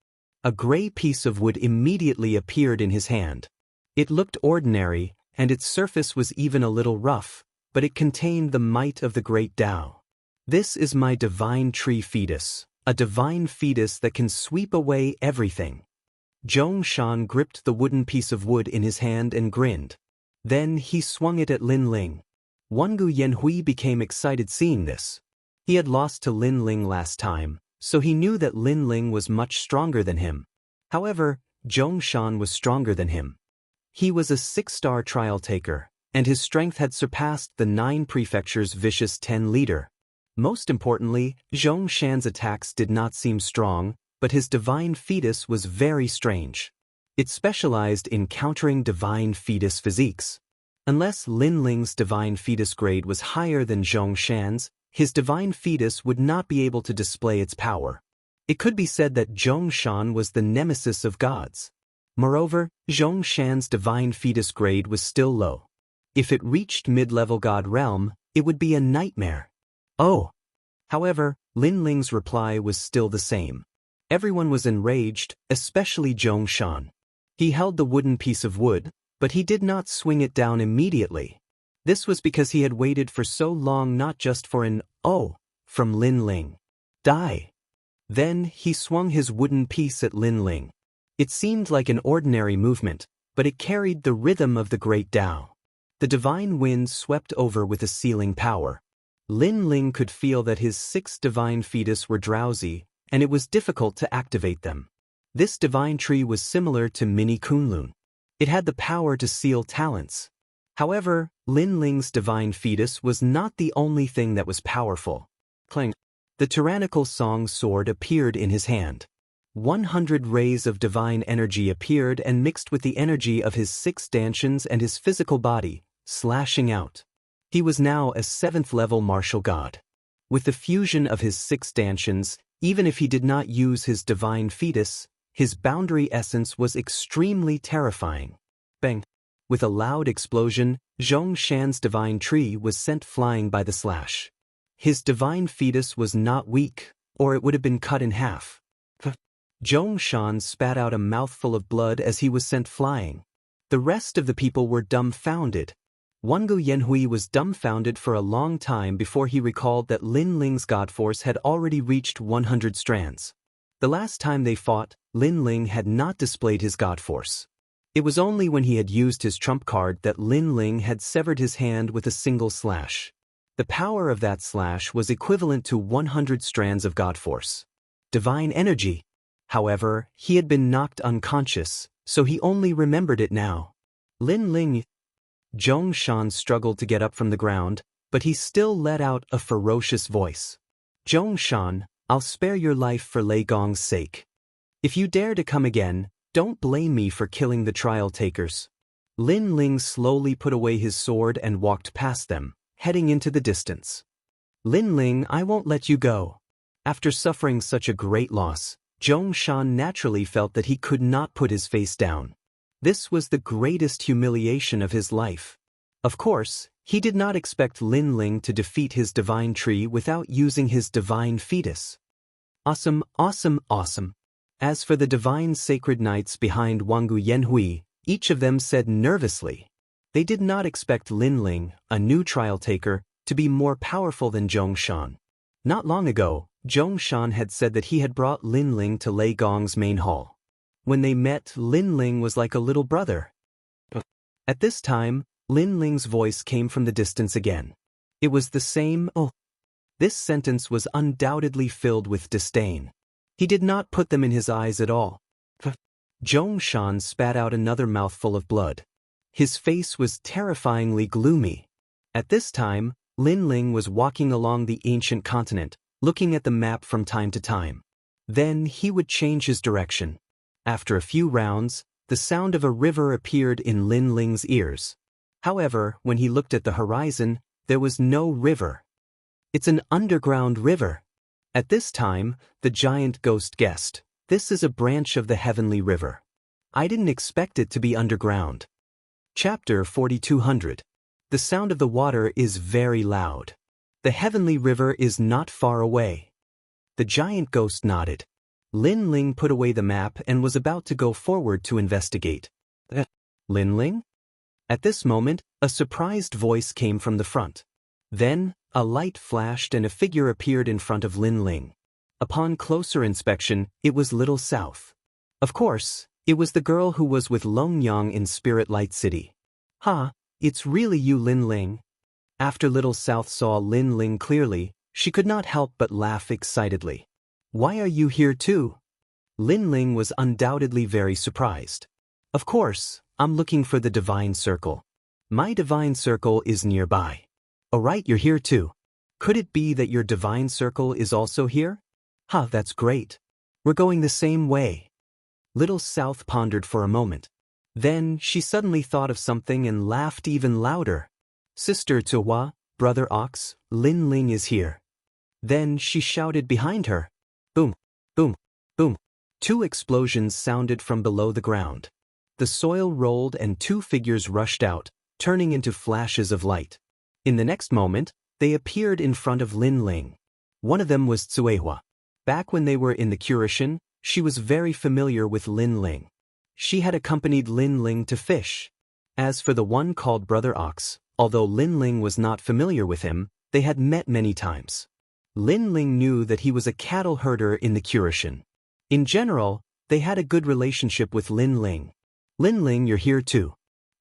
Speaker 1: A gray piece of wood immediately appeared in his hand. It looked ordinary, and its surface was even a little rough, but it contained the might of the great Tao. "This is my divine tree fetus, a divine fetus that can sweep away everything." Zhongshan gripped the wooden piece of wood in his hand and grinned. Then he swung it at Lin Ling. Wangu Yanhui became excited seeing this. He had lost to Lin Ling last time, so he knew that Lin Ling was much stronger than him. However, Zhongshan was stronger than him. He was a 6-star trial taker, and his strength had surpassed the 9 prefectures' vicious 10 leader. Most importantly, Zhongshan's attacks did not seem strong, but his divine fetus was very strange. It specialized in countering divine fetus physiques. Unless Lin Ling's divine fetus grade was higher than Zhongshan's, his divine fetus would not be able to display its power. It could be said that Zhongshan was the nemesis of gods. Moreover, Zhongshan's divine fetus grade was still low. If it reached mid-level god realm, it would be a nightmare. "Oh." However, Lin Ling's reply was still the same. Everyone was enraged, especially Zhongshan. He held the wooden piece of wood, but he did not swing it down immediately. This was because he had waited for so long not just for an "oh" from Lin Ling. "Die." Then he swung his wooden piece at Lin Ling. It seemed like an ordinary movement, but it carried the rhythm of the great Tao. The divine wind swept over with a sealing power. Lin Ling could feel that his 6 divine fetus were drowsy, and it was difficult to activate them. This divine tree was similar to Mini Kunlun. It had the power to seal talents. However, Lin Ling's divine fetus was not the only thing that was powerful. Clang. The tyrannical song sword appeared in his hand. 100 rays of divine energy appeared and mixed with the energy of his 6 stanchions and his physical body, slashing out. He was now a 7th-level martial god. With the fusion of his 6 stanchions, even if he did not use his divine fetus, his boundary essence was extremely terrifying. Bang! With a loud explosion, Zhongshan's divine tree was sent flying by the slash. His divine fetus was not weak, or it would have been cut in half. Zhongshan spat out a mouthful of blood as he was sent flying. The rest of the people were dumbfounded. Wangu Yanhui was dumbfounded for a long time before he recalled that Lin Ling's god force had already reached 100 strands. The last time they fought, Lin Ling had not displayed his god force. It was only when he had used his trump card that Lin Ling had severed his hand with a single slash. The power of that slash was equivalent to 100 strands of God force. Divine energy. However, he had been knocked unconscious, so he only remembered it now. Lin Ling. Zhong Shan struggled to get up from the ground, but he still let out a ferocious voice. Zhong Shan, I'll spare your life for Lei Gong's sake. If you dare to come again, don't blame me for killing the trial takers. Lin Ling slowly put away his sword and walked past them, heading into the distance. Lin Ling, I won't let you go. After suffering such a great loss, Zhong Shan naturally felt that he could not put his face down. This was the greatest humiliation of his life. Of course, he did not expect Lin Ling to defeat his divine tree without using his divine fetus. Awesome, awesome, awesome. As for the divine sacred knights behind Wanggu Yanhui, each of them said nervously. They did not expect Lin Ling, a new trial taker, to be more powerful than Zhong Shan. Not long ago, Zhong Shan had said that he had brought Lin Ling to Lei Gong's main hall. When they met, Lin Ling was like a little brother. At this time, Lin Ling's voice came from the distance again. It was the same, oh. This sentence was undoubtedly filled with disdain. He did not put them in his eyes at all. Zhong Shan spat out another mouthful of blood. His face was terrifyingly gloomy. At this time, Lin Ling was walking along the ancient continent, looking at the map from time to time. Then he would change his direction. After a few rounds, the sound of a river appeared in Lin Ling's ears. However, when he looked at the horizon, there was no river. It's an underground river. At this time, the giant ghost guessed, this is a branch of the heavenly river. I didn't expect it to be underground. Chapter 4200. The sound of the water is very loud. The heavenly river is not far away. The giant ghost nodded. Lin Ling put away the map and was about to go forward to investigate. Lin Ling? At this moment, a surprised voice came from the front. Then, a light flashed and a figure appeared in front of Lin Ling. Upon closer inspection, it was Little South. Of course, it was the girl who was with Long Yang in Spirit Light City. Ha, it's really you, Lin Ling. After Little South saw Lin Ling clearly, she could not help but laugh excitedly. Why are you here too? Lin Ling was undoubtedly very surprised. Of course, I'm looking for the divine circle. My divine circle is nearby. Alright, you're here too. Could it be that your divine circle is also here? Ha, that's great. We're going the same way. Little South pondered for a moment. Then she suddenly thought of something and laughed even louder. Sister Tuwa, Brother Ox, Lin Ling is here. Then she shouted behind her. Boom, boom, boom. 2 explosions sounded from below the ground. The soil rolled and 2 figures rushed out, turning into flashes of light. In the next moment, they appeared in front of Lin Ling. One of them was Tsuehua. Back when they were in the Curation, she was very familiar with Lin Ling. She had accompanied Lin Ling to fish. As for the one called Brother Ox, although Lin Ling was not familiar with him, they had met many times. Lin Ling knew that he was a cattle herder in the Curation. In general, they had a good relationship with Lin Ling. Lin Ling, you're here too.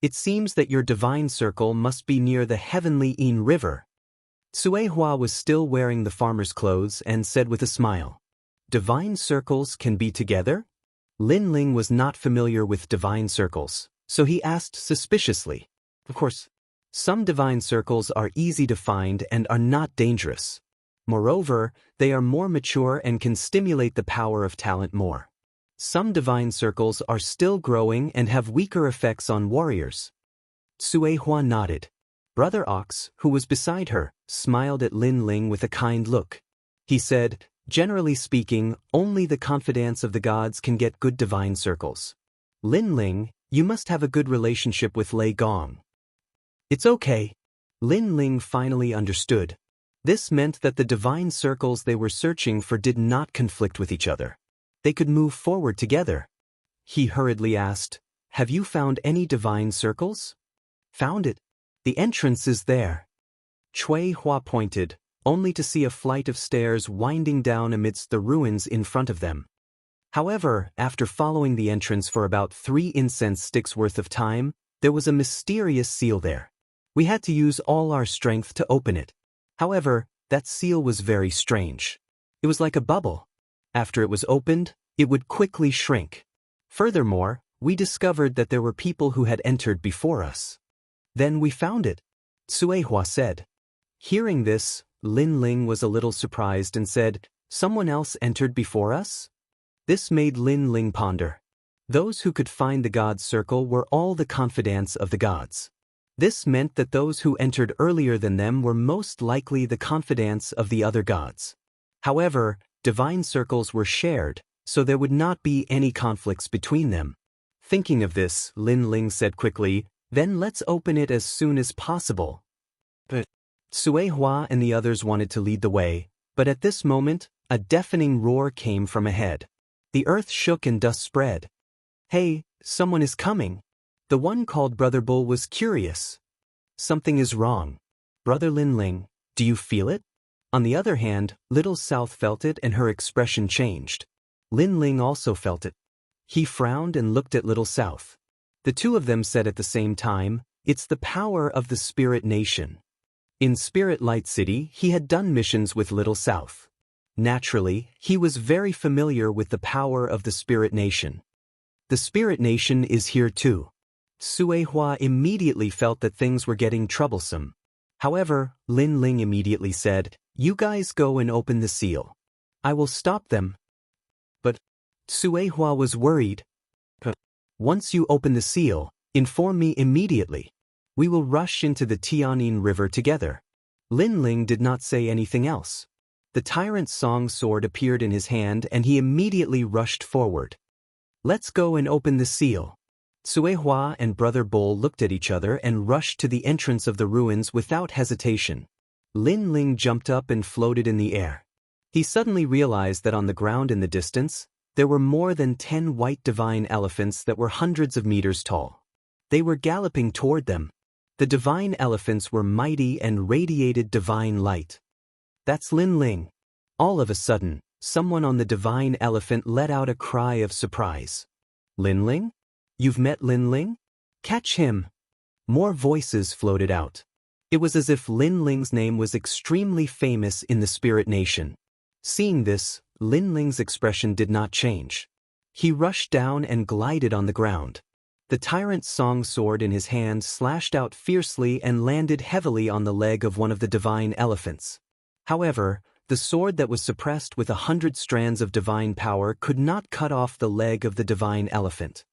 Speaker 1: It seems that your divine circle must be near the heavenly Yin River. Tsuehua was still wearing the farmer's clothes and said with a smile, divine circles can be together? Lin Ling was not familiar with divine circles, so he asked suspiciously. Of course, some divine circles are easy to find and are not dangerous. Moreover, they are more mature and can stimulate the power of talent more. Some divine circles are still growing and have weaker effects on warriors. Tsuehua nodded. Brother Ox, who was beside her, smiled at Lin Ling with a kind look. He said, generally speaking, only the confidants of the gods can get good divine circles. Lin Ling, you must have a good relationship with Lei Gong. It's okay. Lin Ling finally understood. This meant that the divine circles they were searching for did not conflict with each other. They could move forward together. He hurriedly asked, have you found any divine circles? Found it. The entrance is there. Chui Hua pointed, only to see a flight of stairs winding down amidst the ruins in front of them. However, after following the entrance for about 3 incense sticks worth of time, there was a mysterious seal there. We had to use all our strength to open it. However, that seal was very strange. It was like a bubble. After it was opened, it would quickly shrink. Furthermore, we discovered that there were people who had entered before us. Then we found it, Suehua said. Hearing this, Lin Ling was a little surprised and said, "Someone else entered before us?" This made Lin Ling ponder. Those who could find the God's circle were all the confidants of the gods. This meant that those who entered earlier than them were most likely the confidants of the other gods. However, divine circles were shared, so there would not be any conflicts between them. Thinking of this, Lin Ling said quickly, "Then let's open it as soon as possible." But Suehua and the others wanted to lead the way, but at this moment, a deafening roar came from ahead. The earth shook and dust spread. "Hey, someone is coming." The one called Brother Bull was curious. "Something is wrong. Brother Lin Ling, do you feel it?" On the other hand, Little South felt it and her expression changed. Lin Ling also felt it. He frowned and looked at Little South. The two of them said at the same time, "It's the power of the Spirit Nation." In Spirit Light City, he had done missions with Little South. Naturally, he was very familiar with the power of the Spirit Nation. The Spirit Nation is here too. Suehua immediately felt that things were getting troublesome. However, Lin Ling immediately said, "You guys go and open the seal. I will stop them." But Suehua was worried. "Once you open the seal, inform me immediately. We will rush into the Tianyin River together." Lin Ling did not say anything else. The tyrant's song sword appeared in his hand and he immediately rushed forward. "Let's go and open the seal." Suehua and Brother Bull looked at each other and rushed to the entrance of the ruins without hesitation. Lin Ling jumped up and floated in the air. He suddenly realized that on the ground in the distance, there were more than 10 white divine elephants that were hundreds of meters tall. They were galloping toward them. The divine elephants were mighty and radiated divine light. "That's Lin Ling." All of a sudden, someone on the divine elephant let out a cry of surprise. "Lin Ling? You've met Lin Ling? Catch him!" More voices floated out. It was as if Lin Ling's name was extremely famous in the Spirit Nation. Seeing this, Lin Ling's expression did not change. He rushed down and glided on the ground. The tyrant's song sword in his hand slashed out fiercely and landed heavily on the leg of one of the divine elephants. However, the sword that was suppressed with 100 strands of divine power could not cut off the leg of the divine elephant.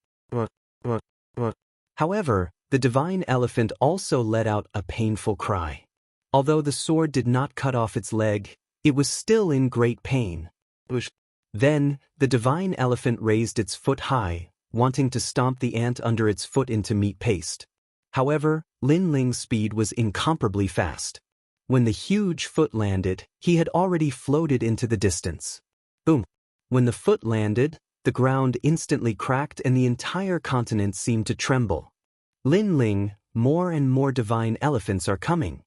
Speaker 1: However, the divine elephant also let out a painful cry. Although the sword did not cut off its leg, it was still in great pain. Then, the divine elephant raised its foot high, wanting to stomp the ant under its foot into meat paste. However, Lin Ling's speed was incomparably fast. When the huge foot landed, he had already floated into the distance. Boom! When the foot landed, the ground instantly cracked and the entire continent seemed to tremble. "Lin Ling, more and more divine elephants are coming."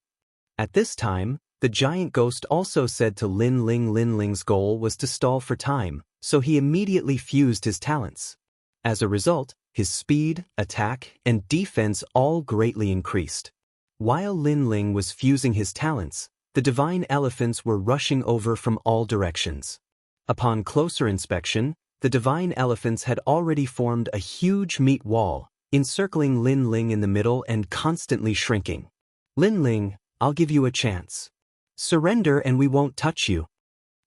Speaker 1: At this time, the giant ghost also said to Lin Ling's goal was to stall for time, so he immediately fused his talents. As a result, his speed, attack, and defense all greatly increased. While Lin Ling was fusing his talents, the divine elephants were rushing over from all directions. Upon closer inspection, the divine elephants had already formed a huge meat wall, encircling Lin Ling in the middle and constantly shrinking. "Lin Ling, I'll give you a chance. Surrender and we won't touch you."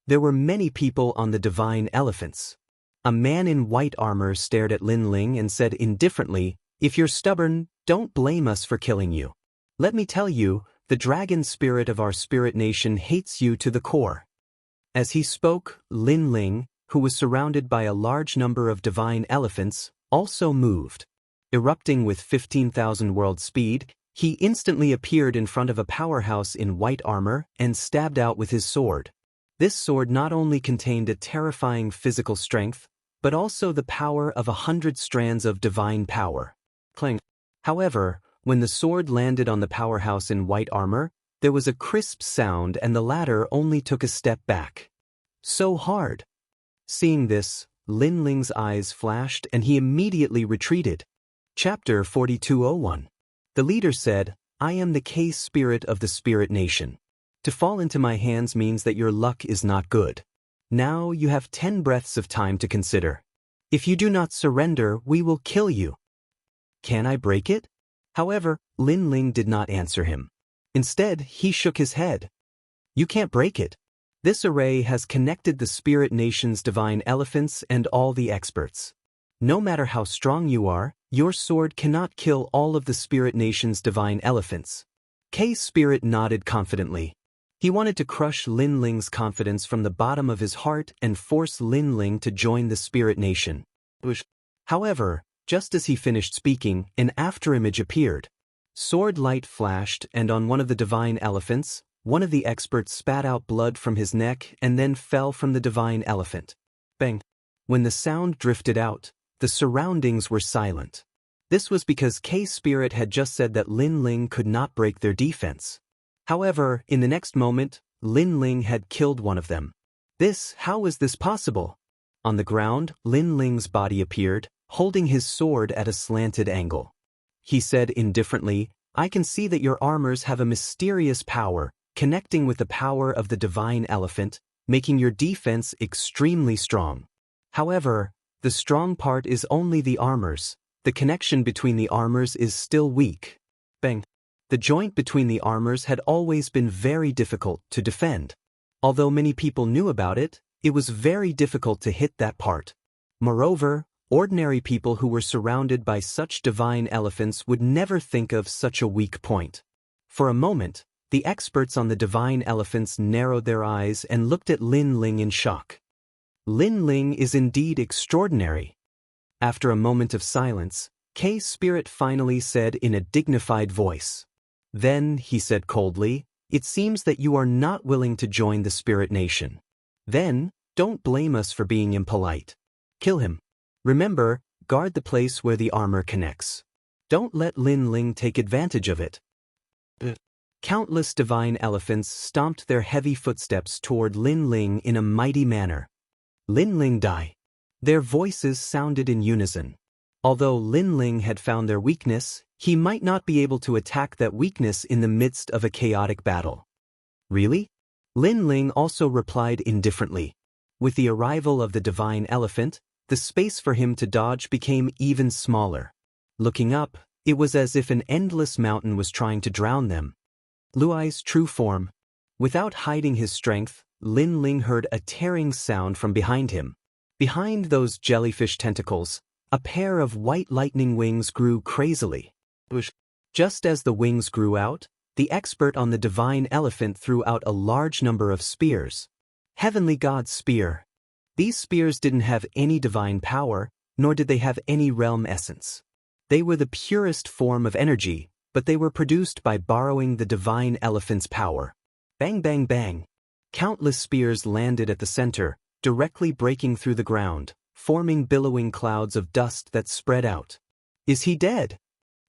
Speaker 1: There were many people on the divine elephants. A man in white armor stared at Lin Ling and said indifferently, "If you're stubborn, don't blame us for killing you. Let me tell you, the dragon spirit of our Spirit Nation hates you to the core." As he spoke, Lin Ling, who was surrounded by a large number of divine elephants, also moved. Erupting with 15,000 world speed, he instantly appeared in front of a powerhouse in white armor and stabbed out with his sword. This sword not only contained a terrifying physical strength, but also the power of 100 strands of divine power. Clang. However, when the sword landed on the powerhouse in white armor, there was a crisp sound and the latter only took a step back. "So hard." Seeing this, Lin Ling's eyes flashed and he immediately retreated. Chapter 4201. The leader said, "I am the case spirit of the Spirit Nation. To fall into my hands means that your luck is not good. Now you have 10 breaths of time to consider. If you do not surrender, we will kill you. Can I break it? However, Lin Ling did not answer him. Instead, he shook his head. You can't break it. This array has connected the spirit nation's divine elephants and all the experts. No matter how strong you are, your sword cannot kill all of the spirit nation's divine elephants. K's spirit nodded confidently. He wanted to crush Lin Ling's confidence from the bottom of his heart and force Lin Ling to join the spirit nation. However, just as he finished speaking, an afterimage appeared. Sword light flashed, and on one of the divine elephants, one of the experts spat out blood from his neck and then fell from the divine elephant. Bang! When the sound drifted out, the surroundings were silent. This was because K's spirit had just said that Lin Ling could not break their defense. However, in the next moment, Lin Ling had killed one of them. How was this possible? On the ground, Lin Ling's body appeared, holding his sword at a slanted angle. He said indifferently, I can see that your armors have a mysterious power, connecting with the power of the divine elephant, making your defense extremely strong. However, the strong part is only the armors. The connection between the armors is still weak. Bang! The joint between the armors had always been very difficult to defend. Although many people knew about it, it was very difficult to hit that part. Moreover, ordinary people who were surrounded by such divine elephants would never think of such a weak point. For a moment, the experts on the divine elephants narrowed their eyes and looked at Lin Ling in shock. Lin Ling is indeed extraordinary. After a moment of silence, K's spirit finally said in a dignified voice. Then, he said coldly, it seems that you are not willing to join the spirit nation. Then, don't blame us for being impolite. Kill him. Remember, guard the place where the armor connects. Don't let Lin Ling take advantage of it. Countless divine elephants stomped their heavy footsteps toward Lin Ling in a mighty manner. Lin Ling die. Their voices sounded in unison. Although Lin Ling had found their weakness, he might not be able to attack that weakness in the midst of a chaotic battle. Really? Lin Ling also replied indifferently. With the arrival of the divine elephant, the space for him to dodge became even smaller. Looking up, it was as if an endless mountain was trying to drown them. Luai's true form. Without hiding his strength, Lin Ling heard a tearing sound from behind him. Behind those jellyfish tentacles, a pair of white lightning wings grew crazily. Just as the wings grew out, the expert on the divine elephant threw out a large number of spears. Heavenly God's spear. These spears didn't have any divine power, nor did they have any realm essence. They were the purest form of energy, but they were produced by borrowing the divine elephant's power. Bang bang bang. Countless spears landed at the center, directly breaking through the ground, forming billowing clouds of dust that spread out. Is he dead?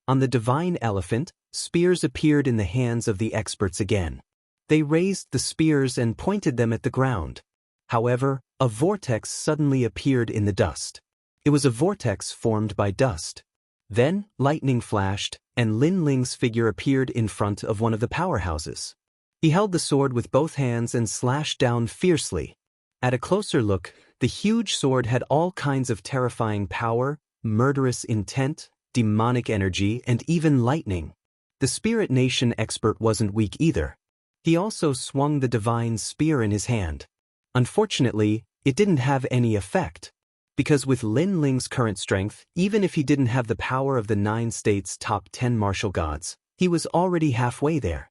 Speaker 1: On the divine elephant, spears appeared in the hands of the experts again. They raised the spears and pointed them at the ground. However, a vortex suddenly appeared in the dust. It was a vortex formed by dust. Then, lightning flashed, and Lin Ling's figure appeared in front of one of the powerhouses. He held the sword with both hands and slashed down fiercely. At a closer look, the huge sword had all kinds of terrifying power, murderous intent, demonic energy, and even lightning. The Spirit Nation expert wasn't weak either. He also swung the divine spear in his hand. Unfortunately, it didn't have any effect. Because with Lin Ling's current strength, even if he didn't have the power of the 9 states' top 10 martial gods, he was already halfway there.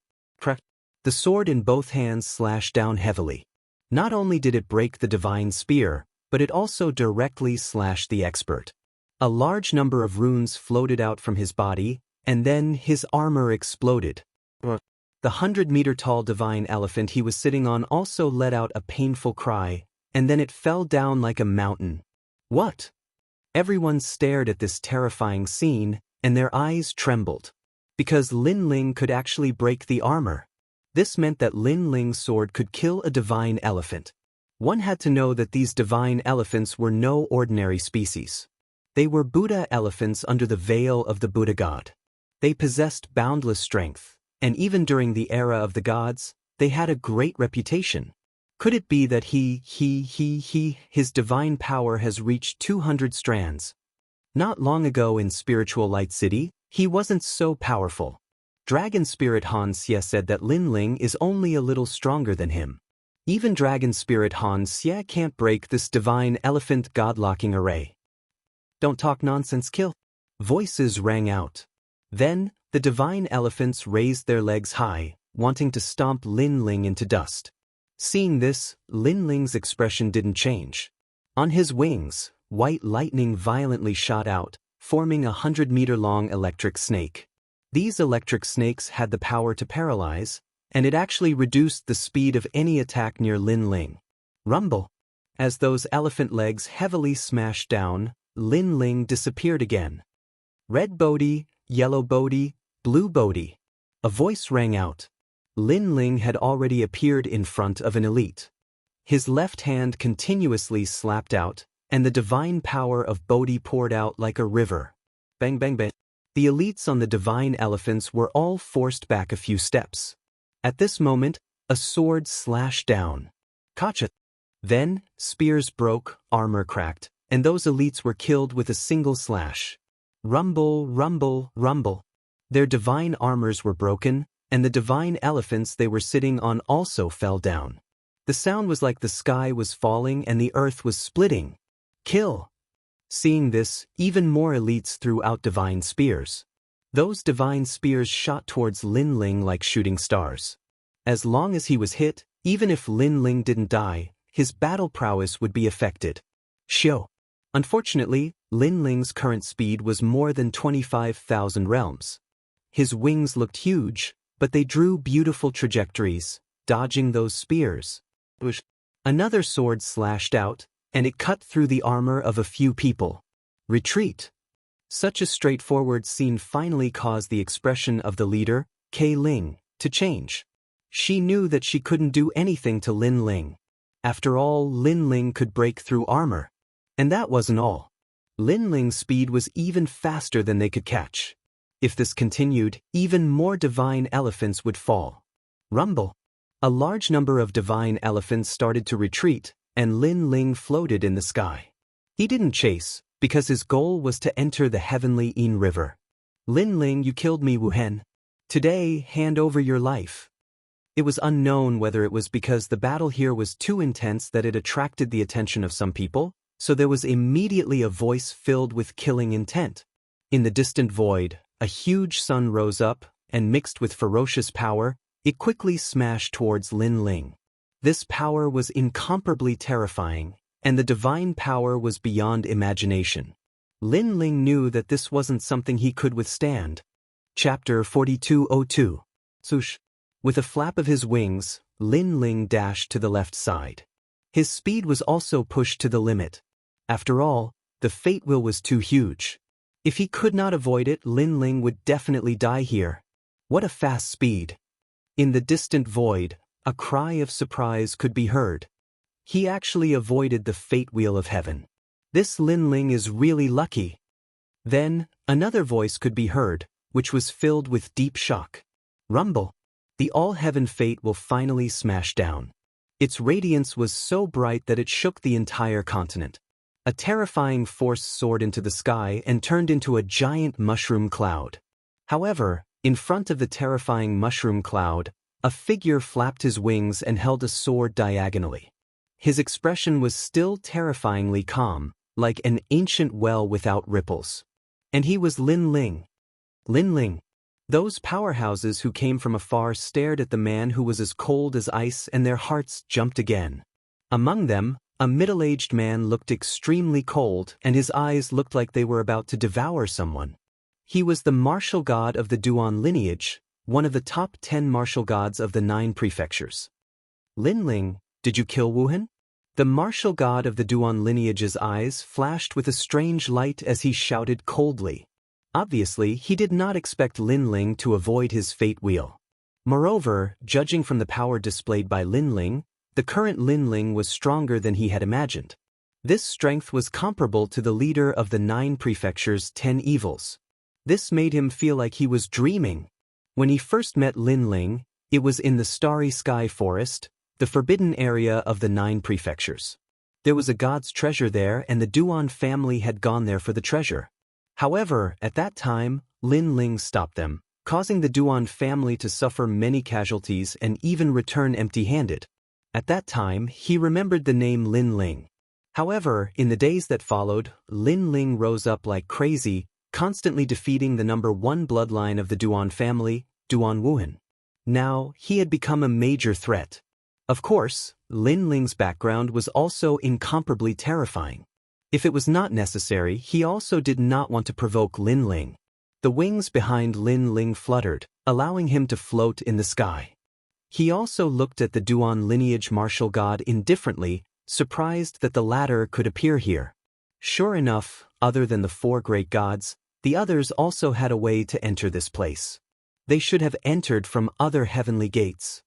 Speaker 1: The sword in both hands slashed down heavily. Not only did it break the divine spear, but it also directly slashed the expert. A large number of runes floated out from his body, and then his armor exploded. The 100-meter-tall divine elephant he was sitting on also let out a painful cry, and then it fell down like a mountain. What? Everyone stared at this terrifying scene, and their eyes trembled. Because Lin Ling could actually break the armor. This meant that Lin Ling's sword could kill a divine elephant. One had to know that these divine elephants were no ordinary species. They were Buddha elephants under the veil of the Buddha god. They possessed boundless strength, and even during the era of the gods, They had a great reputation. Could it be that his divine power has reached 200 strands? Not long ago in Spiritual Light City, he wasn't so powerful. Dragon Spirit Han Xie said that Lin Ling is only a little stronger than him. Even Dragon Spirit Han Xie can't break this divine elephant god-locking array. Don't talk nonsense, kill. Voices rang out. Then, the divine elephants raised their legs high, wanting to stomp Lin Ling into dust. Seeing this, Lin Ling's expression didn't change. On his wings, white lightning violently shot out, forming a 100-meter-long electric snake. These electric snakes had the power to paralyze, and it actually reduced the speed of any attack near Lin Ling. Rumble. As those elephant legs heavily smashed down, Lin Ling disappeared again. Red Bodhi, yellow Bodhi, blue Bodhi. A voice rang out. Lin Ling had already appeared in front of an elite. His left hand continuously slapped out, and the divine power of Bodhi poured out like a river. Bang bang bang. The elites on the divine elephants were all forced back a few steps. At this moment, a sword slashed down. Gotcha. Then, spears broke, armor cracked, and those elites were killed with a single slash. Rumble, rumble, rumble. Their divine armors were broken, and the divine elephants they were sitting on also fell down. The sound was like the sky was falling and the earth was splitting. Kill. Seeing this, even more elites threw out divine spears. Those divine spears shot towards Lin Ling like shooting stars. As long as he was hit, even if Lin Ling didn't die, his battle prowess would be affected. Shio. Unfortunately, Lin Ling's current speed was more than 25,000 realms. His wings looked huge, but they drew beautiful trajectories, dodging those spears. Another sword slashed out, and it cut through the armor of a few people. Retreat. Such a straightforward scene finally caused the expression of the leader, Kei Ling, to change. She knew that she couldn't do anything to Lin Ling. After all, Lin Ling could break through armor. And that wasn't all. Lin Ling's speed was even faster than they could catch. If this continued, even more divine elephants would fall. Rumble. A large number of divine elephants started to retreat, and Lin Ling floated in the sky. He didn't chase, because his goal was to enter the heavenly Yin River. Lin Ling, you killed me, Wuhen. Today, hand over your life. It was unknown whether it was because the battle here was too intense that it attracted the attention of some people, so there was immediately a voice filled with killing intent. In the distant void, a huge sun rose up, and mixed with ferocious power, it quickly smashed towards Lin Ling. This power was incomparably terrifying, and the divine power was beyond imagination. Lin Ling knew that this wasn't something he could withstand. Chapter 4202. Swoosh. With a flap of his wings, Lin Ling dashed to the left side. His speed was also pushed to the limit. After all, the fate wheel was too huge. If he could not avoid it, Lin Ling would definitely die here. What a fast speed. In the distant void, a cry of surprise could be heard. He actually avoided the fate wheel of heaven. This Lin Ling is really lucky. Then, another voice could be heard, which was filled with deep shock. Rumble. The all-heaven fate will finally smash down. Its radiance was so bright that it shook the entire continent. A terrifying force soared into the sky and turned into a giant mushroom cloud. However, in front of the terrifying mushroom cloud, a figure flapped his wings and held a sword diagonally. His expression was still terrifyingly calm, like an ancient well without ripples. And he was Lin Ling. Lin Ling. Those powerhouses who came from afar stared at the man who was as cold as ice, and their hearts jumped again. Among them, a middle-aged man looked extremely cold, and his eyes looked like they were about to devour someone. He was the martial god of the Duan lineage, one of the top 10 martial gods of the 9 prefectures. Lin Ling, did you kill Wuhan? The martial god of the Duan lineage's eyes flashed with a strange light as he shouted coldly. Obviously, he did not expect Lin Ling to avoid his fate wheel. Moreover, judging from the power displayed by Lin Ling, the current Lin Ling was stronger than he had imagined. This strength was comparable to the leader of the 9 prefectures' 10 evils. This made him feel like he was dreaming. When he first met Lin Ling, It was in the Starry Sky Forest, the forbidden area of the 9 prefectures. There was a god's treasure there, and the Duan family had gone there for the treasure. However, at that time, Lin Ling stopped them, causing the Duan family to suffer many casualties and even return empty-handed. At that time, he remembered the name Lin Ling. However, in the days that followed, Lin Ling rose up like crazy, constantly defeating the number 1 bloodline of the Duan family, Duan Wuhan. Now, he had become a major threat. Of course, Lin Ling's background was also incomparably terrifying. If it was not necessary, he also did not want to provoke Lin Ling. The wings behind Lin Ling fluttered, allowing him to float in the sky. He also looked at the Duan lineage martial god indifferently, surprised that the latter could appear here. Sure enough, other than the 4 great gods, the others also had a way to enter this place. They should have entered from other heavenly gates.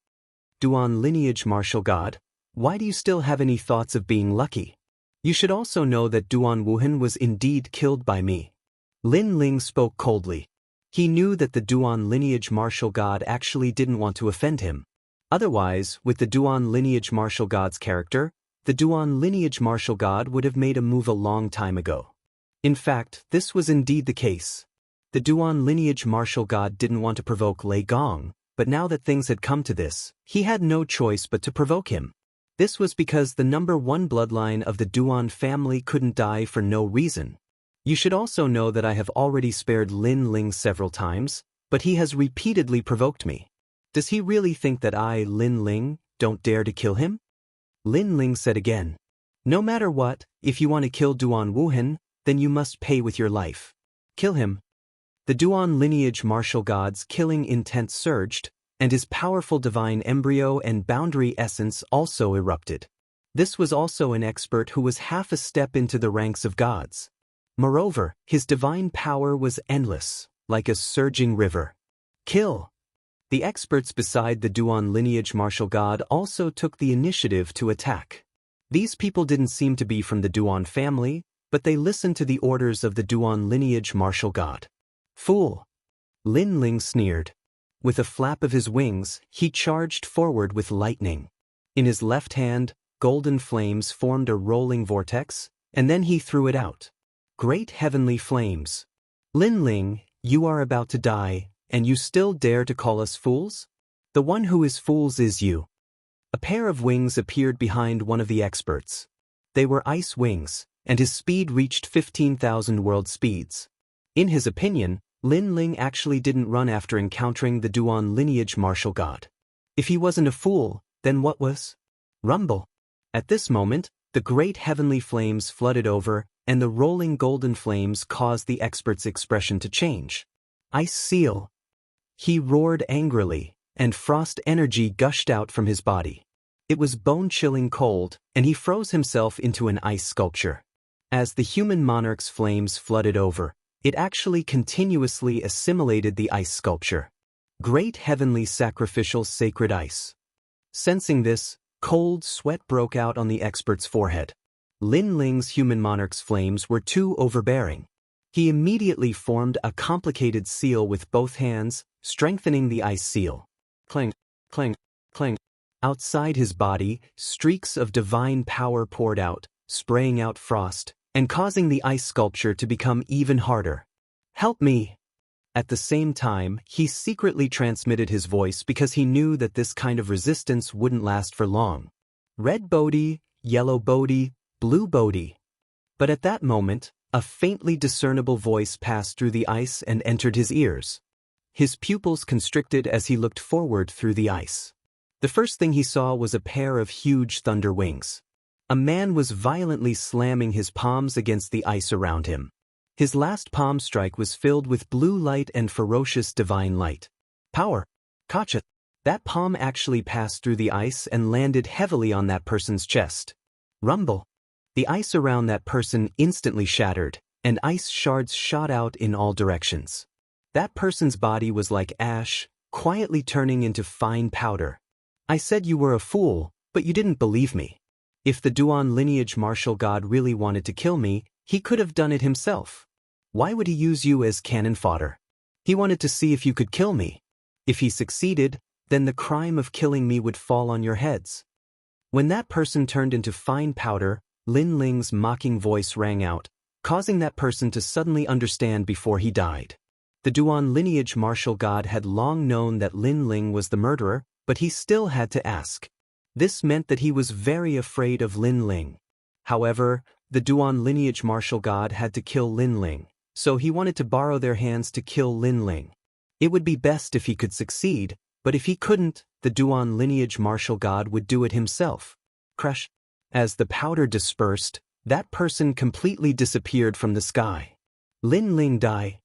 Speaker 1: Duan lineage martial god, why do you still have any thoughts of being lucky? You should also know that Duan Wuhan was indeed killed by me. Lin Ling spoke coldly. He knew that the Duan lineage martial god actually didn't want to offend him. Otherwise, with the Duan lineage martial god's character, the Duan lineage martial god would have made a move a long time ago. In fact, this was indeed the case. The Duan lineage martial god didn't want to provoke Lei Gong, but now that things had come to this, he had no choice but to provoke him. This was because the number 1 bloodline of the Duan family couldn't die for no reason. You should also know that I have already spared Lin Ling several times, but he has repeatedly provoked me. Does he really think that I, Lin Ling, don't dare to kill him? Lin Ling said again. No matter what, if you want to kill Duan Wuhan, then you must pay with your life. Kill him. The Duan lineage martial god's killing intent surged, and his powerful divine embryo and boundary essence also erupted. This was also an expert who was half a step into the ranks of gods. Moreover, his divine power was endless, like a surging river. Kill! The experts beside the Duan lineage martial god also took the initiative to attack. These people didn't seem to be from the Duan family, but they listened to the orders of the Duan lineage martial god. Fool! Lin Ling sneered. With a flap of his wings, he charged forward with lightning. In his left hand, golden flames formed a rolling vortex, and then he threw it out. Great heavenly flames. Lin Ling, you are about to die, and you still dare to call us fools? The one who is fools is you. A pair of wings appeared behind one of the experts. They were ice wings, and his speed reached 15,000 world speeds. In his opinion, Lin Ling actually didn't run after encountering the Duan lineage martial god. If he wasn't a fool, then what was? Rumble. At this moment, the great heavenly flames flooded over, and the rolling golden flames caused the expert's expression to change. Ice seal. He roared angrily, and frost energy gushed out from his body. It was bone-chilling cold, and he froze himself into an ice sculpture. As the human monarch's flames flooded over, it actually continuously assimilated the ice sculpture. Great heavenly sacrificial sacred ice. Sensing this, cold sweat broke out on the expert's forehead. Lin Ling's human monarch's flames were too overbearing. He immediately formed a complicated seal with both hands, strengthening the ice seal. Clang, clang, clang. Outside his body, streaks of divine power poured out, spraying out frost, and causing the ice sculpture to become even harder. Help me! At the same time, he secretly transmitted his voice because he knew that this kind of resistance wouldn't last for long. Red Bodhi, yellow Bodhi, blue Bodhi. But at that moment, a faintly discernible voice passed through the ice and entered his ears. His pupils constricted as he looked forward through the ice. The first thing he saw was a pair of huge thunder wings. A man was violently slamming his palms against the ice around him. His last palm strike was filled with blue light and ferocious divine light. Power! Kacha! That palm actually passed through the ice and landed heavily on that person's chest. Rumble! The ice around that person instantly shattered, and ice shards shot out in all directions. That person's body was like ash, quietly turning into fine powder. I said you were a fool, but you didn't believe me. If the Duan lineage martial god really wanted to kill me, he could have done it himself. Why would he use you as cannon fodder? He wanted to see if you could kill me. If he succeeded, then the crime of killing me would fall on your heads." When that person turned into fine powder, Lin Ling's mocking voice rang out, causing that person to suddenly understand before he died. The Duan lineage martial god had long known that Lin Ling was the murderer, but he still had to ask. This meant that he was very afraid of Lin Ling. However, the Duan lineage martial god had to kill Lin Ling, so he wanted to borrow their hands to kill Lin Ling. It would be best if he could succeed, but if he couldn't, the Duan lineage martial god would do it himself. Crash. As the powder dispersed, that person completely disappeared from the sky. Lin Ling died.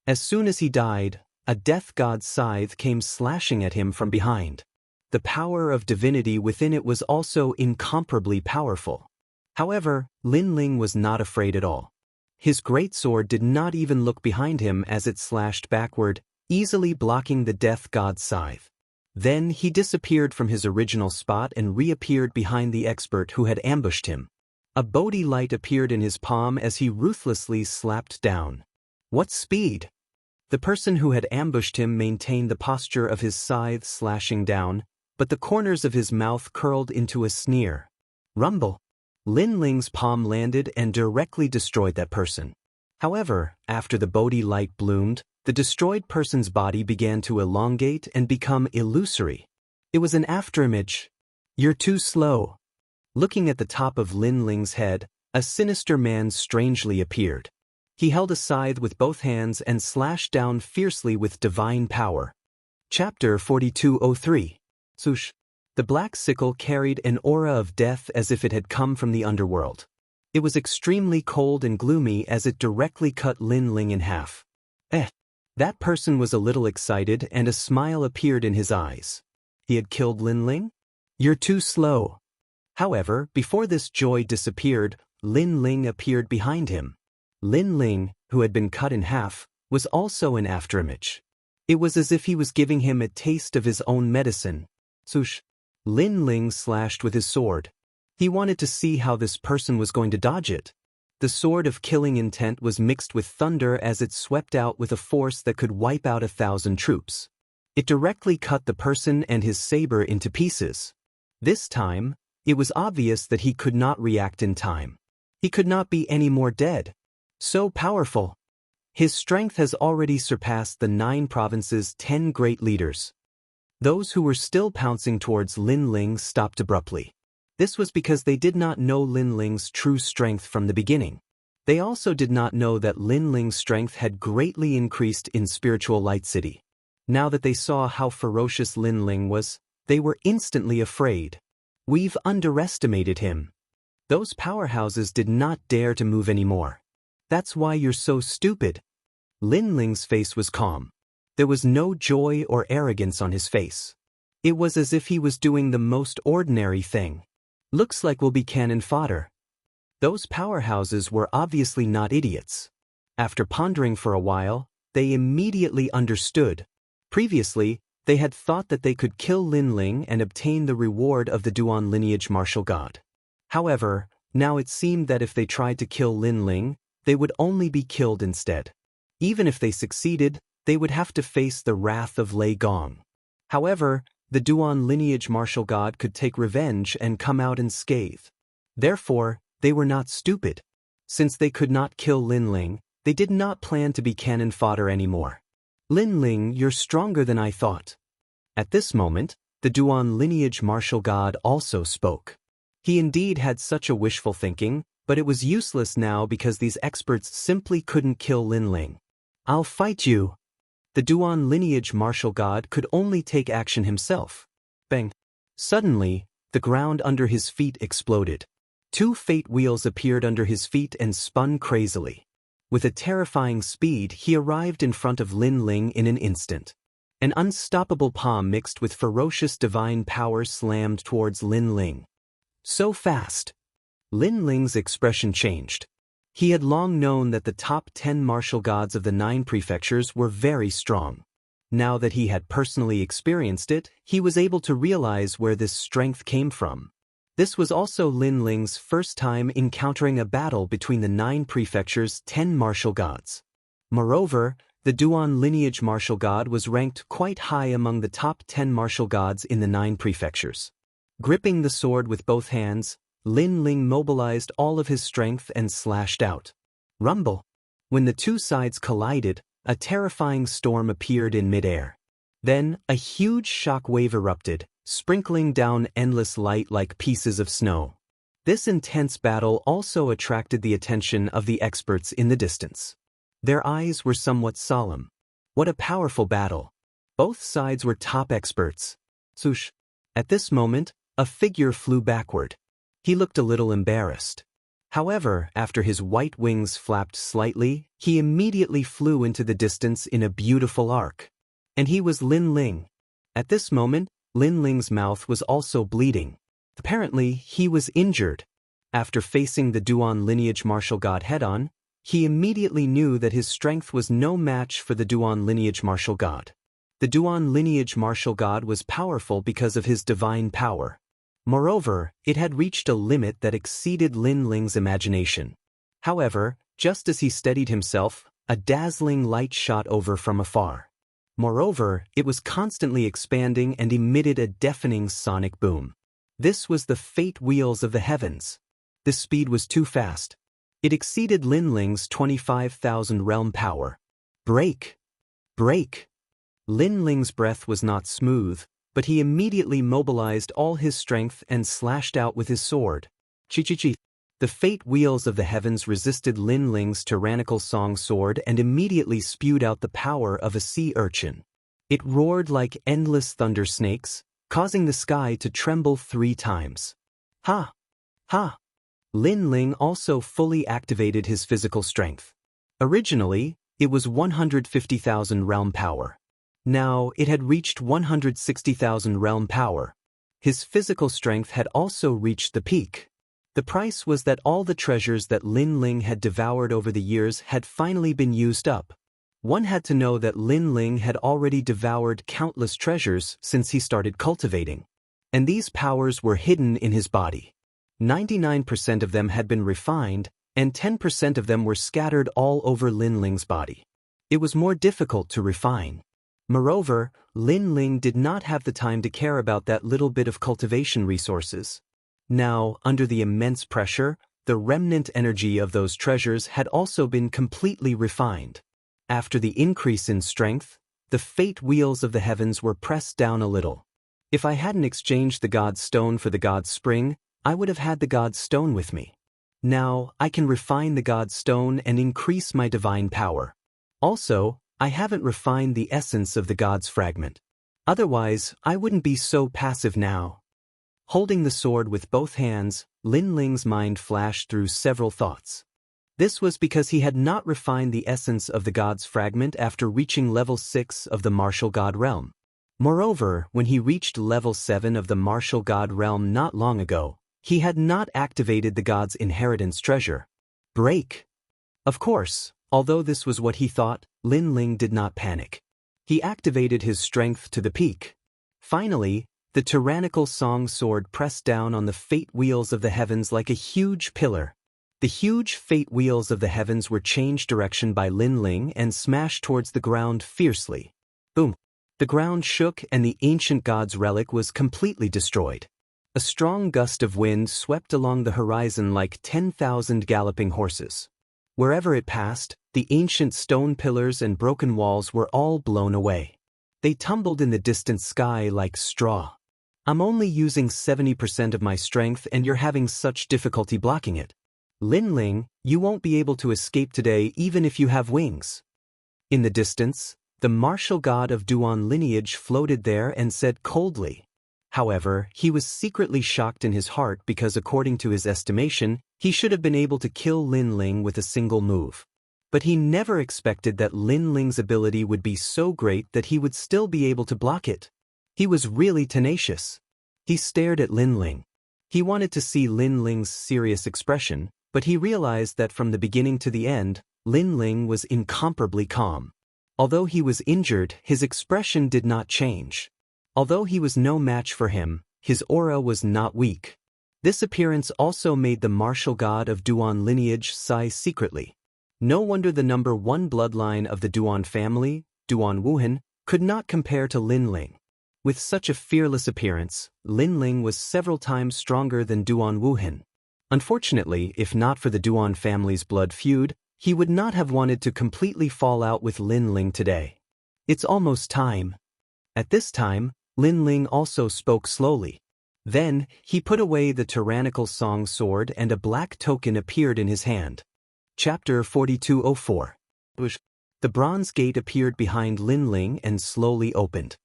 Speaker 1: As soon as he died, a death god's scythe came slashing at him from behind. The power of divinity within it was also incomparably powerful. However, Lin Ling was not afraid at all. His great sword did not even look behind him as it slashed backward, easily blocking the death god's scythe. Then he disappeared from his original spot and reappeared behind the expert who had ambushed him. A Bodhi light appeared in his palm as he ruthlessly slapped down. What speed! The person who had ambushed him maintained the posture of his scythe slashing down, but the corners of his mouth curled into a sneer. Rumble! Lin Ling's palm landed and directly destroyed that person. However, after the Bodhi light bloomed, the destroyed person's body began to elongate and become illusory. It was an afterimage. "You're too slow." Looking at the top of Lin Ling's head, a sinister man strangely appeared. He held a scythe with both hands and slashed down fiercely with divine power. Chapter 4203. Swoosh. The black sickle carried an aura of death as if it had come from the underworld. It was extremely cold and gloomy as it directly cut Lin Ling in half. That person was a little excited and a smile appeared in his eyes. He had killed Lin Ling? "You're too slow." However, before this joy disappeared, Lin Ling appeared behind him. Lin Ling, who had been cut in half, was also an afterimage. It was as if he was giving him a taste of his own medicine. Swoosh. Lin Ling slashed with his sword. He wanted to see how this person was going to dodge it. The sword of killing intent was mixed with thunder as it swept out with a force that could wipe out 1,000 troops. It directly cut the person and his saber into pieces. This time, it was obvious that he could not react in time. He could not be any more dead. So powerful. His strength has already surpassed the 9 provinces' 10 great leaders. Those who were still pouncing towards Lin Ling stopped abruptly. This was because they did not know Lin Ling's true strength from the beginning. They also did not know that Lin Ling's strength had greatly increased in Spiritual Light City. Now that they saw how ferocious Lin Ling was, they were instantly afraid. "We've underestimated him." Those powerhouses did not dare to move anymore. "That's why you're so stupid." Lin Ling's face was calm. There was no joy or arrogance on his face. It was as if he was doing the most ordinary thing. "Looks like we'll be cannon fodder." Those powerhouses were obviously not idiots. After pondering for a while, they immediately understood. Previously, they had thought that they could kill Lin Ling and obtain the reward of the Duan lineage martial god. However, now it seemed that if they tried to kill Lin Ling, they would only be killed instead. Even if they succeeded, they would have to face the wrath of Lei Gong. However, the Duan lineage martial god could take revenge and come out unscathed. Therefore, they were not stupid. Since they could not kill Lin Ling, they did not plan to be cannon fodder anymore. "Lin Ling, you're stronger than I thought." At this moment, the Duan lineage martial god also spoke. He indeed had such a wishful thinking, but it was useless now because these experts simply couldn't kill Lin Ling. "I'll fight you." The Duan lineage martial god could only take action himself. Bang! Suddenly, the ground under his feet exploded. 2 fate wheels appeared under his feet and spun crazily. With a terrifying speed, he arrived in front of Lin Ling in an instant. An unstoppable palm mixed with ferocious divine power slammed towards Lin Ling. So fast! Lin Ling's expression changed. He had long known that the top 10 martial gods of the 9 prefectures were very strong. Now that he had personally experienced it, he was able to realize where this strength came from. This was also Lin Ling's first time encountering a battle between the 9 prefectures' 10 martial gods. Moreover, The Duan lineage martial god was ranked quite high among the top 10 martial gods in the 9 prefectures. Gripping the sword with both hands, Lin Ling mobilized all of his strength and slashed out. Rumble! When the two sides collided, a terrifying storm appeared in midair. Then, a huge shock wave erupted, sprinkling down endless light like pieces of snow. This intense battle also attracted the attention of the experts in the distance. Their eyes were somewhat solemn. What a powerful battle! Both sides were top experts. Swoosh! At this moment, a figure flew backward. He looked a little embarrassed. However, after his white wings flapped slightly, he immediately flew into the distance in a beautiful arc. And he was Lin Ling. At this moment, Lin Ling's mouth was also bleeding. Apparently, he was injured. After facing the Duan lineage martial god head-on, he immediately knew that his strength was no match for the Duan lineage martial god. The Duan lineage martial god was powerful because of his divine power. Moreover, it had reached a limit that exceeded Lin Ling's imagination. However, just as he steadied himself, a dazzling light shot over from afar. Moreover, it was constantly expanding and emitted a deafening sonic boom. This was the fate wheels of the heavens. This speed was too fast. It exceeded Lin Ling's 25,000 realm power. Break! Break! Lin Ling's breath was not smooth, but he immediately mobilized all his strength and slashed out with his sword. Chi-chi-chi! The fate wheels of the heavens resisted Lin Ling's tyrannical song sword and immediately spewed out the power of a sea urchin. It roared like endless thunder snakes, causing the sky to tremble 3 times. Ha! Ha! Lin Ling also fully activated his physical strength. Originally, it was 150,000 realm power. Now, it had reached 160,000 realm power. His physical strength had also reached the peak. The price was that all the treasures that Lin Ling had devoured over the years had finally been used up. One had to know that Lin Ling had already devoured countless treasures since he started cultivating. And these powers were hidden in his body. 99% of them had been refined, and 10% of them were scattered all over Lin Ling's body. It was more difficult to refine. Moreover, Lin Ling did not have the time to care about that little bit of cultivation resources. Now, under the immense pressure, the remnant energy of those treasures had also been completely refined. After the increase in strength, the fate wheels of the heavens were pressed down a little. If I hadn't exchanged the God's Stone for the God's Spring, I would have had the God's Stone with me. Now, I can refine the God's Stone and increase my divine power. Also, I haven't refined the essence of the God's Fragment. Otherwise, I wouldn't be so passive now. Holding the sword with both hands, Lin Ling's mind flashed through several thoughts. This was because he had not refined the essence of the God's Fragment after reaching level 6 of the Martial God Realm. Moreover, when he reached level 7 of the Martial God Realm not long ago, he had not activated the God's Inheritance Treasure. Break! Of course, although this was what he thought, Lin Ling did not panic. He activated his strength to the peak. Finally, the tyrannical song sword pressed down on the fate wheels of the heavens like a huge pillar. The huge fate wheels of the heavens were changed direction by Lin Ling and smashed towards the ground fiercely. Boom! The ground shook and the ancient god's relic was completely destroyed. A strong gust of wind swept along the horizon like 10,000 galloping horses. Wherever it passed, the ancient stone pillars and broken walls were all blown away. They tumbled in the distant sky like straw. I'm only using 70% of my strength and you're having such difficulty blocking it. Lin Ling, you won't be able to escape today even if you have wings. In the distance, the martial god of Duan lineage floated there and said coldly. However, he was secretly shocked in his heart because according to his estimation, he should have been able to kill Lin Ling with a single move. But he never expected that Lin Ling's ability would be so great that he would still be able to block it. He was really tenacious. He stared at Lin Ling. He wanted to see Lin Ling's serious expression, but he realized that from the beginning to the end, Lin Ling was incomparably calm. Although he was injured, his expression did not change. Although he was no match for him, his aura was not weak. This appearance also made the martial god of Duan lineage sigh secretly. No wonder the number one bloodline of the Duan family, Duan Wuhan, could not compare to Lin Ling. With such a fearless appearance, Lin Ling was several times stronger than Duan Wuhan. Unfortunately, if not for the Duan family's blood feud, he would not have wanted to completely fall out with Lin Ling today. It's almost time. At this time, Lin Ling also spoke slowly. Then, he put away the tyrannical song sword and a black token appeared in his hand. Chapter 4204. The bronze gate appeared behind Lin Ling and slowly opened.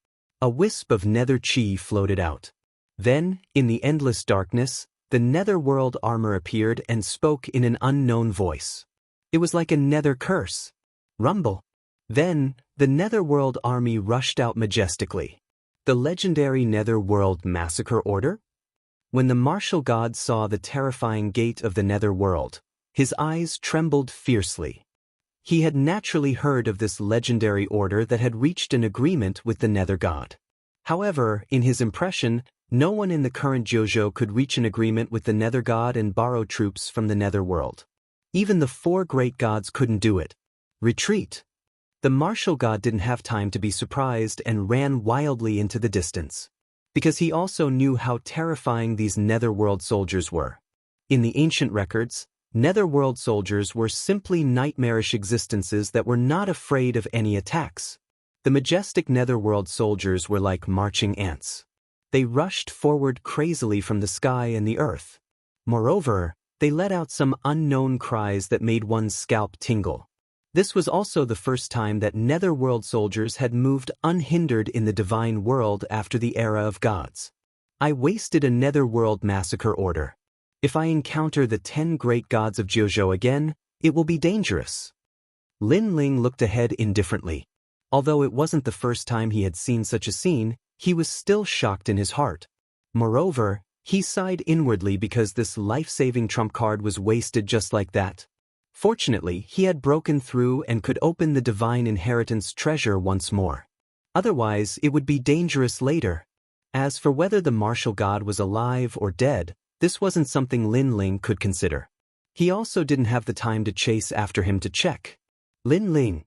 Speaker 1: A wisp of nether chi floated out. Then, in the endless darkness, the netherworld armor appeared and spoke in an unknown voice. It was like a nether curse. Rumble. Then, the netherworld army rushed out majestically. The legendary netherworld massacre order? When the martial god saw the terrifying gate of the netherworld, his eyes trembled fiercely. He had naturally heard of this legendary order that had reached an agreement with the nether god. However, in his impression, no one in the current Jianghu could reach an agreement with the nether god and borrow troops from the netherworld. Even the four great gods couldn't do it. Retreat. The martial god didn't have time to be surprised and ran wildly into the distance. Because he also knew how terrifying these netherworld soldiers were. In the ancient records, netherworld soldiers were simply nightmarish existences that were not afraid of any attacks. The majestic netherworld soldiers were like marching ants. They rushed forward crazily from the sky and the earth. Moreover, they let out some unknown cries that made one's scalp tingle. This was also the first time that netherworld soldiers had moved unhindered in the divine world after the era of gods. I wasted a netherworld massacre order. If I encounter the 10 great gods of Jianghu again, it will be dangerous. Lin Ling looked ahead indifferently. Although it wasn't the first time he had seen such a scene, he was still shocked in his heart. Moreover, he sighed inwardly because this life-saving trump card was wasted just like that. Fortunately, he had broken through and could open the divine inheritance treasure once more. Otherwise, it would be dangerous later. As for whether the martial god was alive or dead, this wasn't something Lin Ling could consider. He also didn't have the time to chase after him to check. Lin Ling.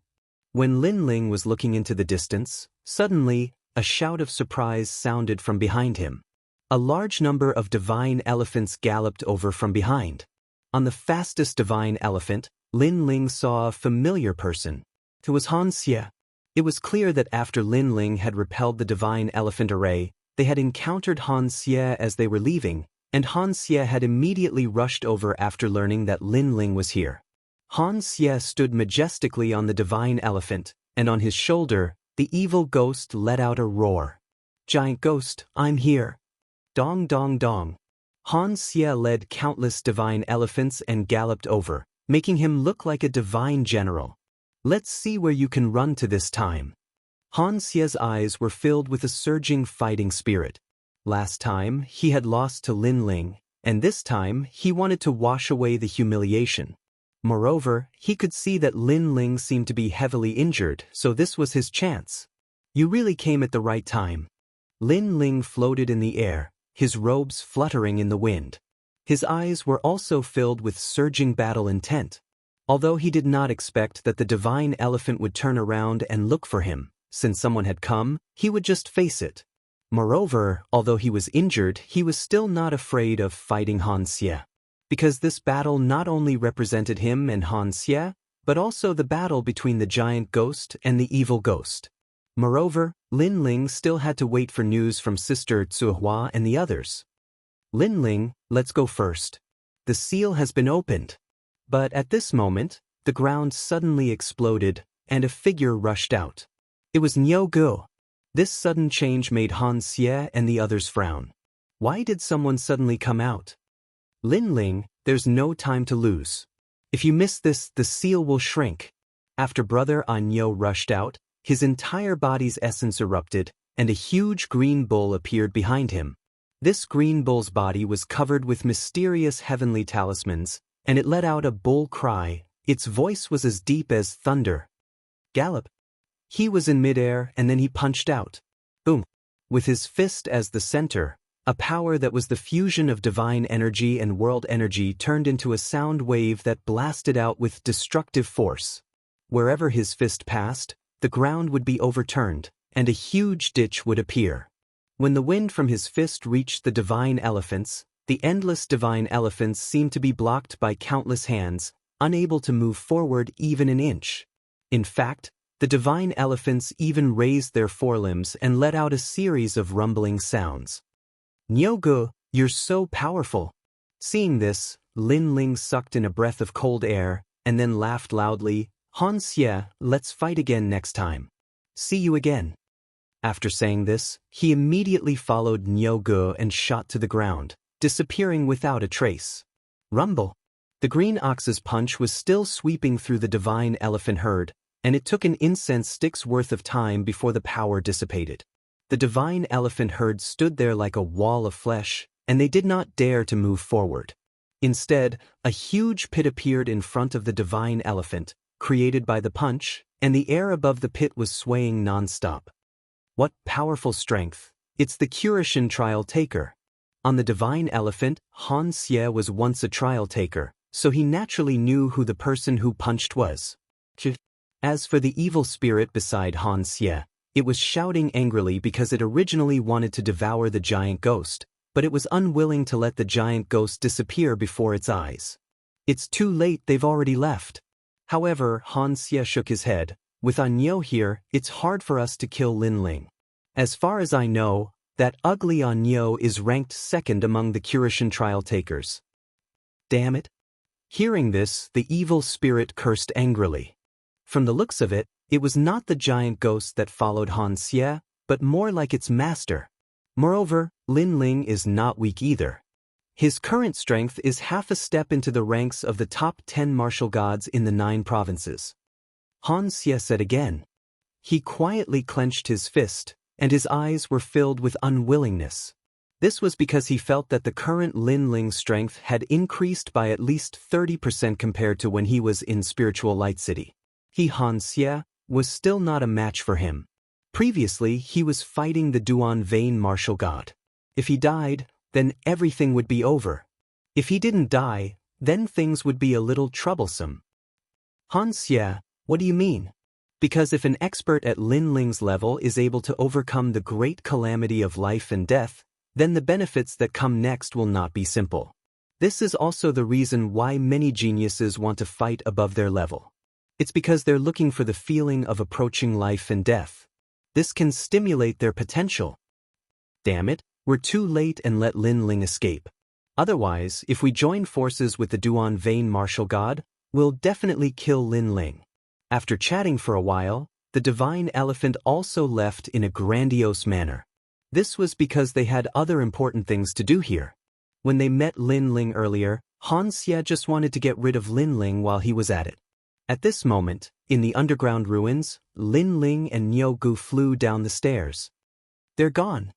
Speaker 1: When Lin Ling was looking into the distance, suddenly, a shout of surprise sounded from behind him. A large number of divine elephants galloped over from behind. On the fastest divine elephant, Lin Ling saw a familiar person. It was Han Xie. It was clear that after Lin Ling had repelled the divine elephant array, they had encountered Han Xie as they were leaving, and Han Xie had immediately rushed over after learning that Lin Ling was here. Han Xie stood majestically on the divine elephant, and on his shoulder, the evil ghost let out a roar. Giant ghost, I'm here. Dong dong dong. Han Xie led countless divine elephants and galloped over, making him look like a divine general. Let's see where you can run to this time. Han Xie's eyes were filled with a surging fighting spirit. Last time, he had lost to Lin Ling, and this time, he wanted to wash away the humiliation. Moreover, he could see that Lin Ling seemed to be heavily injured, so this was his chance. You really came at the right time. Lin Ling floated in the air, his robes fluttering in the wind. His eyes were also filled with surging battle intent. Although he did not expect that the divine elephant would turn around and look for him, since someone had come, he would just face it. Moreover, although he was injured, he was still not afraid of fighting Han Xie. Because this battle not only represented him and Han Xie, but also the battle between the giant ghost and the evil ghost. Moreover, Lin Ling still had to wait for news from Sister Tsuhua and the others. Lin Ling, let's go first. The seal has been opened. But at this moment, the ground suddenly exploded, and a figure rushed out. It was Niu Gu. This sudden change made Han Xie and the others frown. Why did someone suddenly come out? Lin Ling, there's no time to lose. If you miss this, the seal will shrink. After Brother Anyo rushed out, his entire body's essence erupted, and a huge green bull appeared behind him. This green bull's body was covered with mysterious heavenly talismans, and it let out a bull cry. Its voice was as deep as thunder. Gallop. He was in midair, and then he punched out. Boom. With his fist as the center, A power that was the fusion of divine energy and world energy turned into a sound wave that blasted out with destructive force. Wherever his fist passed, the ground would be overturned, and a huge ditch would appear. When the wind from his fist reached the divine elephants, the endless divine elephants seemed to be blocked by countless hands, unable to move forward even an inch. In fact, the divine elephants even raised their forelimbs and let out a series of rumbling sounds. "Jianghu, you're so powerful." Seeing this, Lin Ling sucked in a breath of cold air, and then laughed loudly. "Han Xie, let's fight again next time. See you again." After saying this, he immediately followed Jianghu and shot to the ground, disappearing without a trace. Rumble. The green ox's punch was still sweeping through the divine elephant herd, and it took an incense stick's worth of time before the power dissipated. The divine elephant herd stood there like a wall of flesh, and they did not dare to move forward. Instead, a huge pit appeared in front of the divine elephant, created by the punch, and the air above the pit was swaying non-stop. What powerful strength! It's the Cultivation trial taker. On the divine elephant, Han Xie was once a trial taker, so he naturally knew who the person who punched was. As for the evil spirit beside Han Xie, it was shouting angrily because it originally wanted to devour the giant ghost, but it was unwilling to let the giant ghost disappear before its eyes. "It's too late, they've already left." However, Han Xie shook his head. "With Anyo here, it's hard for us to kill Lin Ling. As far as I know, that ugly Anyo is ranked second among the Cultivation trial takers." Damn it. Hearing this, the evil spirit cursed angrily. From the looks of it, it was not the giant ghost that followed Han Xie, but more like its master. Moreover, Lin Ling is not weak either. His current strength is half a step into the ranks of the top 10 martial gods in the 9 provinces. Han Xie said again. He quietly clenched his fist, and his eyes were filled with unwillingness. This was because he felt that the current Lin Ling's strength had increased by at least 30% compared to when he was in Spiritual Light City. Han Xie was still not a match for him. Previously, he was fighting the Duan Vein martial god. If he died, then everything would be over. If he didn't die, then things would be a little troublesome. Han Xie, what do you mean? Because if an expert at Lin Ling's level is able to overcome the great calamity of life and death, then the benefits that come next will not be simple. This is also the reason why many geniuses want to fight above their level. It's because they're looking for the feeling of approaching life and death. This can stimulate their potential. Damn it, we're too late and let Lin Ling escape. Otherwise, if we join forces with the Duan Vein martial god, we'll definitely kill Lin Ling. After chatting for a while, the divine elephant also left in a grandiose manner. This was because they had other important things to do here. When they met Lin Ling earlier, Han Xie just wanted to get rid of Lin Ling while he was at it. At this moment, in the underground ruins, Lin Ling and Jianghu flew down the stairs. They're gone.